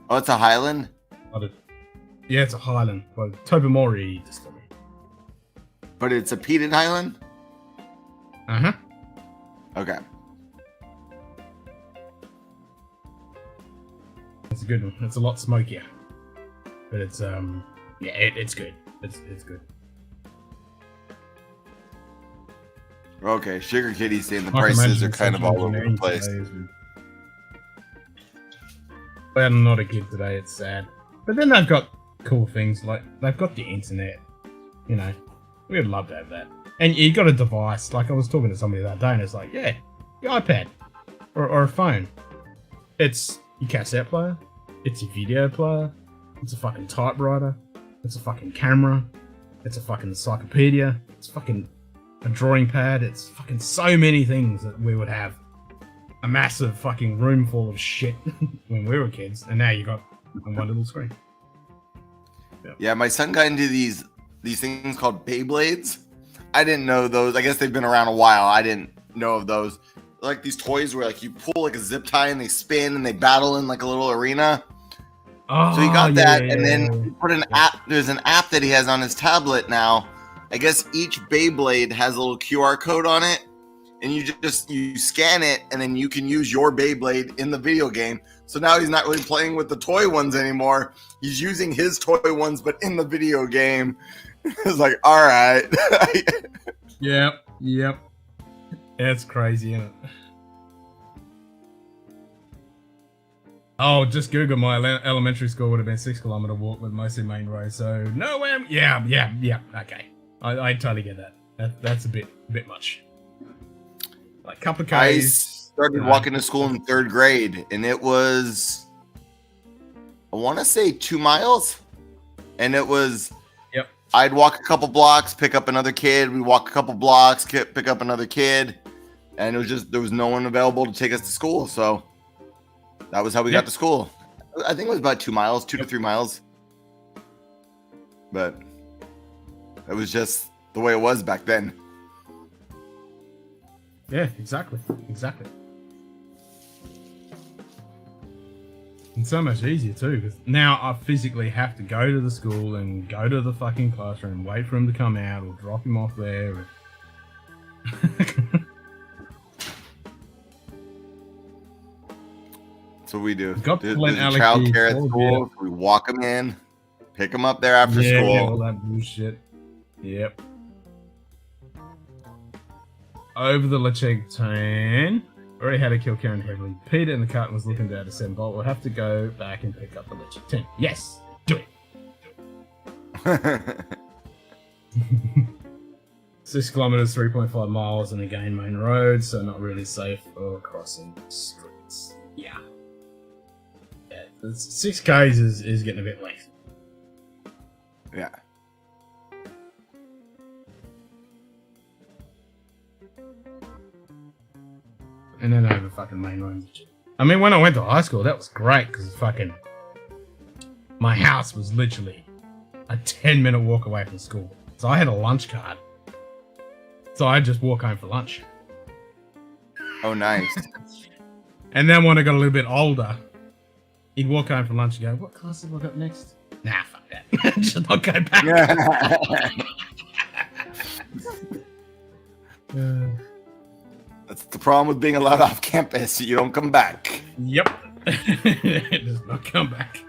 Oh, it's a Highland? Yeah, it's a Highland. Well, Tobermory distillery. But it's a peated Highland? Uh-huh. Okay. It's a good one. It's a lot smokier. But it's it's good. It's good. Okay, Sugar Kitty's saying the prices are kind of all over the place. But I'm not a kid today, it's sad. But then they've got cool things, like they've got the internet. You know, we would love to have that. And you got a device, like I was talking to somebody that day, and it's like, yeah, your iPad or a phone. It's your cassette player, it's your video player, it's a fucking typewriter, it's a fucking camera, it's a fucking encyclopedia, it's fucking a drawing pad, it's fucking so many things that we would have a massive fucking room full of shit when we were kids, and now you got on one little screen. Yep. Yeah, my son got into these things called Beyblades. I didn't know those. I guess they've been around a while. I didn't know of those. They're like these toys where like you pull like a zip tie and they spin and they battle in like a little arena. Oh, so he got that, and then he put an app. There's an app that he has on his tablet now. I guess each Beyblade has a little QR code on it, and you scan it, and then you can use your Beyblade in the video game. So now he's not really playing with the toy ones anymore. He's using his toy ones, but in the video game. It's like, all right. Yep. It's crazy, isn't it? Oh, just Google my elementary school would have been 6-kilometer walk with mostly main road. So no way. Yeah. Okay, I totally get that. That's a bit much. Like couple of Ks. started walking to school in 3rd grade, and it was, I want to say 2 miles, and it was. Yep. I'd walk a couple blocks, pick up another kid. We walk a couple blocks, pick up another kid, and it was just there was no one available to take us to school, so that was how we got to school. I think it was about 2 miles, 2 to 3 miles, but it was just the way it was back then. Yeah, exactly. It's so much easier too, because now I physically have to go to the school and go to the fucking classroom, wait for him to come out, or drop him off there. That's what we do. Got There's Glen Alex childcare at before, school. We walk them in, pick them up there after school. All that bullshit. Yep. Over the Lecheg turn. Already had to kill Karen Headley. Peter in the cart was looking down to 7 volt. We'll have to go back and pick up the Lecheg 10. Yes! Do it! 6 kilometers, 3.5 miles, and again main road, so not really safe for crossing streets. Yeah. Yeah, 6 Ks is getting a bit late. Yeah. And then over fucking main road. I mean, when I went to high school, that was great, because fucking my house was literally a 10-minute walk away from school. So I had a lunch card. So I'd just walk home for lunch. Oh, nice. And then when I got a little bit older, he'd walk home for lunch and go, what class have I got next? Nah, fuck that. Just not go back. That's the problem with being allowed off campus. You don't come back. Yep. Just not come back.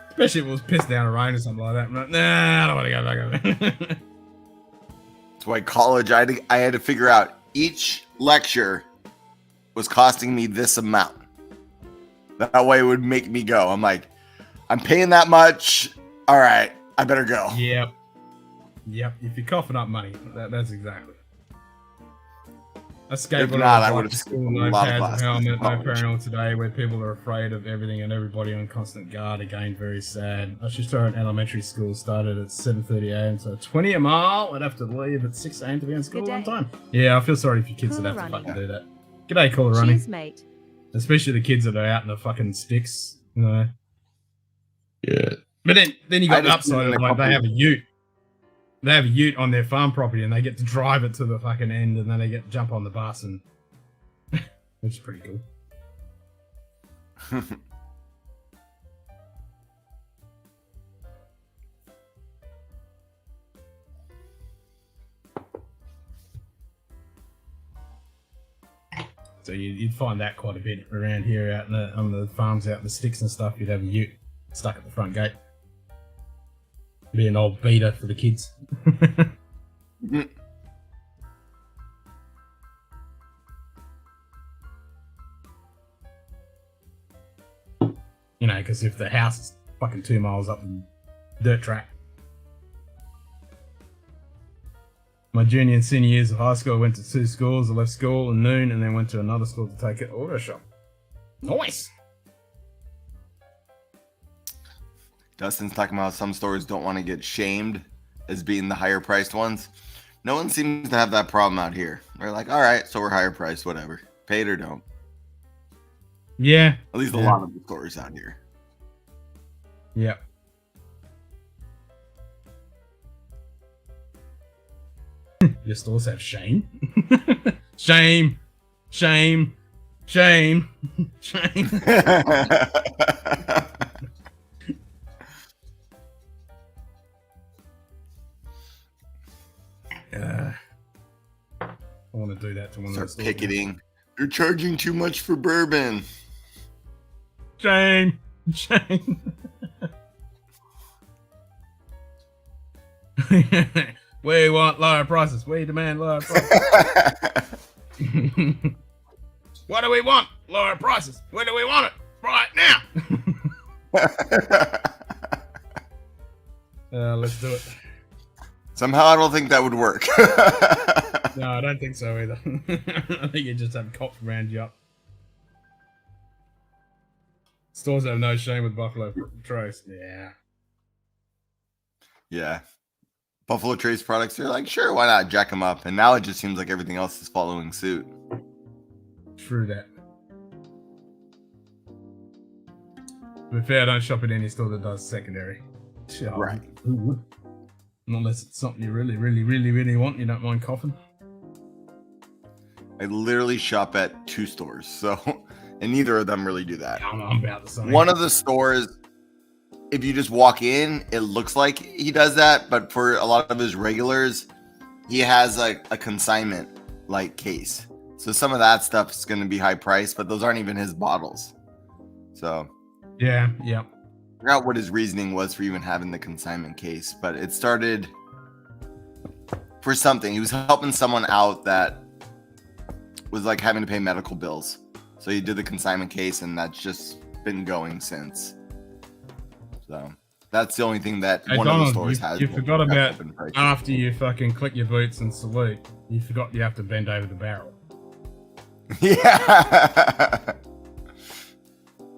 Especially if it was pissed down or rain or something like that. I'm like, nah, I don't want to go back. That's why college, I had to figure out each lecture was costing me this amount. That way it would make me go. I'm like, I'm paying that much. All right, I better go. Yep. If you're coughing up money, that's exactly. A skateboarder, If not, I would have school, no pads, helmet, no parental today, where people are afraid of everything and everybody on constant guard. Again, very sad. I should start an elementary school. Started at 7:30 a.m. So 20 a mile. I'd have to leave at 6 a.m. to be in school on time. Yeah, I feel sorry for kids that have to fucking do that. G'day, Cooler Running. Cheers, mate. Especially the kids that are out in the fucking sticks. You know. Yeah. But then you got the upside of like they have a ute. They have a ute on their farm property and they get to drive it to the fucking end and then they get to jump on the bus and which is pretty cool. So you'd find that quite a bit around here out on the farms out in the sticks and stuff. You'd have a ute stuck at the front gate. Be an old beater for the kids. You know, because if the house is fucking 2 miles up the dirt track. My junior and senior years of high school, I went to 2 schools. I left school at noon and then went to another school to take an auto shop. Nice! Dustin's talking about some stores don't want to get shamed as being the higher priced ones. No one seems to have that problem out here. They're like, all right, so we're higher priced, whatever. Pay it or don't. Yeah. At least a lot of the stores out here. Yep. Your stores have shame? Shame. Shame. Shame. Shame. I want to do that to one of those. Start picketing. You're charging too much for bourbon. Shame. Shame. We want lower prices. We demand lower prices. What do we want? Lower prices. Where do we want it? Right now. Let's do it. Somehow I don't think that would work. No, I don't think so either. I think you just have cops round you up. Stores have no shame with Buffalo Trace. Yeah. Yeah. Buffalo Trace products, they're like, sure, why not jack them up? And now it just seems like everything else is following suit. True that. To be fair, I don't shop at any store that does secondary. Shit, Right. Who would? Unless it's something you really, really, really, really want, you don't mind coughing. I literally shop at 2 stores, so and neither of them really do that. I'm about the same. One of the stores, if you just walk in, it looks like he does that, but for a lot of his regulars, he has like a consignment like case. So some of that stuff is going to be high priced, but those aren't even his bottles. So yeah. I forgot what his reasoning was for even having the consignment case, but it started for something. He was helping someone out that was like having to pay medical bills. So he did the consignment case, and that's just been going since. So that's the only thing that Hey, one Donald, of the stores has. You forgot about after you fucking click your boots and salute, you forgot you have to bend over the barrel. Yeah.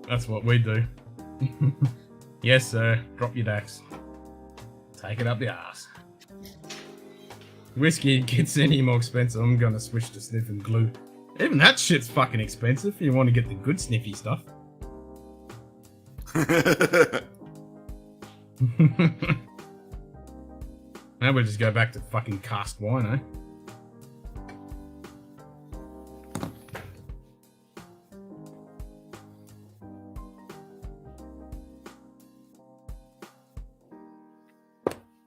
That's what we do. Yes, sir. Drop your dax. Take it up the ass. Whiskey gets any more expensive. I'm gonna switch to sniff and glue. Even that shit's fucking expensive if you want to get the good sniffy stuff. Now we'll just go back to fucking cask wine, eh?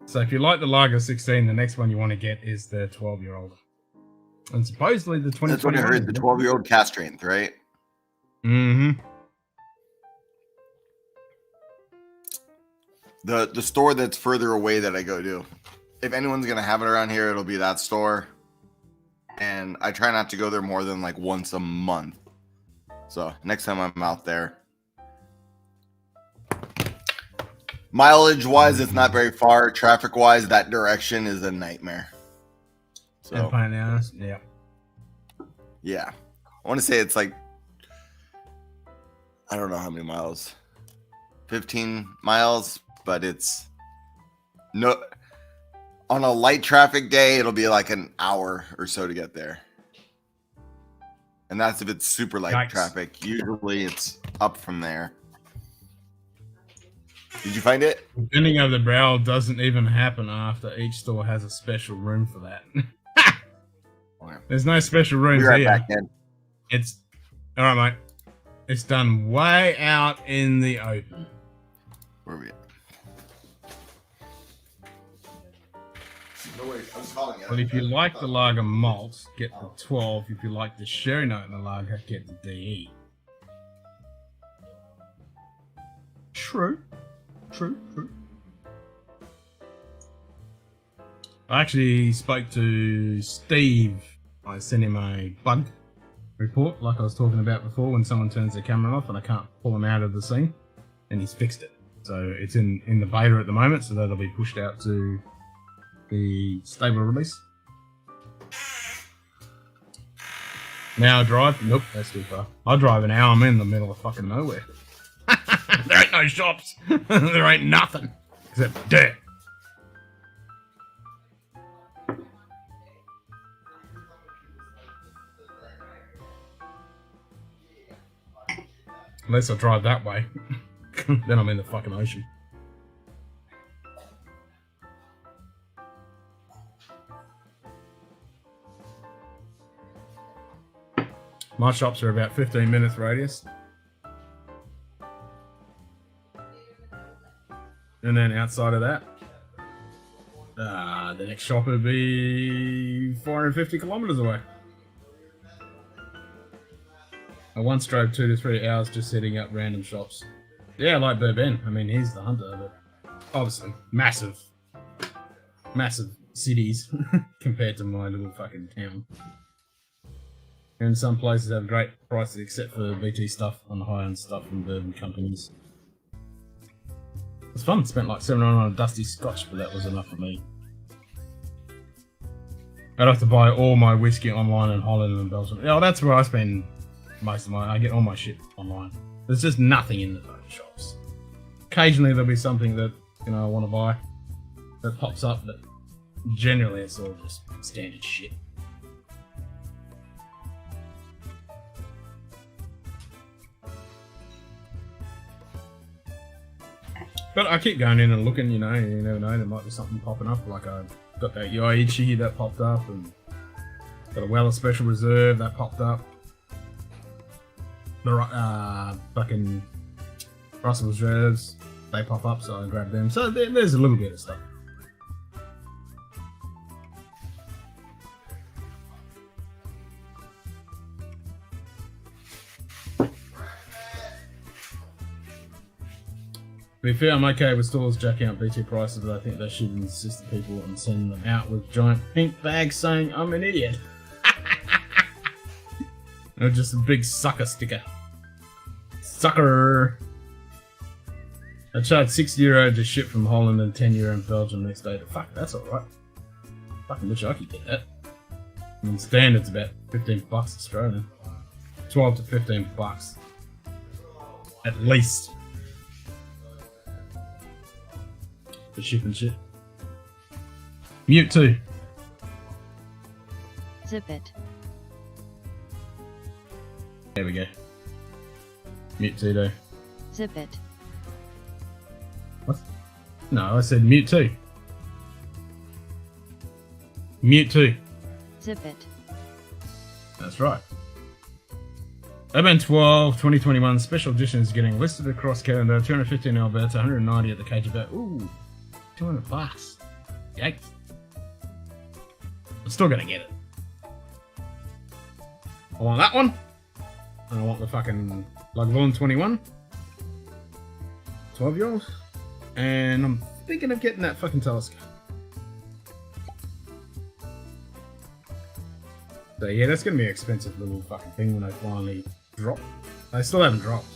So if you like the Lager 16, the next one you want to get is the 12-year-old. And supposedly the 20. That's what I heard, the 12-year-old cast strength, right? Mm-hmm. The store that's further away that I go to. If anyone's going to have it around here, it'll be that store. And I try not to go there more than like once a month. So next time I'm out there. Mileage-wise, it's not very far. Traffic-wise, that direction is a nightmare. So, Yeah. yeah. I want to say it's like, I don't know how many miles. 15 miles, but it's no. On a light traffic day, it'll be like an hour or so to get there. And that's if it's super light traffic. Usually it's up from there. Did you find it? Bending over the barrel doesn't even happen after each store has a special room for that. There's no special rooms right here. back in. It's all right, mate. It's done way out in the open. Where are we at? No worries, I'm calling it. But if you like the lager malt, get the 12. If you like the sherry note in the lager, get the DE. True. I actually spoke to Steve. I sent him a bug report, like I was talking about before, when someone turns their camera off and I can't pull them out of the scene, and he's fixed it. So it's in the beta at the moment, so that'll be pushed out to the stable release. Now I drive? Nope, that's too far. I drive an hour, I'm in the middle of fucking nowhere. There ain't no shops. There ain't nothing except dirt. Unless I drive that way. Then I'm in the fucking ocean. My shops are about 15 minutes radius. And then outside of that, the next shop would be 450 kilometers away. I once drove 2 to 3 hours just setting up random shops. Yeah, like Bourbon. I mean, he's the hunter, but obviously massive cities compared to my little fucking town. And some places have great prices except for BT stuff on the high-end stuff from bourbon companies. It was fun. Spent like $7 on a dusty Scotch, but that was enough for me. I'd have to buy all my whiskey online in Holland and Belgium. Yeah, that's where I spend most of I get all my shit online. There's just nothing in the fucking shops. Occasionally there'll be something that, you know, I want to buy that pops up, but generally it's all just standard shit. But I keep going in and looking, you know, you never know, there might be something popping up, like I got that Yoichi that popped up, and got a Weller Special Reserve that popped up. The fucking Russell Reserves, they pop up, so I grab them. So there's a little bit of stuff. To be fair, I'm okay with stores jacking up BT prices, but I think they should insist that people and send them out with giant pink bags saying I'm an idiot. Or just a big sucker sticker. Sucker! I charged €6 to ship from Holland and €10 in Belgium next day. Fuck, that's alright. Fucking wish I could get that. I mean, standard's about $15 Australian. 12 to $15. At least. For shipping shit. Mute 2. Zip it. There we go. Mute 2 though. Zip it. What? No, I said mute 2. Mute 2. Zip it. That's right. Urban 12 2021 special edition is getting listed across Canada. 215 in Alberta, 190 at the KGB. Ooh, $200. Yikes. I'm still gonna get it. I want that one. And I want the fucking Lagavulin 21. 12-year-old. And I'm thinking of getting that fucking telescope. So yeah, that's gonna be an expensive little fucking thing when I finally drop. I still haven't dropped.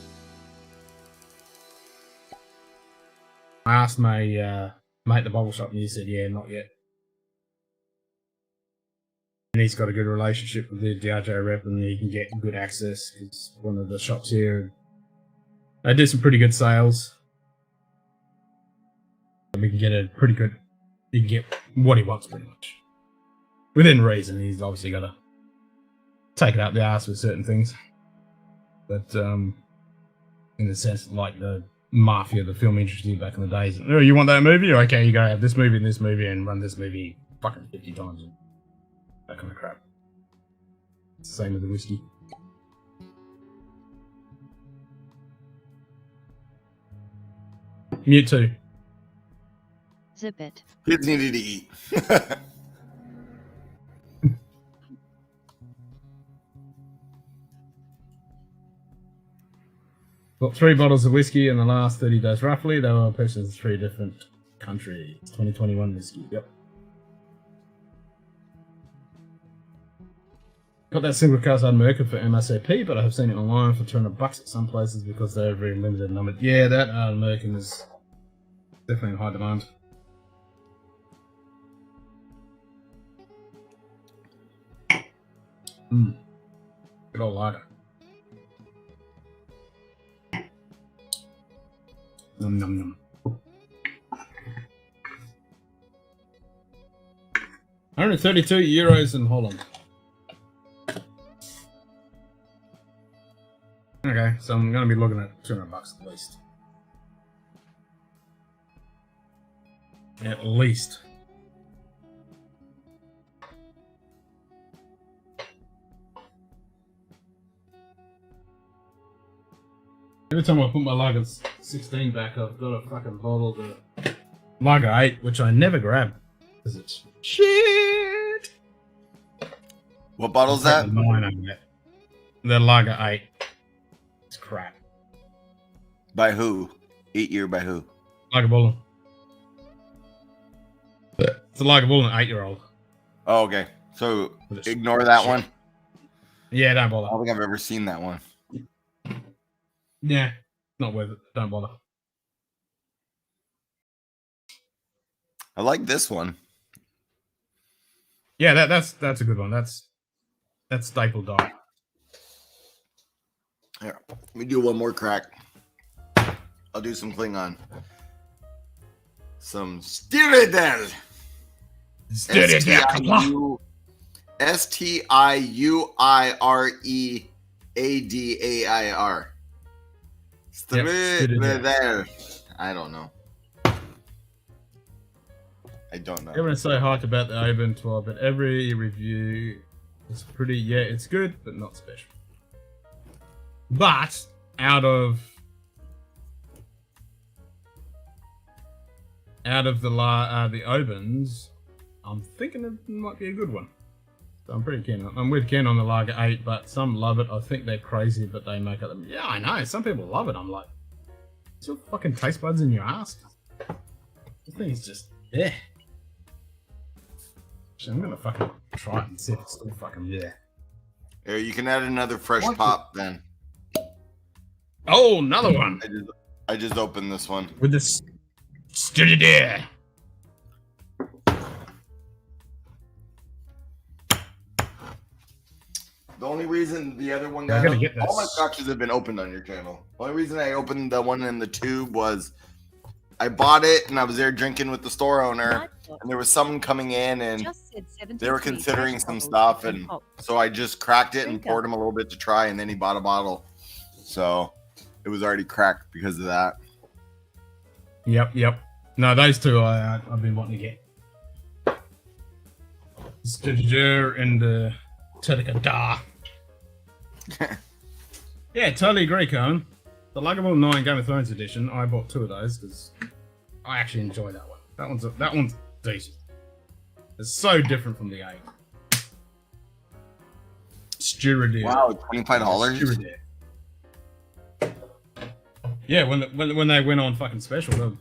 I asked my mate at the bottle shop and he said, yeah, not yet. And he's got a good relationship with the DRJ rep and he can get good access. It's one of the shops here. They do some pretty good sales. And we can get a pretty good, he can get what he wants pretty much. Within reason, he's obviously got to take it up the arse with certain things. But in the sense like the mafia, the film industry back in the days. Oh, you want that movie? Okay, you gotta have this movie and this movie and run this movie fucking 50 times. And that kind of crap. It's the same with the whiskey. Mute 2. Zip it. Kids needed to eat. Got 3 bottles of whiskey in the last 30 days roughly. They were purchased in 3 different countries. 2021 whiskey, yep. Got that single cast Merkin for MSRP, but I have seen it online for $200 at some places because they're very limited number. Yeah, that Merkin is definitely in high demand. Good old lager. Nom nom nom. 132 euros in Holland. Okay, so I'm going to be looking at $200 at least. At least. Every time I put my Lager 16 back, I've got a fucking bottle of the Lager 8, which I never grab. Because it's shit! What bottle's that? The Lager 8. It's crap. By who? 8 year by who? Lagavulin. It's a Lagavulin 8-year-old. Oh, okay. So ignore that one. Yeah, don't bother. I don't think I've ever seen that one. Yeah, not worth it. Don't bother. I like this one. Yeah, that's a good one. That's staple diet. Here, let me do one more crack. I'll do some Klingon. Some Styridel. Styridel. Stiuireadair. Styridel. I don't know. I don't know. Everyone's so hyped about the Oban 12, but every review is pretty. Yeah, it's good, but not special. But out of the Obans, I'm thinking it might be a good one. So I'm pretty keen. I'm with Ken on the Lager 8, but some love it. I think they're crazy, but they make it. Yeah, I know. Some people love it. I'm like, is your fucking taste buds in your ass? The thing is just yeah. I'm gonna fucking try it and see if it's still fucking there. Here, you can add another fresh pop then. Oh, another one. I just opened this one with this steady there. The only reason the other one got all my scotches have been opened on your channel. The only reason I opened the one in the tube was I bought it and I was there drinking with the store owner, and there was someone coming in and they were considering some stuff, and so I just cracked it and poured him a little bit to try, and then he bought a bottle, so it was already cracked because of that. Yep. No, those two I've been wanting to get. Stitcher and the Tedeka. Yeah, totally agree, Cohen. The Lagavulin 9 Game of Thrones edition, I bought 2 of those because I actually enjoy that one. That one's decent. It's so different from the 8. Stewardess. Wow, $25. Yeah, when they went on fucking special,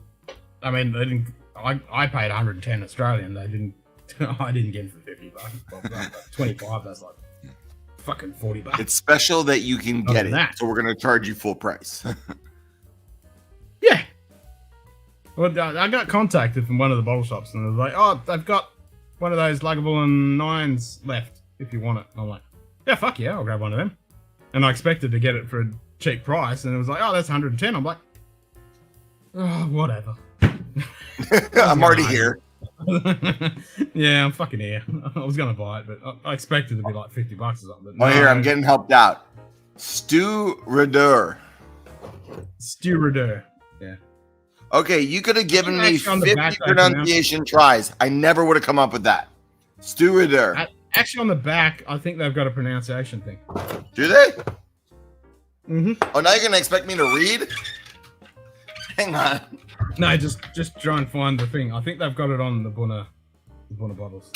I mean, they didn't. I paid 110 Australian. They didn't. I didn't get it for $50. 25. That's like fucking $40. It's special that you can get it, so we're gonna charge you full price. Yeah. Well, I got contacted from one of the bottle shops, and they was like, "Oh, they've got one of those Lagavulin 9s left if you want it." I'm like, "Yeah, fuck yeah, I'll grab one of them." And I expected to get it for a cheap price, and it was like, "Oh, that's 110." I'm like, "Oh, whatever." I'm already here. Yeah, I'm fucking here. I was gonna buy it, but I expected it to be like $50 or something. Oh, here, I'm getting helped out. Stewardess. Yeah. Okay, you could have given me 50 pronunciation tries. I never would have come up with that. Stewardess. Actually, on the back, I think they've got a pronunciation thing. Do they? Mm-hmm. Oh, now you're gonna expect me to read? Hang on. No, just try and find the thing. I think they've got it on the Bunna bottles.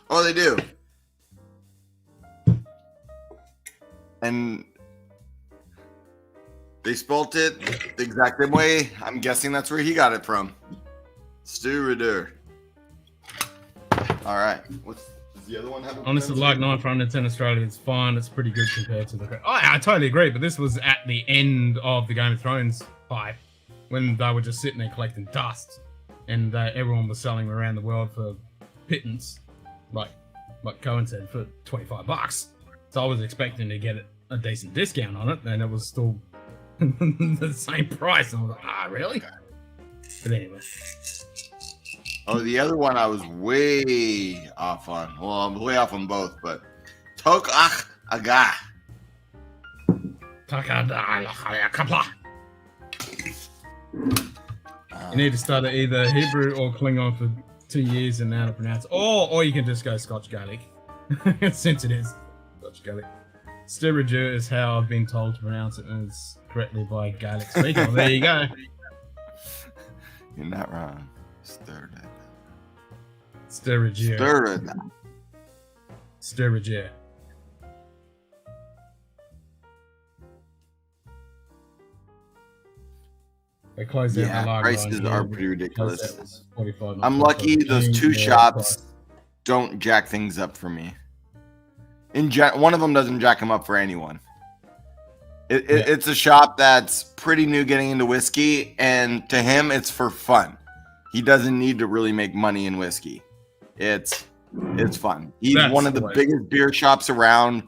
Oh, they do. And they spelt it the exact same way. I'm guessing that's where he got it from. Stewardess. All right. What's the other one? Honestly, like 9 from 10 Australia, it's fine. It's pretty good compared to the. I totally agree, but this was at the end of the Game of Thrones hype when they were just sitting there collecting dust, and everyone was selling them around the world for pittance, like Cohen said, for $25. So I was expecting to get a decent discount on it, and it was still the same price. And I was like, really? But anyway. Oh, the other one I was way off on. Well, I'm way off on both, but Tok Ach Aga. You need to study either Hebrew or Klingon for 2 years and now to pronounce it. Or you can just go Scotch Gaelic. Since it is Scotch Gaelic. Stewardess is how I've been told to pronounce it, and it's correctly by Gaelic speaker. Well, there you go. You're not wrong. Stewardess. They closed out the prices are pretty ridiculous. I'm lucky those 2 shops don't jack things up for me. One of them doesn't jack them up for anyone. It's a shop that's pretty new getting into whiskey, and to him, it's for fun. He doesn't need to really make money in whiskey. It's fun. He's one of the biggest beer shops around,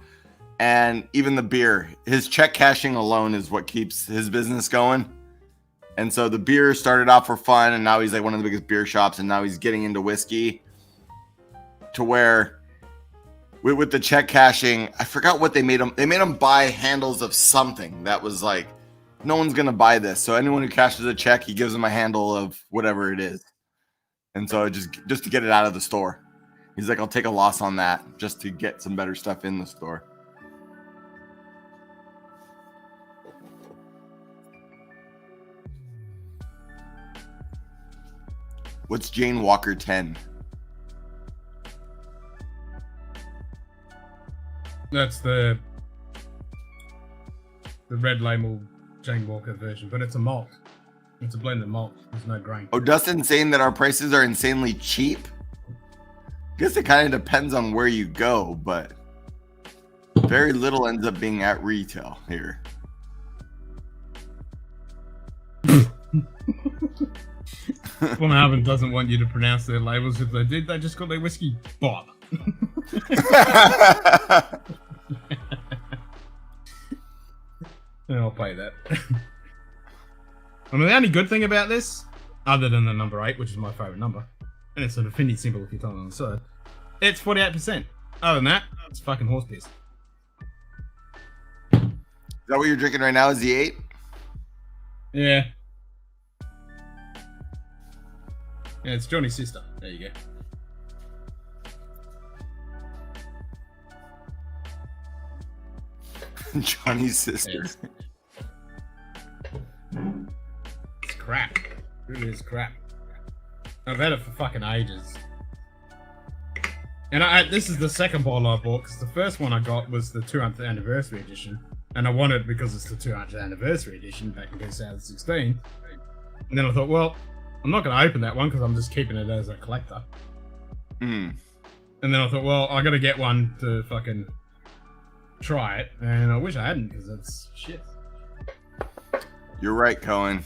and even the beer, his check cashing alone is what keeps his business going. And so the beer started off for fun, and now he's like one of the biggest beer shops, and now he's getting into whiskey to where with the check cashing, I forgot what they made him. They made him buy handles of something that was like, no one's going to buy this. So anyone who cashes a check, he gives them a handle of whatever it is. And so just to get it out of the store. He's like, I'll take a loss on that just to get some better stuff in the store. What's Jane Walker 10? That's the red label Jane Walker version, but it's a malt. It's a blended malt. There's no grain. Oh, Dustin's saying that our prices are insanely cheap. I guess it kind of depends on where you go, but very little ends up being at retail here. Glenhaven doesn't want you to pronounce their labels. If they did, they just got their whiskey Bob. I'll pay that. I mean, the only good thing about this, other than the number 8, which is my favourite number, and it's an affinity symbol if you're telling on the side, it's 48%. Other than that, it's fucking horse piss. Is that what you're drinking right now? Is the 8? Yeah. Yeah, it's Johnny's sister. There you go. Johnny's sister. Yes. It's crap. It really is crap. I've had it for fucking ages. And this is the second bottle I bought, because the first one I got was the 200th anniversary edition. And I wanted it because it's the 200th anniversary edition back in 2016. And then I thought, well, I'm not going to open that one because I'm just keeping it as a collector. Mm. And then I thought, well, I got to get one to fucking try it. And I wish I hadn't, because it's shit. You're right, Cohen.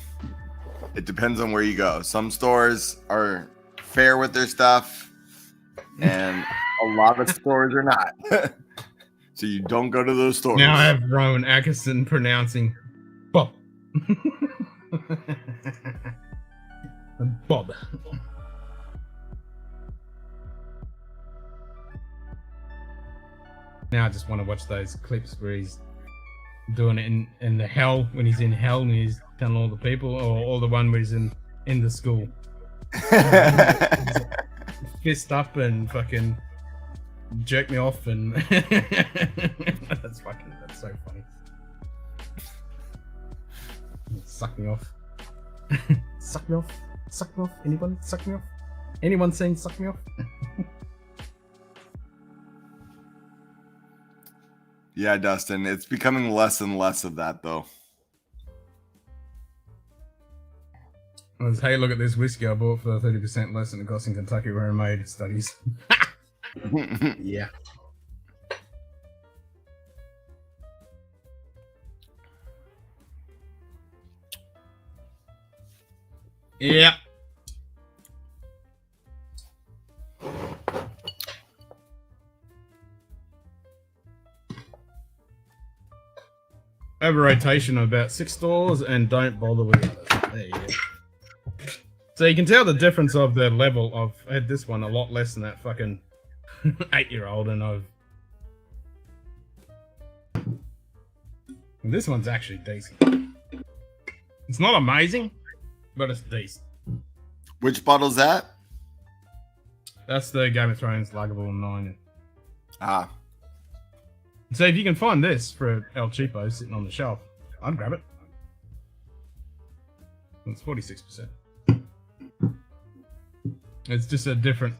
It depends on where you go. Some stores are fair with their stuff, and a lot of stores are not. So you don't go to those stores. Now I have Rowan Atkinson pronouncing Bob. Bob. Now I just want to watch those clips where he's doing it in the hell, when he's in hell and he's telling all the people, or the one where he's in the school. Fist up and fucking jerk me off, and that's so funny. Suck me off. Suck me off. Suck me off. Anyone suck me off? Anyone saying suck me off? Yeah, Dustin, it's becoming less and less of that, though. Hey, look at this whiskey I bought for 30% less than it costs in Kentucky where I made studies. Yeah. Yeah. Over rotation of about 6 stores, and don't bother with the others. There you go. So you can tell the difference of the level of. I had this one a lot less than that fucking 8-year-old, and this one's actually decent. It's not amazing, but it's decent. Which bottle's that? That's the Game of Thrones Lagavulin 9. Ah. So if you can find this for El Cheapo sitting on the shelf, I'd grab it. It's 46%. It's just a different.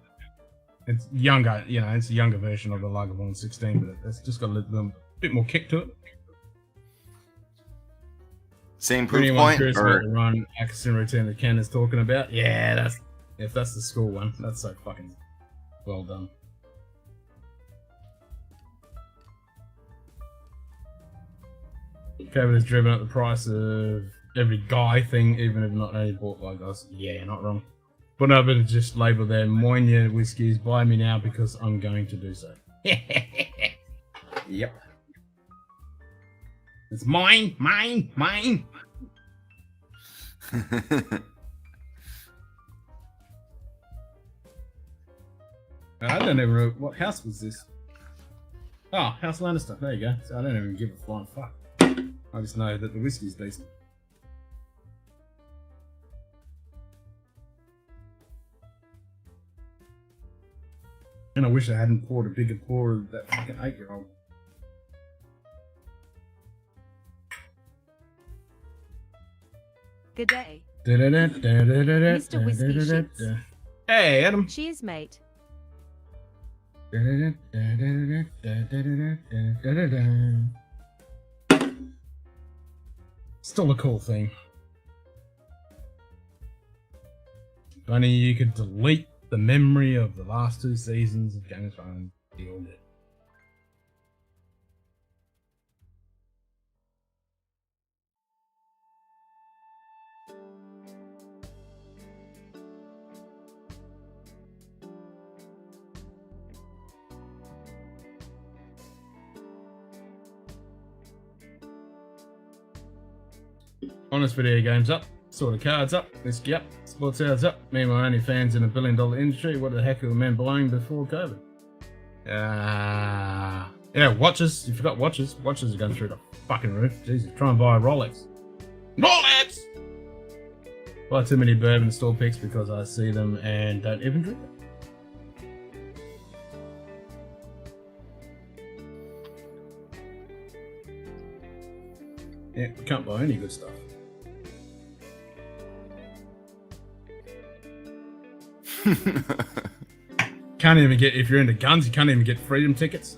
It's younger, it's a younger version of the Lagavulin 16, but it's just got a little bit more kick to it. Same proof Anyone point? curious about the run Atkinson routine that Ken is talking about? Yeah, if that's the school one, that's so fucking well done. Kevin has driven up the price of every guy thing, even if not only bought by guys. Yeah, you're not wrong. But no, but just label there, Moynier whiskies, buy me now because I'm going to do so. Yep. It's mine. I don't even know what house was this. Oh, House Lannister. There you go. So I don't even give a flying fuck. I just know that the whiskey's decent. And I wish I hadn't poured a bigger pour of that fucking 8-year-old. Good day. Mr. Whiskey Shits. Hey, Adam. Cheers, mate. Still a cool thing. Funny, you could delete the memory of the last 2 seasons of Game of Thrones. Deal with it. Honest Video Games up, Sort of Cards up, Whiskey up, Sports Hours up, me and my only fans in a $1 billion industry. What the heck were men buying before COVID? Yeah, watches. You forgot watches. Watches are going through the fucking roof. Jesus, try and buy a Rolex. Rolex! Buy too many bourbon store picks because I see them and don't even drink them. Yeah, we can't buy any good stuff. Can't even get, if you're into guns, you can't even get freedom tickets.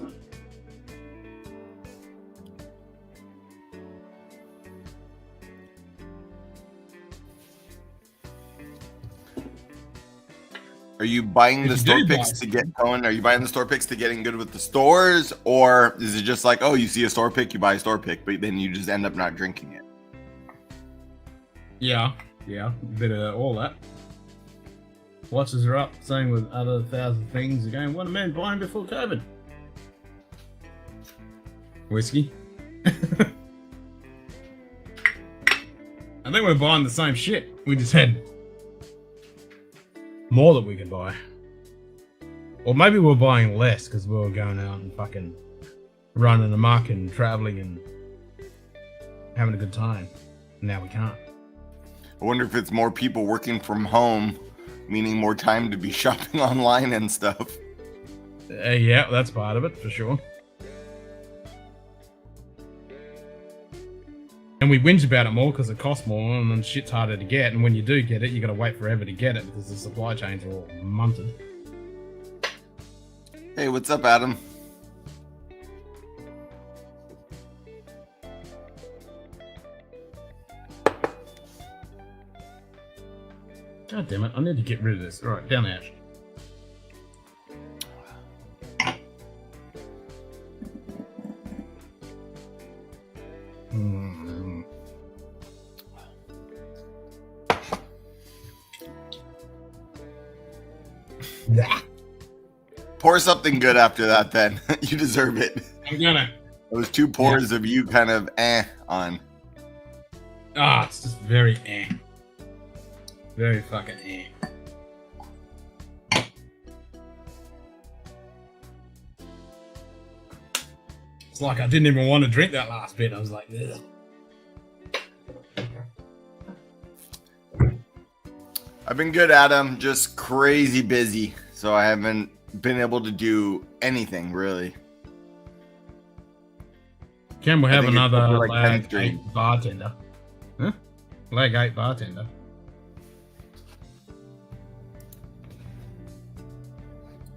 Are you buying the store picks to get going? Are you buying the store picks to getting good with the stores? Or is it just like, oh, you see a store pick, you buy a store pick, but then you just end up not drinking it? Yeah, a bit of all that. Watches are up, same with other 1,000 things. Again, what are men buying before COVID? Whiskey. I think we're buying the same shit. We just had more that we can buy. Or maybe we're buying less because we were going out and fucking running amok and traveling and having a good time. Now we can't. I wonder if it's more people working from home, meaning more time to be shopping online and stuff. Yeah, that's part of it, for sure. And we whinge about it more because it costs more and then shit's harder to get. And when you do get it, you got to wait forever to get it because the supply chains are all munted. Hey, what's up, Adam? God damn it, I need to get rid of this. Alright, down the ash. Pour something good after that, then. You deserve it. I'm gonna. Those 2 pours of you kind of on. Ah, it's just very Very fucking It's like I didn't even want to drink that last bit. I was like, ugh. I've been good, Adam. Just crazy busy. So I haven't been able to do anything, really. Can we have another like lag 8 bartender? Huh? Lag 8 bartender.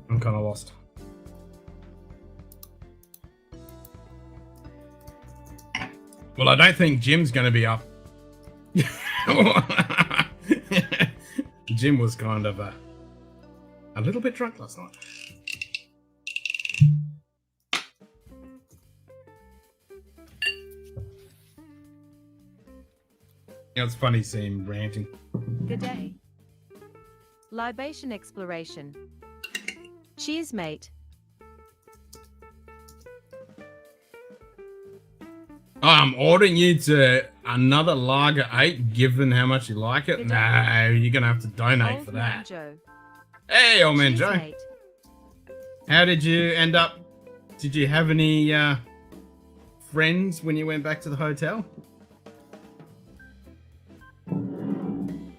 I'm kind of lost. Well, I don't think Jim's going to be up. Jim was kind of a little bit drunk last night. It's funny seeing him ranting. Good day. Libation exploration. Cheers, mate. I'm ordering you to another Lager 8, given how much you like it. No, you're going to have to donate Old for Man that. Joe. Hey, old man Cheers, Joe. mate. How did you end up? Did you have any friends when you went back to the hotel?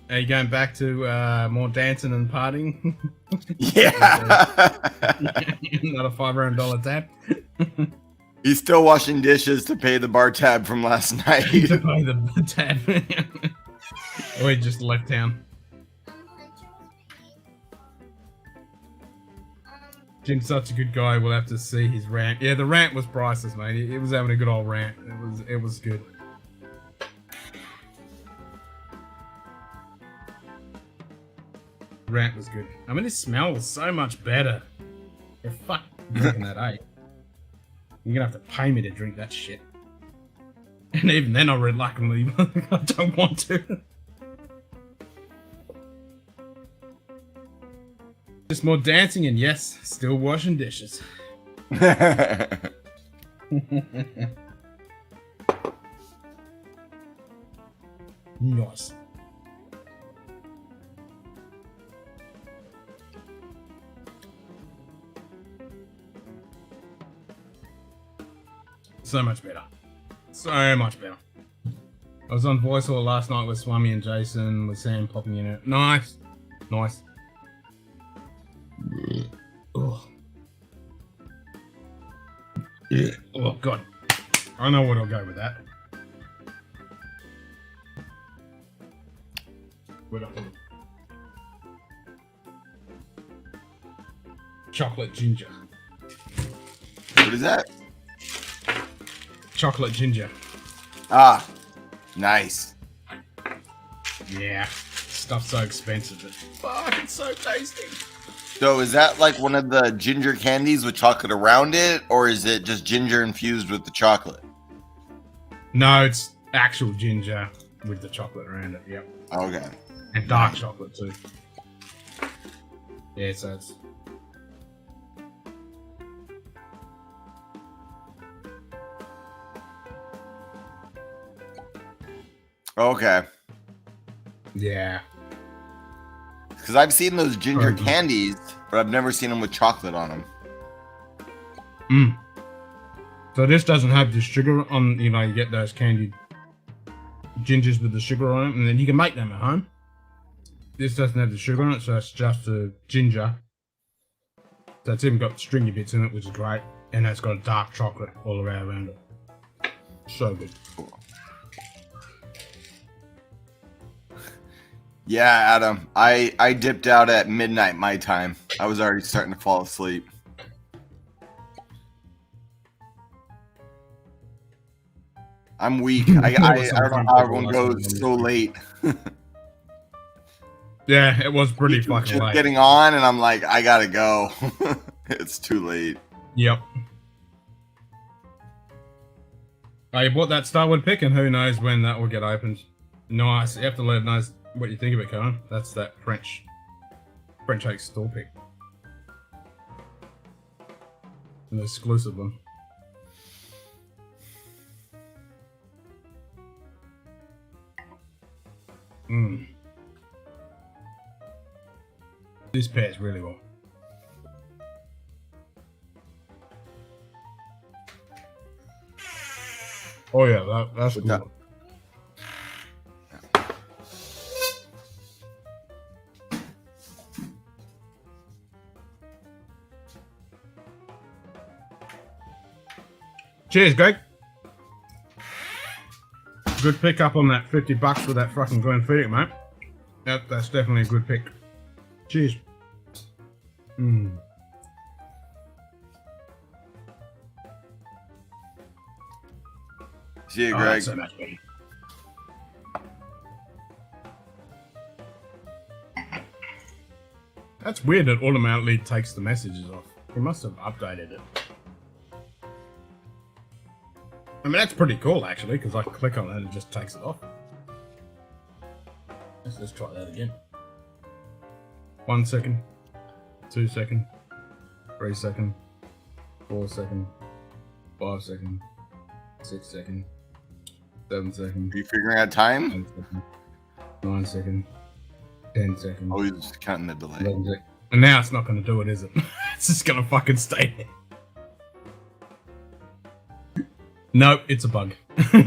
Are you going back to more dancing and partying? Yeah. Not a $500 tab. He's still washing dishes to pay the bar tab from last night. To pay the tab. Or he just left town. Jim's such a good guy. We'll have to see his rant. Yeah, the rant was priceless, mate. It was having a good old rant. It was good. Rant was good. I mean, it smells so much better. You're fuck drinking that, eh? You're gonna have to pay me to drink that shit. And even then, I reluctantly, I don't want to. Just more dancing and yes, still washing dishes. Nice. So much better. So much better. I was on voice call last night with Swami and Jason, with Sam popping in it. Nice. Nice. Oh. Oh, God. I know what I'll go with that. Where'd I put it? Chocolate ginger. What is that? Chocolate ginger. Ah, nice. Yeah. Stuff's so expensive, but fuck, it's so tasty. So is that like one of the ginger candies with chocolate around it, or is it just ginger infused with the chocolate? No, it's actual ginger with the chocolate around it, yep. Okay. And dark chocolate too. Yeah, so it's... Okay. Yeah. Because I've seen those ginger candies, but I've never seen them with chocolate on them. Mm. So this doesn't have the sugar on, you know, you get those candied gingers with the sugar on it, and then you can make them at home. This doesn't have the sugar on it, so it's just the ginger. So it's even got stringy bits in it, which is great. And it's got a dark chocolate all around it. So good. Cool. Yeah, Adam. I dipped out at midnight my time. I was already starting to fall asleep. I'm weak. I don't know how everyone goes so late. Yeah, it was pretty fucking just late. Getting on, and I'm like, I gotta go. It's too late. Yep. Oh, you bought that Starwood pick, and who knows when that will get opened. Nice. You have to let us know what you think of it, Cohen. That's that French oak store pick. An exclusive one. Mmm. This pairs really well. Oh yeah, that's cool. Cheers, Greg. Good pick up on that $50 for that fucking Glenfiddich, mate. That's definitely a good pick. Cheers. Mm. See you, Greg. So much better. That's weird that automatically takes the messages off. He must have updated it. I mean, that's pretty cool, actually, because I click on it and it just takes it off. Let's try that again. 1 second, 2 second, 3 second, 4 second, 5 second, 6 second, 7 second. Are you figuring out time? 10 second, 9 second, 10 second. Oh, he's counting the delay. 11 second. And now it's not going to do it, is it? It's just going to fucking stay there. Nope, it's a bug. Because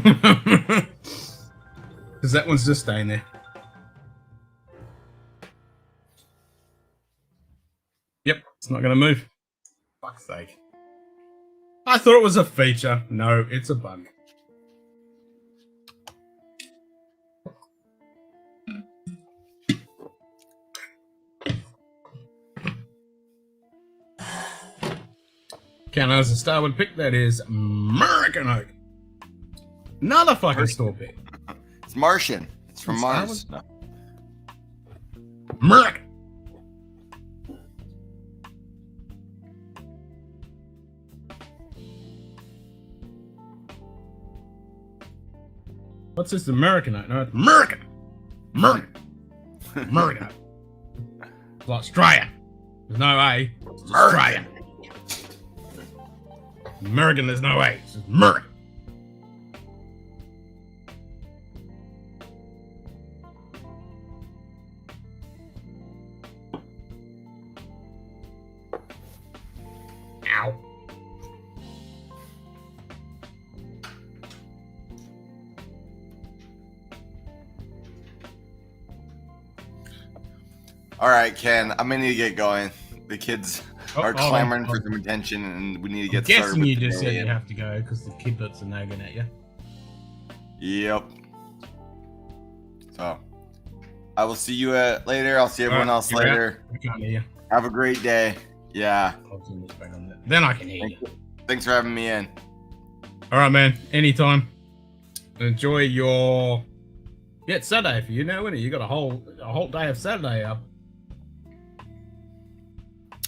that one's just staying there. Yep, it's not going to move. Fuck's sake. I thought it was a feature. No, it's a bug. Count as a Starwood pick, that is American Oak. Another fucking store pick. It's Martian. It's from Mars. No. American. What's this American Oak? No, it's American. American. American. It's like Australia. There's no A. It's Australia. American, there's no A. It's just American. Ow. All right, Ken, I'm gonna need to get going. The kids are clamoring for some attention, and we need to get started. Guessing you just said you have to go because the kidlets are nagging at you. Yep. So, I will see you later. I'll see everyone else later. I can't hear you. Have a great day. Yeah. I'll turn this back on there. Then I can hear you. Thanks for having me in. All right, man. Anytime. Enjoy your. Yeah, it's Saturday for you now, isn't it? You got a whole day of Saturday up.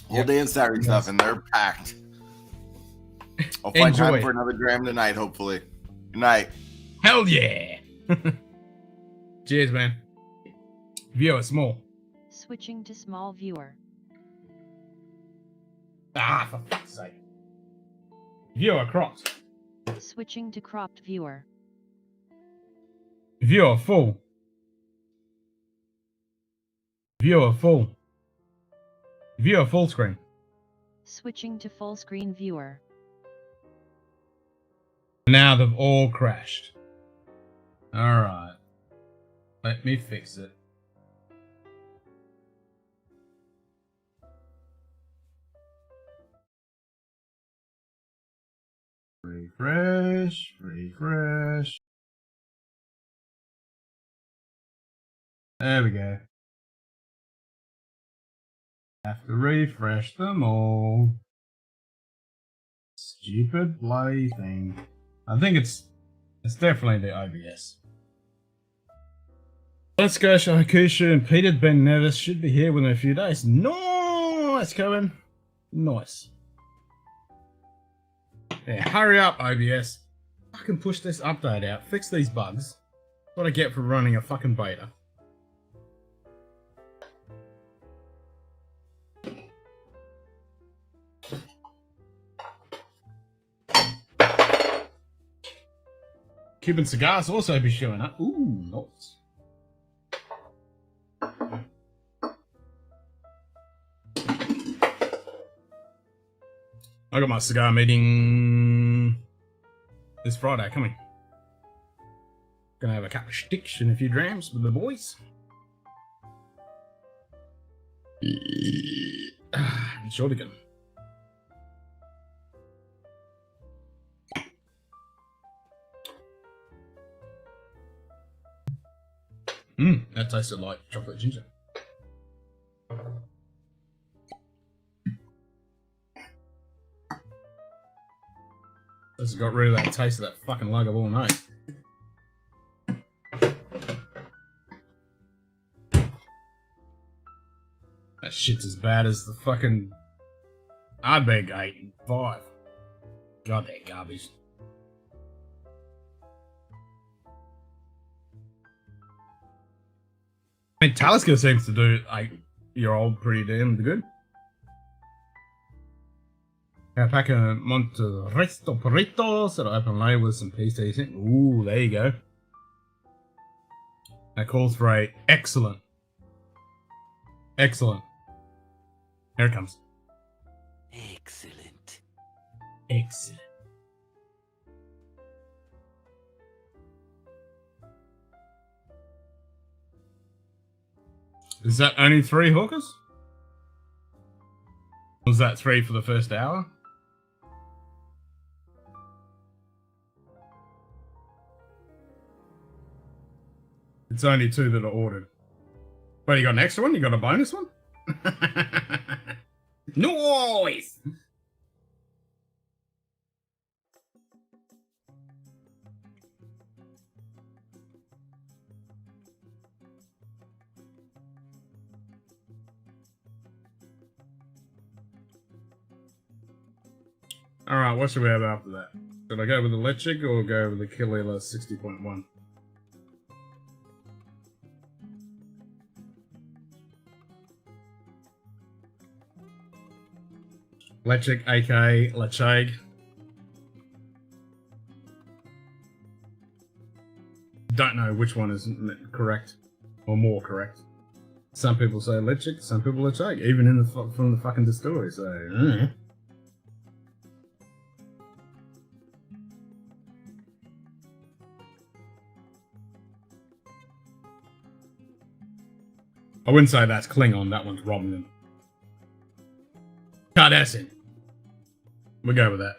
Whole day of Saturday stuff, and they're packed. I'll find time for another dram tonight, hopefully. Good night. Hell yeah. Cheers, man. Viewer small. Switching to small viewer. Ah, for fuck's sake. Viewer cropped. Switching to cropped viewer. Viewer full. Viewer full. Viewer full screen. Switching to full screen viewer. Now they've all crashed. Alright. Let me fix it. Refresh, refresh. There we go. Have to refresh them all. Stupid bloody thing. I think it's definitely the OBS. Let's go, Shakusha and Peter Ben Nevis should be here within a few days. Nice, Cohen. Nice. Yeah, hurry up, OBS. Fucking push this update out. Fix these bugs. What I get for running a fucking beta. Cuban cigars also be showing up. Ooh, nice. I got my cigar meeting this Friday coming. Gonna have a couple of sticks and a few drams with the boys. And shortigan. That tasted like chocolate ginger. This has got rid of that taste of that fucking lug of all night. That shit's as bad as the fucking Ardbeg 8 and 5. God, they're garbage. And Talisker seems to do like your old pretty damn good. Alpaca Monte Resto Burritos that'll open low with some peace tasting. Ooh, there you go. That calls for a excellent. Excellent. Here it comes. Excellent. Excellent. Is that only 3 hookers? Was that 3 for the first hour? It's only 2 that are ordered. Wait, you got an extra one? You got a bonus one? Noise! Alright, what should we have after that? Should I go with the Lechig or go with the Kilila 60.1? Lechig, aka Lechig. Don't know which one is correct or more correct. Some people say Lechig, some people Lechig, even in the from the fucking distillery. So. I wouldn't say that's Klingon. That one's Romulan. Cardassian. We'll go with that.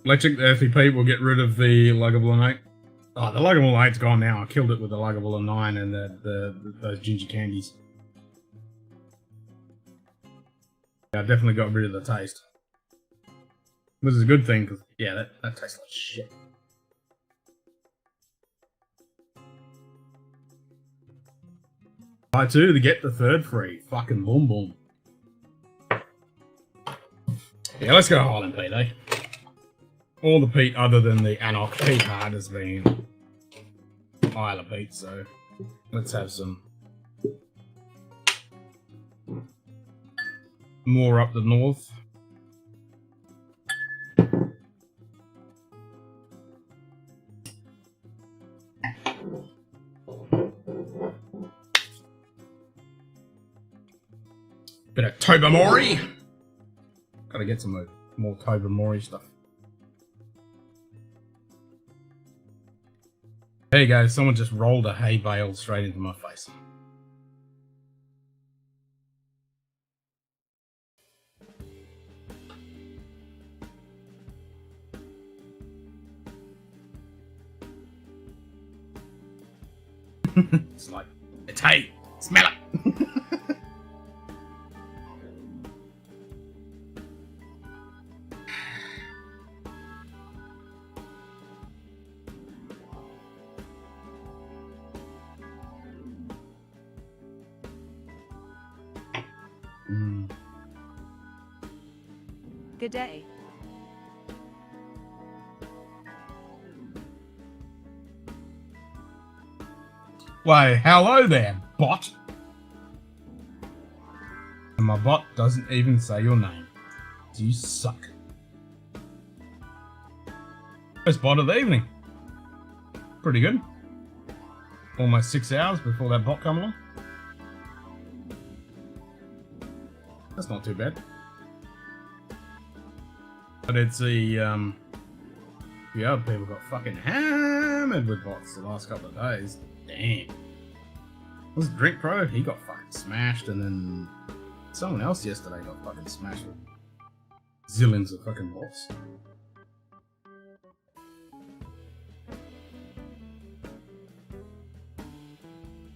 Electric, the FEP will get rid of the Lagavulin 8. Oh, the Lagavulin 8's gone now. I killed it with the Lagavulin 9 and those ginger candies. Yeah, I definitely got rid of the taste. This is a good thing, because, yeah, that tastes like shit. Buy 2 to get the 3rd free. Fucking boom boom. Yeah, let's go Highland Peat, eh? All the peat other than the Anok peat card has been Isla peat, so let's have some more up the north. Bit of Tobamori. Gotta get some more Tobamori stuff. There you go, someone just rolled a hay bale straight into my face. It's like, it's hay, smell it! Good day. Why, hello there, bot. And my bot doesn't even say your name. You suck. First bot of the evening. Pretty good. Almost 6 hours before that bot come along. That's not too bad. But it's the other people got fucking hammered with bots the last couple of days. Damn. Was it Drink Pro? He got fucking smashed, and then someone else yesterday got fucking smashed with zillions of fucking bots.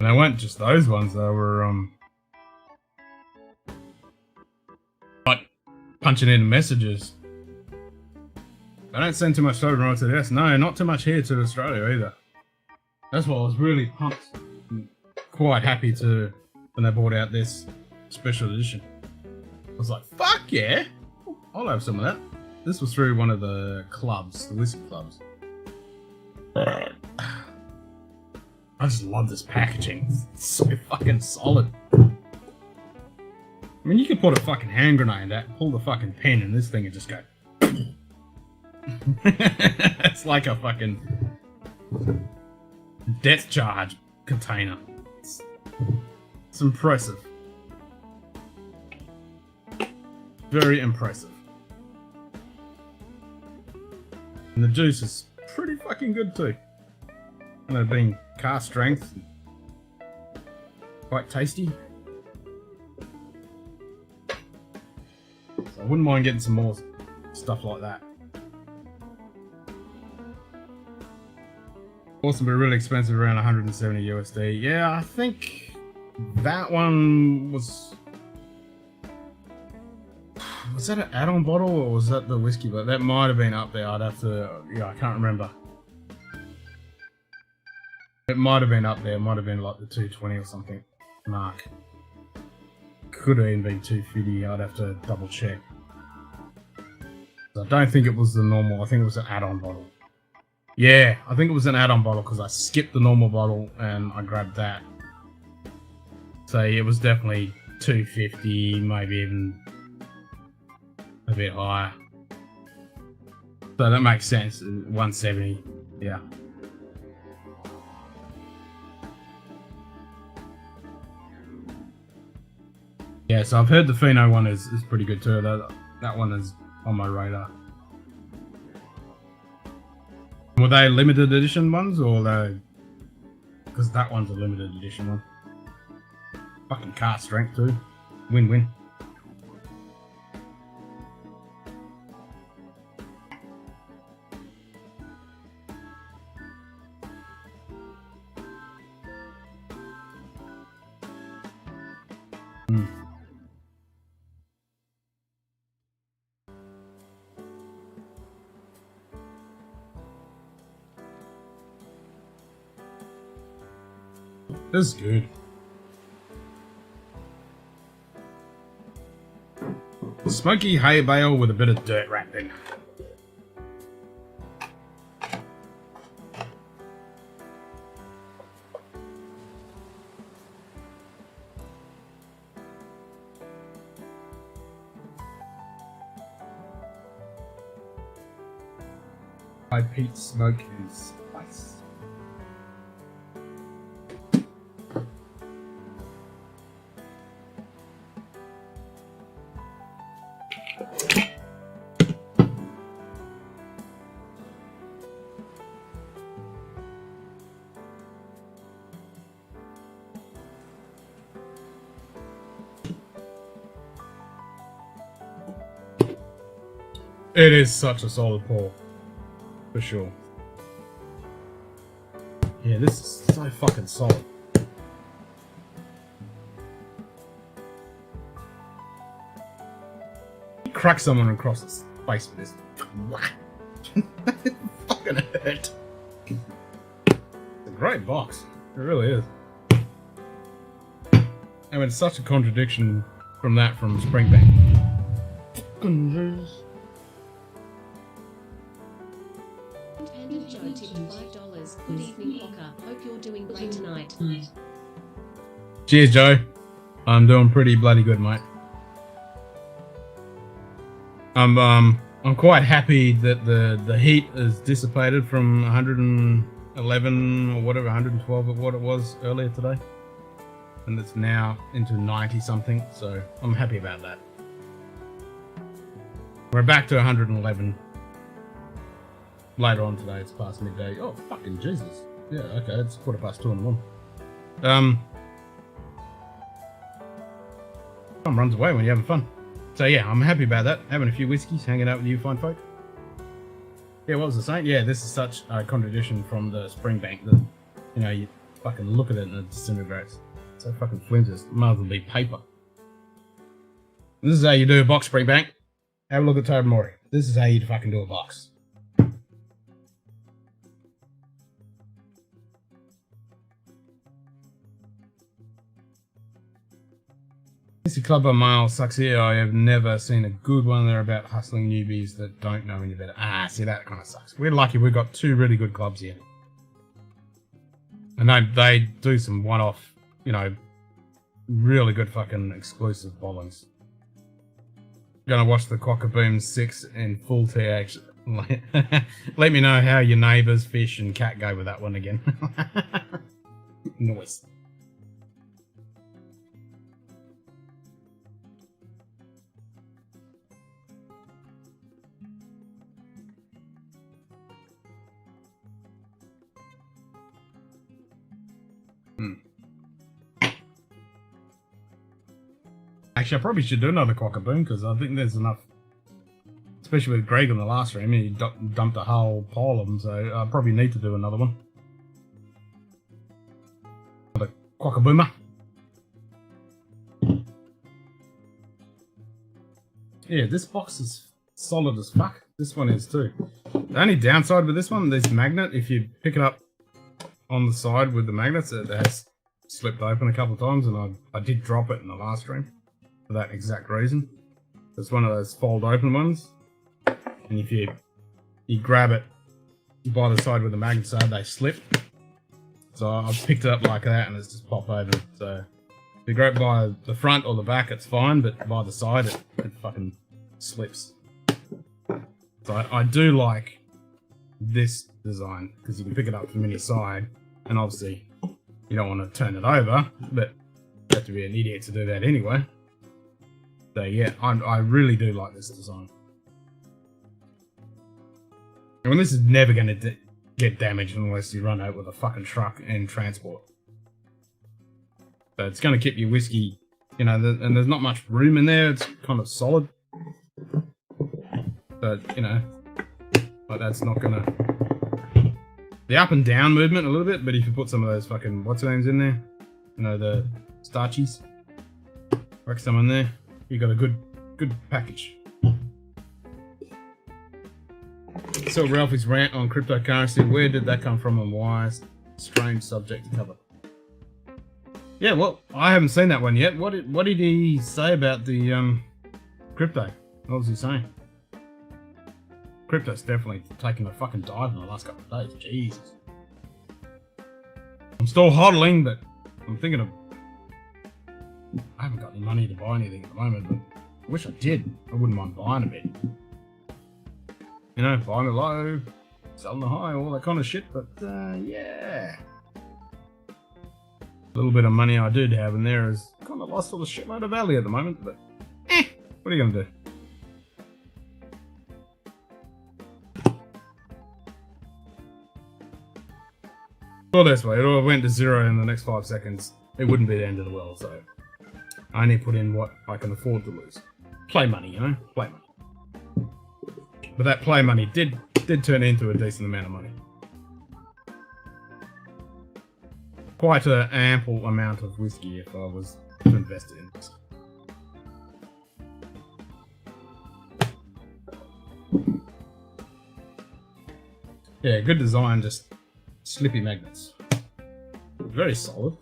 And they weren't just those ones, they were like punching in messages. I don't send too much over to the US. No, not too much here to Australia either. That's why I was really pumped. Quite happy to when they brought out this special edition. I was like, fuck yeah! I'll have some of that. This was through one of the clubs, the whisky clubs. I just love this packaging. It's so fucking solid. I mean, you could put a fucking hand grenade out, pull the fucking pin, and this thing would just go. It's like a fucking death charge container. It's impressive. Very impressive. And the juice is pretty fucking good too. And it being car strength, quite tasty. So I wouldn't mind getting some more stuff like that. Also be really expensive, around 170 USD. Yeah, I think that one was that an add-on bottle or was that the whiskey? But that might have been up there. I'd have to, yeah, I can't remember. It might have been up there. It might have been like the 220 or something mark. Could have even been 250. I'd have to double check. I don't think it was the normal. I think it was an add-on bottle. Yeah, I think it was an add-on bottle because I skipped the normal bottle and I grabbed that. So it was definitely 250, maybe even a bit higher. So that makes sense. 170, yeah. Yeah, so I've heard the Fino one is pretty good too. That one is on my radar. Were they limited edition ones or they? Because that one's a limited edition one. Fucking car strength too. Win-win. This is good. Smoky hay bale with a bit of dirt wrapping. High peat smoke and spice. It is such a solid pour, for sure. Yeah, this is so fucking solid. You crack someone across the face with this. What? It fucking hurt. It's a great box. It really is. I mean, it's such a contradiction from Springbank. Fucking jeez. Joe tipped $5. Good evening, Pocker. Hope you're doing great tonight. Cheers, Joe. I'm doing pretty bloody good, mate. I'm quite happy that the heat is dissipated from 111 or whatever, 112 of what it was earlier today, and it's now into 90 something. So I'm happy about that. We're back to 111. Later on today, it's past midday. Oh, fucking Jesus. Yeah, okay, it's 2:15 in the morning. Time runs away when you're having fun. So yeah, I'm happy about that. Having a few whiskeys, hanging out with you fine folk. Yeah, what was I saying? Yeah, this is such a contradiction from the Springbank that, you know, you fucking look at it and it disintegrates. It's so fucking flimsy. It might as well be paper. This is how you do a box, Springbank. Have a look at Tobermory. This is how you fucking do a box. Whisky Club by Mile sucks here. I have never seen a good one. They're about hustling newbies that don't know any better. Ah, see, that kind of sucks. We're lucky we've got two really good clubs here. And they do some one-off, you know, really good fucking exclusive bottlings. Gonna watch the Quackaboom 6 in full TH. Let me know how your neighbours, fish, and cat go with that one again. Nice. Actually, I probably should do another Quackaboom because I think there's enough. Especially with Greg on the last stream, he dumped a whole pile of them, so I probably need to do another one. Another Quackaboomer. Yeah, this box is solid as fuck. This one is too. The only downside with this one, this magnet, if you pick it up on the side with the magnets, it has slipped open a couple of times, and I did drop it in the last stream for that exact reason. It's one of those fold open ones. And if you grab it by the side with the magnet side, they slip. So I've picked it up like that and it's just popped open. So if you grab it by the front or the back, it's fine, but by the side, it fucking slips. So I do like this design because you can pick it up from any side, and obviously you don't want to turn it over, but you have to be an idiot to do that anyway. So yeah, I really do like this design. I mean, this is never going to get damaged unless you run out with a fucking truck and transport. So it's going to keep your whiskey, you know, and there's not much room in there. It's kind of solid. But, you know, like that's not going to... The up and down movement a little bit, but if you put some of those fucking what's-names in there, you know, the starchies, whack some in there, you got a good package. So Ralphie's rant on cryptocurrency, where did that come from and why? Strange subject to cover. Yeah, well, I haven't seen that one yet. What did he say about the crypto? What was he saying? Crypto's definitely taken a fucking dive in the last couple of days. Jesus. I'm still hodling, but I'm thinking of... I haven't got any money to buy anything at the moment, but I wish I did. I wouldn't mind buying a bit. You know, buying the low, selling the high, all that kind of shit, but yeah. A little bit of money I did have in there has kind of lost all the shitload of value at the moment, but what are you going to do? Well, this way, it all went to zero in the next 5 seconds. It wouldn't be the end of the world, so I only put in what I can afford to lose. Play money, you know? Play money. But that play money did turn into a decent amount of money. Quite an ample amount of whiskey if I was to invest in this. Yeah, good design, just slippy magnets. Very solid.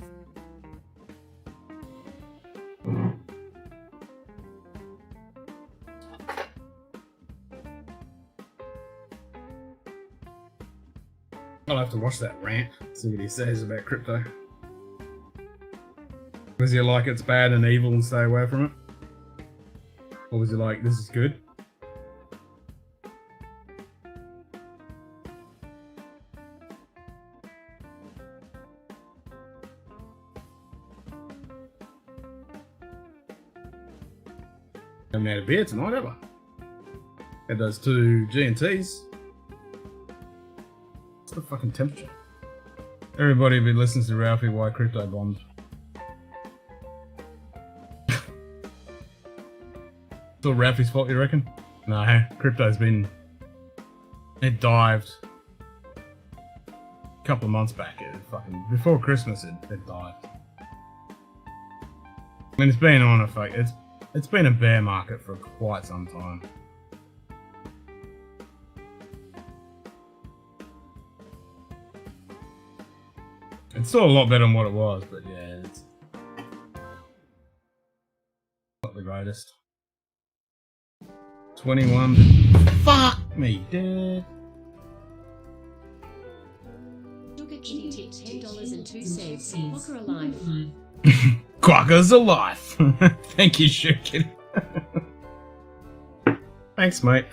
I'll have to watch that rant, see what he says about crypto. Was he like, it's bad and evil and stay away from it? Or was he like, this is good? I haven't had a beer tonight, have I? Had those 2 G&Ts. What's the fucking temperature? Everybody who listens to Ralphie, why crypto bombed? It's all Ralphie's fault, you reckon? No, crypto's been... It dived a couple of months back. It fucking... Before Christmas, it dived. I mean, it's been on a fake... It's been a bear market for quite some time. It's still a lot better than what it was, but yeah, it's not the greatest. 21. Fuck me, dude. Sugar Kitty tip $10.02. Quokka alive. Quokka's alive. Thank you, Shookin. Thanks, mate.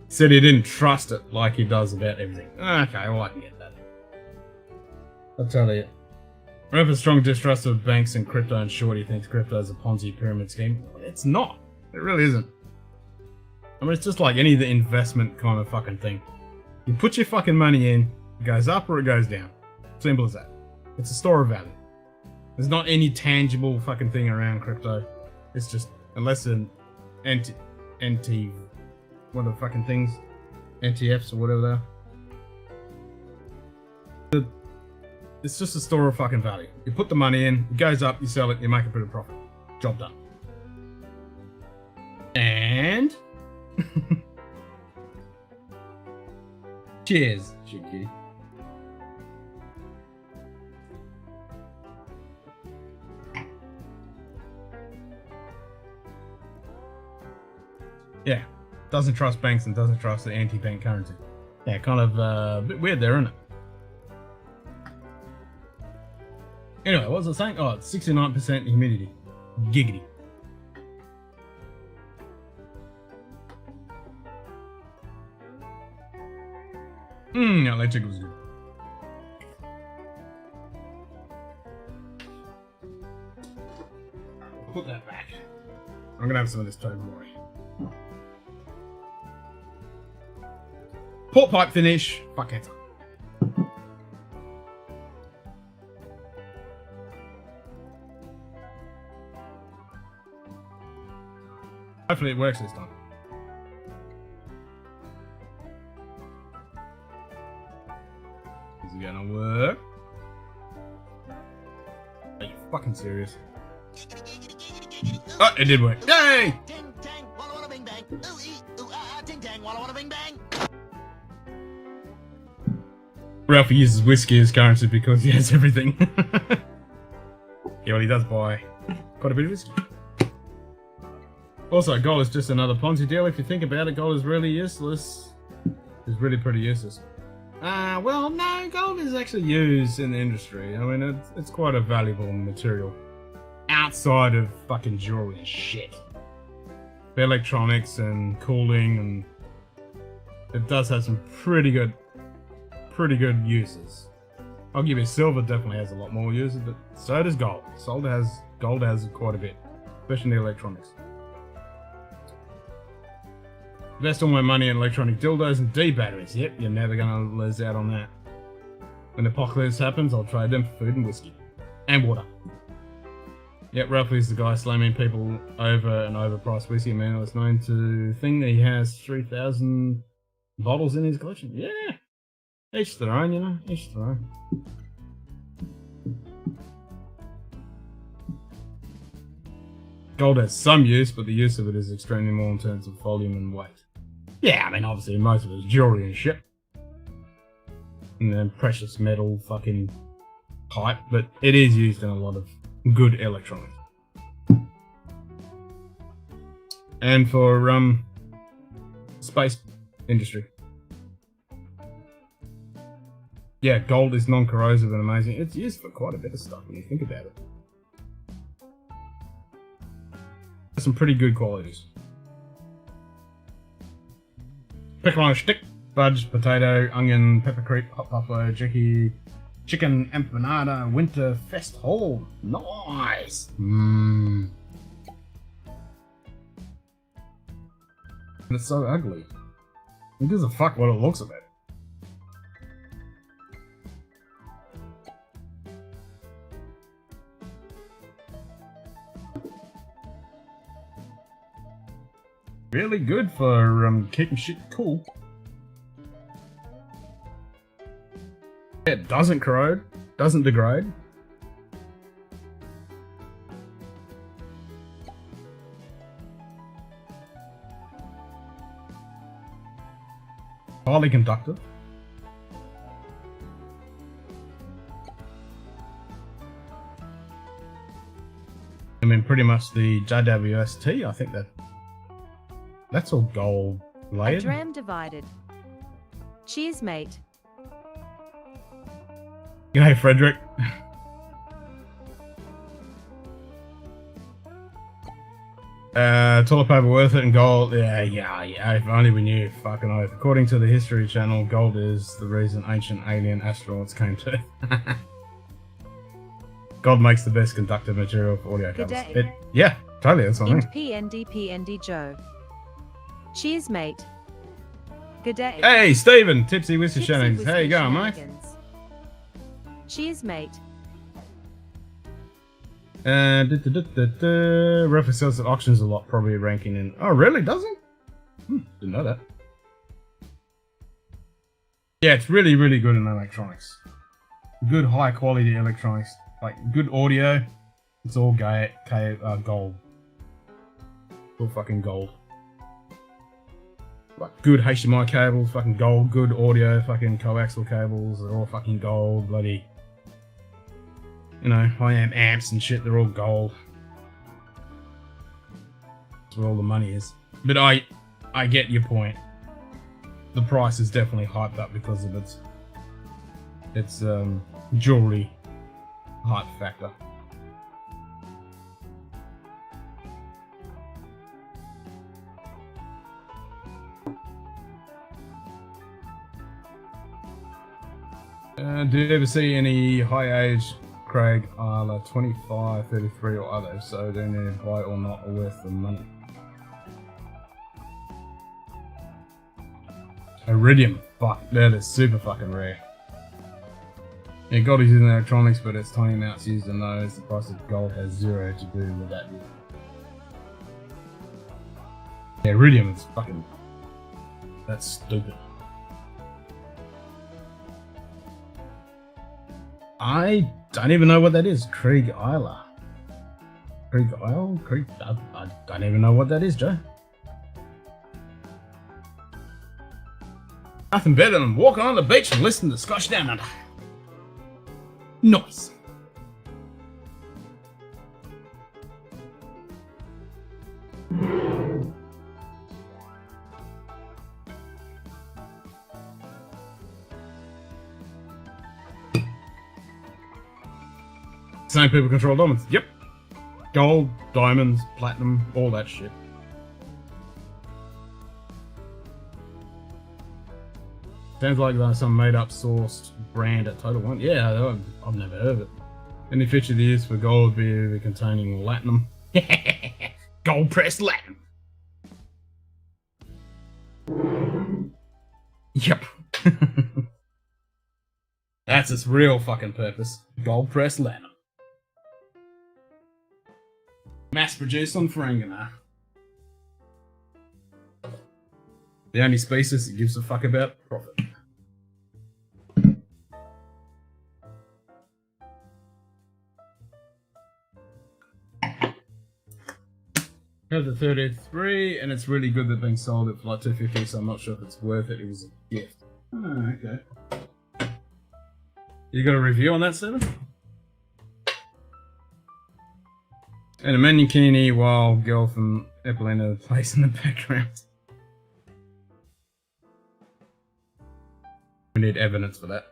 Said he didn't trust it like he does about everything. Okay, well, I can get that. I'll tell you. I have a strong distrust of banks and crypto, and Shorty thinks crypto is a Ponzi pyramid scheme. It's not. It really isn't. I mean, it's just like any investment kind of fucking thing. You put your fucking money in, it goes up or it goes down. Simple as that. It's a store of value. There's not any tangible fucking thing around crypto. It's just, unless an what are the fucking things? NTFs or whatever they are. It's just a store of fucking value. You put the money in, it goes up, you sell it, you make a bit of profit. Job done. And... Cheers, Chicky. Yeah, doesn't trust banks and doesn't trust the anti-bank currency. Yeah, kind of a bit weird there, isn't it? Anyway, what was I saying? Oh, it's 69% humidity. Giggity. That electric was good. Put that back. I'm gonna have some of this toad more. Port pipe finish. Fuck it. Hopefully it works this time. Is it gonna work? Are you fucking serious? Oh, it did work. Yay! Ralphie uses whiskey as currency because he has everything. Yeah, well, he does buy quite a bit of whiskey. Also, gold is just another Ponzi deal. If you think about it, gold is really useless. It's really pretty useless. Well, no, gold is actually used in the industry. I mean, it's quite a valuable material. Outside of fucking jewelry and shit. For electronics and cooling, and it does have some pretty good uses. I'll give you silver definitely has a lot more uses, but so does gold. Gold has quite a bit, especially in the electronics. Invest all my money in electronic dildos and D batteries. Yep, you're never gonna lose out on that. When the apocalypse happens, I'll trade them for food and whiskey. And water. Yep, Ralphie's the guy slamming people over and overpriced whiskey. Man, it's known to think that he has 3,000 bottles in his collection. Yeah! Each their own, you know? Each their own. Gold has some use, but the use of it is extremely more in terms of volume and weight. Yeah, I mean, obviously most of it is jewelry and shit. And then precious metal fucking pipe, but it is used in a lot of good electronics. And for space industry. Yeah, gold is non-corrosive and amazing. It's used for quite a bit of stuff when you think about it. Some pretty good qualities. Pickle on a stick, fudge, potato, onion, pepper crepe, hot buffalo, chicken empanada, winter fest hall. Nice! Mmm. It's so ugly. Who gives a fuck what it looks like? Really good for keeping shit cool. It doesn't corrode, doesn't degrade. Highly conductive. I mean, pretty much the JWST, I think that's all gold A layered. dram divided. Cheers, mate. G'day, Frederick. Toilet paper worth it and gold. Yeah. If only we knew. Fucking oath. According to the History Channel, gold is the reason ancient alien astronauts came to. Gold makes the best conductive material for audio covers. G'day. Yeah, totally. That's what I mean. PND Joe. Cheers, mate. G'day. Hey, Stephen, Tipsy Whiskey Tipsy Shenanigans. How you Whiskey going, mate? Shenanigans. Cheers, mate. Roughly sells at auctions a lot, probably ranking in. Oh, really? Does it? Didn't know that. Yeah, it's really, really good in electronics. Good, high quality electronics, like good audio. It's all gold. All fucking gold. Like good HDMI cables, fucking gold. Good audio, fucking coaxial cables. They're all fucking gold. Bloody. You know, high-amp amps and shit, they're all gold. That's where all the money is. But I get your point. The price is definitely hyped up because of its jewelry hype factor. Do you ever see any high-age Craig Isla 25, 33 or others, so do need to buy or not or worth the money? Iridium, fuck, that is super fucking rare. Yeah, gold is used in electronics, but it's tiny amounts used in those. The price of gold has zero to do with that. Yeah, iridium is fucking... That's stupid. I don't even know what that is. Krieg Isla. Krieg Isle? I don't even know what that is, Joe. Nothing better than walking on the beach and listening to Scotch Down Under. Nice. Same people control diamonds. Yep. Gold, diamonds, platinum, all that shit. Sounds like there's some made-up sourced brand at Total One. Yeah, I've never heard of it. Any feature they use for gold would be containing latinum. Gold pressed latinum. Yep. That's its real fucking purpose. Gold pressed latinum. Mass produced on Ferenginar. The only species that gives a fuck about profit. Has the 33, and it's really good. They're being sold at like $250, so I'm not sure if it's worth it. It was a gift. Oh, okay. You got a review on that, Stephen? And a Manukini while girl from Eppelina plays in the background. We need evidence for that.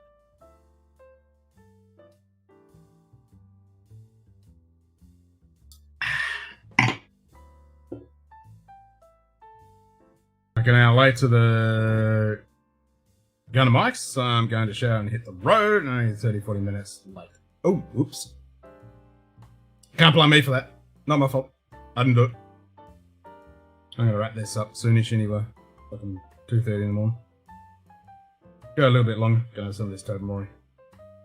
Like an hour late to the gun of mics, so I'm going to shower and hit the road, and I need 30-40 minutes late. Oh, whoops. Can't blame me for that. Not my fault. I didn't do it. I'm gonna wrap this up soonish anyway. Fucking 2:30 in the morning. Go a little bit longer. Gonna have some of this total morning.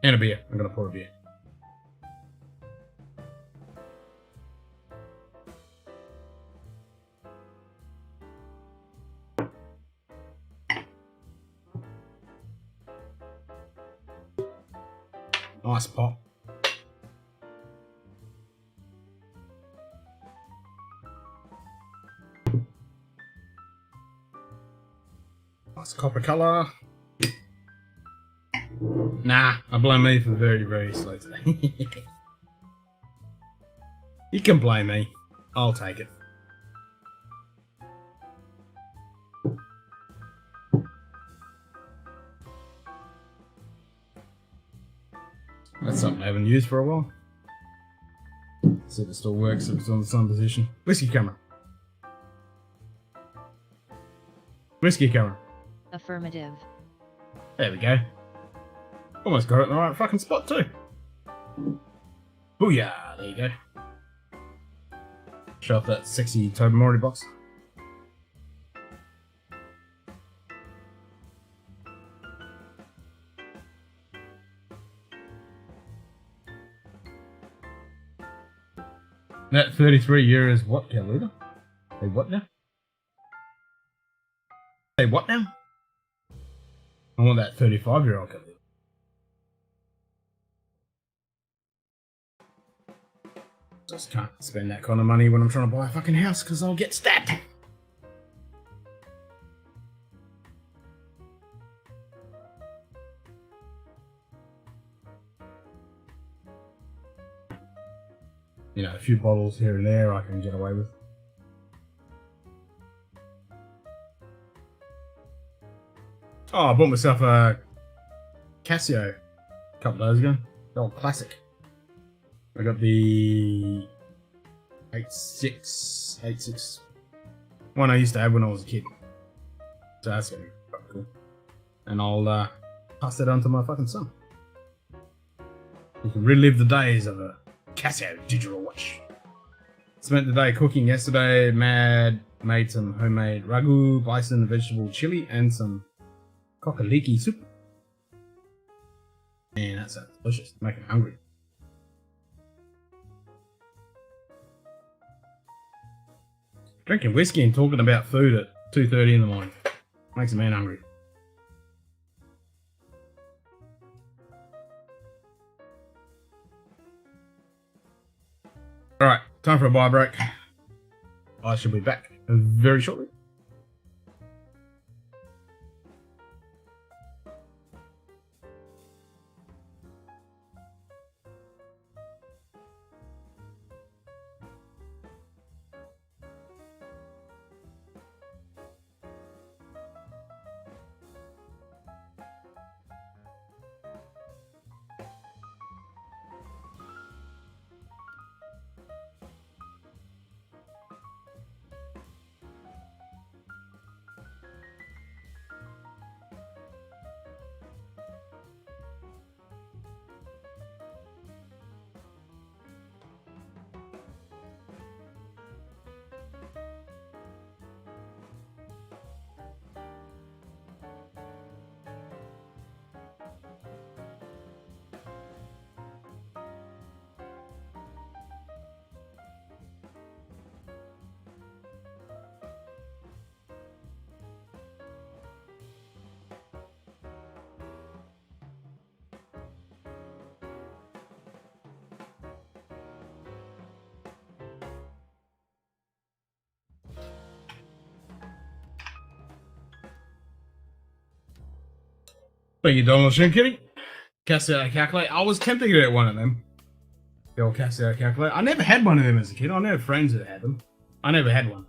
And a beer. I'm gonna pour a beer. Nice pop. Nice copper colour. Nah, I blame me for the very, very slow today. You can blame me. I'll take it. That's something I haven't used for a while. See if it still works, if it's on the sun position. Whiskey camera. Whiskey camera. Affirmative. There we go. Almost got it in the right fucking spot too. Booyah! There you go. Show off that sexy Tobamori box. That 33 euros what, Calita? Hey, what now? Hey, what now? I want that 35-year-old Calita. Just can't spend that kind of money when I'm trying to buy a fucking house because I'll get stabbed. You know, a few bottles here and there I can get away with. Oh, I bought myself a Casio a couple of days ago. The old classic. I got the 86 one I used to have when I was a kid. So that's gonna be quite cool. And I'll pass that on to my fucking son. You can relive the days of a Casio digital watch. Spent the day cooking yesterday. Made some homemade ragu, bison, vegetable chili, and some kokaliki soup. Man, that sounds delicious. Making me hungry. Drinking whiskey and talking about food at 2:30 in the morning makes a man hungry. Alright, time for a bar break. I shall be back very shortly. Thank you, Donald Shinkitti. Casio calculator. I was tempted to get one of them. The old Casio calculator. I never had one of them as a kid. I know friends that had them. I never had one.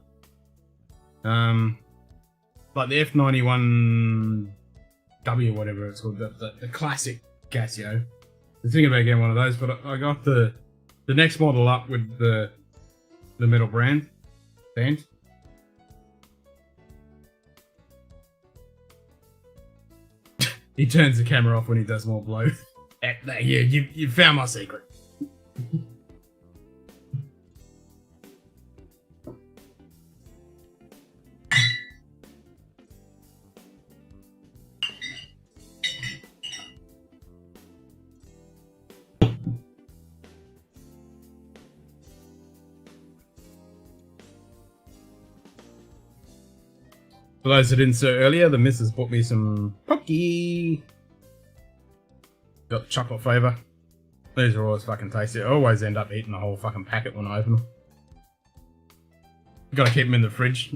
Like the F91W, whatever it's called, the classic Casio. I was thinking about getting one of those, but I got the next model up with the metal band. He turns the camera off when he does more blow. Yeah, you found my secret. For those that didn't see earlier, the missus bought me some cookie. Got the chocolate flavour. These are always fucking tasty. I always end up eating the whole fucking packet when I open them. Gotta keep them in the fridge.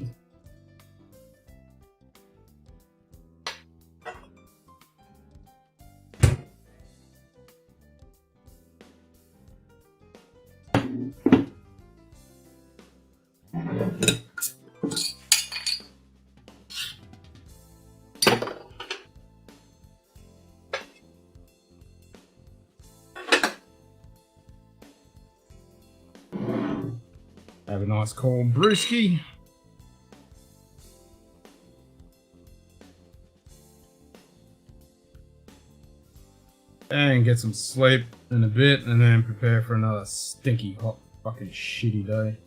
Have a nice cold brewski. And get some sleep in a bit, and then prepare for another stinky, hot, fucking shitty day.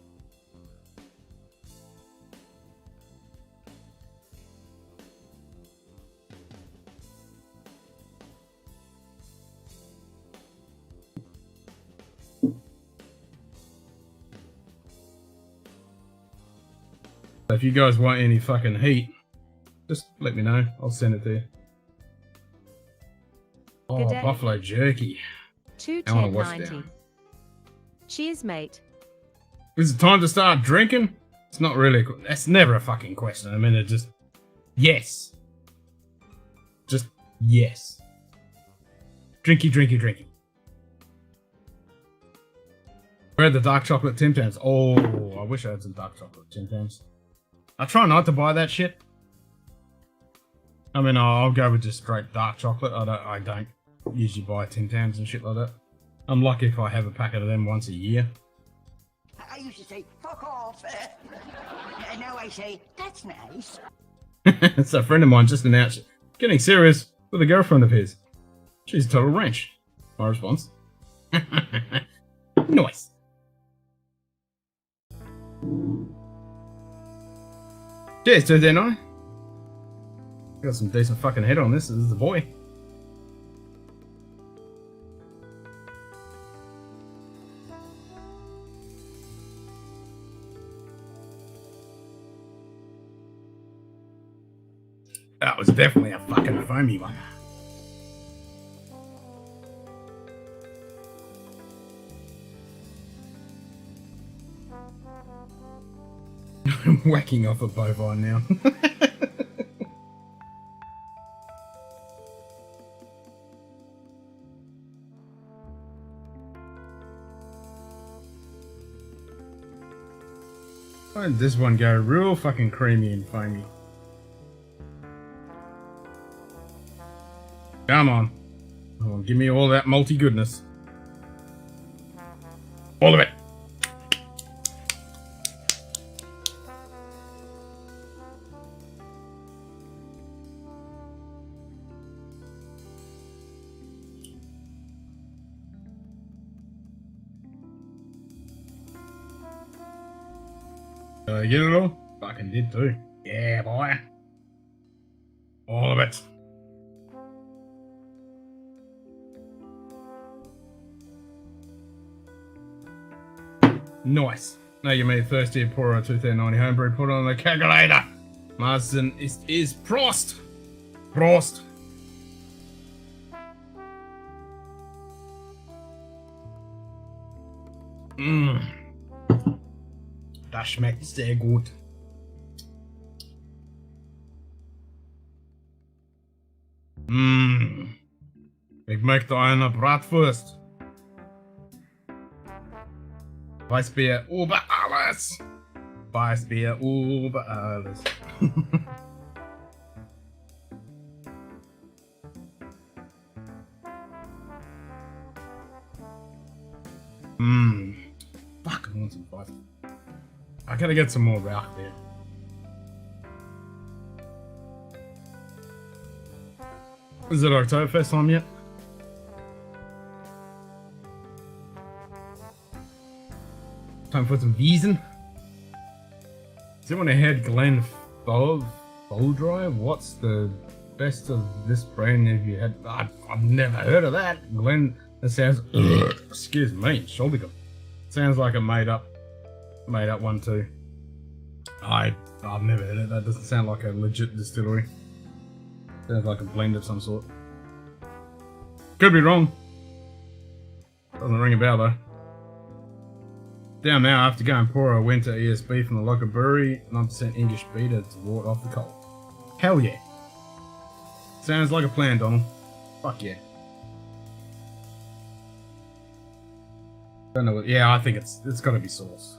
If you guys want any fucking heat, just let me know. I'll send it to you. Oh, Good day. buffalo jerky. I wanna watch 210.90. that. Cheers, mate. Is it time to start drinking? It's not really. That's never a fucking question. I mean, it just. Yes. Just yes. Drinky, drinky, drinky. Where are the dark chocolate Tim Tams? Oh, I wish I had some dark chocolate Tim Tams. I try not to buy that shit. I mean, I'll go with just straight dark chocolate. I don't usually buy Tim Tams and shit like that. I'm lucky if I have a packet of them once a year. I used to say, fuck off. And now I say, that's nice. It's a friend of mine just announced getting serious with a girlfriend of his. She's a total wrench. My response. Nice. Cheers, Tuesday night. Got some decent fucking head on this. This is the boy. That was definitely a fucking foamy one. I'm whacking off a bovine now. Why did this one go real fucking creamy and foamy? Come on. Come on, give me all that malty goodness. All of it. Did I get it all? Fucking did too. Yeah, boy. All of it. Nice. Now you made thirsty pour a 2090 homebrew, put on the calculator. Marsden is Prost. Prost. Das schmeckt sehr gut. Ich möchte eine Bratwurst. Weißbier über alles. Weißbier über alles. Fuck, I want some Weiss. I gotta get some more Rauch there. Is it Oktoberfest time yet? Time for some Wiesen. Does anyone ahead Glen Dry? What's the best of this brand have you had? I've never heard of that. Glen, that sounds, excuse me, shoulder gun. Sounds like a made up one too. I've never heard it. That doesn't sound like a legit distillery. Sounds like a blend of some sort. Could be wrong. Doesn't ring a bell though. Down now, I have to go and pour a winter ESB from the local brewery, 9% English beta to ward off the cold. Hell yeah. Sounds like a plan, Donald. Fuck yeah. Don't know what, yeah, I think it's gotta be sauce.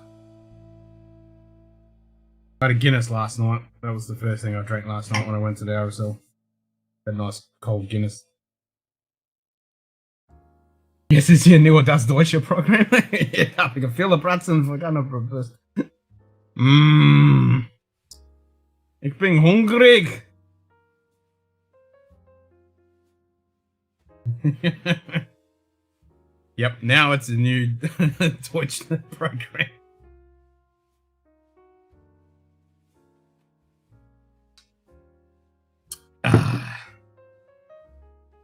I had a Guinness last night. That was the first thing I drank last night when I went to the RSL. Had a nice cold Guinness. Yes, ist hier nur das deutsche Programm. Ja, ich habe viele Bratzen vergangen. Ich bin hungrig. Yep, now it's a new Twitch program.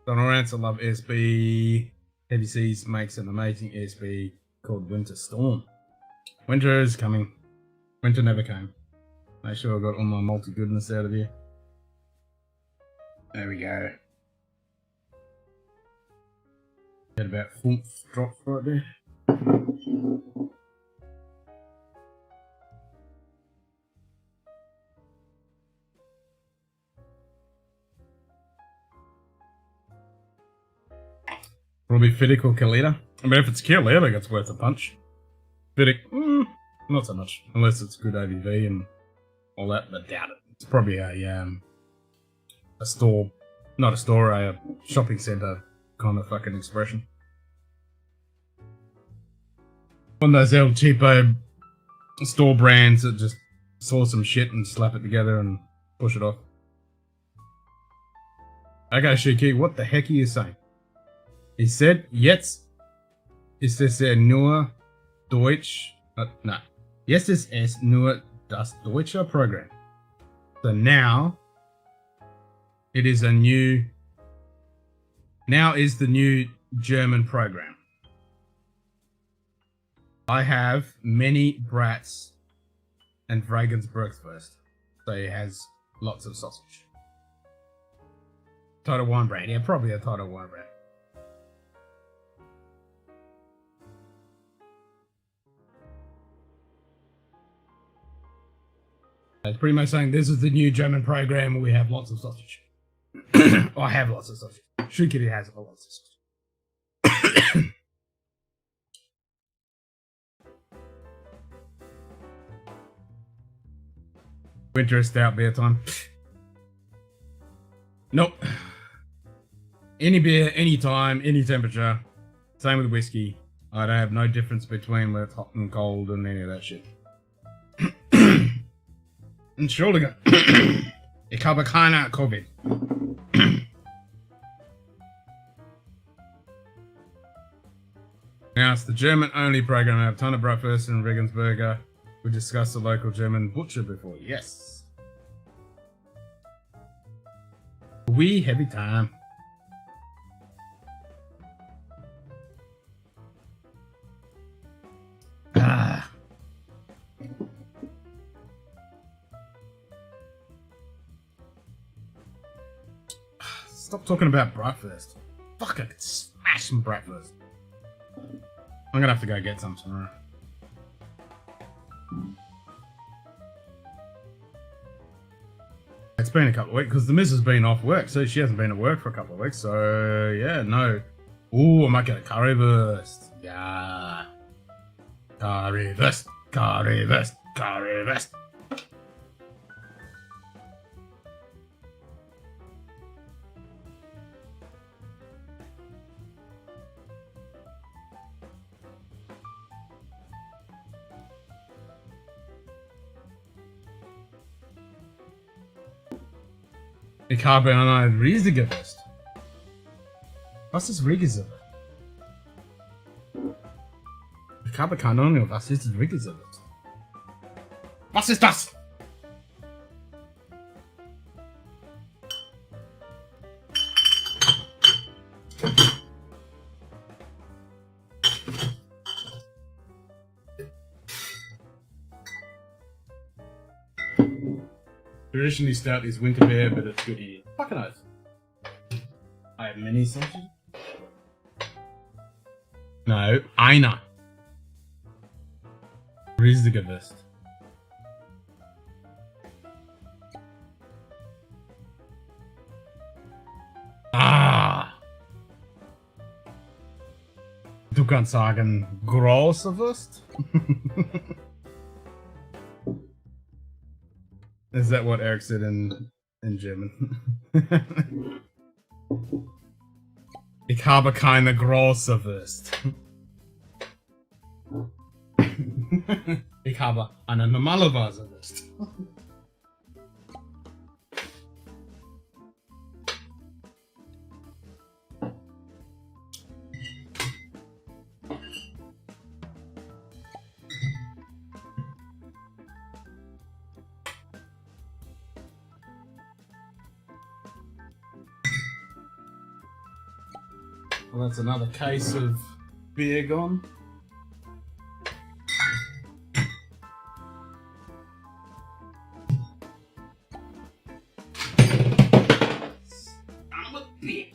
Donald Ransom love SB. Heavy Seas makes an amazing SB called Winter Storm. Winter is coming. Winter never came. Make sure I got all my multi goodness out of here. There we go. Get about 4 drops right there. Probably Fiddick or Kalita. I mean, if it's Kalita, it's worth a punch. Fiddick, not so much. Unless it's good ABV and all that, but doubt it. It's probably a store, not a store, a shopping centre kind of fucking expression. One of those El Cheapo store brands that just saw some shit and slap it together and push it off. Okay, Shiki, what the heck are you saying? He said, jetzt ist es nur Deutsch, no, jetzt ist es nur das deutsche Programm. So now, it is a new, now is the new German program. I have many brats and Regensburgwurst. So it has lots of sausage. Total wine brand, yeah, probably a total wine brand. It's pretty much saying this is the new German program where we have lots of sausage. I have lots of sausage. Shukiri has lots of sausage. Winter is stout beer time. Nope. Any beer, any time, any temperature. Same with whiskey. I don't have no difference between whether it's hot and cold and any of that shit. Entschuldige. Ich habe keine COVID. Now it's the German only program. I have a ton of breakfast in Regensburger. We discussed the local German butcher before. Yes. We heavy time. Ah. Stop talking about breakfast. Fuck, I could smash some breakfast. I'm gonna have to go get some tomorrow. It's been a couple of weeks because the missus has been off work, so she hasn't been at work for a couple of weeks. So yeah, no. Ooh, I might get a currywurst. Yeah, currywurst, currywurst, currywurst. Ich habe eine riesige Wurst. Was ist riesige? Ich habe keine Ahnung, was ist riesige Wurst? Was ist das? Traditionally stout is winter beer, but it's good here. Fucking oath. I have mini sausage. No, einer. Riesige Wurst. Ah. Du kannst sagen, große Wurst. Is that what Eric said in German? Ich habe keine große Wurst. Ich habe eine normale Wasserwurst. Well, that's another case of beer gone. I'm a bitch.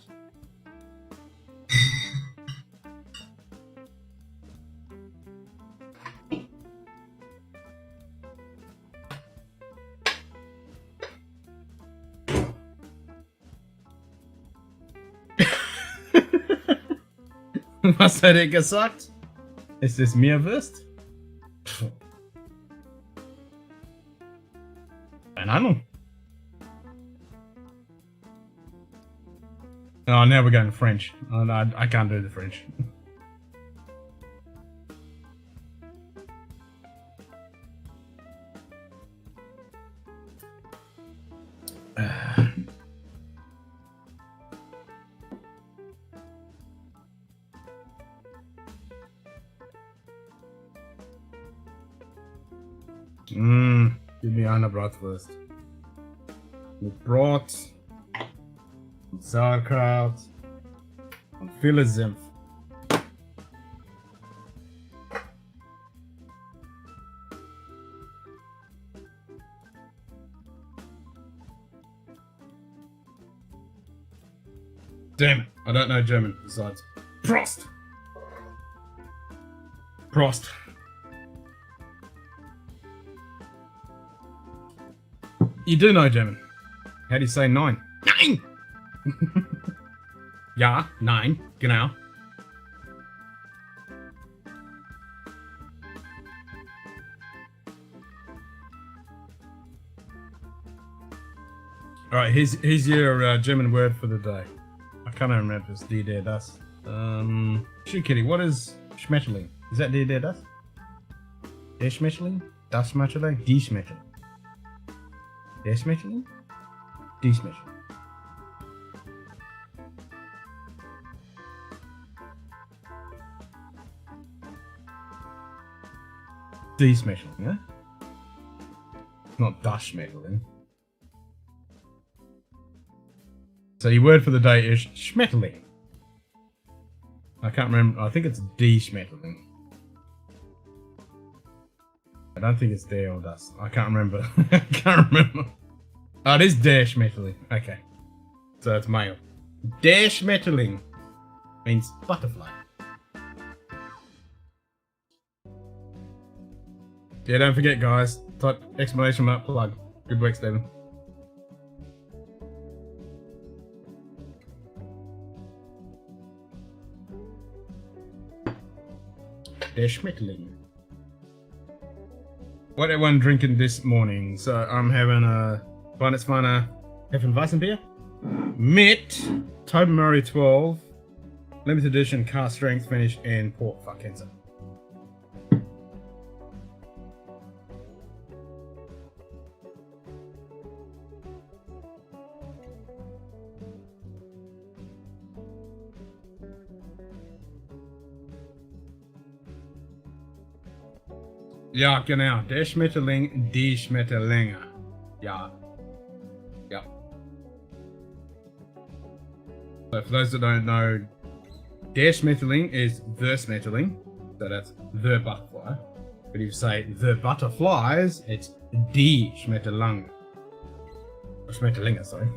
Was hat er gesagt? Ist es mir Wurst? Keine Ahnung. Oh, now we're going French. Oh, no, I can't do the French. Give me eine Bratwurst. Mit Brot, und Sauerkraut und viele Senf. Damn it, I don't know German besides Prost! Prost! You do know German. How do you say nine? Nein! Ja, nein, genau. Alright, here's your German word for the day. I can't remember if it's die der das. Shoot Kitty, what is Schmetterling? Is that die der das? Der Schmetterling? Das Schmetterling? Die Schmetterling? Der Schmetterling? Die Schmetterling. Die Schmetterling, yeah? Not das Schmetterling. So your word for the day is Schmetterling. I can't remember, I think it's die Schmetterling. I don't think it's der or das. I can't remember. I can't remember. Oh, it is der Schmetterling. Okay. So it's male. Der Schmetterling means butterfly. Yeah, don't forget, guys. Type exclamation mark plug. Good work, Stephen. Der Schmetterling. What everyone drinking this morning? So I'm having a Weihnachtsweine Hefeweizenbier mit Tobermory 12 limited edition cask strength finish and port Farkenser. Ja, genau. Der Schmetterling, die Schmetterlinge. Ja. Yeah. So for those that don't know, der Schmetterling is the Schmetterling. So that's the butterfly. But if you say the butterflies, it's die Schmetterlinge. Or Schmetterlinge, sorry.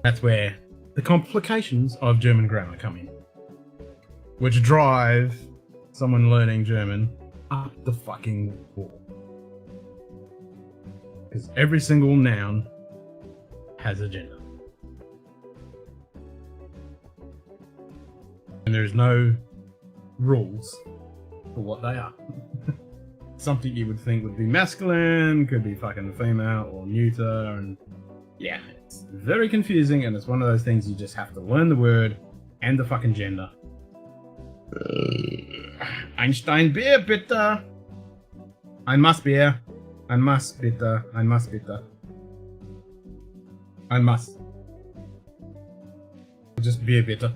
That's where the complications of German grammar come in, which drive someone learning German up the fucking wall. Because every single noun has a gender. And there's no rules for what they are. Something you would think would be masculine, could be fucking female or neuter, and yeah, it's very confusing, and it's one of those things you just have to learn the word and the fucking gender. Einstein Bier, bitte. Ein Maß Bier. Ein Maß, bitte. Ein Maß, bitte. Ein Maß. Just Bier, bitte.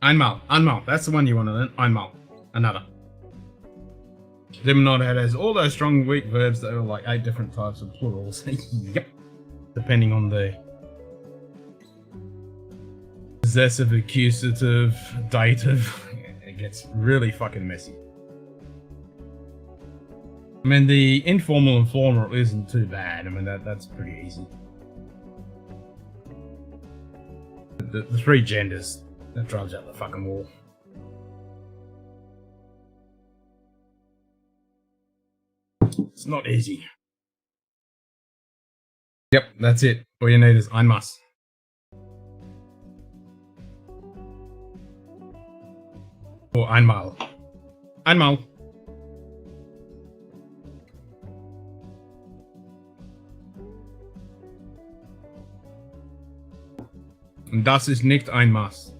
Einmal. That's the one you want to learn. Einmal. Another. Diminod has all those strong, weak verbs that are like 8 different types of plurals. Yep. Depending on the possessive, accusative, dative. It gets really fucking messy. I mean, the informal and formal isn't too bad. I mean, that's pretty easy. The 3 genders, that drives out the fucking wall. It's not easy. Yep, that's it. All you need is ein Maß. Or einmal. Einmal. Das ist nicht ein Maß.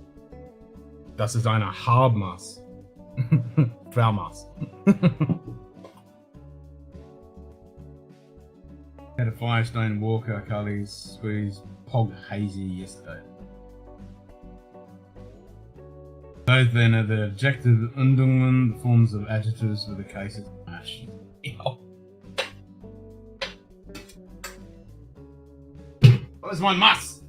Das ist eine Halbmaß. Vermaß. Had a Firestone Walker Cullies squeeze Pog Hazy yesterday. Those then are the adjective Undungen, the forms of adjectives with the cases of mash. Where's my Maß?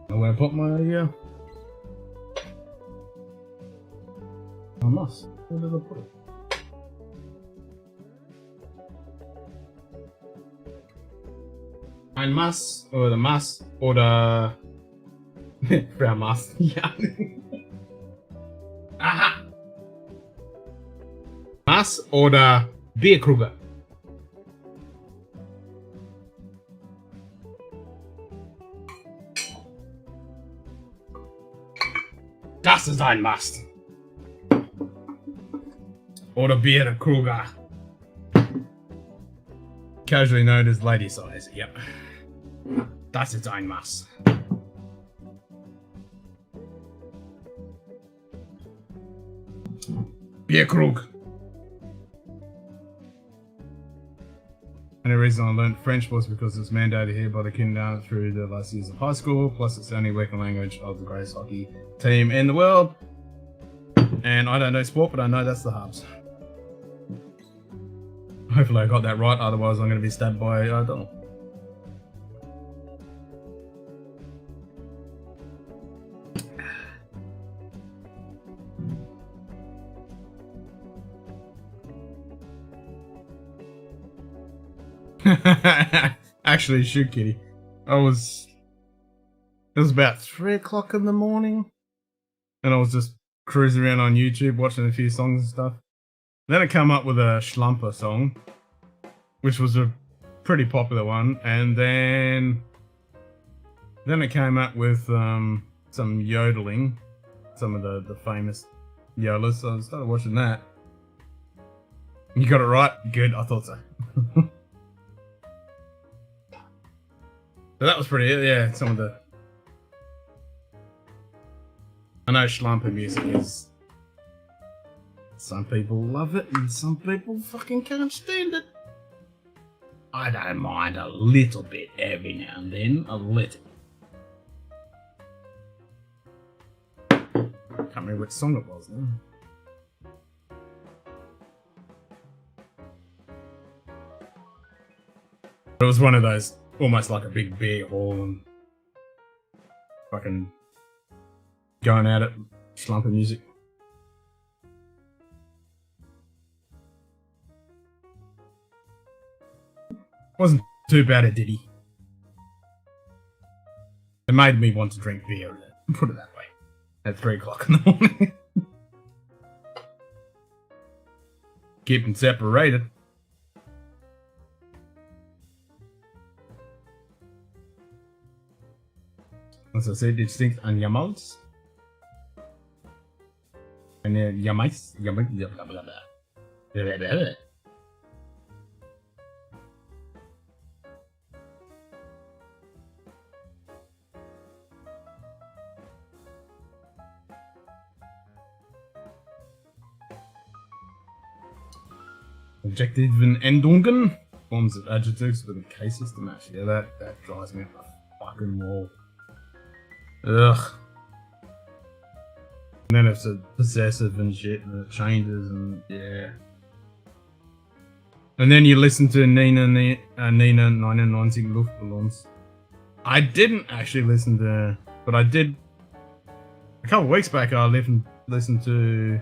Where I put my Maß. Where did I put it? Ein Maß oder Maß oder Vermaß. Ja. Aha. Maß oder Bierkrüger. Das ist ein Maß. Oder Bierkrüger. Casually known as lady size, yep. Das ist ein Maß. Bierkrug. And the reason I learned French was because it's mandated here by the kindergarten through the last years of high school, plus it's the only working language of the greatest hockey team in the world. And I don't know sport, but I know that's the Habs. Hopefully I got that right, otherwise I'm going to be stabbed by Donald. Actually, shoot, kitty. It was about 3 o'clock in the morning, and I was just cruising around on YouTube watching a few songs and stuff. Then I come up with a Schlumper song, which was a pretty popular one, and then it came up with some yodeling, some of the famous yodelers. So I started watching that. You got it right? Good, I thought so. So that was pretty, yeah, some of the... I know Schlumper music is... Some people love it and some people fucking can't stand it. I don't mind a little bit every now and then, a little. Can't remember which song it was now. It was one of those, almost like a big beer hall and fucking going at it, Schlumper music. Wasn't too bad a ditty. It made me want to drink beer, put it that way, at 3 o'clock in the morning. Keeping separated. As I said, distinct and yamals. And then yamais, blah blah blah. Blah, blah, blah. Adjective Endungen, forms of adjectives with a case system. Actually, yeah, that drives me up the fucking wall. Ugh. And then it's a possessive and shit, and it changes, and yeah. And then you listen to Nina 99 Luftballons. I didn't actually listen to, but I did a couple of weeks back. I listened to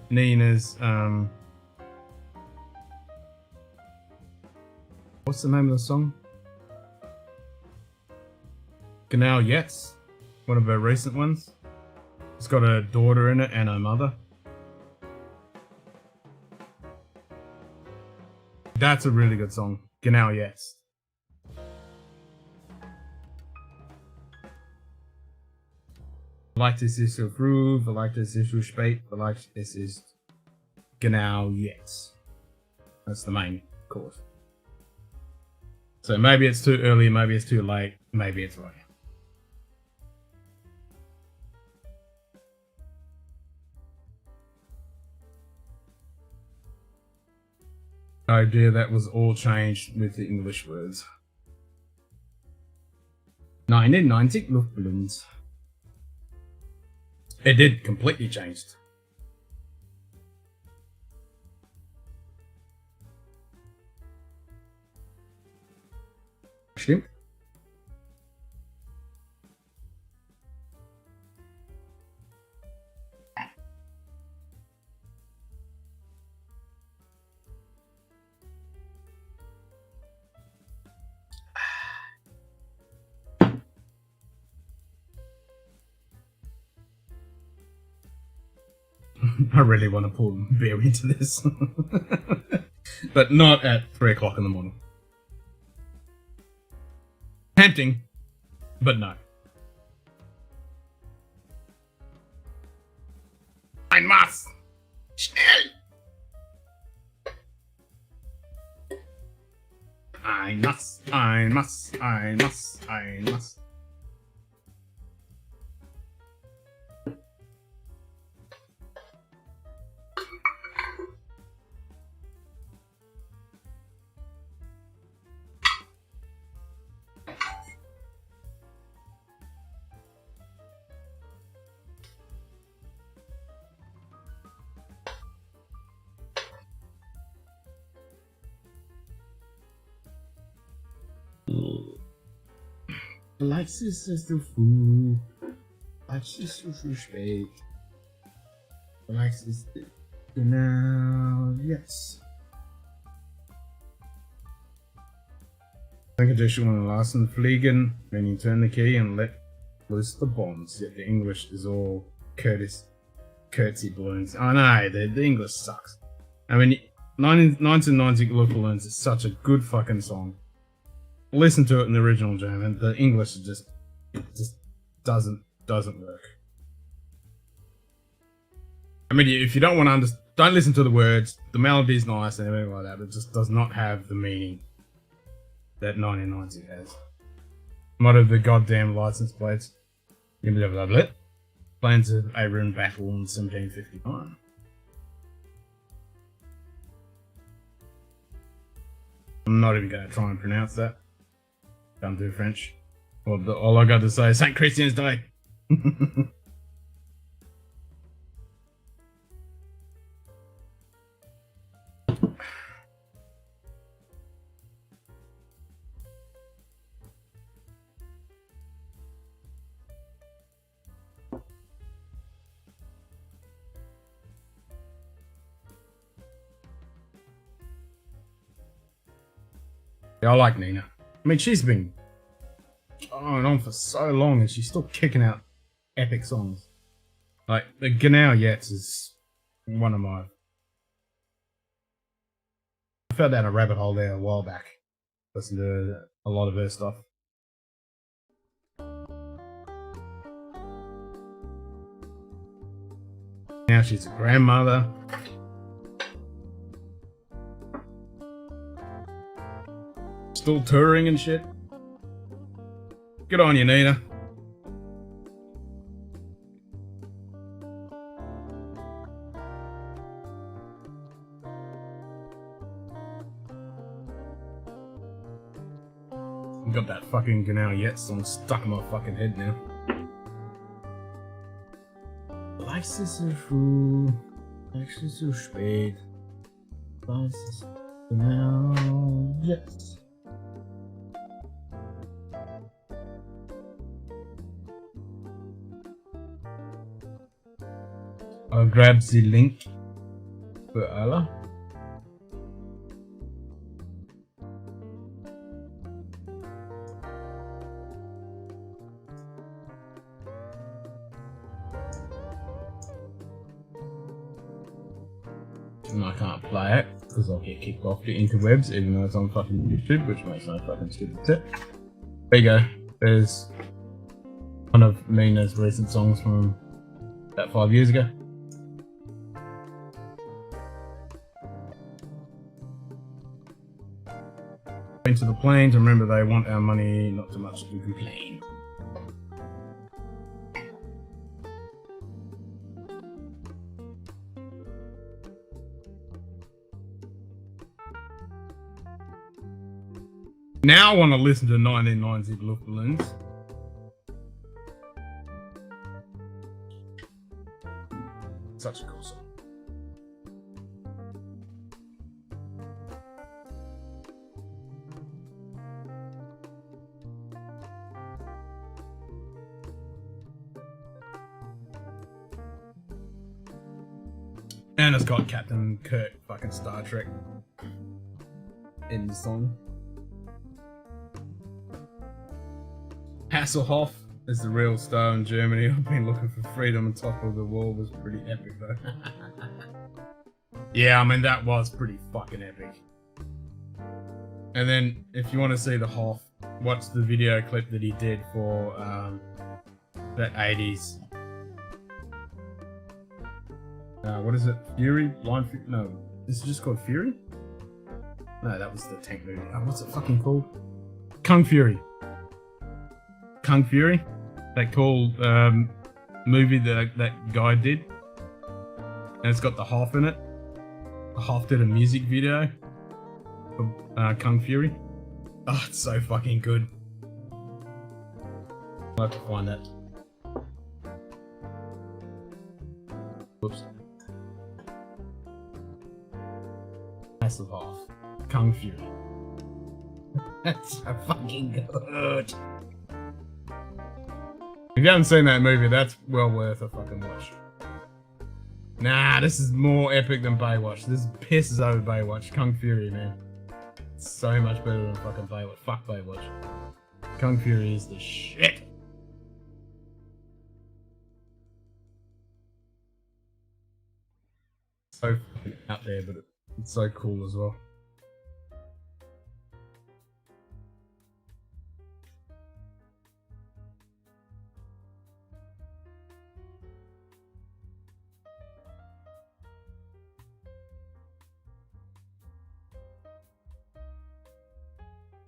Nina's what's the name of the song? Genau Jetzt, one of her recent ones. It's got her daughter in it and her mother. That's a really good song. Genau Jetzt. Vielleicht ist es so früh, vielleicht ist es so spät, vielleicht ist es genau jetzt. That's the main chord. So maybe it's too early, maybe it's too late, maybe it's right. Oh dear, that was all changed with the English words. 99 Luftballons. It did completely changed. Stimmt. I really want to pull beer into this. But not at 3 o'clock in the morning. Tempting, but no. Ein Maß! Schnell! Ein Maß, ein Maß, ein Maß, ein Maß. Vielleicht ist es zu früh, vielleicht ist es zu spät, vielleicht ist es genau jetzt. I think I just want to lassen fliegen when you turn the key and let loose the bombs. Yet the English is all curtsy balloons. I know, the English sucks. I mean, 1990 Look Balloons is such a good fucking song. Listen to it in the original German. The English is just doesn't work. I mean, if you don't want to understand, don't listen to the words. The melody's nice and everything like that, but it just does not have the meaning that 1990 has. Not of the goddamn license plates. Blah blah blah. Plans of a rune battle in 1759. I'm not even going to try and pronounce that. Don't do French. Well, all I got to say is St. Christian's Day. Yeah, I like Nina. I mean, she's been on and on for so long and she's still kicking out epic songs. Like, the Genau Jetzt is one of my... I fell down a rabbit hole there a while back. Listened to a lot of her stuff. Now she's a grandmother. Still touring and shit. Good on you, Nina. Got that fucking Genau Yet song stuck in my fucking head now. Weiß ist so früh, es ist so spät. Weiß ist genau jetzt. I'll grab the link für alle. And I can't play it because I'll get kicked off the interwebs even though it's on fucking YouTube, which makes no fucking stupid sense. There you go. There's one of Mina's recent songs from about 5 years ago. To the plains, remember they want our money, not too much to complain. Now I want to listen to 1990s Luftballoons. Such a cool song. And it's got Captain Kirk fucking Star Trek in the song. Hasselhoff is the real star in Germany. I've been looking for freedom on top of the wall. Was pretty epic though. Yeah, I mean that was pretty fucking epic. And then if you want to see the Hoff, watch the video clip that he did for that 80s. What is it? Fury? Blind Fury? No. Is it just called Fury? No, that was the tank movie. Oh, what's it fucking called? Kung Fury. Kung Fury? That cool movie that guy did. And it's got the Hoff in it. The Hoff did a music video for Kung Fury. Oh, it's so fucking good. I'll have to find that. Whoops. Hasselhoff. Kung Fury. That's so fucking good. If you haven't seen that movie, that's well worth a fucking watch. Nah, this is more epic than Baywatch. This pisses over Baywatch. Kung Fury, man. It's so much better than fucking Baywatch. Fuck Baywatch. Kung Fury is the shit. So fucking out there, but it's so cool as well.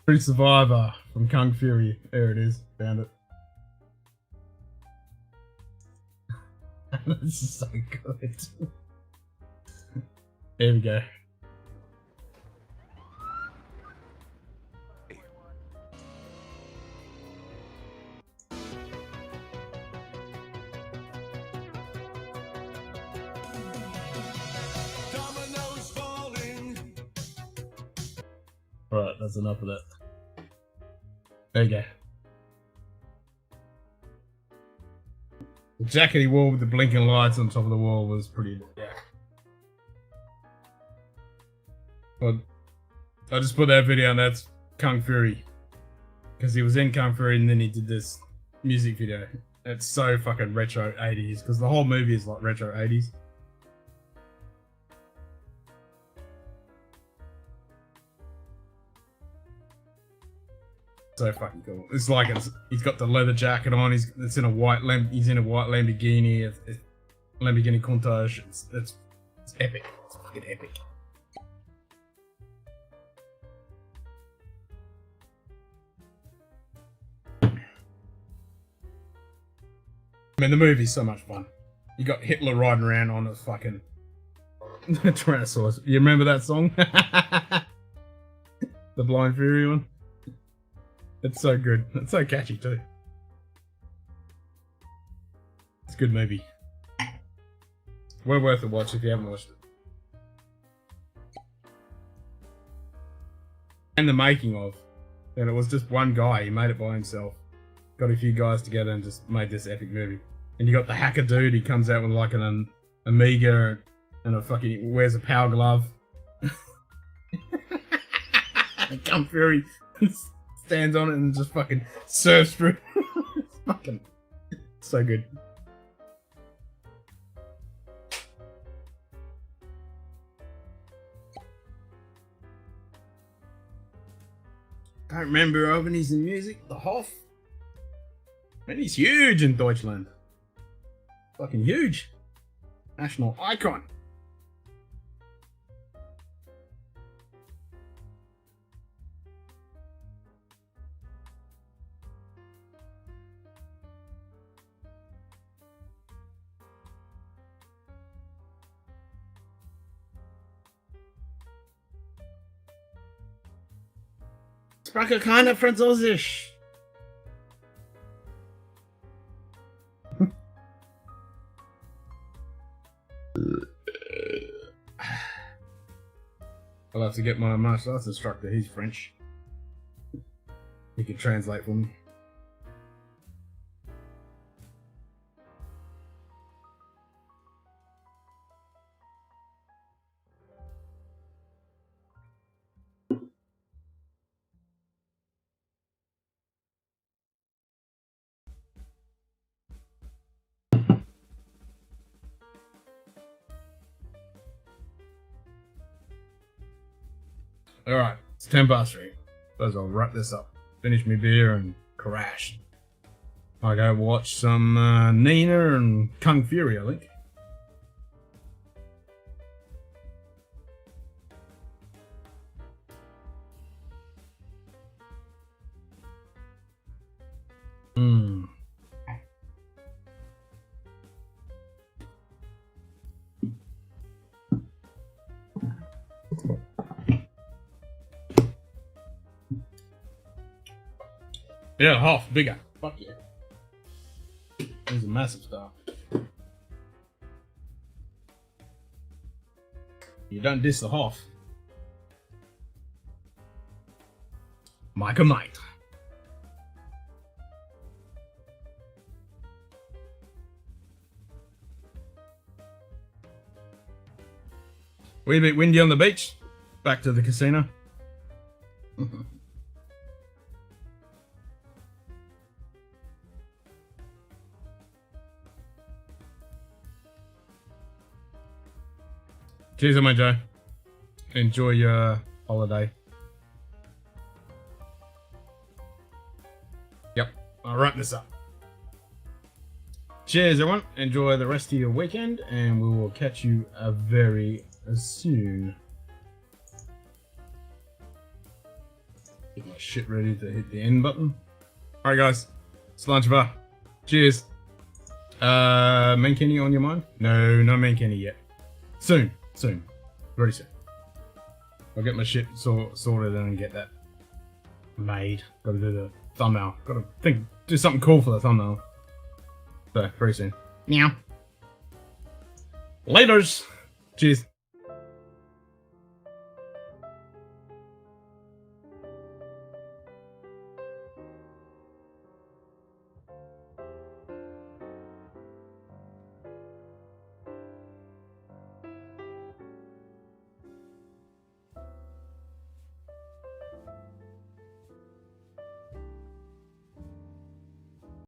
True Survivor from Kung Fury. There it is. Found it. This is so good. There we go. Alright, that's enough of that. There you go. The jacket he wore with the blinking lights on top of the wall was pretty, yeah. But I just put that video and that's Kung Fury. Because he was in Kung Fury and then he did this music video. It's so fucking retro 80s because the whole movie is like retro 80s. So fucking cool. It's like he's got the leather jacket on. He's in a white Lamborghini. Lamborghini Countach. It's epic. It's fucking epic. I mean, the movie's so much fun. You got Hitler riding around on a fucking Tyrannosaurus. You remember that song? The Blind Fury one? It's so good. It's so catchy too. It's a good movie. Well worth a watch if you haven't watched it. And the making of. And it was just one guy. He made it by himself. Got a few guys together and just made this epic movie. And you got the hacker dude. He comes out with like an Amiga and a fucking wears a power glove. Kung Fury stands on it and just fucking surfs through. It's fucking so good. Can't remember openings in music. The Hoff. Man, he's huge in Deutschland. Fucking huge. National icon. Sprache keine Französisch. I'll have to get my martial arts instructor. He's French. He can translate for me. Alright, it's 10 past 3. Suppose I'll wrap this up. Finish my beer and crash. I go watch some Nina and Kung Fury, I think. Yeah, half bigger. Fuck yeah. He's a massive star. You don't diss the Hoff. Micah might. Wee bit windy on the beach. Back to the casino. Cheers, my Joe. Enjoy your holiday. Yep, I'll wrap this up. Cheers, everyone. Enjoy the rest of your weekend, and we will catch you very soon. Get my shit ready to hit the end button. Alright, guys. Slanchva. Cheers. Main Kenny on your mind? No, no Main Kenny yet. Soon. Soon. Very soon. I'll get my shit sorted and get that made. Gotta do the thumbnail. Gotta do something cool for the thumbnail. So, very soon. Meow. Laters. Cheers.